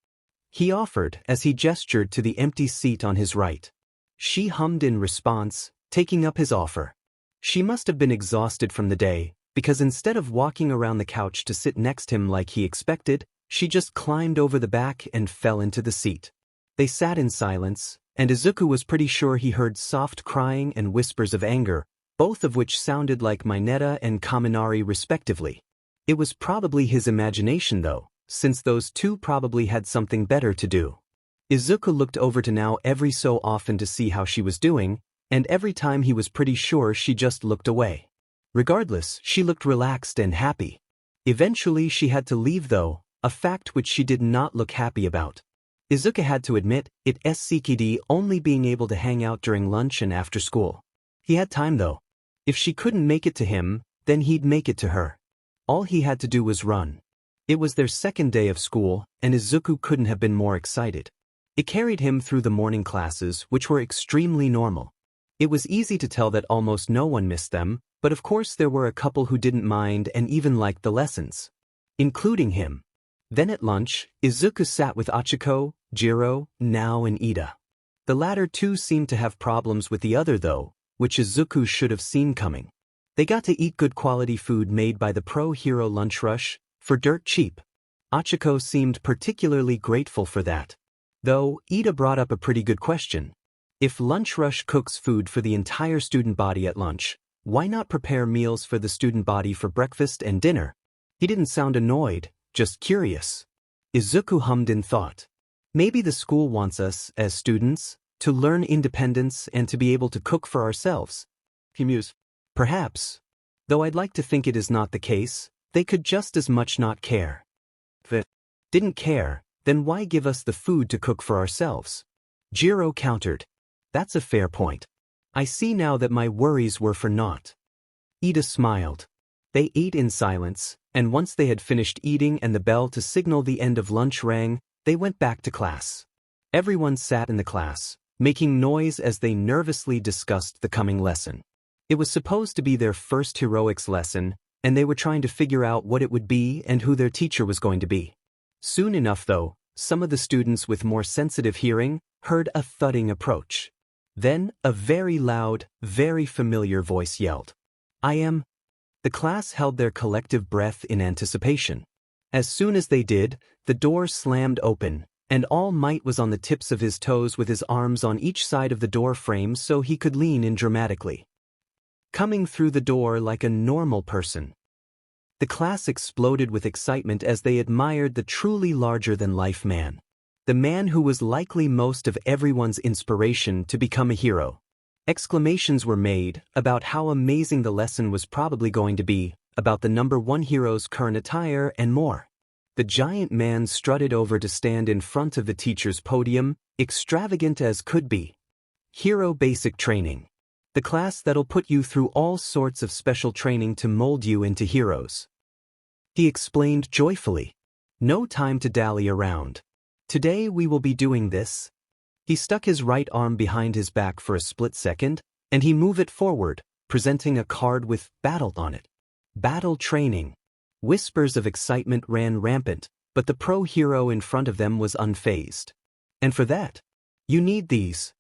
He offered as he gestured to the empty seat on his right. She hummed in response, taking up his offer. She must have been exhausted from the day, because instead of walking around the couch to sit next to him like he expected, she just climbed over the back and fell into the seat. They sat in silence, and Izuku was pretty sure he heard soft crying and whispers of anger, both of which sounded like Mineta and Kaminari respectively. It was probably his imagination though, since those two probably had something better to do. Izuku looked over to now every so often to see how she was doing, and every time he was pretty sure she just looked away. Regardless, she looked relaxed and happy. Eventually she had to leave though, a fact which she did not look happy about. Izuku had to admit, it SCKD only being able to hang out during lunch and after school. He had time though. If she couldn't make it to him, then he'd make it to her. All he had to do was run. It was their second day of school, and Izuku couldn't have been more excited. It carried him through the morning classes, which were extremely normal. It was easy to tell that almost no one missed them, but of course there were a couple who didn't mind and even liked the lessons, including him. Then at lunch, Izuku sat with Achiko, Jiro, Nao and Ida. The latter two seemed to have problems with the other though, which Izuku should have seen coming. They got to eat good quality food made by the pro-hero lunch rush, for dirt cheap. Achiko seemed particularly grateful for that. Though, Ida brought up a pretty good question. If Lunch Rush cooks food for the entire student body at lunch, why not prepare meals for the student body for breakfast and dinner? He didn't sound annoyed, just curious. Izuku hummed in thought. Maybe the school wants us, as students, to learn independence and to be able to cook for ourselves. He mused. Perhaps. Though I'd like to think it is not the case, they could just as much not care. If they didn't care, then why give us the food to cook for ourselves? Jiro countered. That's a fair point. I see now that my worries were for naught. Ida smiled. They ate in silence, and once they had finished eating and the bell to signal the end of lunch rang, they went back to class. Everyone sat in the class, making noise as they nervously discussed the coming lesson. It was supposed to be their first heroics lesson, and they were trying to figure out what it would be and who their teacher was going to be. Soon enough though, some of the students with more sensitive hearing heard a thudding approach. Then, a very loud, very familiar voice yelled, "I am." The class held their collective breath in anticipation. As soon as they did, the door slammed open, and All Might was on the tips of his toes with his arms on each side of the door frame so he could lean in dramatically. Coming through the door like a normal person. The class exploded with excitement as they admired the truly larger-than-life man. The man who was likely most of everyone's inspiration to become a hero. Exclamations were made about how amazing the lesson was probably going to be, about the #1 hero's current attire and more. The giant man strutted over to stand in front of the teacher's podium, extravagant as could be. Hero Basic Training. The class that'll put you through all sorts of special training to mold you into heroes. He explained joyfully. No time to dally around. Today we will be doing this. He stuck his right arm behind his back for a split second, and he moved it forward, presenting a card with "Battle" on it. Battle training. Whispers of excitement ran rampant, but the pro-hero in front of them was unfazed. And for that, you need these.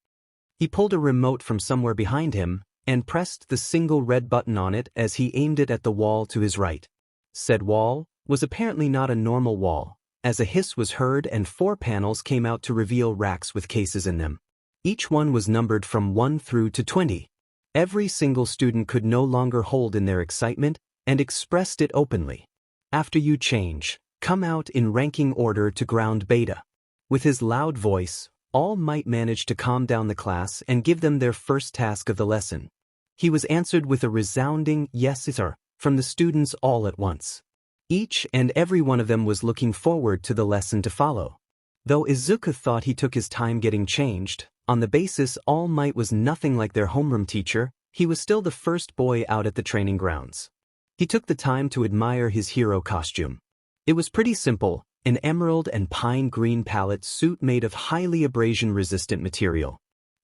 He pulled a remote from somewhere behind him, and pressed the single red button on it as he aimed it at the wall to his right. Said wall was apparently not a normal wall, as a hiss was heard and 4 panels came out to reveal racks with cases in them. Each one was numbered from 1 through to 20. Every single student could no longer hold in their excitement and expressed it openly. After you change, come out in ranking order to ground beta. With his loud voice, All Might managed to calm down the class and give them their first task of the lesson. He was answered with a resounding "Yes, sir" from the students all at once. Each and every one of them was looking forward to the lesson to follow. Though Izuku thought he took his time getting changed, on the basis All Might was nothing like their homeroom teacher, he was still the first boy out at the training grounds. He took the time to admire his hero costume. It was pretty simple, an emerald and pine green palette suit made of highly abrasion-resistant material.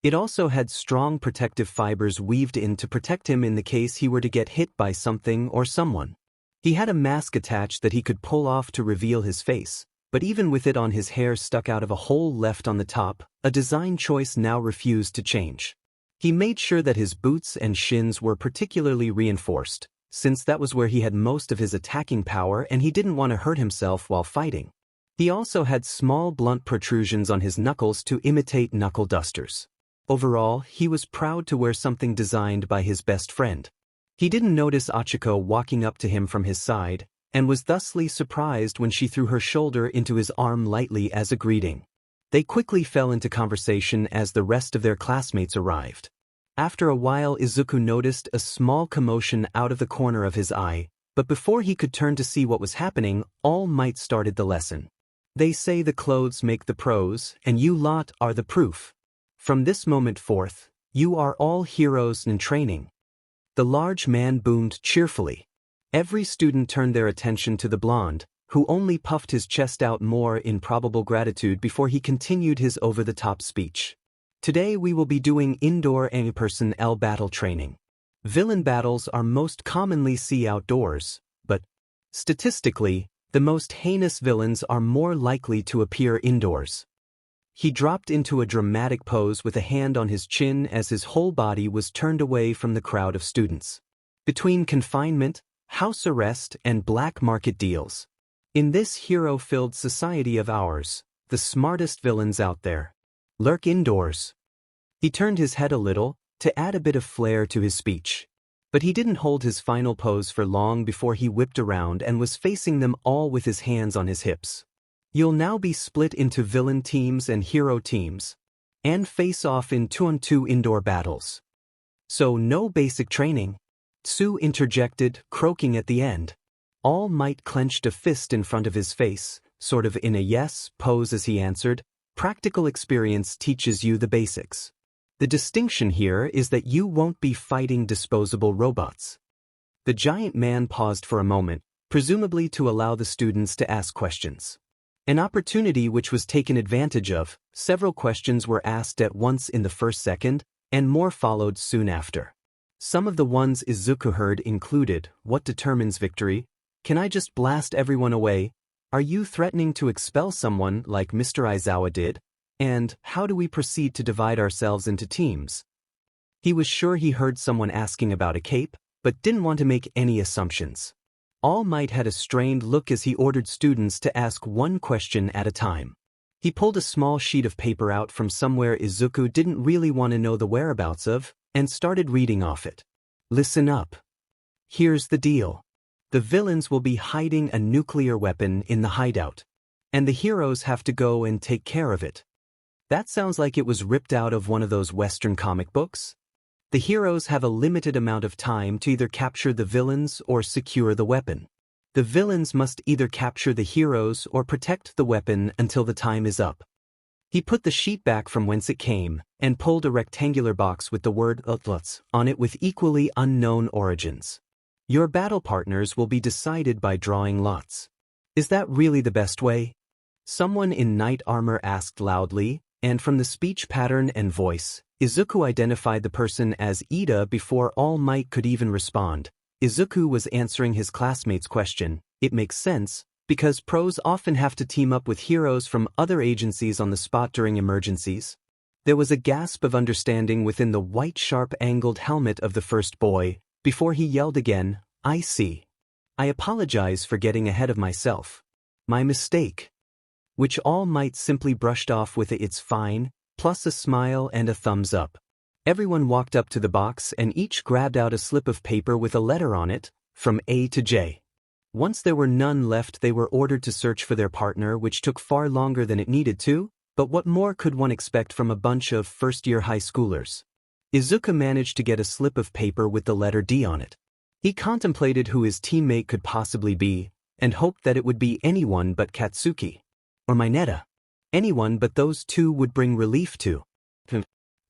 It also had strong protective fibers weaved in to protect him in the case he were to get hit by something or someone. He had a mask attached that he could pull off to reveal his face, but even with it on, his hair stuck out of a hole left on the top, a design choice now refused to change. He made sure that his boots and shins were particularly reinforced, since that was where he had most of his attacking power and he didn't want to hurt himself while fighting. He also had small blunt protrusions on his knuckles to imitate knuckle dusters. Overall, he was proud to wear something designed by his best friend. He didn't notice Achiko walking up to him from his side, and was thusly surprised when she threw her shoulder into his arm lightly as a greeting. They quickly fell into conversation as the rest of their classmates arrived. After a while, Izuku noticed a small commotion out of the corner of his eye, but before he could turn to see what was happening, All Might started the lesson. They say the clothes make the pros, and you lot are the proof. From this moment forth, you are all heroes in training. The large man boomed cheerfully. Every student turned their attention to the blonde, who only puffed his chest out more in probable gratitude before he continued his over-the-top speech. Today we will be doing indoor personnel battle training. Villain battles are most commonly seen outdoors, but statistically, the most heinous villains are more likely to appear indoors. He dropped into a dramatic pose with a hand on his chin as his whole body was turned away from the crowd of students. Between confinement, house arrest, and black market deals. In this hero-filled society of ours, the smartest villains out there lurk indoors. He turned his head a little, to add a bit of flair to his speech. But he didn't hold his final pose for long before he whipped around and was facing them all with his hands on his hips. You'll now be split into villain teams and hero teams, and face off in 2-on-2 indoor battles. So no basic training. Tsu interjected, croaking at the end. All Might clenched a fist in front of his face, sort of in a yes pose as he answered, practical experience teaches you the basics. The distinction here is that you won't be fighting disposable robots. The giant man paused for a moment, presumably to allow the students to ask questions. An opportunity which was taken advantage of. Several questions were asked at once in the first second, and more followed soon after. Some of the ones Izuku heard included, what determines victory? Can I just blast everyone away? Are you threatening to expel someone like Mr. Aizawa did? And how do we proceed to divide ourselves into teams? He was sure he heard someone asking about a cape, but didn't want to make any assumptions. All Might had a strained look as he ordered students to ask one question at a time. He pulled a small sheet of paper out from somewhere Izuku didn't really want to know the whereabouts of, and started reading off it. Listen up. Here's the deal. The villains will be hiding a nuclear weapon in the hideout, and the heroes have to go and take care of it. That sounds like it was ripped out of one of those Western comic books. The heroes have a limited amount of time to either capture the villains or secure the weapon. The villains must either capture the heroes or protect the weapon until the time is up. He put the sheet back from whence it came, and pulled a rectangular box with the word "Utluts" on it with equally unknown origins. Your battle partners will be decided by drawing lots. Is that really the best way? Someone in knight armor asked loudly, and from the speech pattern and voice, Izuku identified the person as Ida before All Might could even respond. Izuku was answering his classmate's question. It makes sense, because pros often have to team up with heroes from other agencies on the spot during emergencies. There was a gasp of understanding within the white sharp-angled helmet of the first boy, before he yelled again, I see. I apologize for getting ahead of myself. My mistake. Which All Might simply brushed off with a "it's fine," plus a smile and a thumbs up. Everyone walked up to the box and each grabbed out a slip of paper with a letter on it, from A to J. Once there were none left, they were ordered to search for their partner, which took far longer than it needed to, but what more could one expect from a bunch of first-year high schoolers? Izuku managed to get a slip of paper with the letter D on it. He contemplated who his teammate could possibly be, and hoped that it would be anyone but Katsuki. Or Mineta. Anyone but those two would bring relief to.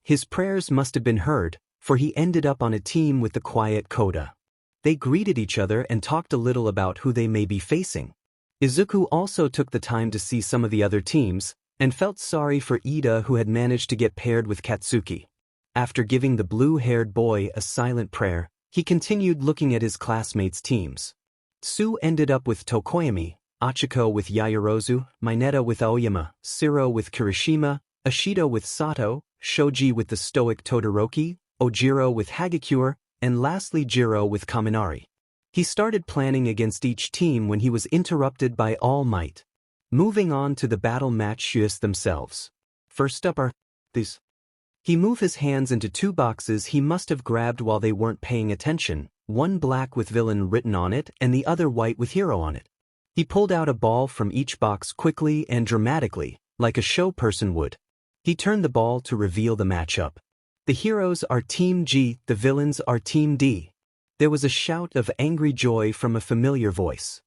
His prayers must have been heard, for he ended up on a team with the quiet Koda. They greeted each other and talked a little about who they may be facing. Izuku also took the time to see some of the other teams, and felt sorry for Ida, who had managed to get paired with Katsuki. After giving the blue-haired boy a silent prayer, he continued looking at his classmates' teams. Tsu ended up with Tokoyami, Achiko with Yaoyorozu, Mineta with Aoyama, Siro with Kirishima, Ashido with Sato, Shoji with the stoic Todoroki, Ojiro with Hagakure, and lastly Jiro with Kaminari. He started planning against each team when he was interrupted by All Might. Moving on to the battle matches themselves. First up are these. He moved his hands into two boxes he must have grabbed while they weren't paying attention, one black with villain written on it and the other white with hero on it. He pulled out a ball from each box quickly and dramatically, like a show person would. He turned the ball to reveal the matchup. The heroes are Team G, the villains are Team D. There was a shout of angry joy from a familiar voice.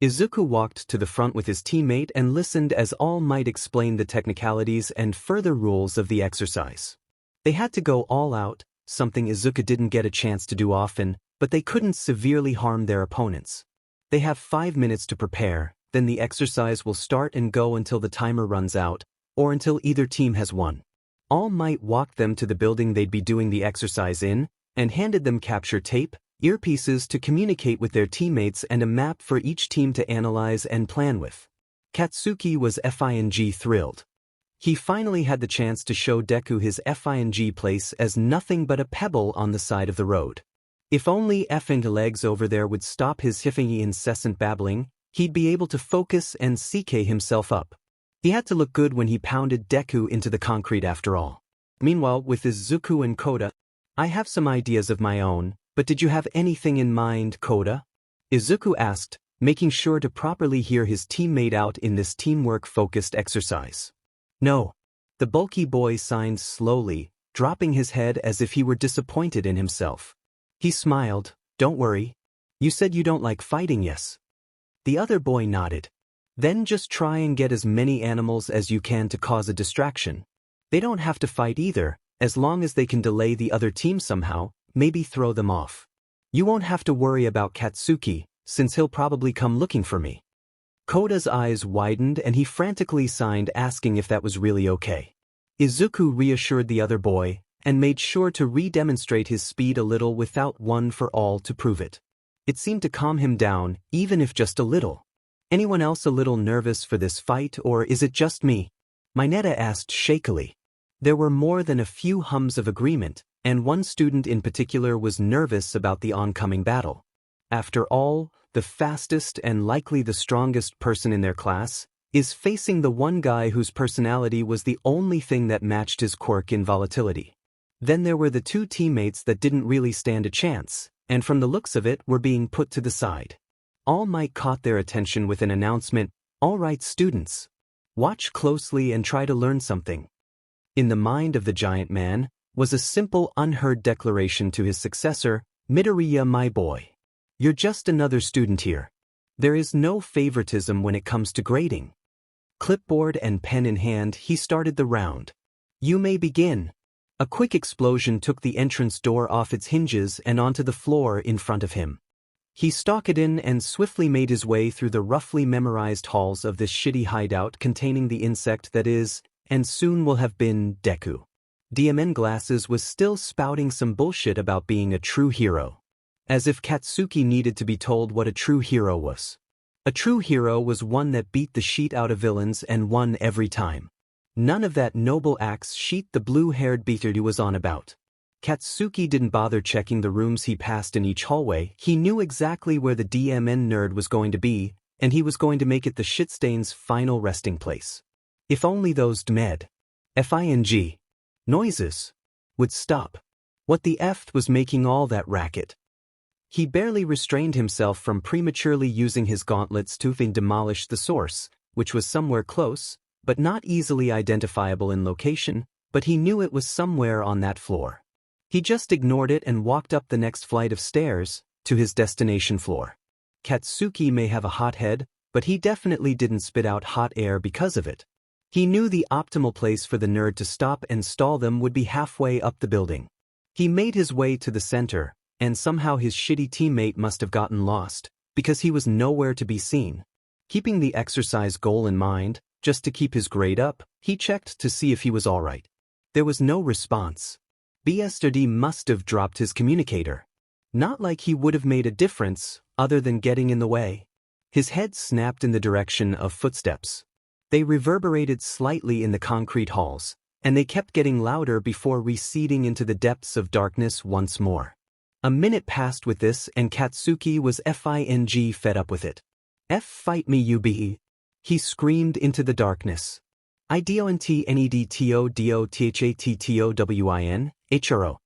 Izuku walked to the front with his teammate and listened as All Might explain the technicalities and further rules of the exercise. They had to go all out, something Izuku didn't get a chance to do often, but they couldn't severely harm their opponents. They have 5 minutes to prepare, then the exercise will start and go until the timer runs out, or until either team has won. All Might walked them to the building they'd be doing the exercise in, and handed them capture tape, earpieces to communicate with their teammates and a map for each team to analyze and plan with. Katsuki was FING thrilled. He finally had the chance to show Deku his FING place as nothing but a pebble on the side of the road. If only effing legs over there would stop his hiffing incessant babbling, he'd be able to focus and CK himself up. He had to look good when he pounded Deku into the concrete after all. Meanwhile, with Izuku and Koda, I have some ideas of my own, but did you have anything in mind, Koda? Izuku asked, making sure to properly hear his teammate out in this teamwork-focused exercise. No. The bulky boy signed slowly, dropping his head as if he were disappointed in himself. He smiled, don't worry. You said you don't like fighting, yes? The other boy nodded. Then just try and get as many animals as you can to cause a distraction. They don't have to fight either, as long as they can delay the other team somehow, maybe throw them off. You won't have to worry about Katsuki, since he'll probably come looking for me. Koda's eyes widened and he frantically signed asking if that was really okay. Izuku reassured the other boy, and made sure to re-demonstrate his speed a little without one for all to prove it. It seemed to calm him down, even if just a little. Anyone else a little nervous for this fight, or is it just me? Mineta asked shakily. There were more than a few hums of agreement, and one student in particular was nervous about the oncoming battle. After all, the fastest and likely the strongest person in their class is facing the one guy whose personality was the only thing that matched his quirk in volatility. Then there were the two teammates that didn't really stand a chance, and from the looks of it were being put to the side. All Might caught their attention with an announcement, "All right, students. Watch closely and try to learn something." In the mind of the giant man was a simple unheard declaration to his successor, "Midoriya, my boy. You're just another student here. There is no favoritism when it comes to grading." Clipboard and pen in hand, he started the round. "You may begin." A quick explosion took the entrance door off its hinges and onto the floor in front of him. He stalked in and swiftly made his way through the roughly memorized halls of this shitty hideout containing the insect that is, and soon will have been, Deku. DMN Glasses was still spouting some bullshit about being a true hero. As if Katsuki needed to be told what a true hero was. A true hero was one that beat the shit out of villains and won every time. None of that noble axe shit the blue-haired beater was on about. Katsuki didn't bother checking the rooms he passed in each hallway. He knew exactly where the DMN nerd was going to be, and he was going to make it the shitstain's final resting place. If only those DMED FING noises would stop. What the F was making all that racket? He barely restrained himself from prematurely using his gauntlets to demolish the source, which was somewhere close, but not easily identifiable in location, but he knew it was somewhere on that floor. He just ignored it and walked up the next flight of stairs, to his destination floor. Katsuki may have a hot head, but he definitely didn't spit out hot air because of it. He knew the optimal place for the nerd to stop and stall them would be halfway up the building. He made his way to the center, and somehow his shitty teammate must have gotten lost, because he was nowhere to be seen. Keeping the exercise goal in mind, just to keep his grade up, he checked to see if he was alright. There was no response. BSD must have dropped his communicator. Not like he would have made a difference, other than getting in the way. His head snapped in the direction of footsteps. They reverberated slightly in the concrete halls, and they kept getting louder before receding into the depths of darkness once more. A minute passed with this and Katsuki was FING fed up with it. Fight me UB. He screamed into the darkness. IDONTNEDTODOTHATTOWIN, HRO.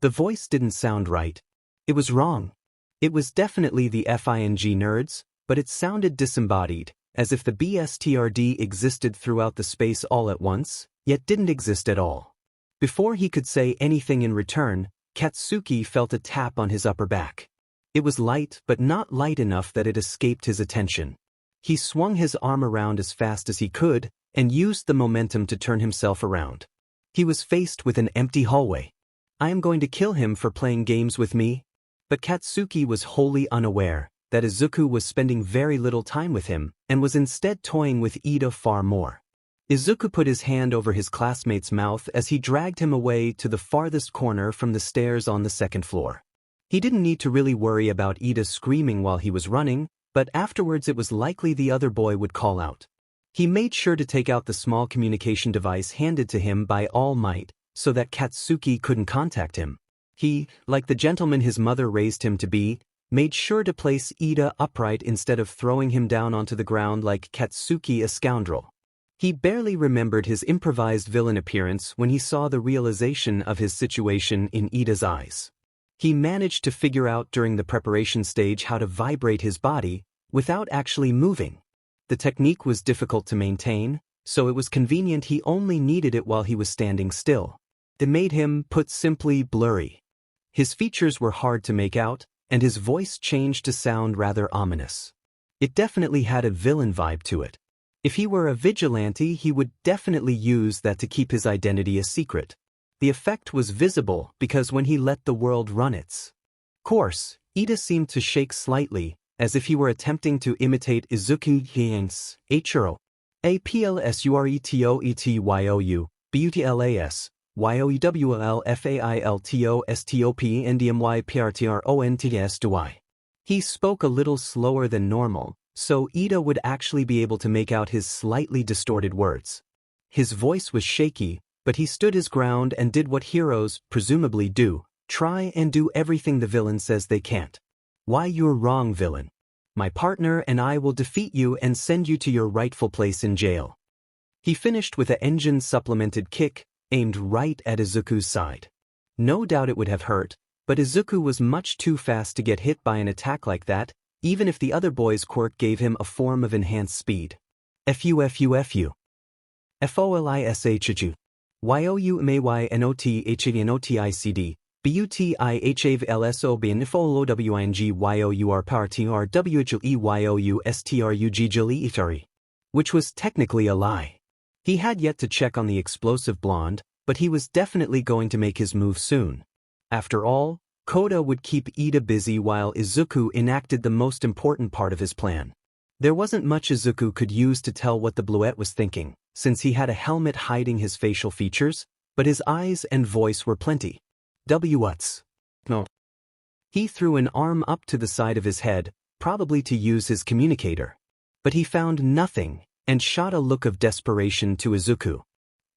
The voice didn't sound right. It was wrong. It was definitely the FING nerds, but it sounded disembodied, as if the BSTRD existed throughout the space all at once, yet didn't exist at all. Before he could say anything in return, Katsuki felt a tap on his upper back. It was light, but not light enough that it escaped his attention. He swung his arm around as fast as he could, and used the momentum to turn himself around. He was faced with an empty hallway. I am going to kill him for playing games with me? But Katsuki was wholly unaware, that Izuku was spending very little time with him and was instead toying with Ida far more. Izuku put his hand over his classmate's mouth as he dragged him away to the farthest corner from the stairs on the second floor. He didn't need to really worry about Ida screaming while he was running, but afterwards it was likely the other boy would call out. He made sure to take out the small communication device handed to him by All Might so that Katsuki couldn't contact him. He, like the gentleman his mother raised him to be, made sure to place Ida upright instead of throwing him down onto the ground like Katsuki, a scoundrel. He barely remembered his improvised villain appearance when he saw the realization of his situation in Ida's eyes. He managed to figure out during the preparation stage how to vibrate his body without actually moving. The technique was difficult to maintain, so it was convenient he only needed it while he was standing still. It made him, put simply, blurry. His features were hard to make out, and his voice changed to sound rather ominous. It definitely had a villain vibe to it. If he were a vigilante, he would definitely use that to keep his identity a secret. The effect was visible because when he let the world run its course, Ida seemed to shake slightly, as if he were attempting to imitate Izuku Hyang's Hro. APLSURETOETYOU, BUTLAS, YOUWLFAILTOSTOP NDMYPRTRONTS. He spoke a little slower than normal, so Ida would actually be able to make out his slightly distorted words. His voice was shaky, but he stood his ground and did what heroes presumably do, try and do everything the villain says they can't. Why, you're wrong, villain. My partner and I will defeat you and send you to your rightful place in jail. He finished with an engine-supplemented kick, aimed right at Izuku's side. No doubt it would have hurt, but Izuku was much too fast to get hit by an attack like that, even if the other boy's quirk gave him a form of enhanced speed. FUFUFU. FOLISHU. YOUMAYNOTHANOTICD. BUTIHAVLSOBN FOLOWINGYOURPRTRWHLEYOUSTRUGGLEITARI. Which was technically a lie. He had yet to check on the explosive blonde, but he was definitely going to make his move soon. After all, Koda would keep Ida busy while Izuku enacted the most important part of his plan. There wasn't much Izuku could use to tell what the bluette was thinking, since he had a helmet hiding his facial features, but his eyes and voice were plenty. What's? No. He threw an arm up to the side of his head, probably to use his communicator. But he found nothing, and shot a look of desperation to Izuku.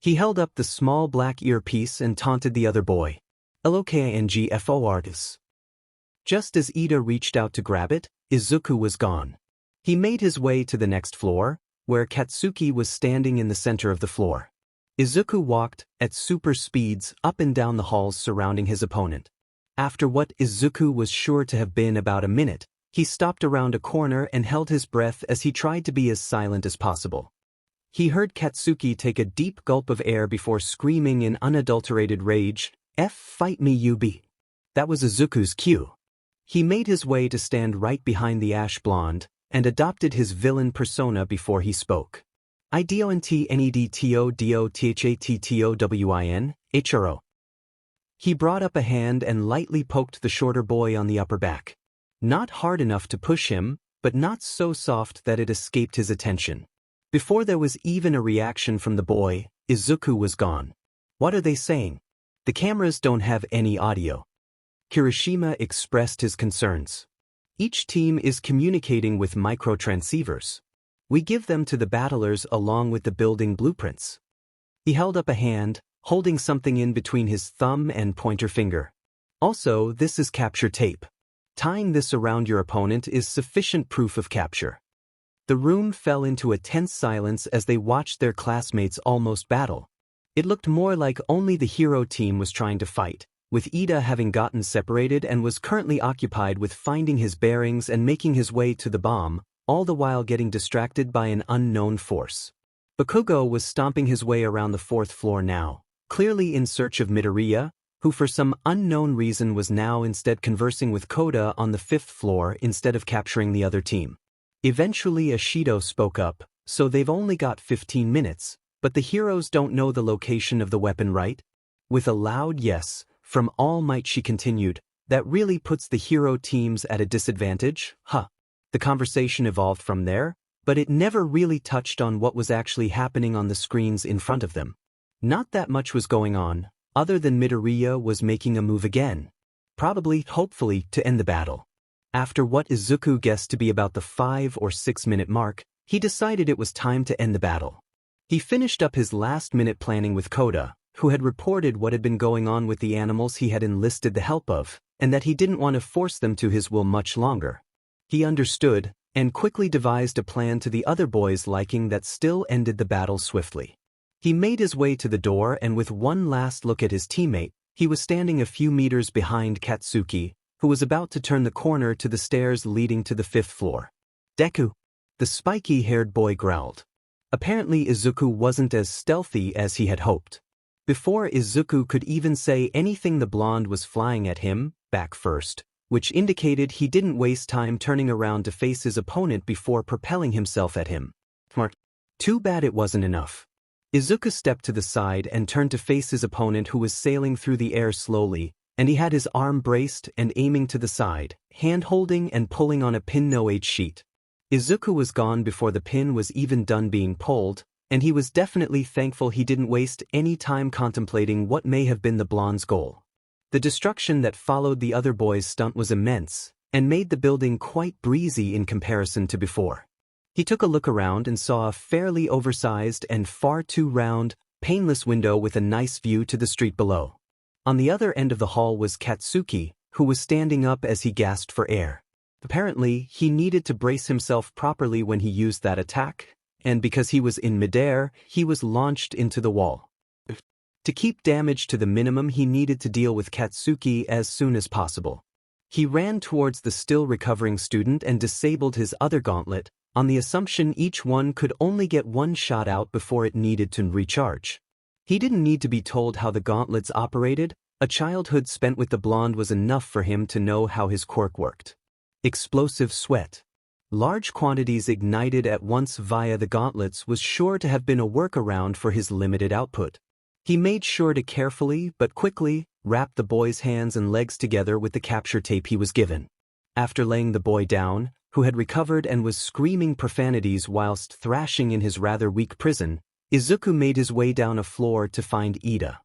He held up the small black earpiece and taunted the other boy. LOKINGFORTIS. Just as Ida reached out to grab it, Izuku was gone. He made his way to the next floor, where Katsuki was standing in the center of the floor. Izuku walked, at super speeds, up and down the halls surrounding his opponent. After what Izuku was sure to have been about a minute, he stopped around a corner and held his breath as he tried to be as silent as possible. He heard Katsuki take a deep gulp of air before screaming in unadulterated rage, "Fight me, UB." That was Izuku's cue. He made his way to stand right behind the ash blonde, and adopted his villain persona before he spoke. IDONTNEDTODOTHATTOWIN, HRO. He brought up a hand and lightly poked the shorter boy on the upper back. Not hard enough to push him, but not so soft that it escaped his attention. Before there was even a reaction from the boy, Izuku was gone. What are they saying? The cameras don't have any audio. Kirishima expressed his concerns. Each team is communicating with microtransceivers. We give them to the battlers along with the building blueprints. He held up a hand, holding something in between his thumb and pointer finger. Also, this is capture tape. Tying this around your opponent is sufficient proof of capture. The room fell into a tense silence as they watched their classmates almost battle. It looked more like only the hero team was trying to fight, with Ida having gotten separated and was currently occupied with finding his bearings and making his way to the bomb, all the while getting distracted by an unknown force. Bakugo was stomping his way around the fourth floor now, clearly in search of Midoriya, who for some unknown reason was now instead conversing with Koda on the fifth floor instead of capturing the other team. Eventually Ashido spoke up, so they've only got 15 minutes, but the heroes don't know the location of the weapon, right? With a loud yes, from All Might she continued, that really puts the hero teams at a disadvantage, huh? The conversation evolved from there, but it never really touched on what was actually happening on the screens in front of them. Not that much was going on, other than Midoriya was making a move again. Probably, hopefully, to end the battle. After what Izuku guessed to be about the 5 or 6 minute mark, he decided it was time to end the battle. He finished up his last-minute planning with Koda, who had reported what had been going on with the animals he had enlisted the help of, and that he didn't want to force them to his will much longer. He understood, and quickly devised a plan to the other boys' liking that still ended the battle swiftly. He made his way to the door, and with one last look at his teammate, he was standing a few meters behind Katsuki, who was about to turn the corner to the stairs leading to the 5th floor. Deku, the spiky-haired boy growled. Apparently Izuku wasn't as stealthy as he had hoped. Before Izuku could even say anything, the blonde was flying at him, back first, which indicated he didn't waste time turning around to face his opponent before propelling himself at him. Smart. Too bad it wasn't enough. Izuku stepped to the side and turned to face his opponent, who was sailing through the air slowly, and he had his arm braced and aiming to the side, hand-holding and pulling on a pin no-H sheet. Izuku was gone before the pin was even done being pulled, and he was definitely thankful he didn't waste any time contemplating what may have been the blonde's goal. The destruction that followed the other boy's stunt was immense, and made the building quite breezy in comparison to before. He took a look around and saw a fairly oversized and far too round, painless window with a nice view to the street below. On the other end of the hall was Katsuki, who was standing up as he gasped for air. Apparently, he needed to brace himself properly when he used that attack, and because he was in midair, he was launched into the wall. To keep damage to the minimum, he needed to deal with Katsuki as soon as possible. He ran towards the still recovering student and disabled his other gauntlet, on the assumption each one could only get one shot out before it needed to recharge. He didn't need to be told how the gauntlets operated. A childhood spent with the blonde was enough for him to know how his quirk worked. Explosive sweat. Large quantities ignited at once via the gauntlets was sure to have been a workaround for his limited output. He made sure to carefully but quickly wrap the boy's hands and legs together with the capture tape he was given. After laying the boy down, who had recovered and was screaming profanities whilst thrashing in his rather weak prison, Izuku made his way down a floor to find Ida.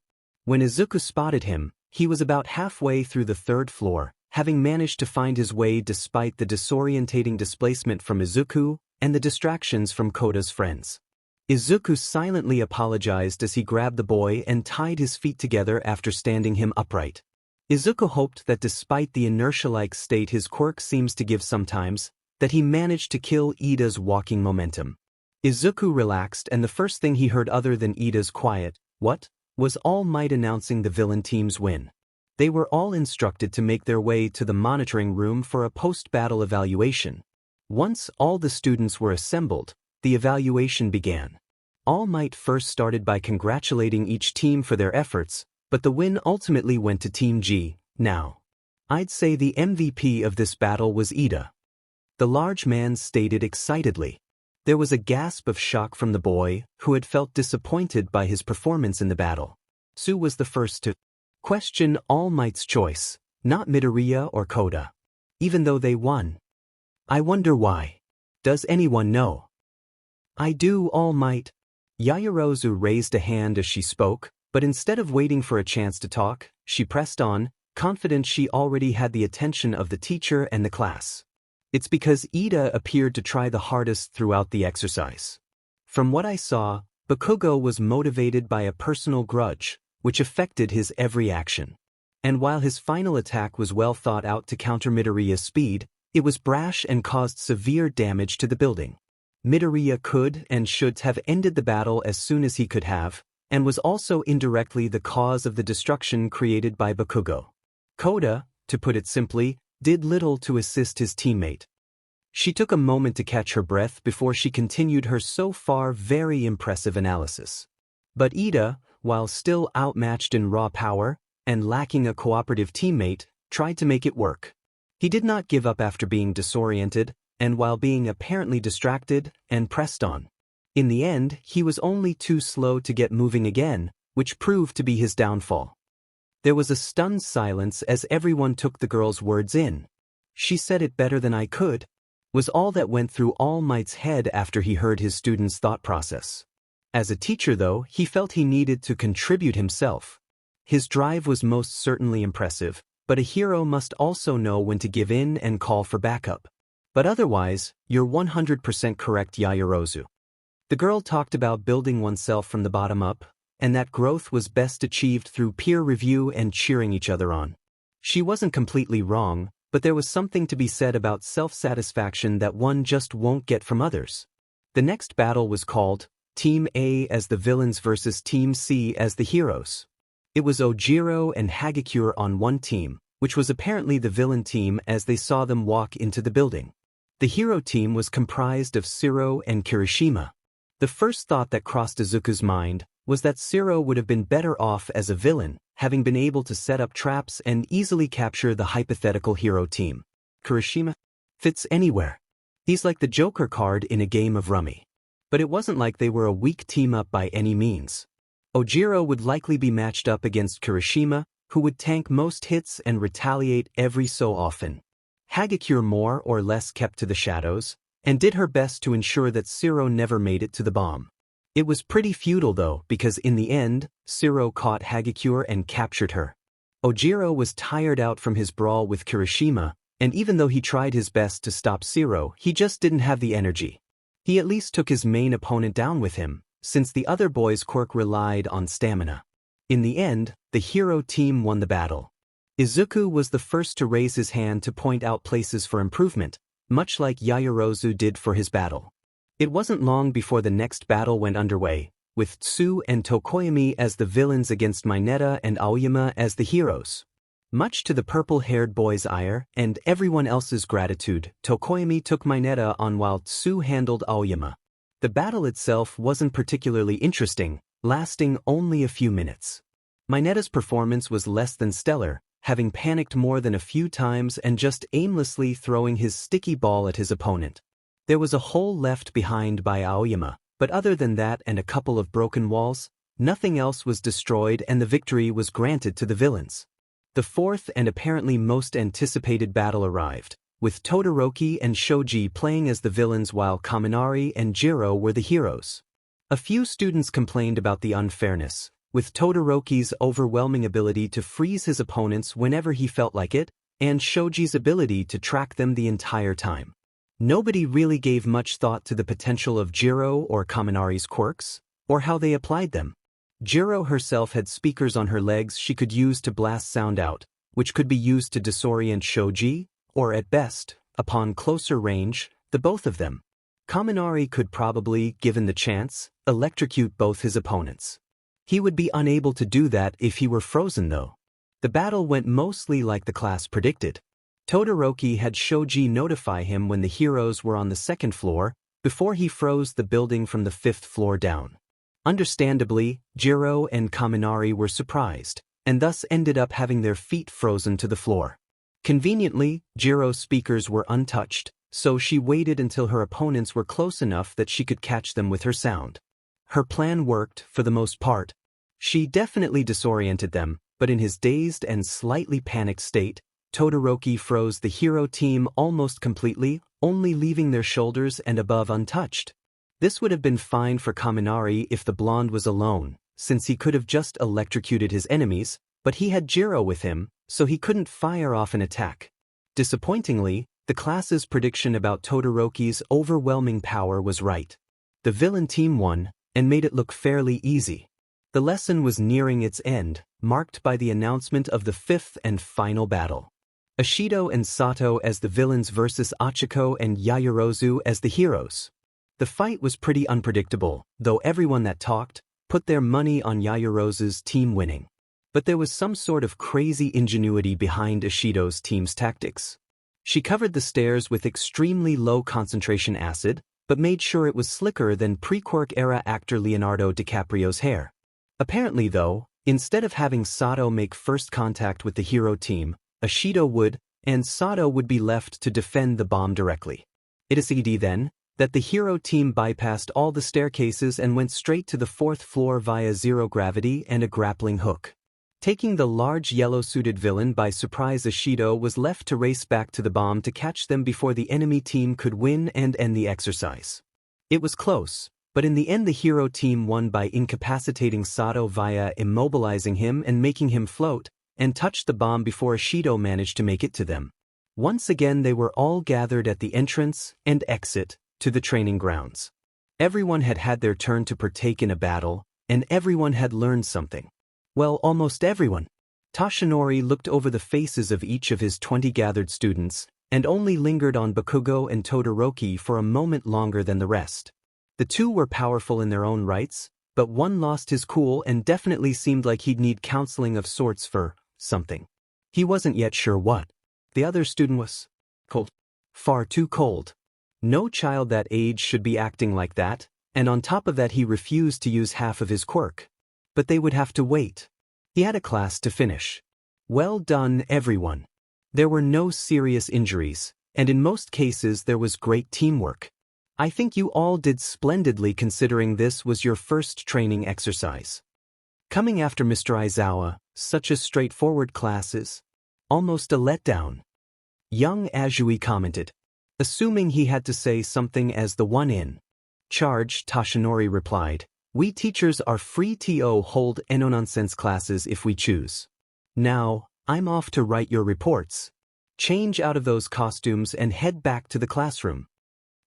When Izuku spotted him, he was about halfway through the 3rd floor, having managed to find his way despite the disorientating displacement from Izuku and the distractions from Koda's friends. Izuku silently apologized as he grabbed the boy and tied his feet together after standing him upright. Izuku hoped that despite the inertia-like state his quirk seems to give sometimes, that he managed to kill Ida's walking momentum. Izuku relaxed, and the first thing he heard other than Ida's quiet, "What?" was All Might announcing the villain team's win. They were all instructed to make their way to the monitoring room for a post-battle evaluation. Once all the students were assembled, the evaluation began. All Might first started by congratulating each team for their efforts, but the win ultimately went to Team G. Now, I'd say the MVP of this battle was Ida. The large man stated excitedly. There was a gasp of shock from the boy, who had felt disappointed by his performance in the battle. Sue was the first to question All Might's choice, not Midoriya or Koda. Even though they won. I wonder why. Does anyone know? I do, All Might. Yaoyorozu raised a hand as she spoke, but instead of waiting for a chance to talk, she pressed on, confident she already had the attention of the teacher and the class. It's because Ida appeared to try the hardest throughout the exercise. From what I saw, Bakugo was motivated by a personal grudge, which affected his every action. And while his final attack was well thought out to counter Midoriya's speed, it was brash and caused severe damage to the building. Midoriya could and should have ended the battle as soon as he could have, and was also indirectly the cause of the destruction created by Bakugo. Koda, to put it simply, did little to assist his teammate. She took a moment to catch her breath before she continued her so far very impressive analysis. But Ida, while still outmatched in raw power, and lacking a cooperative teammate, tried to make it work. He did not give up after being disoriented, and while being apparently distracted, and pressed on. In the end, he was only too slow to get moving again, which proved to be his downfall. There was a stunned silence as everyone took the girl's words in. She said it better than I could. was all that went through All Might's head after he heard his students' thought process. As a teacher though, he felt he needed to contribute himself. His drive was most certainly impressive, but a hero must also know when to give in and call for backup. But otherwise, you're 100% correct, Yaoyorozu. The girl talked about building oneself from the bottom up, and that growth was best achieved through peer review and cheering each other on. She wasn't completely wrong, but there was something to be said about self-satisfaction that one just won't get from others. The next battle was called Team A as the villains versus Team C as the heroes. It was Ojiro and Hagakure on one team, which was apparently the villain team as they saw them walk into the building. The hero team was comprised of Shiro and Kirishima. The first thought that crossed Izuku's mind was that Shiro would have been better off as a villain, having been able to set up traps and easily capture the hypothetical hero team. Kirishima fits anywhere. He's like the Joker card in a game of rummy. But it wasn't like they were a weak team-up by any means. Ojiro would likely be matched up against Kirishima, who would tank most hits and retaliate every so often. Hagakure more or less kept to the shadows, and did her best to ensure that Shiro never made it to the bomb. It was pretty futile though, because in the end, Shiro caught Hagakure and captured her. Ojiro was tired out from his brawl with Kirishima, and even though he tried his best to stop Shiro, he just didn't have the energy. He at least took his main opponent down with him, since the other boy's quirk relied on stamina. In the end, the hero team won the battle. Izuku was the first to raise his hand to point out places for improvement, much like Yaoyorozu did for his battle. It wasn't long before the next battle went underway, with Tsu and Tokoyami as the villains against Mineta and Aoyama as the heroes. Much to the purple-haired boy's ire and everyone else's gratitude, Tokoyami took Mineta on while Tsu handled Aoyama. The battle itself wasn't particularly interesting, lasting only a few minutes. Mineta's performance was less than stellar, having panicked more than a few times and just aimlessly throwing his sticky ball at his opponent. There was a hole left behind by Aoyama, but other than that and a couple of broken walls, nothing else was destroyed and the victory was granted to the villains. The fourth and apparently most anticipated battle arrived, with Todoroki and Shoji playing as the villains while Kaminari and Jiro were the heroes. A few students complained about the unfairness, with Todoroki's overwhelming ability to freeze his opponents whenever he felt like it, and Shoji's ability to track them the entire time. Nobody really gave much thought to the potential of Jiro or Kaminari's quirks, or how they applied them. Jiro herself had speakers on her legs she could use to blast sound out, which could be used to disorient Shoji, or at best, upon closer range, the both of them. Kaminari could probably, given the chance, electrocute both his opponents. He would be unable to do that if he were frozen though. The battle went mostly like the class predicted. Todoroki had Shoji notify him when the heroes were on the second floor, before he froze the building from the fifth floor down. Understandably, Jiro and Kaminari were surprised, and thus ended up having their feet frozen to the floor. Conveniently, Jiro's speakers were untouched, so she waited until her opponents were close enough that she could catch them with her sound. Her plan worked, for the most part. She definitely disoriented them, but in his dazed and slightly panicked state, Todoroki froze the hero team almost completely, only leaving their shoulders and above untouched. This would have been fine for Kaminari if the blonde was alone, since he could have just electrocuted his enemies, but he had Jiro with him, so he couldn't fire off an attack. Disappointingly, the class's prediction about Todoroki's overwhelming power was right. The villain team won, and made it look fairly easy. The lesson was nearing its end, marked by the announcement of the fifth and final battle. Ashido and Sato as the villains versus Achiko and Yaoyorozu as the heroes. The fight was pretty unpredictable, though everyone that talked put their money on Yaoyorozu's team winning. But there was some sort of crazy ingenuity behind Ashido's team's tactics. She covered the stairs with extremely low concentration acid, but made sure it was slicker than pre-Quirk era actor Leonardo DiCaprio's hair. Apparently though, instead of having Sato make first contact with the hero team, Ashido would, and Sato would be left to defend the bomb directly. It is then that the hero team bypassed all the staircases and went straight to the fourth floor via zero gravity and a grappling hook. Taking the large yellow-suited villain by surprise, Ishido was left to race back to the bomb to catch them before the enemy team could win and end the exercise. It was close, but in the end the hero team won by incapacitating Sato via immobilizing him and making him float, and touched the bomb before Ishido managed to make it to them. Once again they were all gathered at the entrance and exit to the training grounds. Everyone had had their turn to partake in a battle, and everyone had learned something. Well, almost everyone. Toshinori looked over the faces of each of his 20 gathered students, and only lingered on Bakugo and Todoroki for a moment longer than the rest. The two were powerful in their own rights, but one lost his cool and definitely seemed like he'd need counseling of sorts for something. He wasn't yet sure what. The other student was cold. Far too cold. No child that age should be acting like that, and on top of that he refused to use half of his quirk. But they would have to wait. He had a class to finish. Well done, everyone. There were no serious injuries, and in most cases there was great teamwork. I think you all did splendidly considering this was your first training exercise. Coming after Mr. Aizawa, such a straightforward classes. Almost a letdown. Young Azui commented. Assuming he had to say something as the one in charge, Toshinori replied. We teachers are free to hold no-nonsense classes if we choose. Now, I'm off to write your reports. Change out of those costumes and head back to the classroom.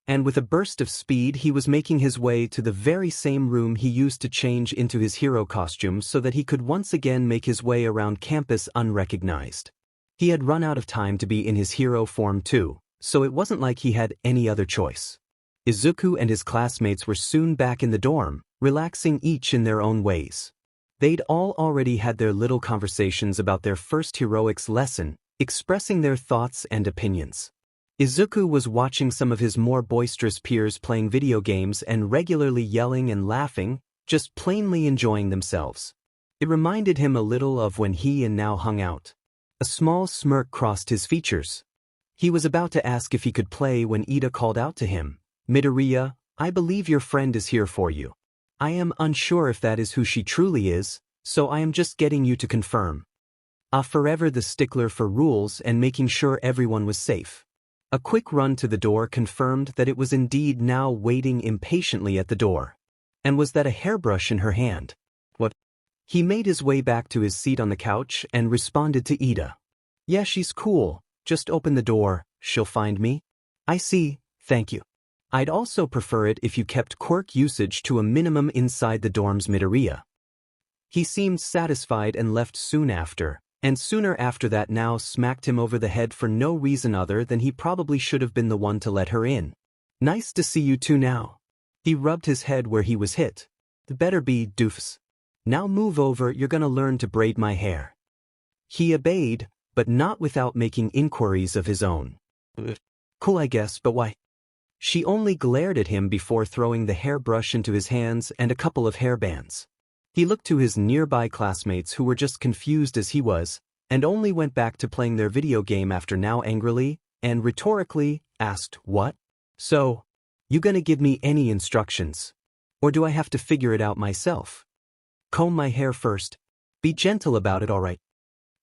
And with a burst of speed he was making his way to the very same room he used to change into his hero costume so that he could once again make his way around campus unrecognized. He had run out of time to be in his hero form too, so it wasn't like he had any other choice. Izuku and his classmates were soon back in the dorm, relaxing each in their own ways. They'd all already had their little conversations about their first heroics lesson, expressing their thoughts and opinions. Izuku was watching some of his more boisterous peers playing video games and regularly yelling and laughing, just plainly enjoying themselves. It reminded him a little of when he and Now hung out. A small smirk crossed his features. He was about to ask if he could play when Ida called out to him, Midoriya, I believe your friend is here for you. I am unsure if that is who she truly is, so I am just getting you to confirm. Forever the stickler for rules and making sure everyone was safe. A quick run to the door confirmed that it was indeed Now waiting impatiently at the door. And was that a hairbrush in her hand? What? He made his way back to his seat on the couch and responded to Ida. Yeah, she's cool, just open the door, she'll find me. I see, thank you. I'd also prefer it if you kept quirk usage to a minimum inside the dorm's Midoriya. He seemed satisfied and left soon after, and sooner after that Now smacked him over the head for no reason other than he probably should have been the one to let her in. Nice to see you two Now. He rubbed his head where he was hit. Better be, doofus. Now move over, you're gonna learn to braid my hair. He obeyed, but not without making inquiries of his own. Cool I guess, but why? She only glared at him before throwing the hairbrush into his hands and a couple of hairbands. He looked to his nearby classmates who were just confused as he was, and only went back to playing their video game after Now angrily, and rhetorically, asked, what? So, you gonna give me any instructions? Or do I have to figure it out myself? Comb my hair first. Be gentle about it, alright?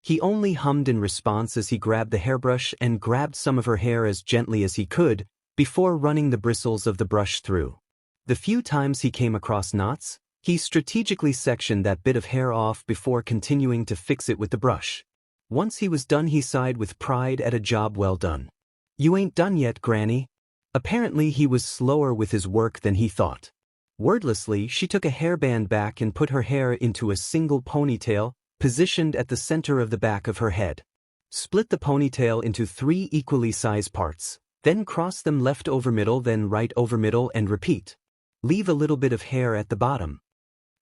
He only hummed in response as he grabbed the hairbrush and grabbed some of her hair as gently as he could, before running the bristles of the brush through. The few times he came across knots, he strategically sectioned that bit of hair off before continuing to fix it with the brush. Once he was done he sighed with pride at a job well done. You ain't done yet, Granny. Apparently he was slower with his work than he thought. Wordlessly, she took a hairband back and put her hair into a single ponytail, positioned at the center of the back of her head. Split the ponytail into 3 equally sized parts. Then cross them left over middle, then right over middle, and repeat. Leave a little bit of hair at the bottom.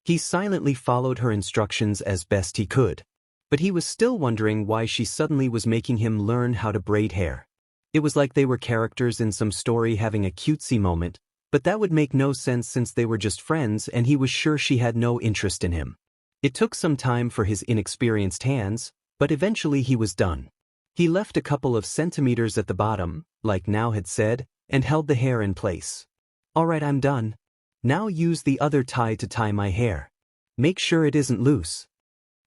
He silently followed her instructions as best he could. But he was still wondering why she suddenly was making him learn how to braid hair. It was like they were characters in some story having a cutesy moment, but that would make no sense since they were just friends and he was sure she had no interest in him. It took some time for his inexperienced hands, but eventually he was done. He left a couple of centimeters at the bottom, like Now had said, and held the hair in place. Alright, I'm done. Now use the other tie to tie my hair. Make sure it isn't loose.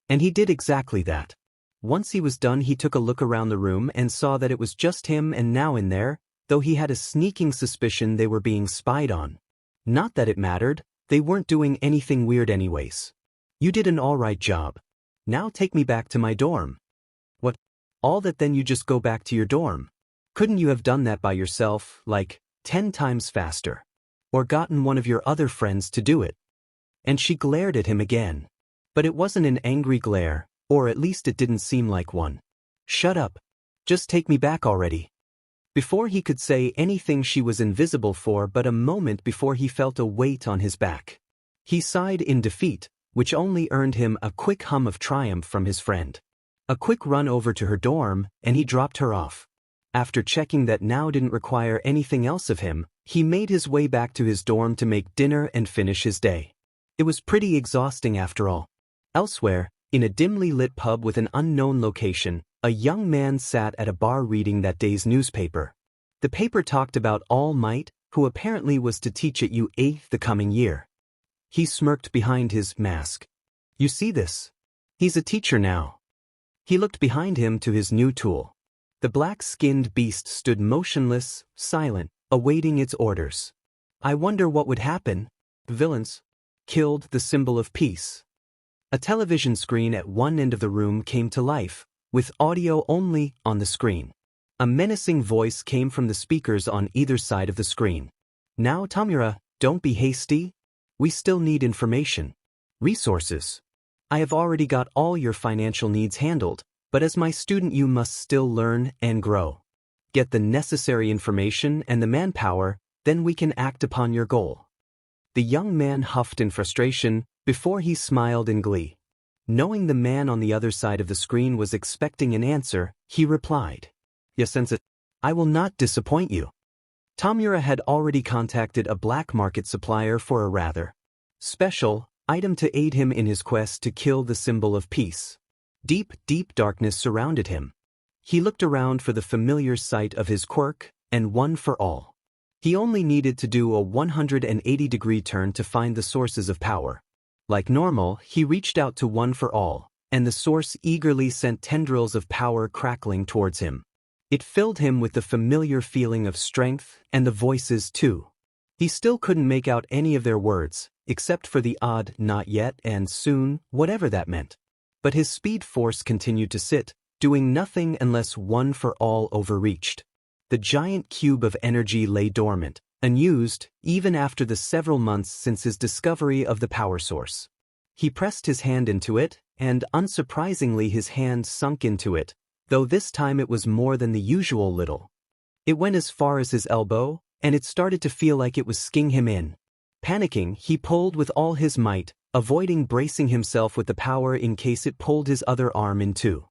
And he did exactly that. Once he was done, he took a look around the room and saw that it was just him and now in there, though he had a sneaking suspicion they were being spied on. Not that it mattered, they weren't doing anything weird anyways. You did an alright job. Now take me back to my dorm. What? All that then you just go back to your dorm? Couldn't you have done that by yourself, like, 10 times faster? Or gotten one of your other friends to do it? And she glared at him again. But it wasn't an angry glare, or at least it didn't seem like one. Shut up. Just take me back already. Before he could say anything, she was invisible for but a moment before he felt a weight on his back. He sighed in defeat, which only earned him a quick hum of triumph from his friend. A quick run over to her dorm, and he dropped her off. After checking that now didn't require anything else of him, he made his way back to his dorm to make dinner and finish his day. It was pretty exhausting after all. Elsewhere, in a dimly lit pub with an unknown location, a young man sat at a bar reading that day's newspaper. The paper talked about All Might, who apparently was to teach at UA the coming year. He smirked behind his mask. You see this? He's a teacher now. He looked behind him to his new tool. The black-skinned beast stood motionless, silent, awaiting its orders. I wonder what would happen. Villains killed the symbol of peace. A television screen at one end of the room came to life, with audio only on the screen. A menacing voice came from the speakers on either side of the screen. Now Tamura, don't be hasty. We still need information. Resources. I have already got all your financial needs handled, but as my student you must still learn and grow. Get the necessary information and the manpower, then we can act upon your goal. The young man huffed in frustration, before he smiled in glee. Knowing the man on the other side of the screen was expecting an answer, he replied. Yes, Sensei. I will not disappoint you. Tamura had already contacted a black market supplier for a rather special item to aid him in his quest to kill the symbol of peace. Deep, deep darkness surrounded him. He looked around for the familiar sight of his quirk, and one for all. He only needed to do a 180-degree turn to find the sources of power. Like normal, he reached out to one for all, and the source eagerly sent tendrils of power crackling towards him. It filled him with the familiar feeling of strength, and the voices too. He still couldn't make out any of their words, except for the odd not yet and soon, whatever that meant. But his speed force continued to sit, doing nothing unless one for all overreached. The giant cube of energy lay dormant, unused, even after the several months since his discovery of the power source. He pressed his hand into it, and unsurprisingly his hand sunk into it, though this time it was more than the usual little. It went as far as his elbow, and it started to feel like it was skinning him in. Panicking, he pulled with all his might, avoiding bracing himself with the power in case it pulled his other arm in two.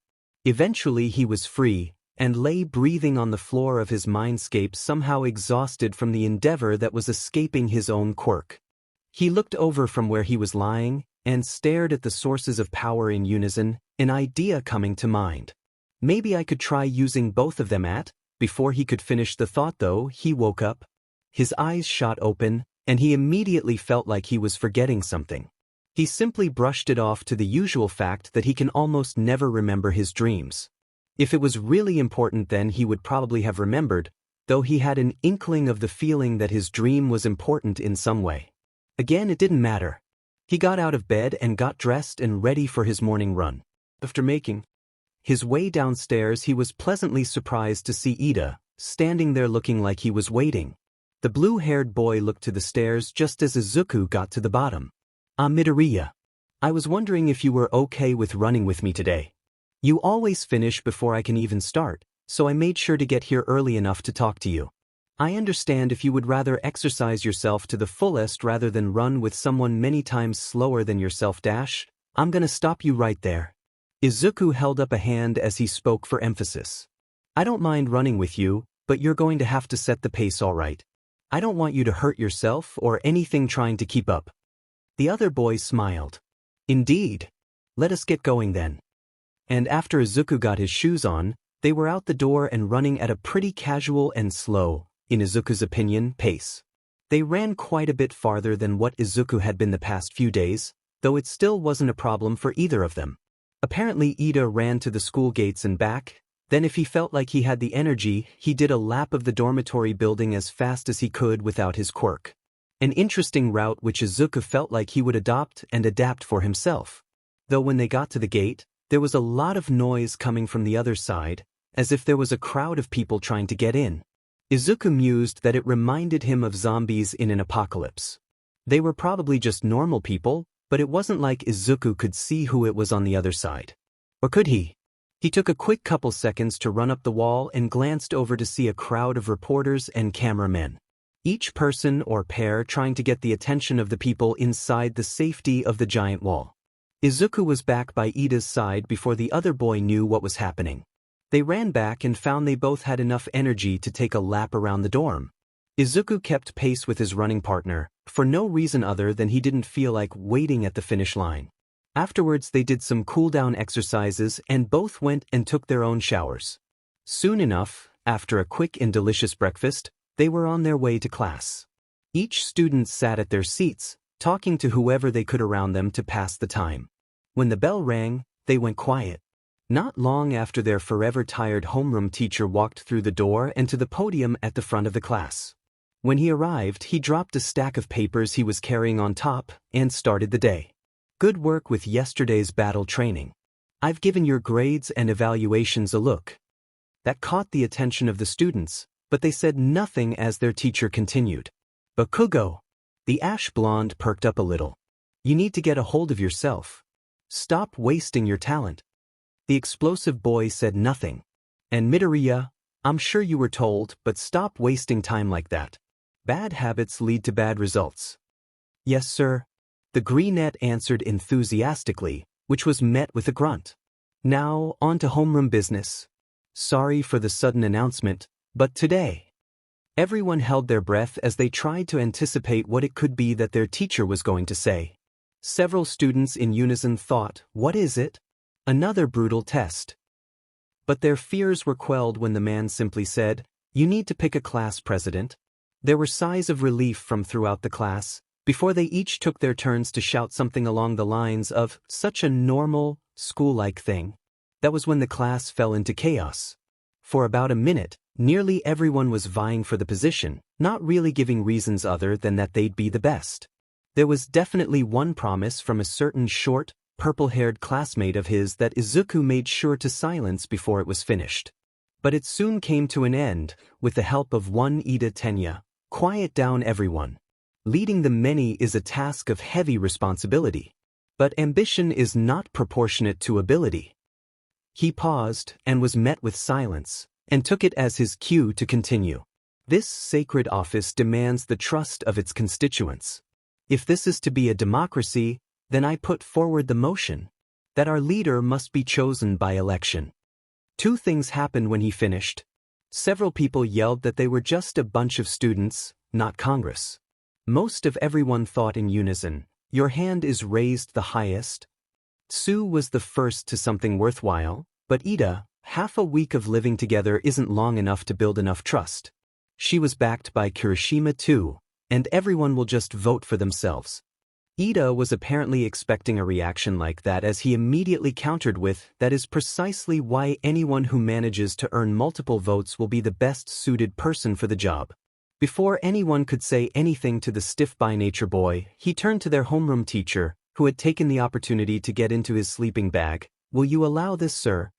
Eventually he was free, and lay breathing on the floor of his mindscape, somehow exhausted from the endeavor that was escaping his own quirk. He looked over from where he was lying, and stared at the sources of power in unison, an idea coming to mind. Maybe I could try using both of them before he could finish the thought though, he woke up. His eyes shot open, and he immediately felt like he was forgetting something. He simply brushed it off to the usual fact that he can almost never remember his dreams. If it was really important then he would probably have remembered, though he had an inkling of the feeling that his dream was important in some way. Again, it didn't matter. He got out of bed and got dressed and ready for his morning run. After making his way downstairs, he was pleasantly surprised to see Ida, standing there looking like he was waiting. The blue-haired boy looked to the stairs just as Izuku got to the bottom. Midoriya. I was wondering if you were okay with running with me today. You always finish before I can even start, so I made sure to get here early enough to talk to you. I understand if you would rather exercise yourself to the fullest rather than run with someone many times slower than yourself. I'm gonna stop you right there. Izuku held up a hand as he spoke for emphasis. I don't mind running with you, but you're going to have to set the pace all right. I don't want you to hurt yourself or anything trying to keep up. The other boy smiled. Indeed. Let us get going then. And after Izuku got his shoes on, they were out the door and running at a pretty casual and slow, in Izuku's opinion, pace. They ran quite a bit farther than what Izuku had been the past few days, though it still wasn't a problem for either of them. Apparently Ida ran to the school gates and back, then if he felt like he had the energy, he did a lap of the dormitory building as fast as he could without his quirk. An interesting route which Izuku felt like he would adopt and adapt for himself. Though when they got to the gate, there was a lot of noise coming from the other side, as if there was a crowd of people trying to get in. Izuku mused that it reminded him of zombies in an apocalypse. They were probably just normal people, but it wasn't like Izuku could see who it was on the other side. Or could he? He took a quick couple seconds to run up the wall and glanced over to see a crowd of reporters and cameramen. Each person or pair trying to get the attention of the people inside the safety of the giant wall. Izuku was back by Ida's side before the other boy knew what was happening. They ran back and found they both had enough energy to take a lap around the dorm. Izuku kept pace with his running partner, for no reason other than he didn't feel like waiting at the finish line. Afterwards they did some cool-down exercises and both went and took their own showers. Soon enough, after a quick and delicious breakfast, they were on their way to class. Each student sat at their seats, talking to whoever they could around them to pass the time. When the bell rang, they went quiet. Not long after their forever tired homeroom teacher walked through the door and to the podium at the front of the class. When he arrived, he dropped a stack of papers he was carrying on top and started the day. Good work with yesterday's battle training. I've given your grades and evaluations a look. That caught the attention of the students, but they said nothing as their teacher continued. Bakugo. The ash blonde perked up a little. You need to get a hold of yourself. Stop wasting your talent. The explosive boy said nothing. And Midoriya, I'm sure you were told, but stop wasting time like that. Bad habits lead to bad results. Yes, sir. The greenette answered enthusiastically, which was met with a grunt. Now, on to homeroom business. Sorry for the sudden announcement, but today. Everyone held their breath as they tried to anticipate what it could be that their teacher was going to say. Several students in unison thought, what is it? Another brutal test. But their fears were quelled when the man simply said, you need to pick a class president. There were sighs of relief from throughout the class, before they each took their turns to shout something along the lines of, such a normal, school-like thing. That was when the class fell into chaos. For about a minute, nearly everyone was vying for the position, not really giving reasons other than that they'd be the best. There was definitely one promise from a certain short, purple-haired classmate of his that Izuku made sure to silence before it was finished. But it soon came to an end, with the help of one Ida Tenya. Quiet down everyone. Leading the many is a task of heavy responsibility. But ambition is not proportionate to ability. He paused and was met with silence, and took it as his cue to continue. This sacred office demands the trust of its constituents. If this is to be a democracy, then I put forward the motion that our leader must be chosen by election. Two things happened when he finished. Several people yelled that they were just a bunch of students, not Congress. Most of everyone thought in unison, your hand is raised the highest. Sue was the first to something worthwhile, but Ida, half a week of living together isn't long enough to build enough trust. She was backed by Kirishima too, and everyone will just vote for themselves. Ida was apparently expecting a reaction like that as he immediately countered with, that is precisely why anyone who manages to earn multiple votes will be the best suited person for the job. Before anyone could say anything to the stiff-by-nature boy, he turned to their homeroom teacher, who had taken the opportunity to get into his sleeping bag. Will you allow this, sir?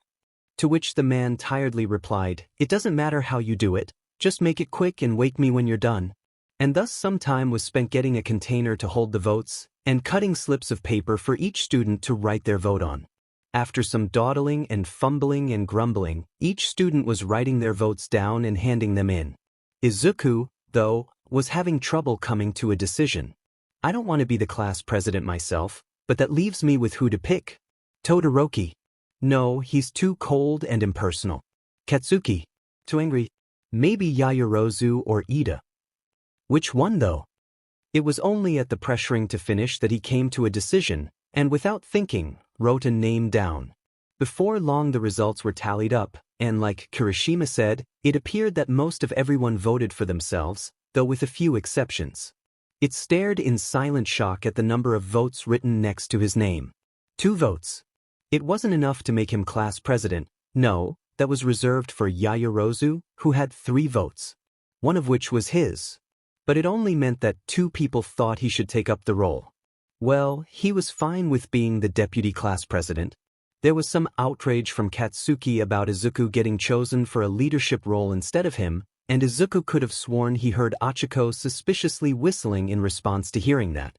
To which the man tiredly replied, it doesn't matter how you do it, just make it quick and wake me when you're done. And thus some time was spent getting a container to hold the votes, and cutting slips of paper for each student to write their vote on. After some dawdling and fumbling and grumbling, each student was writing their votes down and handing them in. Izuku, though, was having trouble coming to a decision. I don't want to be the class president myself, but that leaves me with who to pick. Todoroki. No, he's too cold and impersonal. Katsuki. Too angry. Maybe Yaoyorozu or Ida. Which one though? It was only at the pressuring to finish that he came to a decision, and without thinking, wrote a name down. Before long the results were tallied up, and like Kirishima said, it appeared that most of everyone voted for themselves, though with a few exceptions. It stared in silent shock at the number of votes written next to his name. 2 votes. It wasn't enough to make him class president. No, that was reserved for Yaoyorozu, who had 3 votes. One of which was his. But it only meant that 2 people thought he should take up the role. Well, he was fine with being the deputy class president. There was some outrage from Katsuki about Izuku getting chosen for a leadership role instead of him, and Izuku could have sworn he heard Achiko suspiciously whistling in response to hearing that.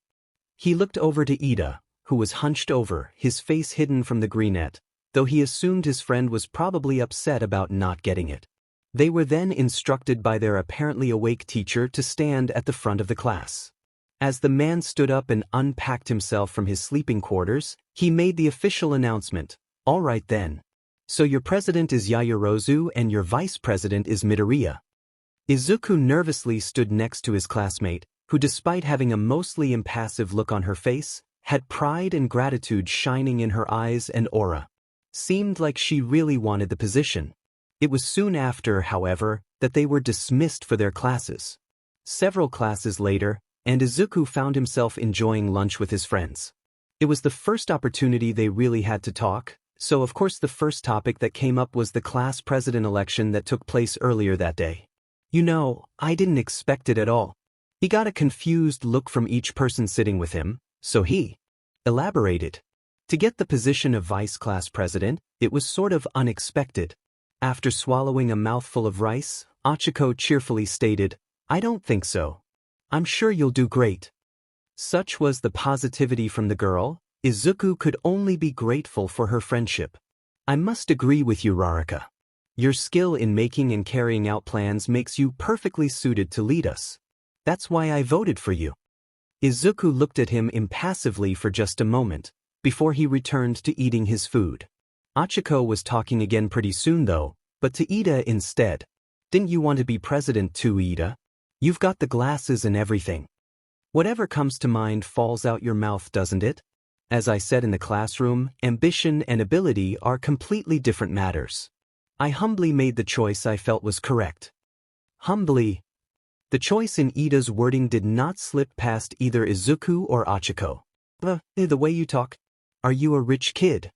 He looked over to Ida, who was hunched over, his face hidden from the greenette, though he assumed his friend was probably upset about not getting it. They were then instructed by their apparently awake teacher to stand at the front of the class. As the man stood up and unpacked himself from his sleeping quarters, he made the official announcement, "All right then. So your president is Yaoyorozu and your vice president is Midoriya." Izuku nervously stood next to his classmate, who despite having a mostly impassive look on her face, had pride and gratitude shining in her eyes and aura. Seemed like she really wanted the position. It was soon after, however, that they were dismissed for their classes. Several classes later, and Izuku found himself enjoying lunch with his friends. It was the first opportunity they really had to talk, so of course the first topic that came up was the class president election that took place earlier that day. "You know, I didn't expect it at all." He got a confused look from each person sitting with him, so he elaborated. To get the position of vice class president, it was sort of unexpected. After swallowing a mouthful of rice, Achiko cheerfully stated, "I don't think so. I'm sure you'll do great." Such was the positivity from the girl, Izuku could only be grateful for her friendship. "I must agree with you, Rarika. Your skill in making and carrying out plans makes you perfectly suited to lead us. That's why I voted for you." Izuku looked at him impassively for just a moment, before he returned to eating his food. Achiko was talking again pretty soon though, but to Ida instead. "Didn't you want to be president too, Ida? You've got the glasses and everything. Whatever comes to mind falls out your mouth, doesn't it? As I said in the classroom, ambition and ability are completely different matters. I humbly made the choice I felt was correct." Humbly. The choice in Ida's wording did not slip past either Izuku or Achiko. The way you talk. Are you a rich kid?"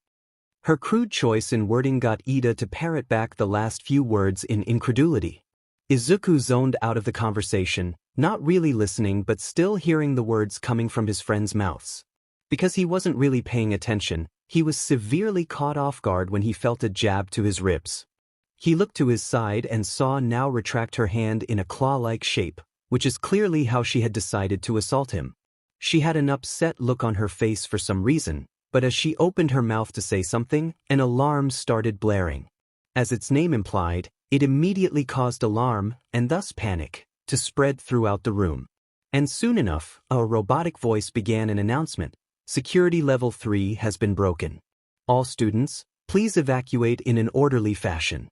Her crude choice in wording got Ida to parrot back the last few words in incredulity. Izuku zoned out of the conversation, not really listening but still hearing the words coming from his friends' mouths. Because he wasn't really paying attention, he was severely caught off guard when he felt a jab to his ribs. He looked to his side and saw now retract her hand in a claw-like shape, which is clearly how she had decided to assault him. She had an upset look on her face for some reason, but as she opened her mouth to say something, an alarm started blaring. As its name implied, it immediately caused alarm, and thus panic, to spread throughout the room. And soon enough, a robotic voice began an announcement. "Security level 3 has been broken. All students, please evacuate in an orderly fashion."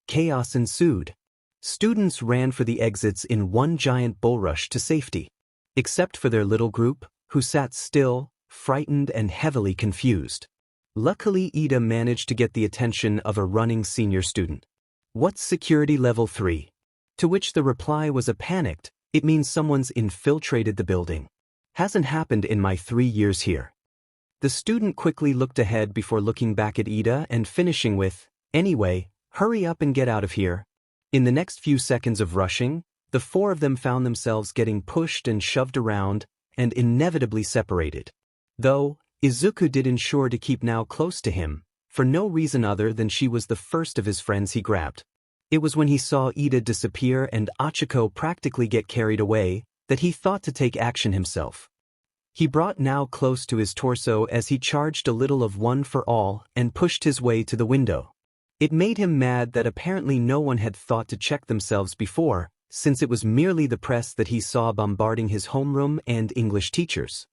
Chaos ensued. Students ran for the exits in one giant bullrush to safety. Except for their little group, who sat still, frightened and heavily confused. Luckily Ida managed to get the attention of a running senior student. "What's security level 3? To which the reply was a panicked, "It means someone's infiltrated the building. Hasn't happened in my 3 years here." The student quickly looked ahead before looking back at Ida and finishing with, "Anyway, hurry up and get out of here." In the next few seconds of rushing, the 4 of them found themselves getting pushed and shoved around, and inevitably separated. Though, Izuku did ensure to keep now close to him, for no reason other than she was the first of his friends he grabbed. It was when he saw Ida disappear and Achiko practically get carried away, that he thought to take action himself. He brought now close to his torso as he charged a little of one for all and pushed his way to the window. It made him mad that apparently no one had thought to check themselves before, since it was merely the press that he saw bombarding his homeroom and English teachers.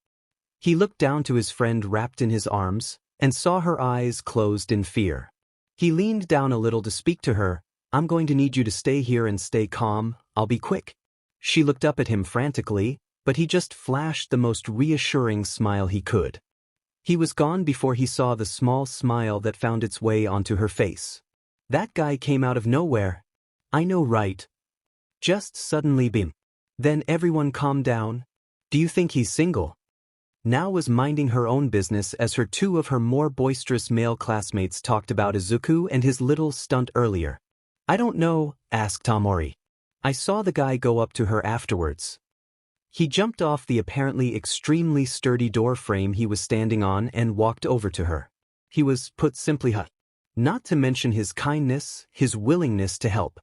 He looked down to his friend wrapped in his arms, and saw her eyes closed in fear. He leaned down a little to speak to her. "I'm going to need you to stay here and stay calm, I'll be quick." She looked up at him frantically, but he just flashed the most reassuring smile he could. He was gone before he saw the small smile that found its way onto her face. "That guy came out of nowhere." "I know, right? Just suddenly bim." Then everyone calmed down. "Do you think he's single?" now was minding her own business as two of her more boisterous male classmates talked about Izuku and his little stunt earlier. "I don't know," asked Tamori. "I saw the guy go up to her afterwards. He jumped off the apparently extremely sturdy door frame he was standing on and walked over to her. He was, put simply, hot. Not to mention his kindness, his willingness to help.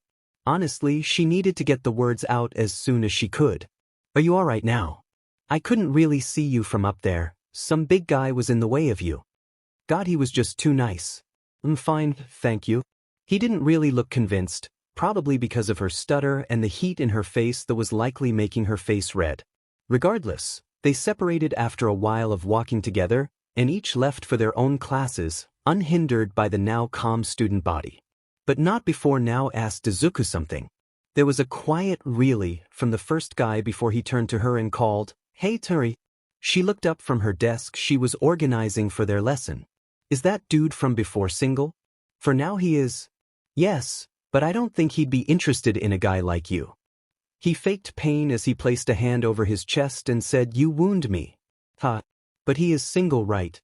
Honestly, she needed to get the words out as soon as she could. Are you alright now? I couldn't really see you from up there. Some big guy was in the way of you. God, he was just too nice." "I'm fine, thank you." He didn't really look convinced, probably because of her stutter and the heat in her face that was likely making her face red. Regardless, they separated after a while of walking together, and each left for their own classes, unhindered by the now calm student body. But not before Now asked Izuku something. There was a quiet "really" from the first guy before he turned to her and called, "Hey Tori." She looked up from her desk she was organizing for their lesson. "Is that dude from before single?" "For now he is." "Yes, but I don't think he'd be interested in a guy like you." He faked pain as he placed a hand over his chest and said, "You wound me." "Ha. But he is single, right?"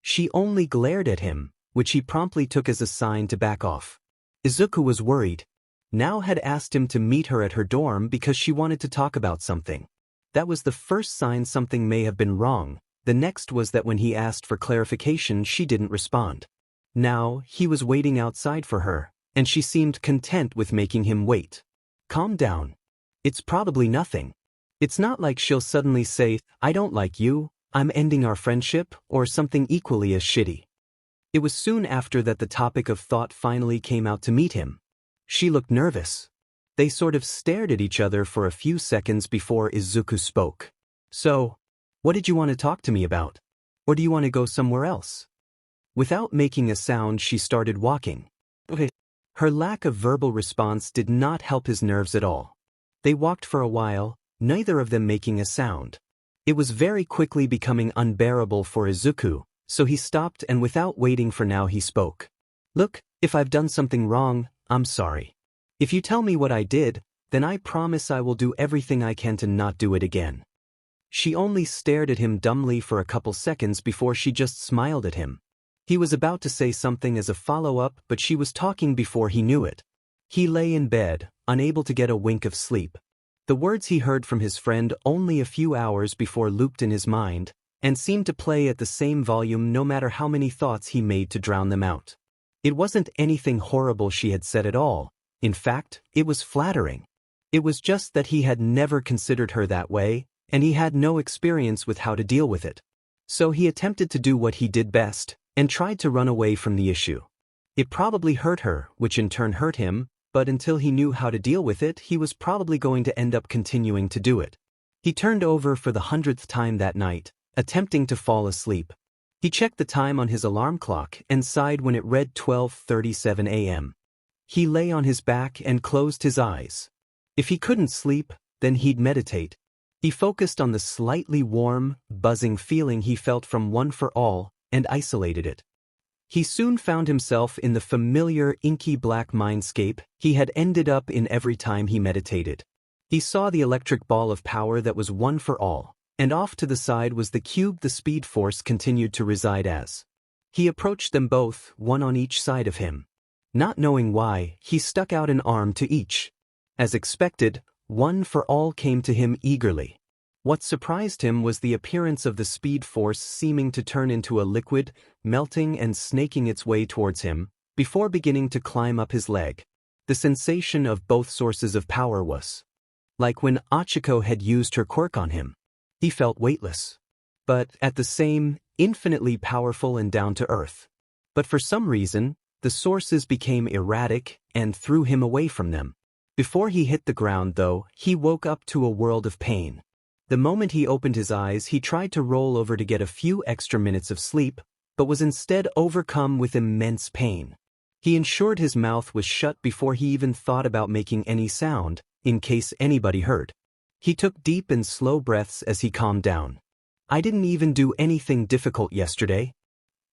She only glared at him, which he promptly took as a sign to back off. Izuku was worried. Now had asked him to meet her at her dorm because she wanted to talk about something. That was the first sign something may have been wrong. The next was that when he asked for clarification she didn't respond. Now, he was waiting outside for her, and she seemed content with making him wait. "Calm down. It's probably nothing. It's not like she'll suddenly say, 'I don't like you, I'm ending our friendship,' or something equally as shitty." It was soon after that the topic of thought finally came out to meet him. She looked nervous. They sort of stared at each other for a few seconds before Izuku spoke. "So, what did you want to talk to me about? Or do you want to go somewhere else?" Without making a sound she started walking. Okay. Her lack of verbal response did not help his nerves at all. They walked for a while, neither of them making a sound. It was very quickly becoming unbearable for Izuku, so he stopped and without waiting for Now he spoke. "Look, if I've done something wrong, I'm sorry. If you tell me what I did, then I promise I will do everything I can to not do it again." She only stared at him dumbly for a couple seconds before she just smiled at him. He was about to say something as a follow-up, but she was talking before he knew it. He lay in bed, unable to get a wink of sleep. The words he heard from his friend only a few hours before looped in his mind, and seemed to play at the same volume no matter how many thoughts he made to drown them out. It wasn't anything horrible she had said at all. In fact, it was flattering. It was just that he had never considered her that way, and he had no experience with how to deal with it. So he attempted to do what he did best, and tried to run away from the issue. It probably hurt her, which in turn hurt him, but until he knew how to deal with it, he was probably going to end up continuing to do it. He turned over for the 100th time that night, attempting to fall asleep. He checked the time on his alarm clock and sighed when it read 12:37 a.m. He lay on his back and closed his eyes. If he couldn't sleep, then he'd meditate. He focused on the slightly warm, buzzing feeling he felt from One for All, and isolated it. He soon found himself in the familiar inky black mindscape he had ended up in every time he meditated. He saw the electric ball of power that was One for All, and off to the side was the cube the Speed Force continued to reside as. He approached them both, one on each side of him. Not knowing why, he stuck out an arm to each. As expected, One for All came to him eagerly. What surprised him was the appearance of the Speed Force seeming to turn into a liquid, melting and snaking its way towards him, before beginning to climb up his leg. The sensation of both sources of power was like when Achiko had used her quirk on him. He felt weightless, but at the same, infinitely powerful and down to earth. But for some reason, the sources became erratic and threw him away from them. Before he hit the ground, though, he woke up to a world of pain. The moment he opened his eyes, he tried to roll over to get a few extra minutes of sleep, but was instead overcome with immense pain. He ensured his mouth was shut before he even thought about making any sound, in case anybody heard. He took deep and slow breaths as he calmed down. "I didn't even do anything difficult yesterday."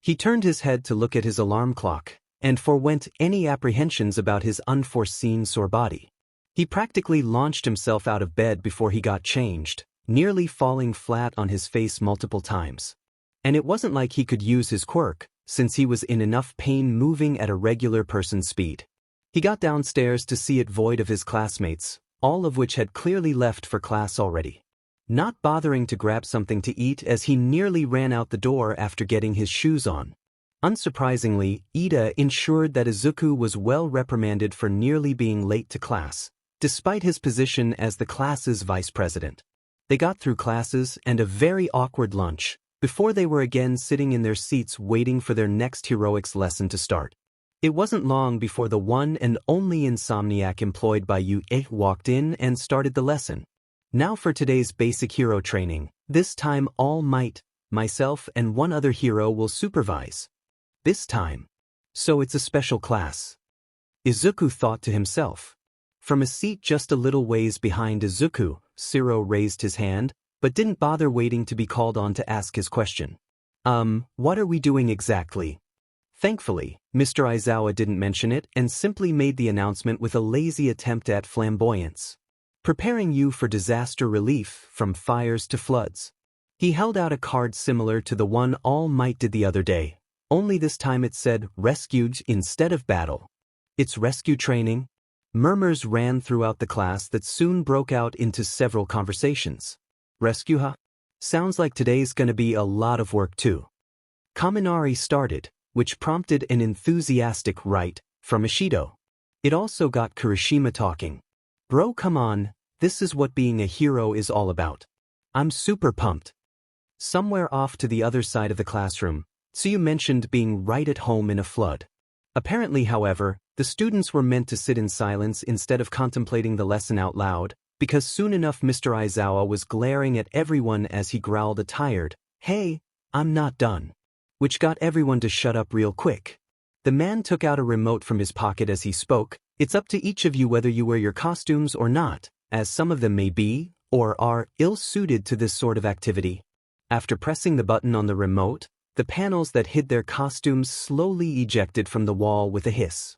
He turned his head to look at his alarm clock, and forwent any apprehensions about his unforeseen sore body. He practically launched himself out of bed before he got changed, nearly falling flat on his face multiple times. And it wasn't like he could use his quirk, since he was in enough pain moving at a regular person's speed. He got downstairs to see it void of his classmates, all of which had clearly left for class already. Not bothering to grab something to eat as he nearly ran out the door after getting his shoes on. Unsurprisingly, Ida ensured that Izuku was well reprimanded for nearly being late to class, despite his position as the class's vice president. They got through classes and a very awkward lunch, before they were again sitting in their seats waiting for their next heroics lesson to start. It wasn't long before the one and only insomniac employed by Yu walked in and started the lesson. Now for today's basic hero training, this time All Might, myself and one other hero will supervise. This time. So it's a special class. Izuku thought to himself. From a seat just a little ways behind Izuku, Shiro raised his hand, but didn't bother waiting to be called on to ask his question. What are we doing exactly? Thankfully, Mr. Aizawa didn't mention it and simply made the announcement with a lazy attempt at flamboyance. Preparing you for disaster relief from fires to floods. He held out a card similar to the one All Might did the other day, only this time it said rescued instead of battle. It's rescue training? Murmurs ran throughout the class that soon broke out into several conversations. Rescue, huh? Sounds like today's gonna be a lot of work too. Kaminari started, which prompted an enthusiastic right from Ishido. It also got Kirishima talking. Bro, come on, this is what being a hero is all about. I'm super pumped. Somewhere off to the other side of the classroom, Tsuyu mentioned being right at home in a flood. Apparently, however, the students were meant to sit in silence instead of contemplating the lesson out loud, because soon enough Mr. Aizawa was glaring at everyone as he growled a tired, "Hey, I'm not done," which got everyone to shut up real quick. The man took out a remote from his pocket as he spoke. It's up to each of you whether you wear your costumes or not, as some of them may be, or are, ill-suited to this sort of activity. After pressing the button on the remote, the panels that hid their costumes slowly ejected from the wall with a hiss.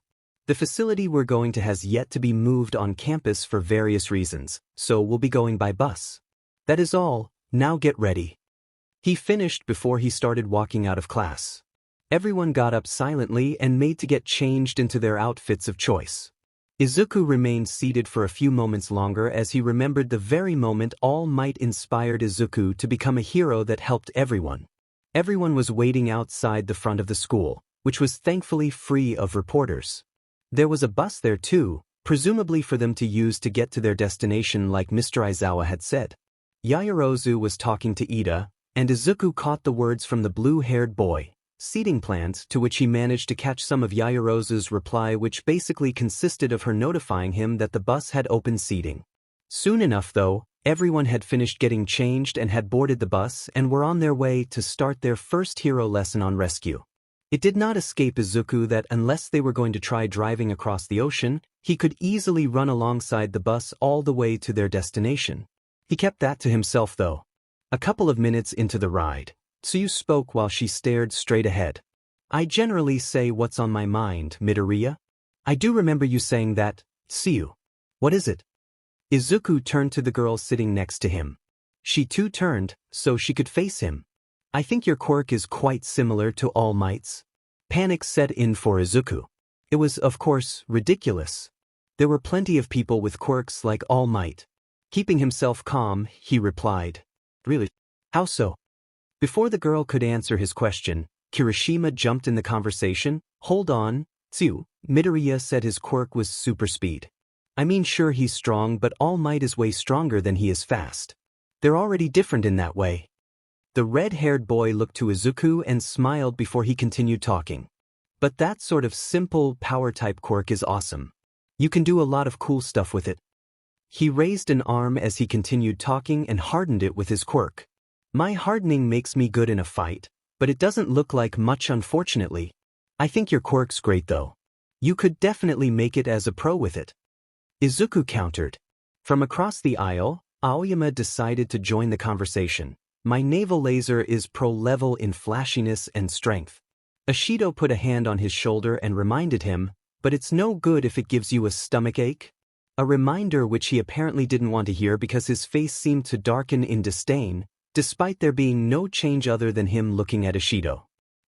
The facility we're going to has yet to be moved on campus for various reasons, so we'll be going by bus. That is all, now get ready. He finished before he started walking out of class. Everyone got up silently and made to get changed into their outfits of choice. Izuku remained seated for a few moments longer as he remembered the very moment All Might inspired Izuku to become a hero that helped everyone. Everyone was waiting outside the front of the school, which was thankfully free of reporters. There was a bus there too, presumably for them to use to get to their destination like Mr. Aizawa had said. Yaoyorozu was talking to Ida, and Izuku caught the words from the blue-haired boy, seating plans, to which he managed to catch some of Yaoyorozu's reply, which basically consisted of her notifying him that the bus had open seating. Soon enough though, everyone had finished getting changed and had boarded the bus and were on their way to start their first hero lesson on rescue. It did not escape Izuku that unless they were going to try driving across the ocean, he could easily run alongside the bus all the way to their destination. He kept that to himself though. A couple of minutes into the ride, Tsuyu spoke while she stared straight ahead. "I generally say what's on my mind, Midoriya. I do remember you saying that, Tsuyu. What is it?" Izuku turned to the girl sitting next to him. She too turned, so she could face him. "I think your quirk is quite similar to All Might's." Panic set in for Izuku. It was, of course, ridiculous. There were plenty of people with quirks like All Might. Keeping himself calm, he replied, "Really? How so?" Before the girl could answer his question, Kirishima jumped in the conversation. "Hold on, Tsuyu. Midoriya said his quirk was super speed. I mean, sure, he's strong, but All Might is way stronger than he is fast. They're already different in that way." The red-haired boy looked to Izuku and smiled before he continued talking. "But that sort of simple power-type quirk is awesome. You can do a lot of cool stuff with it." He raised an arm as he continued talking and hardened it with his quirk. "My hardening makes me good in a fight, but it doesn't look like much, unfortunately. I think your quirk's great though. You could definitely make it as a pro with it." Izuku countered. From across the aisle, Aoyama decided to join the conversation. "My naval laser is pro-level in flashiness and strength." Ishido put a hand on his shoulder and reminded him, "But it's no good if it gives you a stomachache." A reminder which he apparently didn't want to hear because his face seemed to darken in disdain, despite there being no change other than him looking at Ishido.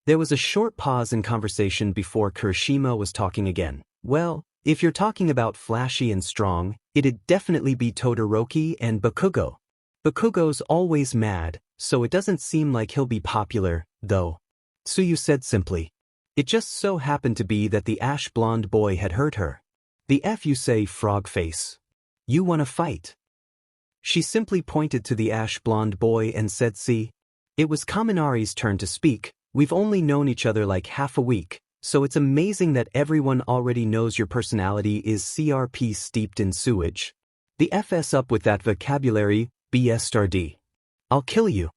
There was a short pause in conversation before Kirishima was talking again. Well, if you're talking about flashy and strong, it'd definitely be Todoroki and Bakugo. Bakugo's always mad, so it doesn't seem like he'll be popular, though. Tsuyu said simply. It just so happened to be that the ash-blonde boy had hurt her. The F you say, frog face. You wanna fight? She simply pointed to the ash-blonde boy and said, see. It was Kaminari's turn to speak. We've only known each other like half a week, so it's amazing that everyone already knows your personality is CRP steeped in sewage. The FS up with that vocabulary, BSRD. I'll kill you.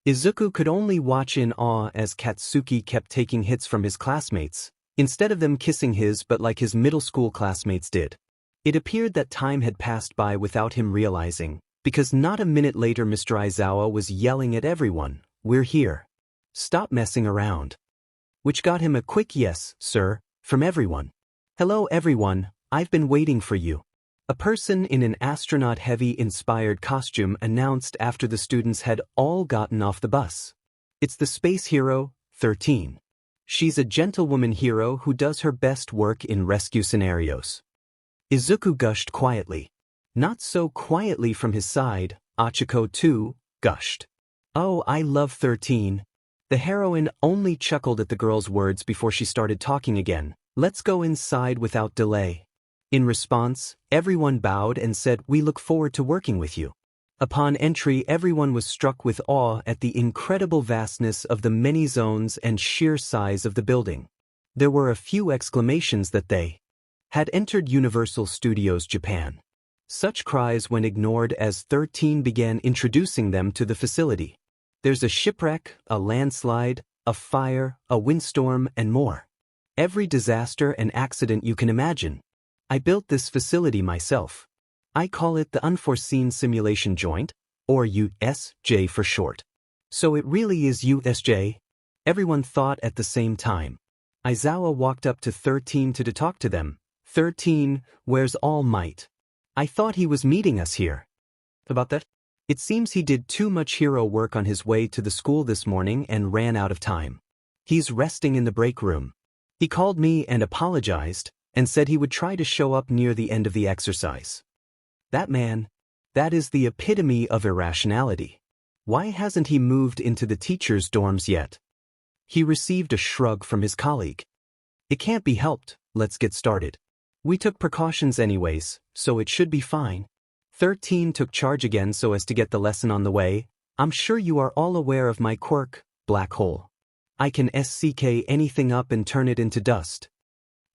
Izuku could only watch in awe as Katsuki kept taking hits from his classmates, instead of them kissing his but like his middle school classmates did. It appeared that time had passed by without him realizing, because not a minute later Mr. Aizawa was yelling at everyone, we're here. Stop messing around. Which got him a quick yes, sir, from everyone. Hello everyone, I've been waiting for you. A person in an astronaut-heavy inspired costume announced after the students had all gotten off the bus. It's the space hero, 13. She's a gentlewoman hero who does her best work in rescue scenarios. Izuku gushed quietly. Not so quietly from his side, Achiko too, gushed. Oh, I love 13. The heroine only chuckled at the girl's words before she started talking again. Let's go inside without delay. In response, everyone bowed and said, we look forward to working with you. Upon entry, everyone was struck with awe at the incredible vastness of the many zones and sheer size of the building. There were a few exclamations that they had entered Universal Studios Japan. Such cries went ignored as 13 began introducing them to the facility. There's a shipwreck, a landslide, a fire, a windstorm, and more. Every disaster and accident you can imagine. I built this facility myself. I call it the Unforeseen Simulation Joint, or USJ for short. So it really is USJ? Everyone thought at the same time. Aizawa walked up to 13 to talk to them. 13, where's All Might? I thought he was meeting us here. About that? It seems he did too much hero work on his way to the school this morning and ran out of time. He's resting in the break room. He called me and apologized, and said he would try to show up near the end of the exercise. That man, that is the epitome of irrationality. Why hasn't he moved into the teachers' dorms yet? He received a shrug from his colleague. It can't be helped, let's get started. We took precautions anyways, so it should be fine. 13 took charge again so as to get the lesson on the way. I'm sure you are all aware of my quirk, black hole. I can SCK anything up and turn it into dust.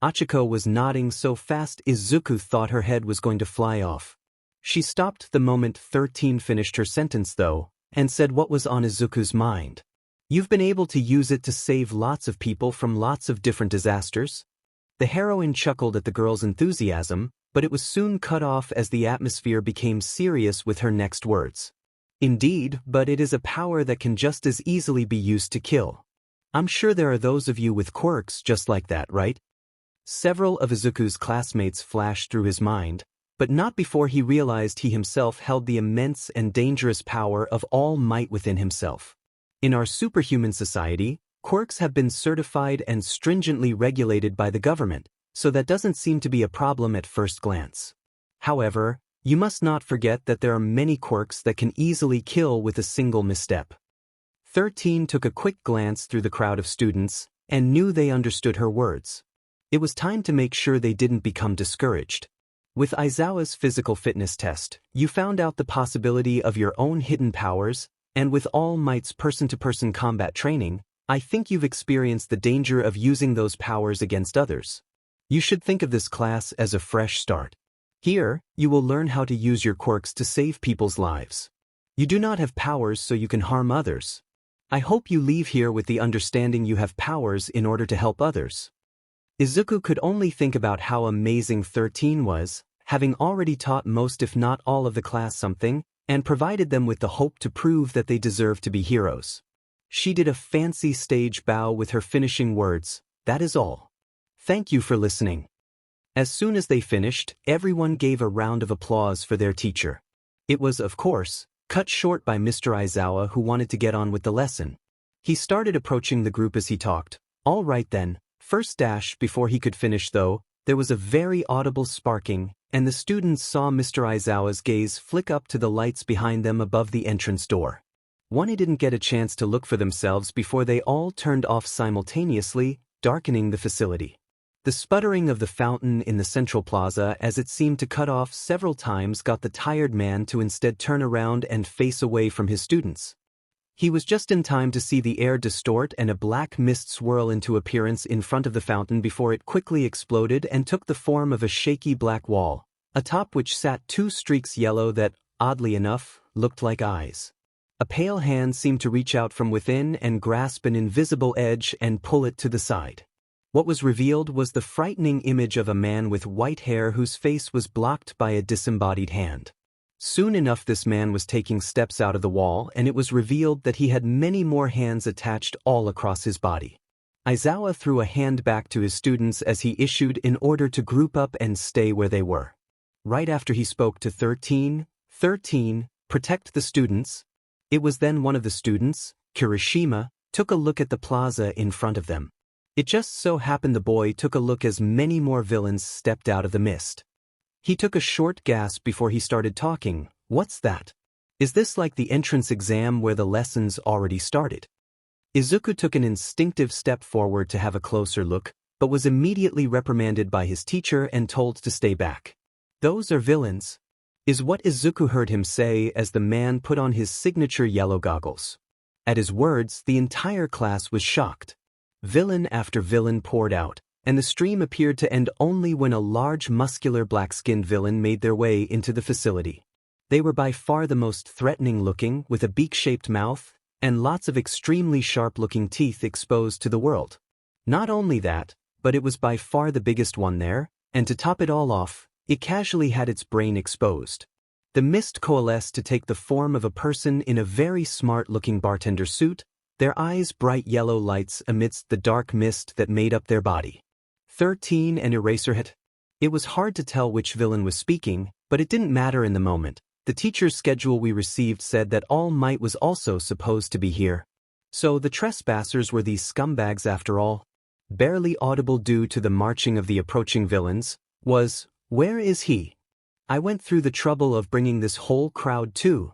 Achiko was nodding so fast Izuku thought her head was going to fly off. She stopped the moment 13 finished her sentence though, and said what was on Izuku's mind. You've been able to use it to save lots of people from lots of different disasters? The heroine chuckled at the girl's enthusiasm, but it was soon cut off as the atmosphere became serious with her next words. Indeed, but it is a power that can just as easily be used to kill. I'm sure there are those of you with quirks just like that, right? Several of Izuku's classmates flashed through his mind, but not before he realized he himself held the immense and dangerous power of All Might within himself. In our superhuman society, quirks have been certified and stringently regulated by the government, so that doesn't seem to be a problem at first glance. However, you must not forget that there are many quirks that can easily kill with a single misstep. 13 took a quick glance through the crowd of students and knew they understood her words. It was time to make sure they didn't become discouraged. With Aizawa's physical fitness test, you found out the possibility of your own hidden powers, and with All Might's person-to-person combat training, I think you've experienced the danger of using those powers against others. You should think of this class as a fresh start. Here, you will learn how to use your quirks to save people's lives. You do not have powers so you can harm others. I hope you leave here with the understanding you have powers in order to help others. Izuku could only think about how amazing 13 was, having already taught most if not all of the class something, and provided them with the hope to prove that they deserve to be heroes. She did a fancy stage bow with her finishing words, that is all. Thank you for listening. As soon as they finished, everyone gave a round of applause for their teacher. It was, of course, cut short by Mr. Izawa, who wanted to get on with the lesson. He started approaching the group as he talked. All right then, first dash. Before he could finish though, there was a very audible sparking, and the students saw Mr. Izawa's gaze flick up to the lights behind them above the entrance door. One didn't get a chance to look for themselves before they all turned off simultaneously, darkening the facility. The sputtering of the fountain in the central plaza, as it seemed to cut off several times, got the tired man to instead turn around and face away from his students. He was just in time to see the air distort and a black mist swirl into appearance in front of the fountain before it quickly exploded and took the form of a shaky black wall, atop which sat two streaks yellow that, oddly enough, looked like eyes. A pale hand seemed to reach out from within and grasp an invisible edge and pull it to the side. What was revealed was the frightening image of a man with white hair whose face was blocked by a disembodied hand. Soon enough this man was taking steps out of the wall, and it was revealed that he had many more hands attached all across his body. Izawa threw a hand back to his students as he issued an order to group up and stay where they were. Right after he spoke to 13, protect the students. It was then one of the students, Kirishima, took a look at the plaza in front of them. It just so happened the boy took a look as many more villains stepped out of the mist. He took a short gasp before he started talking. What's that? Is this like the entrance exam where the lessons already started? Izuku took an instinctive step forward to have a closer look, but was immediately reprimanded by his teacher and told to stay back. Those are villains, is what Izuku heard him say as the man put on his signature yellow goggles. At his words, the entire class was shocked. Villain after villain poured out, and the stream appeared to end only when a large muscular black-skinned villain made their way into the facility. They were by far the most threatening-looking, with a beak-shaped mouth, and lots of extremely sharp-looking teeth exposed to the world. Not only that, but it was by far the biggest one there, and to top it all off, it casually had its brain exposed. The mist coalesced to take the form of a person in a very smart-looking bartender suit, their eyes bright yellow lights amidst the dark mist that made up their body. 13 and Eraserhead. It was hard to tell which villain was speaking, but it didn't matter in the moment. The teacher's schedule we received said that All Might was also supposed to be here. So the trespassers were these scumbags after all. Barely audible due to the marching of the approaching villains, was, "Where is he? I went through the trouble of bringing this whole crowd too.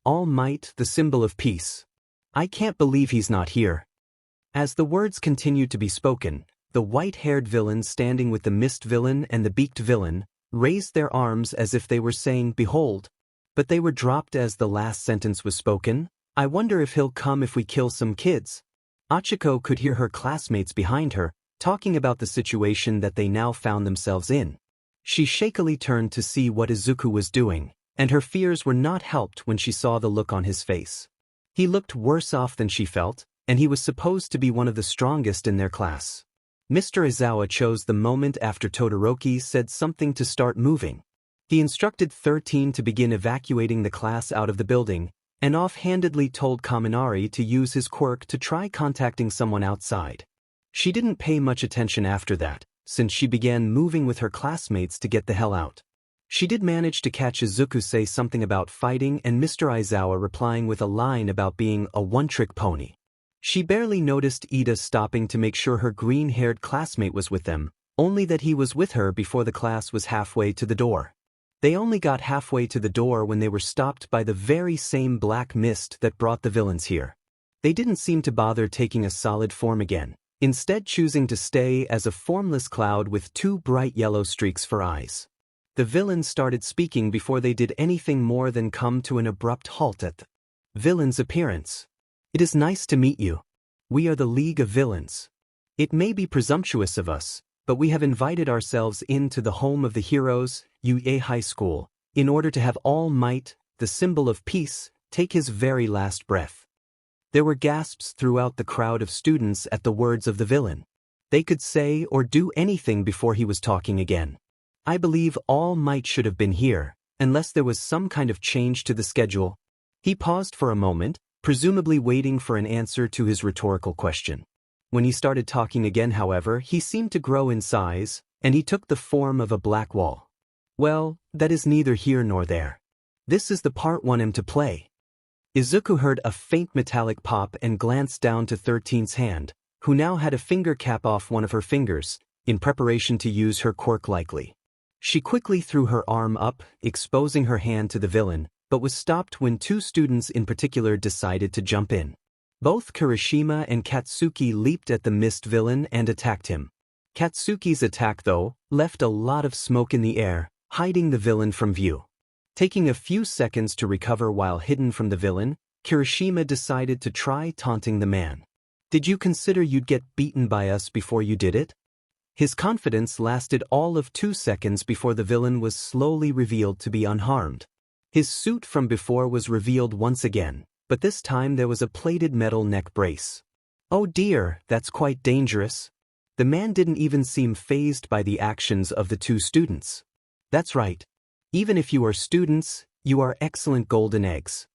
All Might, the symbol of peace. I can't believe he's not here." As the words continued to be spoken, the white-haired villain standing with the mist villain and the beaked villain raised their arms as if they were saying, "Behold." But they were dropped as the last sentence was spoken. "I wonder if he'll come if we kill some kids." Achiko could hear her classmates behind her, talking about the situation that they now found themselves in. She shakily turned to see what Izuku was doing, and her fears were not helped when she saw the look on his face. He looked worse off than she felt, and he was supposed to be one of the strongest in their class. Mr. Izawa chose the moment after Todoroki said something to start moving. He instructed 13 to begin evacuating the class out of the building, and offhandedly told Kaminari to use his quirk to try contacting someone outside. She didn't pay much attention after that, since she began moving with her classmates to get the hell out. She did manage to catch Izuku say something about fighting and Mr. Izawa replying with a line about being a one-trick pony. She barely noticed Ida stopping to make sure her green-haired classmate was with them, only that he was with her before the class was halfway to the door. They only got halfway to the door when they were stopped by the very same black mist that brought the villains here. They didn't seem to bother taking a solid form again, instead choosing to stay as a formless cloud with two bright yellow streaks for eyes. The villains started speaking before they did anything more than come to an abrupt halt at the villain's appearance. "It is nice to meet you. We are the League of Villains. It may be presumptuous of us, but we have invited ourselves into the home of the heroes, UA High School, in order to have All Might, the symbol of peace, take his very last breath." There were gasps throughout the crowd of students at the words of the villain. They could say or do anything before he was talking again. "I believe All Might should have been here, unless there was some kind of change to the schedule." He paused for a moment, presumably waiting for an answer to his rhetorical question. When he started talking again, however, he seemed to grow in size, and he took the form of a black wall. Well, that is neither here nor there. This is the part want him to play. Izuku heard a faint metallic pop and glanced down to 13's hand, who now had a finger cap off one of her fingers, in preparation to use her quirk likely. She quickly threw her arm up, exposing her hand to the villain, but was stopped when two students in particular decided to jump in. Both Kirishima and Katsuki leaped at the mist villain and attacked him. Katsuki's attack, though, left a lot of smoke in the air, hiding the villain from view. Taking a few seconds to recover while hidden from the villain, Kirishima decided to try taunting the man. "Did you consider you'd get beaten by us before you did it?" His confidence lasted all of 2 seconds before the villain was slowly revealed to be unharmed. His suit from before was revealed once again, but this time there was a plated metal neck brace. "Oh dear, that's quite dangerous." The man didn't even seem fazed by the actions of the two students. "That's right. Even if you are students, you are excellent golden eggs."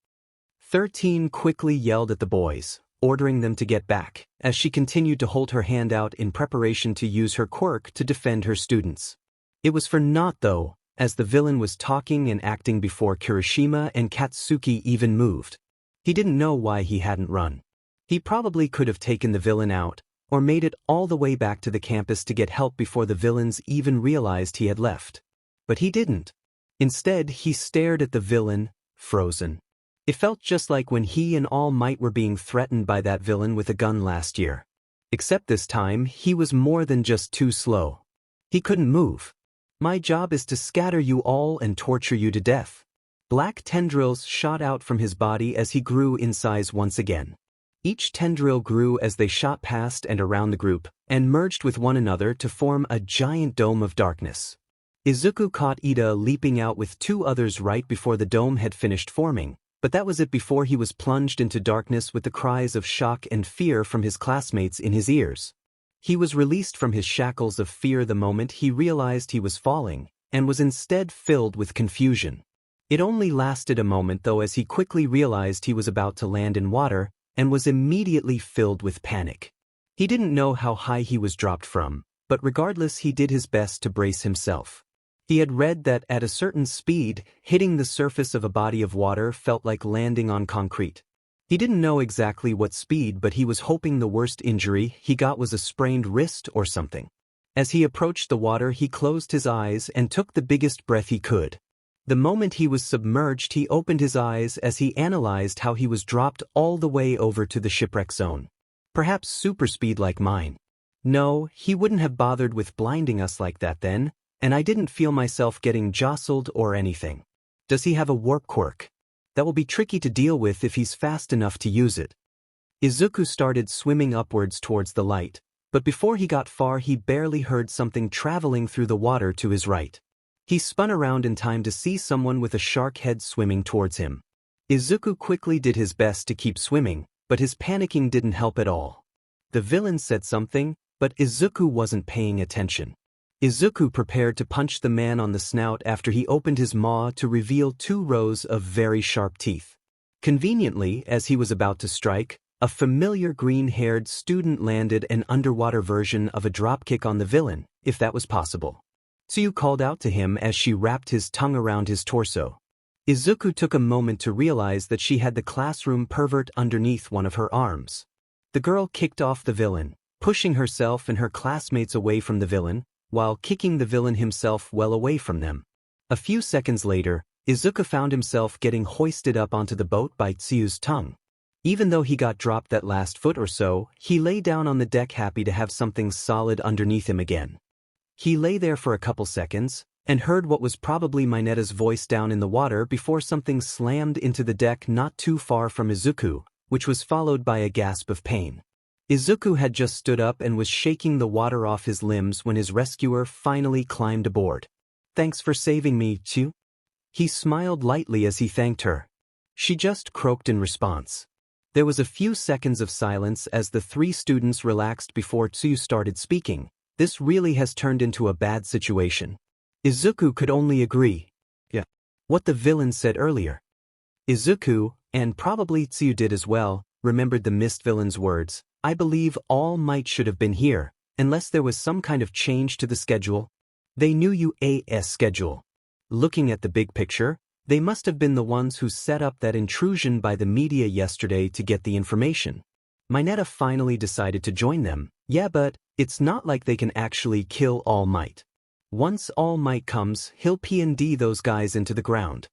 13 quickly yelled at the boys, ordering them to get back, as she continued to hold her hand out in preparation to use her quirk to defend her students. It was for naught, though, as the villain was talking and acting before Kirishima and Katsuki even moved. He didn't know why he hadn't run. He probably could have taken the villain out, or made it all the way back to the campus to get help before the villains even realized he had left. But he didn't. Instead, he stared at the villain, frozen. It felt just like when he and All Might were being threatened by that villain with a gun last year. Except this time, he was more than just too slow. He couldn't move. "My job is to scatter you all and torture you to death." Black tendrils shot out from his body as he grew in size once again. Each tendril grew as they shot past and around the group, and merged with one another to form a giant dome of darkness. Izuku caught Ida leaping out with 2 others right before the dome had finished forming, but that was it before he was plunged into darkness with the cries of shock and fear from his classmates in his ears. He was released from his shackles of fear the moment he realized he was falling, and was instead filled with confusion. It only lasted a moment though, as he quickly realized he was about to land in water, and was immediately filled with panic. He didn't know how high he was dropped from, but regardless he did his best to brace himself. He had read that at a certain speed, hitting the surface of a body of water felt like landing on concrete. He didn't know exactly what speed, but he was hoping the worst injury he got was a sprained wrist or something. As he approached the water, he closed his eyes and took the biggest breath he could. The moment he was submerged, he opened his eyes as he analyzed how he was dropped all the way over to the shipwreck zone. Perhaps super speed like mine. No, he wouldn't have bothered with blinding us like that then, and I didn't feel myself getting jostled or anything. Does he have a warp quirk? That will be tricky to deal with if he's fast enough to use it. Izuku started swimming upwards towards the light, but before he got far he barely heard something traveling through the water to his right. He spun around in time to see someone with a shark head swimming towards him. Izuku quickly did his best to keep swimming, but his panicking didn't help at all. The villain said something, but Izuku wasn't paying attention. Izuku prepared to punch the man on the snout after he opened his maw to reveal 2 rows of very sharp teeth. Conveniently, as he was about to strike, a familiar green-haired student landed an underwater version of a dropkick on the villain, if that was possible. Tsuyu called out to him as she wrapped his tongue around his torso. Izuku took a moment to realize that she had the classroom pervert underneath one of her arms. The girl kicked off the villain, pushing herself and her classmates away from the villain, while kicking the villain himself well away from them. A few seconds later, Izuku found himself getting hoisted up onto the boat by Tsuyu's tongue. Even though he got dropped that last foot or so, he lay down on the deck happy to have something solid underneath him again. He lay there for a couple seconds, and heard what was probably Minetta's voice down in the water before something slammed into the deck not too far from Izuku, which was followed by a gasp of pain. Izuku had just stood up and was shaking the water off his limbs when his rescuer finally climbed aboard. "Thanks for saving me, Tsuyu." He smiled lightly as he thanked her. She just croaked in response. There was a few seconds of silence as the 3 students relaxed before Tsuyu started speaking. "This really has turned into a bad situation." Izuku could only agree. Yeah. What the villain said earlier. Izuku, and probably Tsuyu did as well, remembered the mist villain's words. "I believe All Might should have been here, unless there was some kind of change to the schedule." They knew UAS schedule. Looking at the big picture, they must have been the ones who set up that intrusion by the media yesterday to get the information. Mineta finally decided to join them. Yeah, but it's not like they can actually kill All Might. Once All Might comes, he'll P&D those guys into the ground.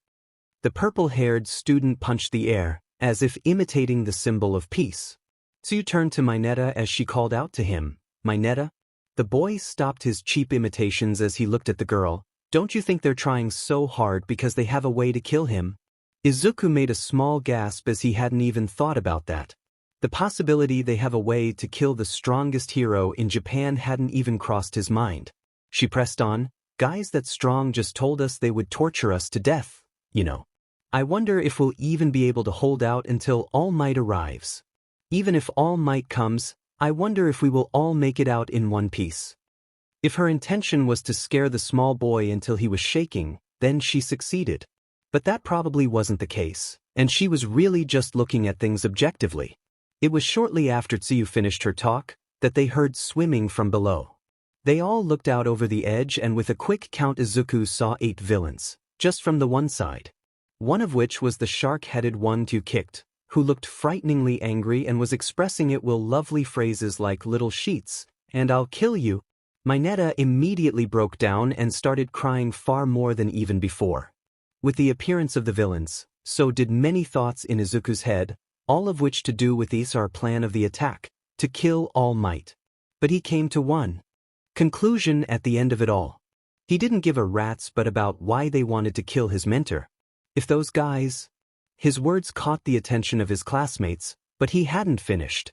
The purple-haired student punched the air, as if imitating the symbol of peace. Tsu turned to Mineta as she called out to him, "Mineta?" The boy stopped his cheap imitations as he looked at the girl. "Don't you think they're trying so hard because they have a way to kill him?" Izuku made a small gasp as he hadn't even thought about that. The possibility they have a way to kill the strongest hero in Japan hadn't even crossed his mind. She pressed on, "Guys that strong just told us they would torture us to death, you know. I wonder if we'll even be able to hold out until All Might arrives. Even if All Might comes, I wonder if we will all make it out in one piece." If her intention was to scare the small boy until he was shaking, then she succeeded. But that probably wasn't the case, and she was really just looking at things objectively. It was shortly after Tsuyu finished her talk that they heard swimming from below. They all looked out over the edge, and with a quick count Izuku saw 8 villains, just from the one side. One of which was the shark-headed one Tsu kicked, who looked frighteningly angry and was expressing it with lovely phrases like "little sheets" and "I'll kill you." Mineta immediately broke down and started crying far more than even before. With the appearance of the villains, so did many thoughts in Izuku's head, all of which to do with our plan of the attack, to kill All Might. But he came to one conclusion at the end of it all. He didn't give a rat's butt about why they wanted to kill his mentor. If those guys... His words caught the attention of his classmates, but he hadn't finished.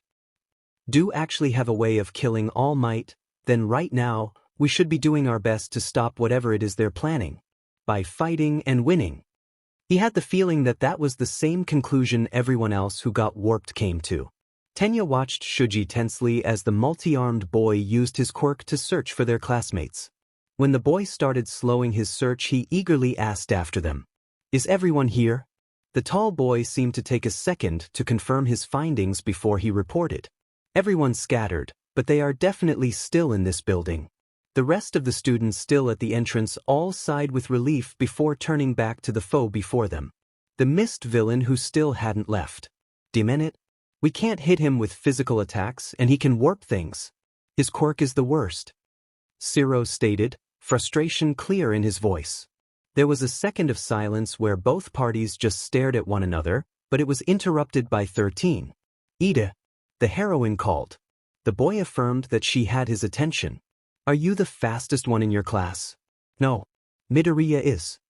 "Do actually have a way of killing All Might, then right now, we should be doing our best to stop whatever it is they're planning. By fighting and winning." He had the feeling that that was the same conclusion everyone else who got warped came to. Tenya watched Shuji tensely as the multi-armed boy used his quirk to search for their classmates. When the boy started slowing his search, he eagerly asked after them, "Is everyone here?" The tall boy seemed to take a second to confirm his findings before he reported. "Everyone scattered, but they are definitely still in this building." The rest of the students still at the entrance all sighed with relief before turning back to the foe before them. The mist villain who still hadn't left. "Damn it. We can't hit him with physical attacks and he can warp things. His quirk is the worst," Zero stated, frustration clear in his voice. There was a second of silence where both parties just stared at one another, but it was interrupted by 13. "Ida," the heroine called. The boy affirmed that she had his attention. "Are you the fastest one in your class?" "No. Midoriya is."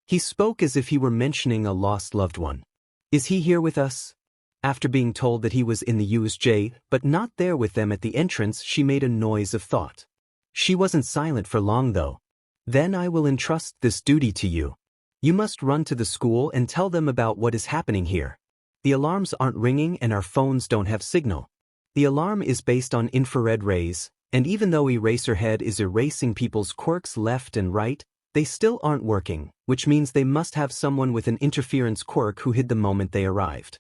He spoke as if he were mentioning a lost loved one. "Is he here with us?" After being told that he was in the USJ, but not there with them at the entrance, she made a noise of thought. She wasn't silent for long though. "Then I will entrust this duty to you. You must run to the school and tell them about what is happening here. The alarms aren't ringing and our phones don't have signal. The alarm is based on infrared rays, and even though Eraserhead is erasing people's quirks left and right, they still aren't working, which means they must have someone with an interference quirk who hid the moment they arrived."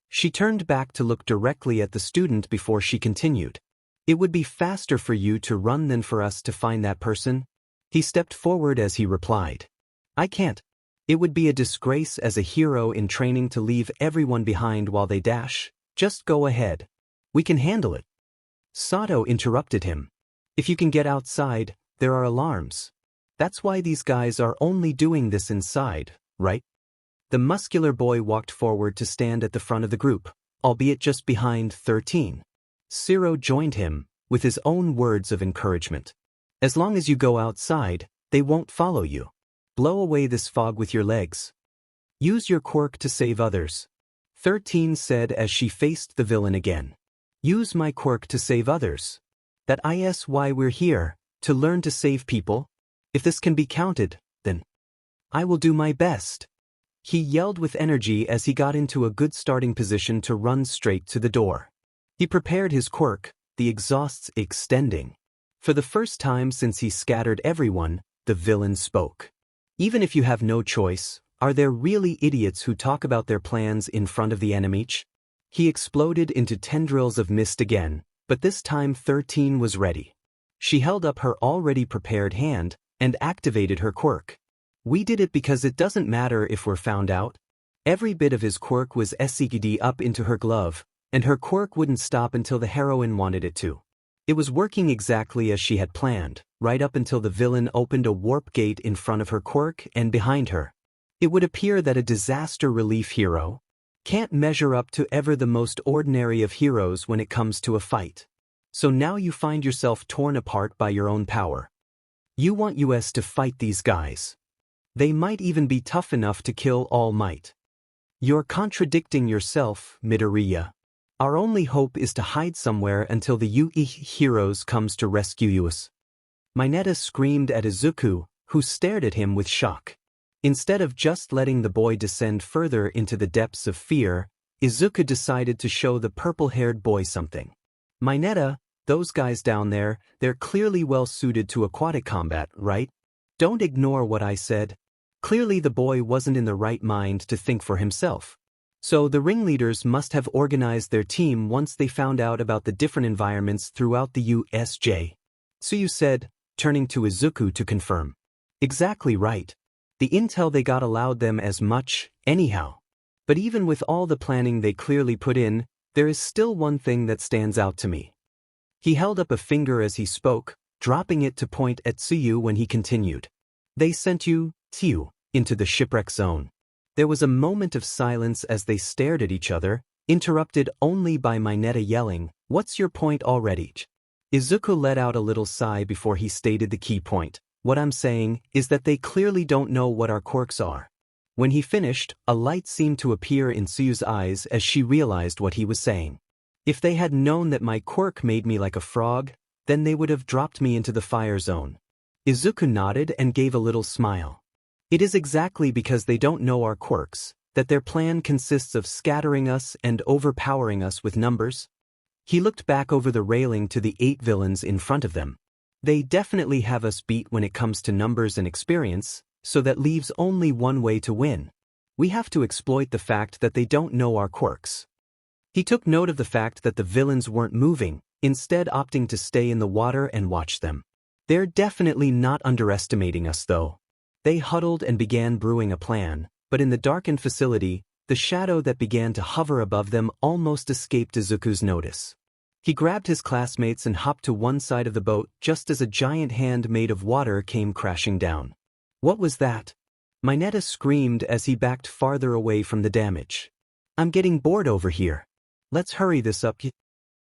She turned back to look directly at the student before she continued. "It would be faster for you to run than for us to find that person." He stepped forward as he replied, "I can't. It would be a disgrace as a hero in training to leave everyone behind while they dash. Just go ahead. We can handle it." Sato interrupted him. "If you can get outside, there are alarms. That's why these guys are only doing this inside, right?" The muscular boy walked forward to stand at the front of the group, albeit just behind 13. Zero joined him, with his own words of encouragement. "As long as you go outside, they won't follow you. Blow away this fog with your legs. Use your quirk to save others," 13 said as she faced the villain again. "Use my quirk to save others. That is why we're here, to learn to save people. If this can be counted, then I will do my best." He yelled with energy as he got into a good starting position to run straight to the door. He prepared his quirk, the exhausts extending. For the first time since he scattered everyone, the villain spoke. "Even if you have no choice, are there really idiots who talk about their plans in front of the enemy?" He exploded into tendrils of mist again, but this time 13 was ready. She held up her already prepared hand, and activated her quirk. We did it because it doesn't matter if we're found out. Every bit of his quirk was SCD up into her glove, and her quirk wouldn't stop until the heroine wanted it to. It was working exactly as she had planned, right up until the villain opened a warp gate in front of her quirk and behind her. It would appear that a disaster relief hero can't measure up to ever the most ordinary of heroes when it comes to a fight. So now you find yourself torn apart by your own power. You want us to fight these guys. They might even be tough enough to kill All Might. You're contradicting yourself, Midoriya. Our only hope is to hide somewhere until the UE heroes comes to rescue us. Mineta screamed at Izuku, who stared at him with shock. Instead of just letting the boy descend further into the depths of fear, Izuku decided to show the purple-haired boy something. Mineta, those guys down there, they're clearly well suited to aquatic combat, right? Don't ignore what I said. Clearly the boy wasn't in the right mind to think for himself. So the ringleaders must have organized their team once they found out about the different environments throughout the USJ. Tsuyu said, turning to Izuku to confirm. Exactly right. The intel they got allowed them as much, anyhow. But even with all the planning they clearly put in, there is still one thing that stands out to me. He held up a finger as he spoke, dropping it to point at Tsuyu when he continued. They sent you, Tsuyu, into the shipwreck zone. There was a moment of silence as they stared at each other, interrupted only by Mineta yelling, "What's your point already?" Izuku let out a little sigh before he stated the key point. What I'm saying is that they clearly don't know what our quirks are. When he finished, a light seemed to appear in Tsuyu's eyes as she realized what he was saying. If they had known that my quirk made me like a frog, then they would have dropped me into the fire zone. Izuku nodded and gave a little smile. It is exactly because they don't know our quirks that their plan consists of scattering us and overpowering us with numbers. He looked back over the railing to the 8 villains in front of them. They definitely have us beat when it comes to numbers and experience, so that leaves only one way to win. We have to exploit the fact that they don't know our quirks. He took note of the fact that the villains weren't moving, instead opting to stay in the water and watch them. They're definitely not underestimating us though. They huddled and began brewing a plan, but in the darkened facility, the shadow that began to hover above them almost escaped Izuku's notice. He grabbed his classmates and hopped to one side of the boat just as a giant hand made of water came crashing down. What was that? Mineta screamed as he backed farther away from the damage. I'm getting bored over here. Let's hurry this up.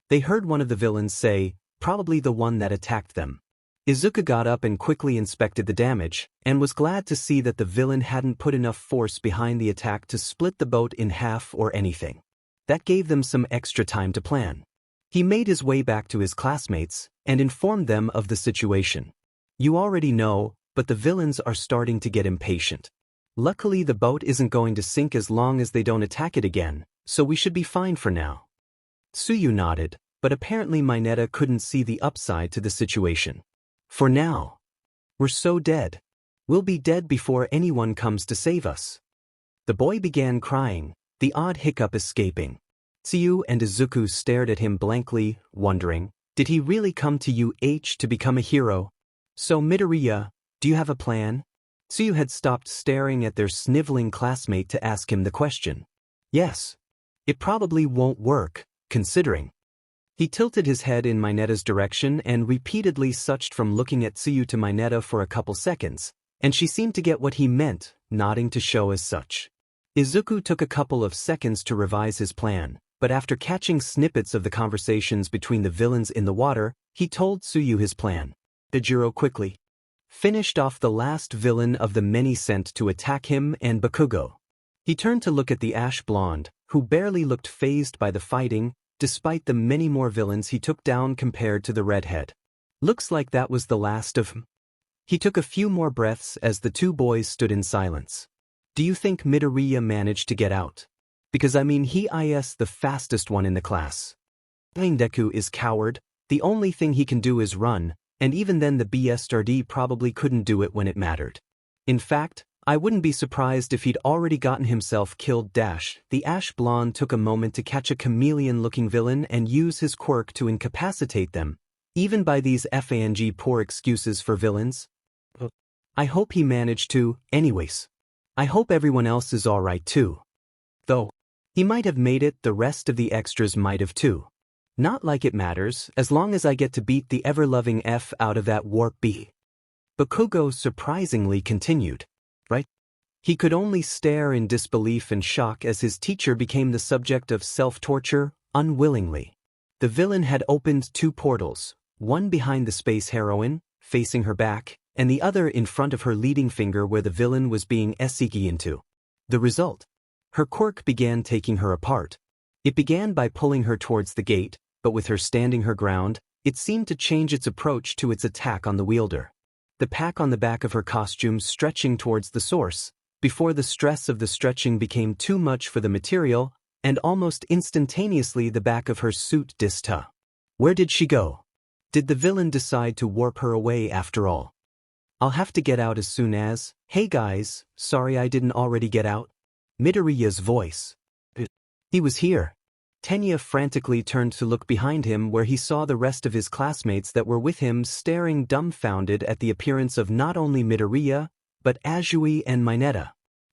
They heard one of the villains say, probably the one that attacked them. Izuku got up and quickly inspected the damage, and was glad to see that the villain hadn't put enough force behind the attack to split the boat in half or anything. That gave them some extra time to plan. He made his way back to his classmates, and informed them of the situation. You already know, but the villains are starting to get impatient. Luckily the boat isn't going to sink as long as they don't attack it again, so we should be fine for now. Tsuyu nodded, but apparently Mineta couldn't see the upside to the situation. For now. We're so dead. We'll be dead before anyone comes to save us. The boy began crying, the odd hiccup escaping. Tsuyu and Izuku stared at him blankly, wondering, did he really come to to become a hero? So Midoriya, do you have a plan? Tsuyu had stopped staring at their sniveling classmate to ask him the question. Yes. It probably won't work, considering. He tilted his head in Mineta's direction and repeatedly switched from looking at Tsuyu to Mineta for a couple seconds, and she seemed to get what he meant, nodding to show as such. Izuku took a couple of seconds to revise his plan, but after catching snippets of the conversations between the villains in the water, he told Tsuyu his plan. Dejiro quickly finished off the last villain of the many sent to attack him and Bakugo. He turned to look at the ash blonde, who barely looked fazed by the fighting, despite the many more villains he took down compared to the redhead. Looks like that was the last of them. He took a few more breaths as the two boys stood in silence. Do you think Midoriya managed to get out? Because he is the fastest one in the class. Deku is coward, the only thing he can do is run, and even then the BSRD probably couldn't do it when it mattered. In fact, I wouldn't be surprised if he'd already gotten himself killed. The ash blonde took a moment to catch a chameleon-looking villain and use his quirk to incapacitate them, even by these poor excuses for villains. I hope he managed to, anyways. I hope everyone else is alright too. Though, he might have made it, the rest of the extras might have too. Not like it matters, as long as I get to beat the ever-loving F out of that warp B. Bakugo surprisingly continued. Right? He could only stare in disbelief and shock as his teacher became the subject of self-torture, unwillingly. The villain had opened 2 portals, one behind the space heroine, facing her back, and the other in front of her leading finger where the villain was being eseki into. The result? Her quirk began taking her apart. It began by pulling her towards the gate, but with her standing her ground, it seemed to change its approach to its attack on the wielder. The pack on the back of her costume stretching towards the source, before the stress of the stretching became too much for the material, and almost instantaneously the back of her suit dista. Where did she go? Did the villain decide to warp her away after all? I'll have to get out as soon as, hey guys, sorry I didn't already get out. Midoriya's voice. He was here. Tenya frantically turned to look behind him where he saw the rest of his classmates that were with him staring dumbfounded at the appearance of not only Midoriya, but Azui and Mineta.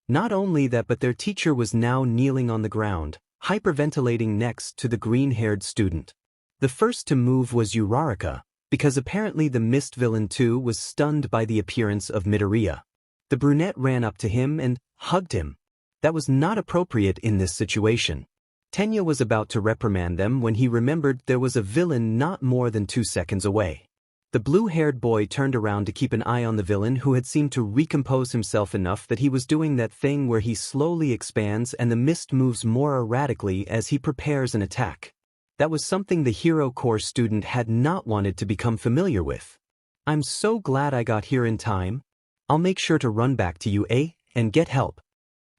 Not only that, but their teacher was now kneeling on the ground, hyperventilating next to the green-haired student. The first to move was Uraraka, because apparently the mist villain too was stunned by the appearance of Midoriya. The brunette ran up to him and hugged him. That was not appropriate in this situation. Tenya was about to reprimand them when he remembered there was a villain not more than 2 seconds away. The blue-haired boy turned around to keep an eye on the villain who had seemed to recompose himself enough that he was doing that thing where he slowly expands and the mist moves more erratically as he prepares an attack. That was something the Hero Corps student had not wanted to become familiar with. I'm so glad I got here in time. I'll make sure to run back to you, and get help.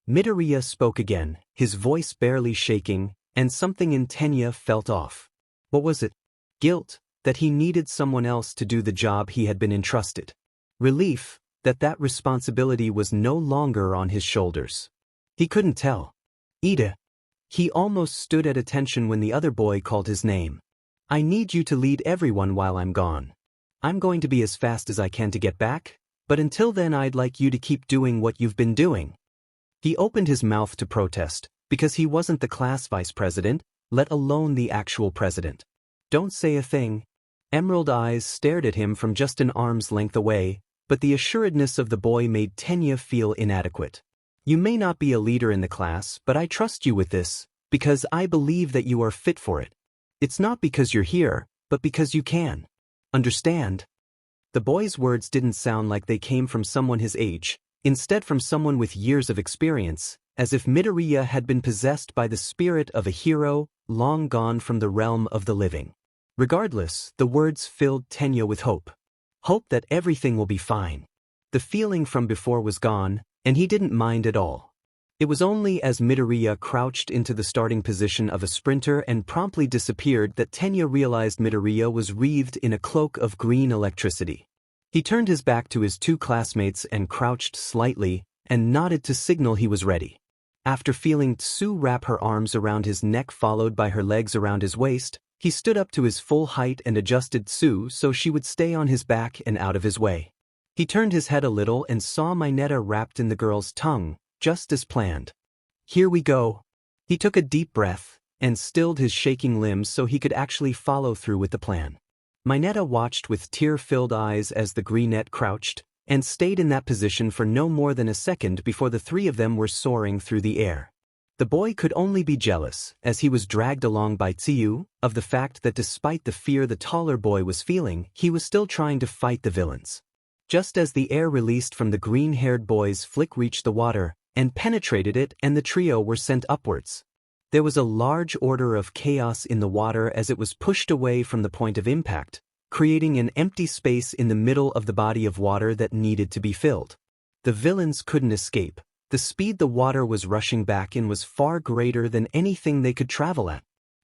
Midoriya spoke again, his voice barely shaking, and something in Tenya felt off. What was it? Guilt, that he needed someone else to do the job he had been entrusted. Relief, that that responsibility was no longer on his shoulders. He couldn't tell. Ida. He almost stood at attention when the other boy called his name. I need you to lead everyone while I'm gone. I'm going to be as fast as I can to get back, but until then I'd like you to keep doing what you've been doing. He opened his mouth to protest, because he wasn't the class vice president, let alone the actual president. Don't say a thing. Emerald eyes stared at him from just an arm's length away, but the assuredness of the boy made Tenya feel inadequate. You may not be a leader in the class, but I trust you with this, because I believe that you are fit for it. It's not because you're here, but because you can. Understand? The boy's words didn't sound like they came from someone his age, instead from someone with years of experience, as if Midoriya had been possessed by the spirit of a hero, long gone from the realm of the living. Regardless, the words filled Tenya with hope. Hope that everything will be fine. The feeling from before was gone, and he didn't mind at all. It was only as Midoriya crouched into the starting position of a sprinter and promptly disappeared that Tenya realized Midoriya was wreathed in a cloak of green electricity. He turned his back to his 2 classmates and crouched slightly, and nodded to signal he was ready. After feeling Tsu wrap her arms around his neck followed by her legs around his waist, he stood up to his full height and adjusted Tsu so she would stay on his back and out of his way. He turned his head a little and saw Mineta wrapped in the girl's tongue, just as planned. Here we go. He took a deep breath, and stilled his shaking limbs so he could actually follow through with the plan. Mineta watched with tear-filled eyes as the greenette crouched, and stayed in that position for no more than a second before the 3 of them were soaring through the air. The boy could only be jealous, as he was dragged along by Tsu, of the fact that despite the fear the taller boy was feeling, he was still trying to fight the villains. Just as the air released from the green-haired boy's flick reached the water, and penetrated it, and the trio were sent upwards. There was a large order of chaos in the water as it was pushed away from the point of impact, creating an empty space in the middle of the body of water that needed to be filled. The villains couldn't escape. The speed the water was rushing back in was far greater than anything they could travel at.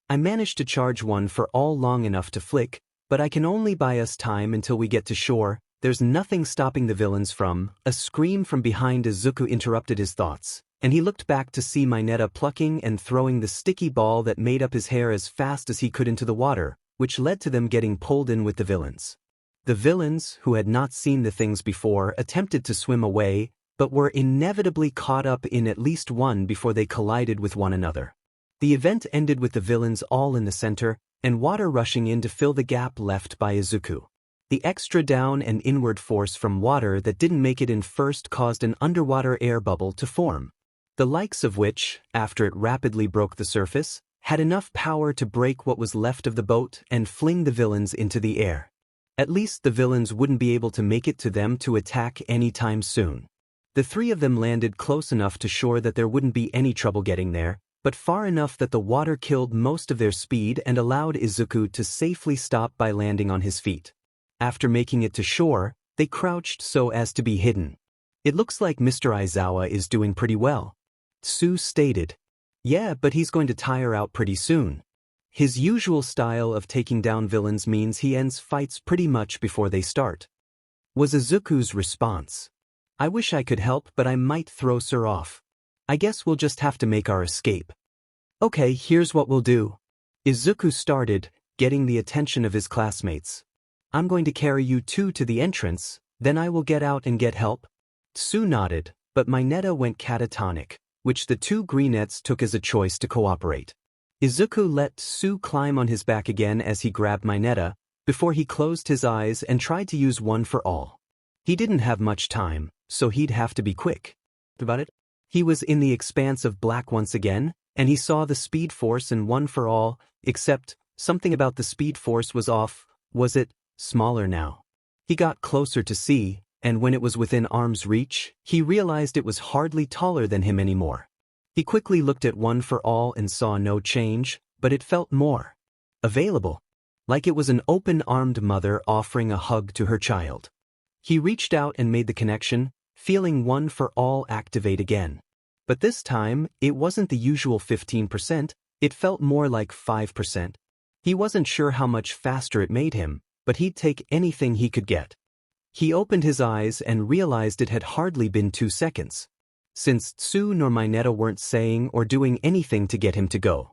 I managed to charge one for all long enough to flick, but I can only buy us time until we get to shore. There's nothing stopping the villains from. A scream from behind Izuku interrupted his thoughts, and he looked back to see Mineta plucking and throwing the sticky ball that made up his hair as fast as he could into the water, which led to them getting pulled in with the villains. The villains, who had not seen the things before, attempted to swim away, but were inevitably caught up in at least one before they collided with one another. The event ended with the villains all in the center, and water rushing in to fill the gap left by Izuku. The extra down and inward force from water that didn't make it in first caused an underwater air bubble to form, the likes of which, after it rapidly broke the surface, had enough power to break what was left of the boat and fling the villains into the air. At least the villains wouldn't be able to make it to them to attack anytime soon. The three of them landed close enough to shore that there wouldn't be any trouble getting there, but far enough that the water killed most of their speed and allowed Izuku to safely stop by landing on his feet. After making it to shore, they crouched so as to be hidden. "It looks like Mr. Aizawa is doing pretty well," Tsu stated. "Yeah, but he's going to tire out pretty soon. His usual style of taking down villains means he ends fights pretty much before they start," was Izuku's response. "I wish I could help, but I might throw Sir off. I guess we'll just have to make our escape." "Okay, here's what we'll do." Izuku started, getting the attention of his classmates. "I'm going to carry you two to the entrance, then I will get out and get help." Tsu nodded, but Mineta went catatonic, which the two greenettes took as a choice to cooperate. Izuku let Tsu climb on his back again as he grabbed Mineta, before he closed his eyes and tried to use one for all. He didn't have much time, so he'd have to be quick. About it? He was in the expanse of black once again, and he saw the speed force in one for all, except something about the speed force was off. Was it smaller now? He got closer to see, and when it was within arm's reach, he realized it was hardly taller than him anymore. He quickly looked at one for all and saw no change, but it felt more available, like it was an open-armed mother offering a hug to her child. He reached out and made the connection, feeling one for all activate again. But this time, it wasn't the usual 15%, it felt more like 5%. He wasn't sure how much faster it made him, but he'd take anything he could get. He opened his eyes and realized it had hardly been 2 seconds, since Tsu nor Mineta weren't saying or doing anything to get him to go.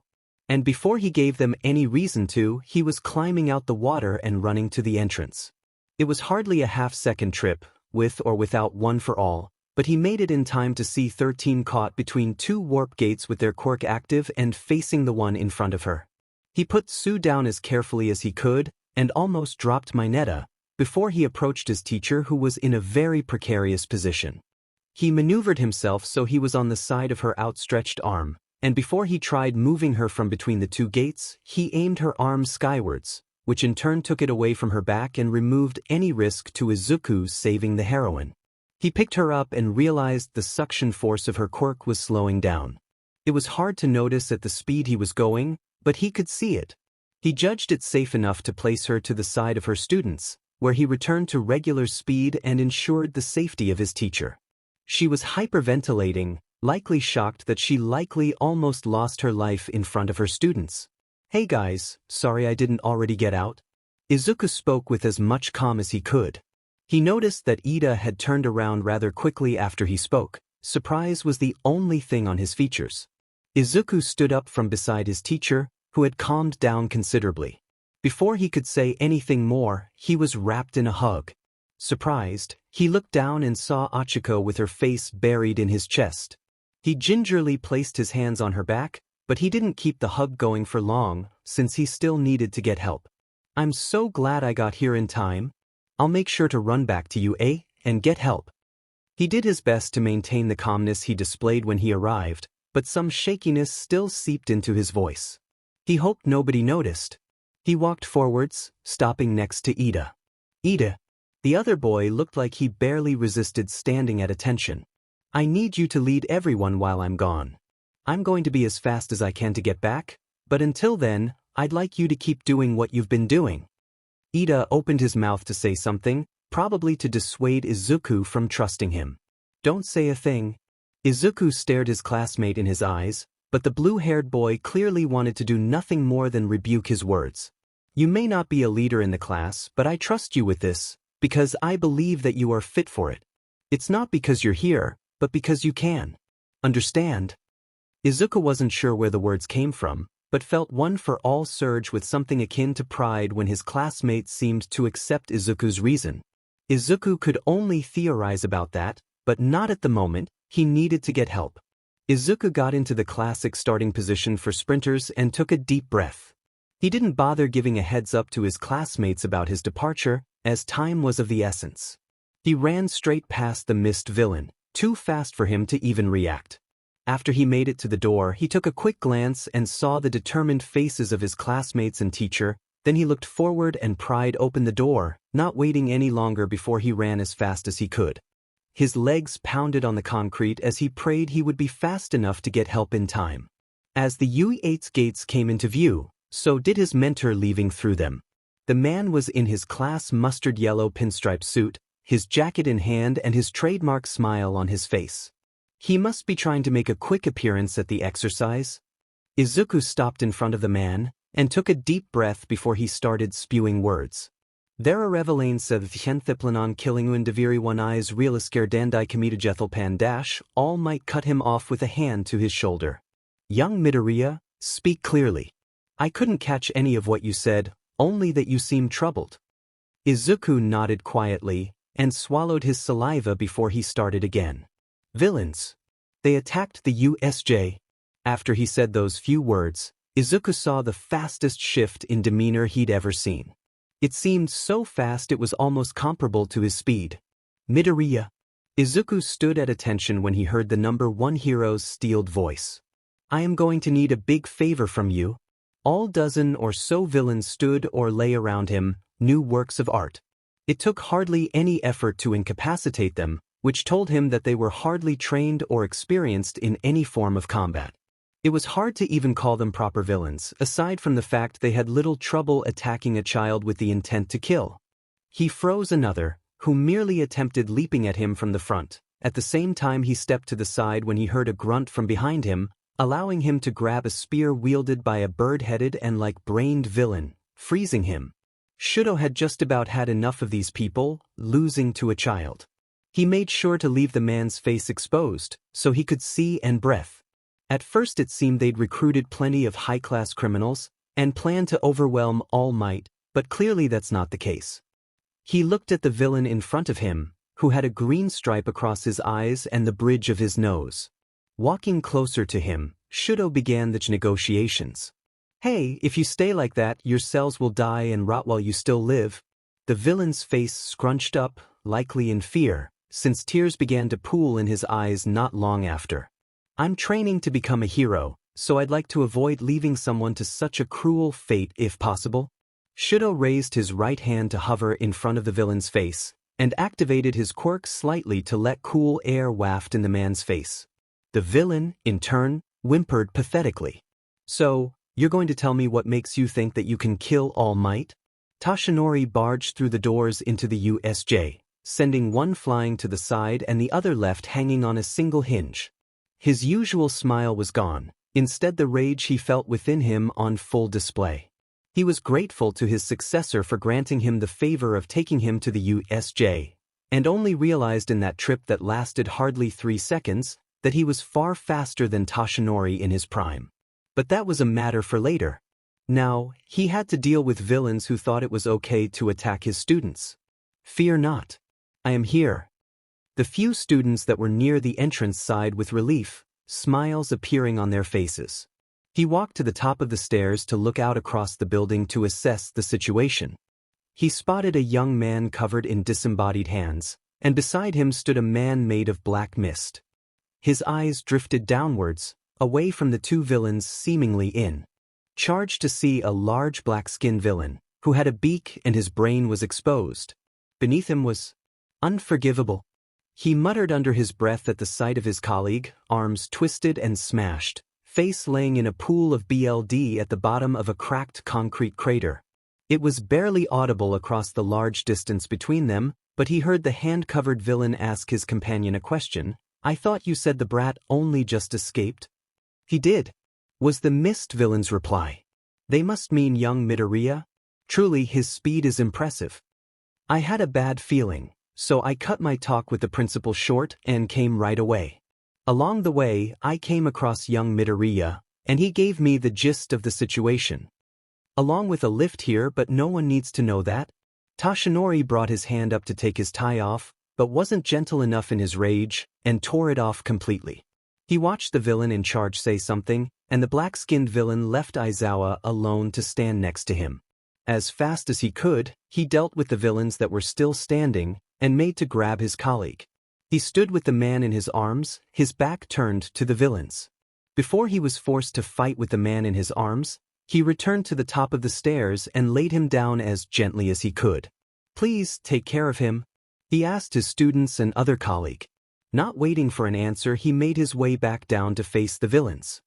And before he gave them any reason to, he was climbing out the water and running to the entrance. It was hardly a half-second trip, with or without one for all, but he made it in time to see 13 caught between two warp gates with their quirk active and facing the one in front of her. He put Tsu down as carefully as he could, and almost dropped Mineta, before he approached his teacher, who was in a very precarious position. He maneuvered himself so he was on the side of her outstretched arm, and before he tried moving her from between the two gates, he aimed her arm skywards, which in turn took it away from her back and removed any risk to Izuku saving the heroine. He picked her up and realized the suction force of her quirk was slowing down. It was hard to notice at the speed he was going, but he could see it. He judged it safe enough to place her to the side of her students, where he returned to regular speed and ensured the safety of his teacher. She was hyperventilating, likely shocked that she likely almost lost her life in front of her students. "Hey guys, sorry I didn't already get out." Izuku spoke with as much calm as he could. He noticed that Ida had turned around rather quickly after he spoke. Surprise was the only thing on his features. Izuku stood up from beside his teacher, who had calmed down considerably. Before he could say anything more, he was wrapped in a hug. Surprised, he looked down and saw Achiko with her face buried in his chest. He gingerly placed his hands on her back, but he didn't keep the hug going for long, since he still needed to get help. "I'm so glad I got here in time. I'll make sure to run back to you, and get help." He did his best to maintain the calmness he displayed when he arrived, but some shakiness still seeped into his voice. He hoped nobody noticed. He walked forwards, stopping next to Ida. "Ida." The other boy looked like he barely resisted standing at attention. "I need you to lead everyone while I'm gone. I'm going to be as fast as I can to get back, but until then, I'd like you to keep doing what you've been doing." Ida opened his mouth to say something, probably to dissuade Izuku from trusting him. "Don't say a thing." Izuku stared his classmate in his eyes, but the blue-haired boy clearly wanted to do nothing more than rebuke his words. "You may not be a leader in the class, but I trust you with this, because I believe that you are fit for it. It's not because you're here, but because you can. Understand?" Izuku wasn't sure where the words came from, but felt one for all surge with something akin to pride when his classmates seemed to accept Izuku's reason. Izuku could only theorize about that, but not at the moment. He needed to get help. Izuku got into the classic starting position for sprinters and took a deep breath. He didn't bother giving a heads up to his classmates about his departure, as time was of the essence. He ran straight past the missed villain, too fast for him to even react. After he made it to the door, he took a quick glance and saw the determined faces of his classmates and teacher. Then he looked forward and pried open the door, not waiting any longer before he ran as fast as he could. His legs pounded on the concrete as he prayed he would be fast enough to get help in time. As the U8's gates came into view, so did his mentor leaving through them. The man was in his class mustard yellow pinstripe suit, his jacket in hand and his trademark smile on his face. He must be trying to make a quick appearance at the exercise. Izuku stopped in front of the man and took a deep breath before he started spewing words. There are revelains of Thenthiplanon killinguin deviri one eyes realisker dandai comedagethal pan dash, all might cut him off with a hand to his shoulder. Young Midoriya, speak clearly. I couldn't catch any of what you said, only that you seemed troubled. Izuku nodded quietly and swallowed his saliva before he started again. Villains. They attacked the USJ. After he said those few words, Izuku saw the fastest shift in demeanor he'd ever seen. It seemed so fast it was almost comparable to his speed. Midoriya. Izuku stood at attention when he heard the number 1 hero's steeled voice. I am going to need a big favor from you. All dozen or so villains stood or lay around him, new works of art. It took hardly any effort to incapacitate them, which told him that they were hardly trained or experienced in any form of combat. It was hard to even call them proper villains, aside from the fact they had little trouble attacking a child with the intent to kill. He froze another, who merely attempted leaping at him from the front. At the same time he stepped to the side when he heard a grunt from behind him, allowing him to grab a spear wielded by a bird-headed and like-brained villain, freezing him. Shudo had just about had enough of these people, losing to a child. He made sure to leave the man's face exposed, so he could see and breath. At first it seemed they'd recruited plenty of high-class criminals, and planned to overwhelm All Might, but clearly that's not the case. He looked at the villain in front of him, who had a green stripe across his eyes and the bridge of his nose. Walking closer to him, Shudo began the negotiations. Hey, if you stay like that, your cells will die and rot while you still live. The villain's face scrunched up, likely in fear, since tears began to pool in his eyes not long after. I'm training to become a hero, so I'd like to avoid leaving someone to such a cruel fate if possible. Shudo raised his right hand to hover in front of the villain's face, and activated his quirk slightly to let cool air waft in the man's face. The villain, in turn, whimpered pathetically. So, you're going to tell me what makes you think that you can kill All Might? Toshinori barged through the doors into the USJ, sending one flying to the side and the other left hanging on a single hinge. His usual smile was gone, instead the rage he felt within him on full display. He was grateful to his successor for granting him the favor of taking him to the USJ, and only realized in that trip that lasted hardly 3 seconds, that he was far faster than Toshinori in his prime. But that was a matter for later. Now, he had to deal with villains who thought it was okay to attack his students. Fear not. I am here. The few students that were near the entrance sighed with relief, smiles appearing on their faces. He walked to the top of the stairs to look out across the building to assess the situation. He spotted a young man covered in disembodied hands, and beside him stood a man made of black mist. His eyes drifted downwards, away from the two villains seemingly in. Charged to see a large black-skinned villain, who had a beak and his brain was exposed. Beneath him was unforgivable. He muttered under his breath at the sight of his colleague, arms twisted and smashed, face laying in a pool of BLD at the bottom of a cracked concrete crater. It was barely audible across the large distance between them, but he heard the hand-covered villain ask his companion a question. I thought you said the brat only just escaped? He did, was the mist villain's reply. They must mean young Midoriya? Truly his speed is impressive. I had a bad feeling, so I cut my talk with the principal short and came right away. Along the way, I came across young Midoriya, and he gave me the gist of the situation. Along with a lift here, but no one needs to know that. Toshinori brought his hand up to take his tie off, but wasn't gentle enough in his rage, and tore it off completely. He watched the villain in charge say something, and the black-skinned villain left Aizawa alone to stand next to him. As fast as he could, he dealt with the villains that were still standing, and made to grab his colleague. He stood with the man in his arms, his back turned to the villains. Before he was forced to fight with the man in his arms, he returned to the top of the stairs and laid him down as gently as he could. "Please take care of him," he asked his students and other colleague. Not waiting for an answer, he made his way back down to face the villains.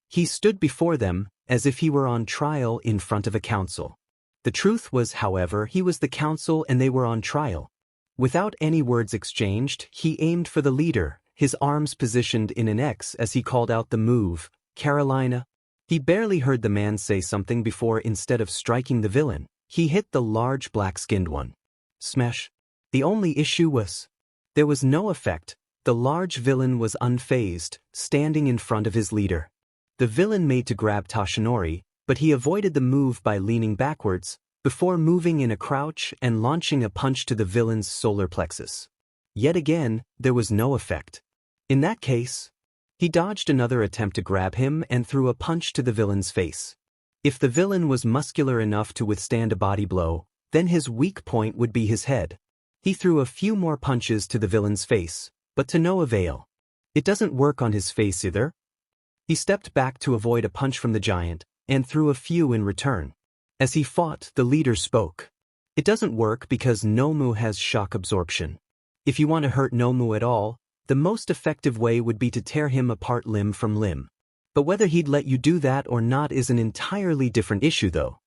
He stood before them, as if he were on trial in front of a council. The truth was, however, he was the council and they were on trial. Without any words exchanged, he aimed for the leader, his arms positioned in an X as he called out the move, "Carolina." He barely heard the man say something before, instead of striking the villain, he hit the large black-skinned one. Smash. The only issue was, there was no effect. The large villain was unfazed, standing in front of his leader. The villain made to grab Toshinori, but he avoided the move by leaning backwards, before moving in a crouch and launching a punch to the villain's solar plexus. Yet again, there was no effect. In that case, he dodged another attempt to grab him and threw a punch to the villain's face. If the villain was muscular enough to withstand a body blow, then his weak point would be his head. He threw a few more punches to the villain's face, but to no avail. It doesn't work on his face either. He stepped back to avoid a punch from the giant, and threw a few in return. As he fought, the leader spoke. "It doesn't work because Nomu has shock absorption. If you want to hurt Nomu at all, the most effective way would be to tear him apart limb from limb. But whether he'd let you do that or not is an entirely different issue though."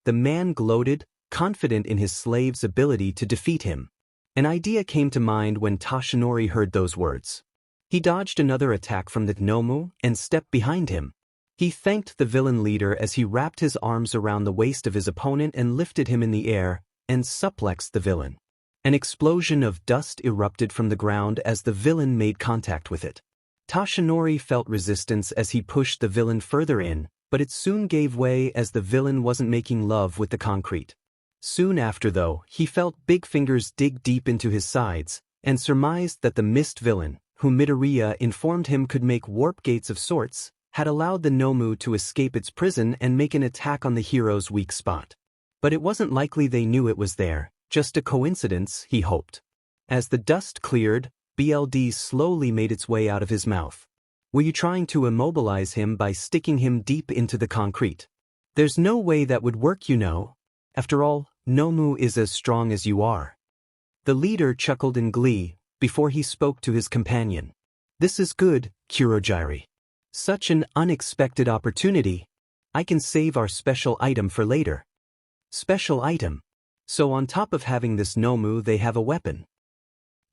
The man gloated, confident in his slave's ability to defeat him. An idea came to mind when Toshinori heard those words. He dodged another attack from the Nomu and stepped behind him. He thanked the villain leader as he wrapped his arms around the waist of his opponent and lifted him in the air, and suplexed the villain. An explosion of dust erupted from the ground as the villain made contact with it. Toshinori felt resistance as he pushed the villain further in, but it soon gave way as the villain wasn't making love with the concrete. Soon after though, he felt big fingers dig deep into his sides, and surmised that the mist villain, whom Midoriya informed him could make warp gates of sorts, had allowed the Nomu to escape its prison and make an attack on the hero's weak spot. But it wasn't likely they knew it was there, just a coincidence, he hoped. As the dust cleared, BLD slowly made its way out of his mouth. "Were you trying to immobilize him by sticking him deep into the concrete? There's no way that would work, you know. After all, Nomu is as strong as you are." The leader chuckled in glee, before he spoke to his companion. "This is good, Kurogiri. Such an unexpected opportunity. I can save our special item for later." Special item? So on top of having this Nomu they have a weapon?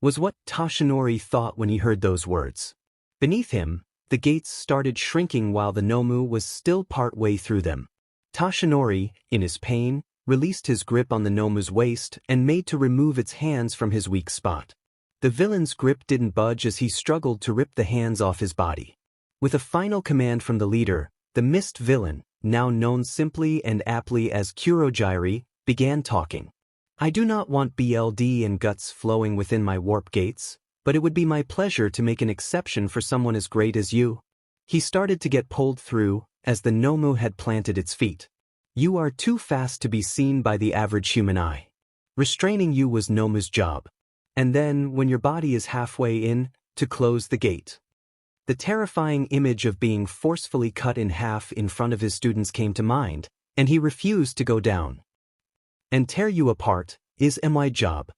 Was what Toshinori thought when he heard those words. Beneath him, the gates started shrinking while the Nomu was still part way through them. Toshinori, in his pain, released his grip on the Nomu's waist and made to remove its hands from his weak spot. The villain's grip didn't budge as he struggled to rip the hands off his body. With a final command from the leader, the mist villain, now known simply and aptly as Kurogiri, began talking. "I do not want BLD and guts flowing within my warp gates, but it would be my pleasure to make an exception for someone as great as you." He started to get pulled through, as the Nomu had planted its feet. "You are too fast to be seen by the average human eye. Restraining you was Nomu's job. And then, when your body is halfway in, to close the gate." The terrifying image of being forcefully cut in half in front of his students came to mind, and he refused to go down. "And tear you apart is my job."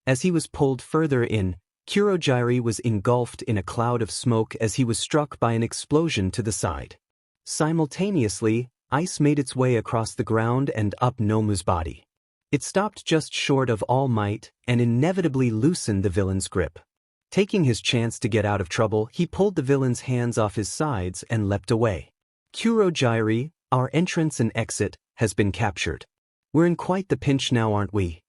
As he was pulled further in, Kurogiri was engulfed in a cloud of smoke as he was struck by an explosion to the side. Simultaneously, ice made its way across the ground and up Nomu's body. It stopped just short of All Might and inevitably loosened the villain's grip. Taking his chance to get out of trouble, he pulled the villain's hands off his sides and leapt away. "Kurogiri, our entrance and exit has been captured. We're in quite the pinch now, aren't we?"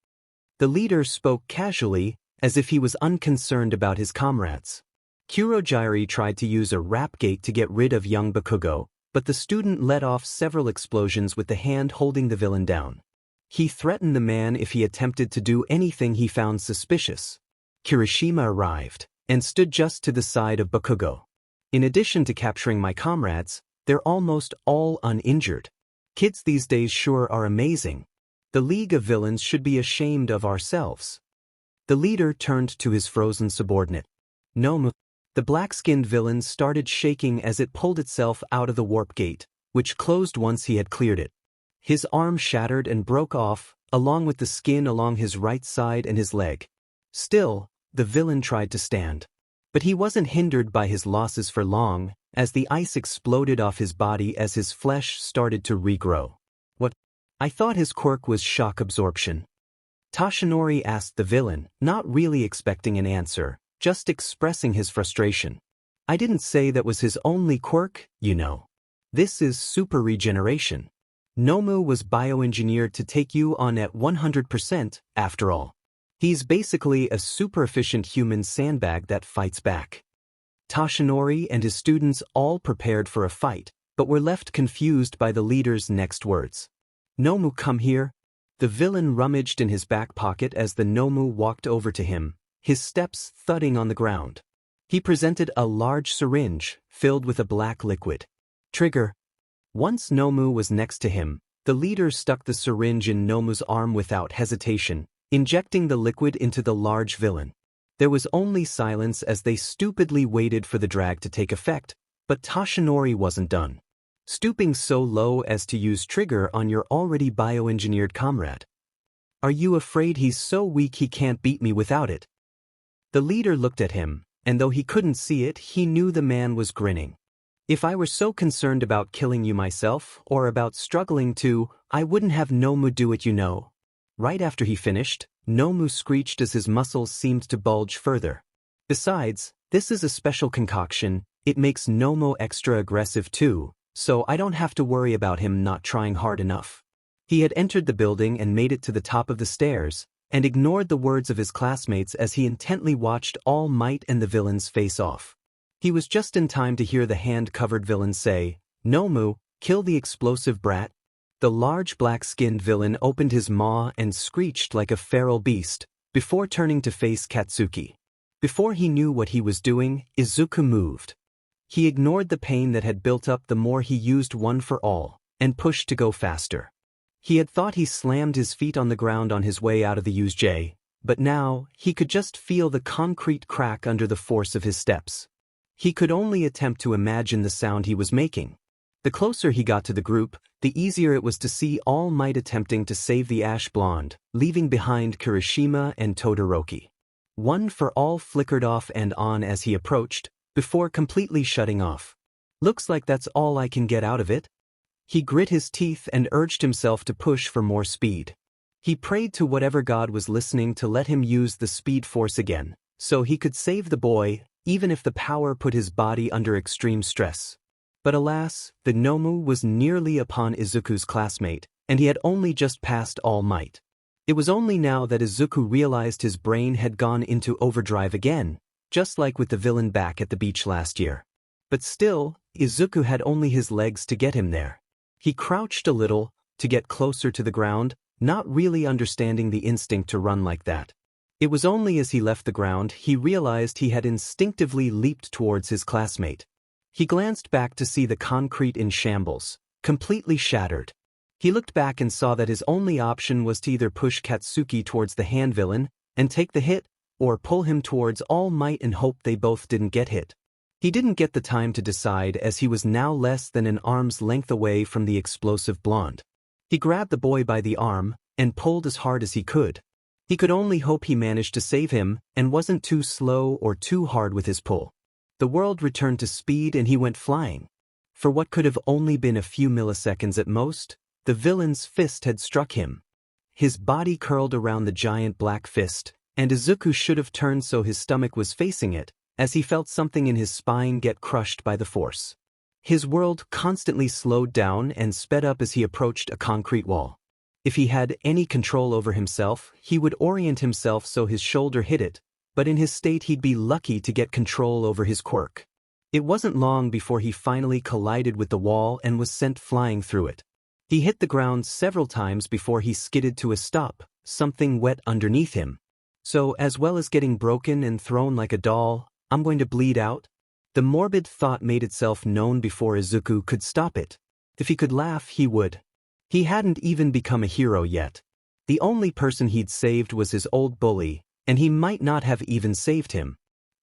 The leader spoke casually, as if he was unconcerned about his comrades. Kurogiri tried to use a rap gate to get rid of young Bakugo, but the student let off several explosions with the hand holding the villain down. He threatened the man if he attempted to do anything he found suspicious. Kirishima arrived and stood just to the side of Bakugo. In addition to capturing my comrades, they're almost all uninjured. Kids these days sure are amazing. The League of Villains should be ashamed of ourselves. The leader turned to his frozen subordinate. Nomu. The black-skinned villain started shaking as it pulled itself out of the warp gate, which closed once he had cleared it. His arm shattered and broke off, along with the skin along his right side and his leg. Still, the villain tried to stand. But he wasn't hindered by his losses for long, as the ice exploded off his body as his flesh started to regrow. What? I thought his quirk was shock absorption. Toshinori asked the villain, not really expecting an answer, just expressing his frustration. I didn't say that was his only quirk, you know. This is super regeneration. Nomu was bioengineered to take you on at 100%, after all. He's basically a super efficient human sandbag that fights back. Toshinori and his students all prepared for a fight, but were left confused by the leader's next words. Nomu, come here. The villain rummaged in his back pocket as the Nomu walked over to him, his steps thudding on the ground. He presented a large syringe, filled with a black liquid. Trigger. Once Nomu was next to him, the leader stuck the syringe in Nomu's arm without hesitation, injecting the liquid into the large villain. There was only silence as they stupidly waited for the drag to take effect, but Toshinori wasn't done. Stooping so low as to use trigger on your already bioengineered comrade. Are you afraid he's so weak he can't beat me without it? The leader looked at him, and though he couldn't see it, he knew the man was grinning. If I were so concerned about killing you myself, or about struggling to, I wouldn't have Nomu do it, you know. Right after he finished, Nomu screeched as his muscles seemed to bulge further. Besides, this is a special concoction, it makes Nomu extra aggressive too, so I don't have to worry about him not trying hard enough. He had entered the building and made it to the top of the stairs, and ignored the words of his classmates as he intently watched All Might and the villains face off. He was just in time to hear the hand-covered villain say, Nomu, kill the explosive brat. The large black-skinned villain opened his maw and screeched like a feral beast, before turning to face Katsuki. Before he knew what he was doing, Izuku moved. He ignored the pain that had built up the more he used one for all, and pushed to go faster. He had thought he slammed his feet on the ground on his way out of the UJ, but now, he could just feel the concrete crack under the force of his steps. He could only attempt to imagine the sound he was making. The closer he got to the group, the easier it was to see All Might attempting to save the Ash Blonde, leaving behind Kirishima and Todoroki. One for All flickered off and on as he approached, before completely shutting off. Looks like that's all I can get out of it. He grit his teeth and urged himself to push for more speed. He prayed to whatever god was listening to let him use the speed force again, so he could save the boy, even if the power put his body under extreme stress. But alas, the Nomu was nearly upon Izuku's classmate, and he had only just passed All Might. It was only now that Izuku realized his brain had gone into overdrive again, just like with the villain back at the beach last year. But still, Izuku had only his legs to get him there. He crouched a little, to get closer to the ground, not really understanding the instinct to run like that. It was only as he left the ground he realized he had instinctively leaped towards his classmate. He glanced back to see the concrete in shambles, completely shattered. He looked back and saw that his only option was to either push Katsuki towards the hand villain and take the hit, or pull him towards All Might and hope they both didn't get hit. He didn't get the time to decide as he was now less than an arm's length away from the explosive blonde. He grabbed the boy by the arm and pulled as hard as he could. He could only hope he managed to save him and wasn't too slow or too hard with his pull. The world returned to speed and he went flying. For what could have only been a few milliseconds at most, the villain's fist had struck him. His body curled around the giant black fist, and Izuku should have turned so his stomach was facing it, as he felt something in his spine get crushed by the force. His world constantly slowed down and sped up as he approached a concrete wall. If he had any control over himself, he would orient himself so his shoulder hit it, but in his state he'd be lucky to get control over his quirk. It wasn't long before he finally collided with the wall and was sent flying through it. He hit the ground several times before he skidded to a stop, something wet underneath him. So, as well as getting broken and thrown like a doll, I'm going to bleed out? The morbid thought made itself known before Izuku could stop it. If he could laugh, he would. He hadn't even become a hero yet. The only person he'd saved was his old bully, and he might not have even saved him.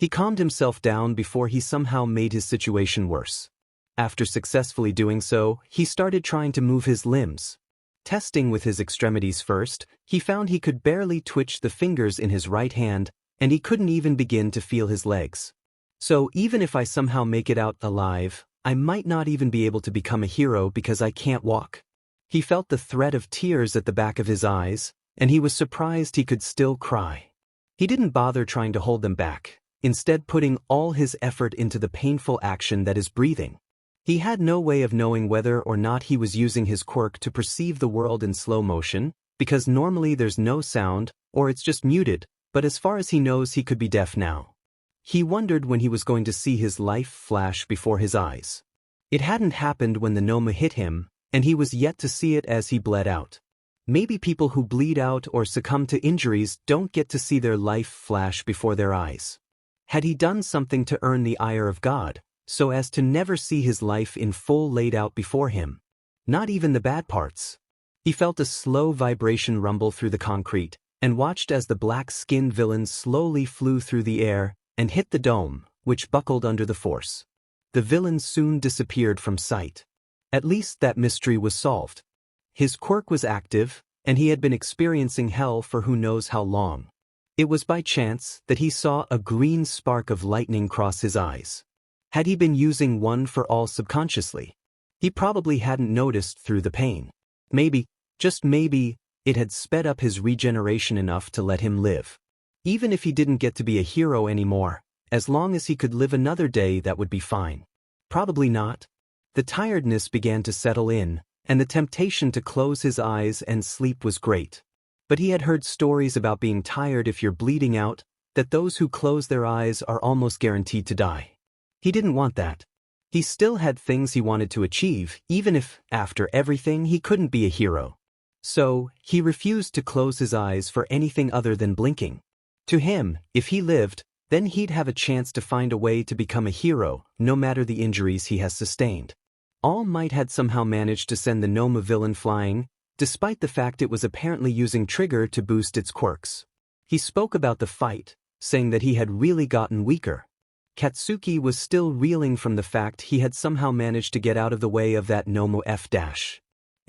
He calmed himself down before he somehow made his situation worse. After successfully doing so, he started trying to move his limbs. Testing with his extremities first, he found he could barely twitch the fingers in his right hand, and he couldn't even begin to feel his legs. So even if I somehow make it out alive, I might not even be able to become a hero because I can't walk. He felt the threat of tears at the back of his eyes, and he was surprised he could still cry. He didn't bother trying to hold them back, instead putting all his effort into the painful action that is breathing. He had no way of knowing whether or not he was using his quirk to perceive the world in slow motion, because normally there's no sound, or it's just muted, but as far as he knows he could be deaf now. He wondered when he was going to see his life flash before his eyes. It hadn't happened when the Noma hit him, and he was yet to see it as he bled out. Maybe people who bleed out or succumb to injuries don't get to see their life flash before their eyes. Had he done something to earn the ire of God, so as to never see his life in full laid out before him? Not even the bad parts. He felt a slow vibration rumble through the concrete, and watched as the black-skinned villain slowly flew through the air and hit the dome, which buckled under the force. The villain soon disappeared from sight. At least that mystery was solved. His quirk was active, and he had been experiencing hell for who knows how long. It was by chance that he saw a green spark of lightning cross his eyes. Had he been using one for all subconsciously? He probably hadn't noticed through the pain. Maybe, just maybe, it had sped up his regeneration enough to let him live. Even if he didn't get to be a hero anymore, as long as he could live another day, that would be fine. Probably not. The tiredness began to settle in, and the temptation to close his eyes and sleep was great. But he had heard stories about being tired if you're bleeding out, that those who close their eyes are almost guaranteed to die. He didn't want that. He still had things he wanted to achieve, even if, after everything, he couldn't be a hero. So, he refused to close his eyes for anything other than blinking. To him, if he lived, then he'd have a chance to find a way to become a hero, no matter the injuries he has sustained. All Might had somehow managed to send the Noma villain flying, despite the fact it was apparently using Trigger to boost its quirks. He spoke about the fight, saying that he had really gotten weaker. Katsuki was still reeling from the fact he had somehow managed to get out of the way of that Noma F-.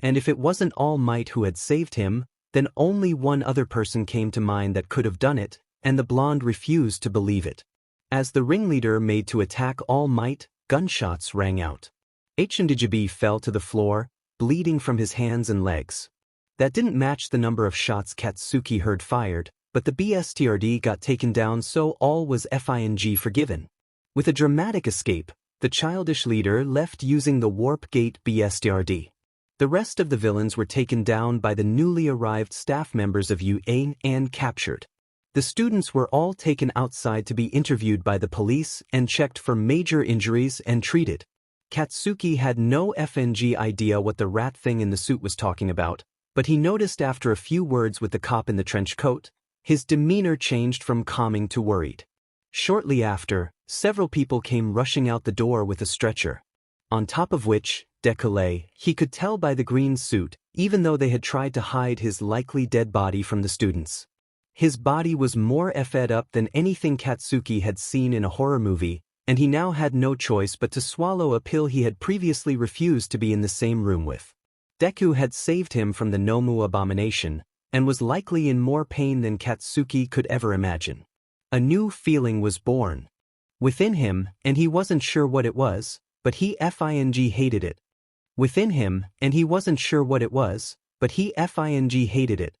And if it wasn't All Might who had saved him, then only one other person came to mind that could have done it, and the blonde refused to believe it. As the ringleader made to attack All Might, gunshots rang out. Hndjb fell to the floor, bleeding from his hands and legs. That didn't match the number of shots Katsuki heard fired, but the BSTRD got taken down, so all was fing forgiven. With a dramatic escape, the childish leader left using the warp gate BSTRD. The rest of the villains were taken down by the newly arrived staff members of UA and captured. The students were all taken outside to be interviewed by the police and checked for major injuries and treated. Katsuki had no FNG idea what the rat thing in the suit was talking about, but he noticed after a few words with the cop in the trench coat, his demeanor changed from calming to worried. Shortly after, several people came rushing out the door with a stretcher. On top of which, Deku lay. He could tell by the green suit, even though they had tried to hide his likely dead body from the students. His body was more effed up than anything Katsuki had seen in a horror movie, and he now had no choice but to swallow a pill he had previously refused to be in the same room with. Deku had saved him from the Nomu abomination, and was likely in more pain than Katsuki could ever imagine. A new feeling was born within him, and he wasn't sure what it was, but he hated it. Within him, and he wasn't sure what it was, but he hated it.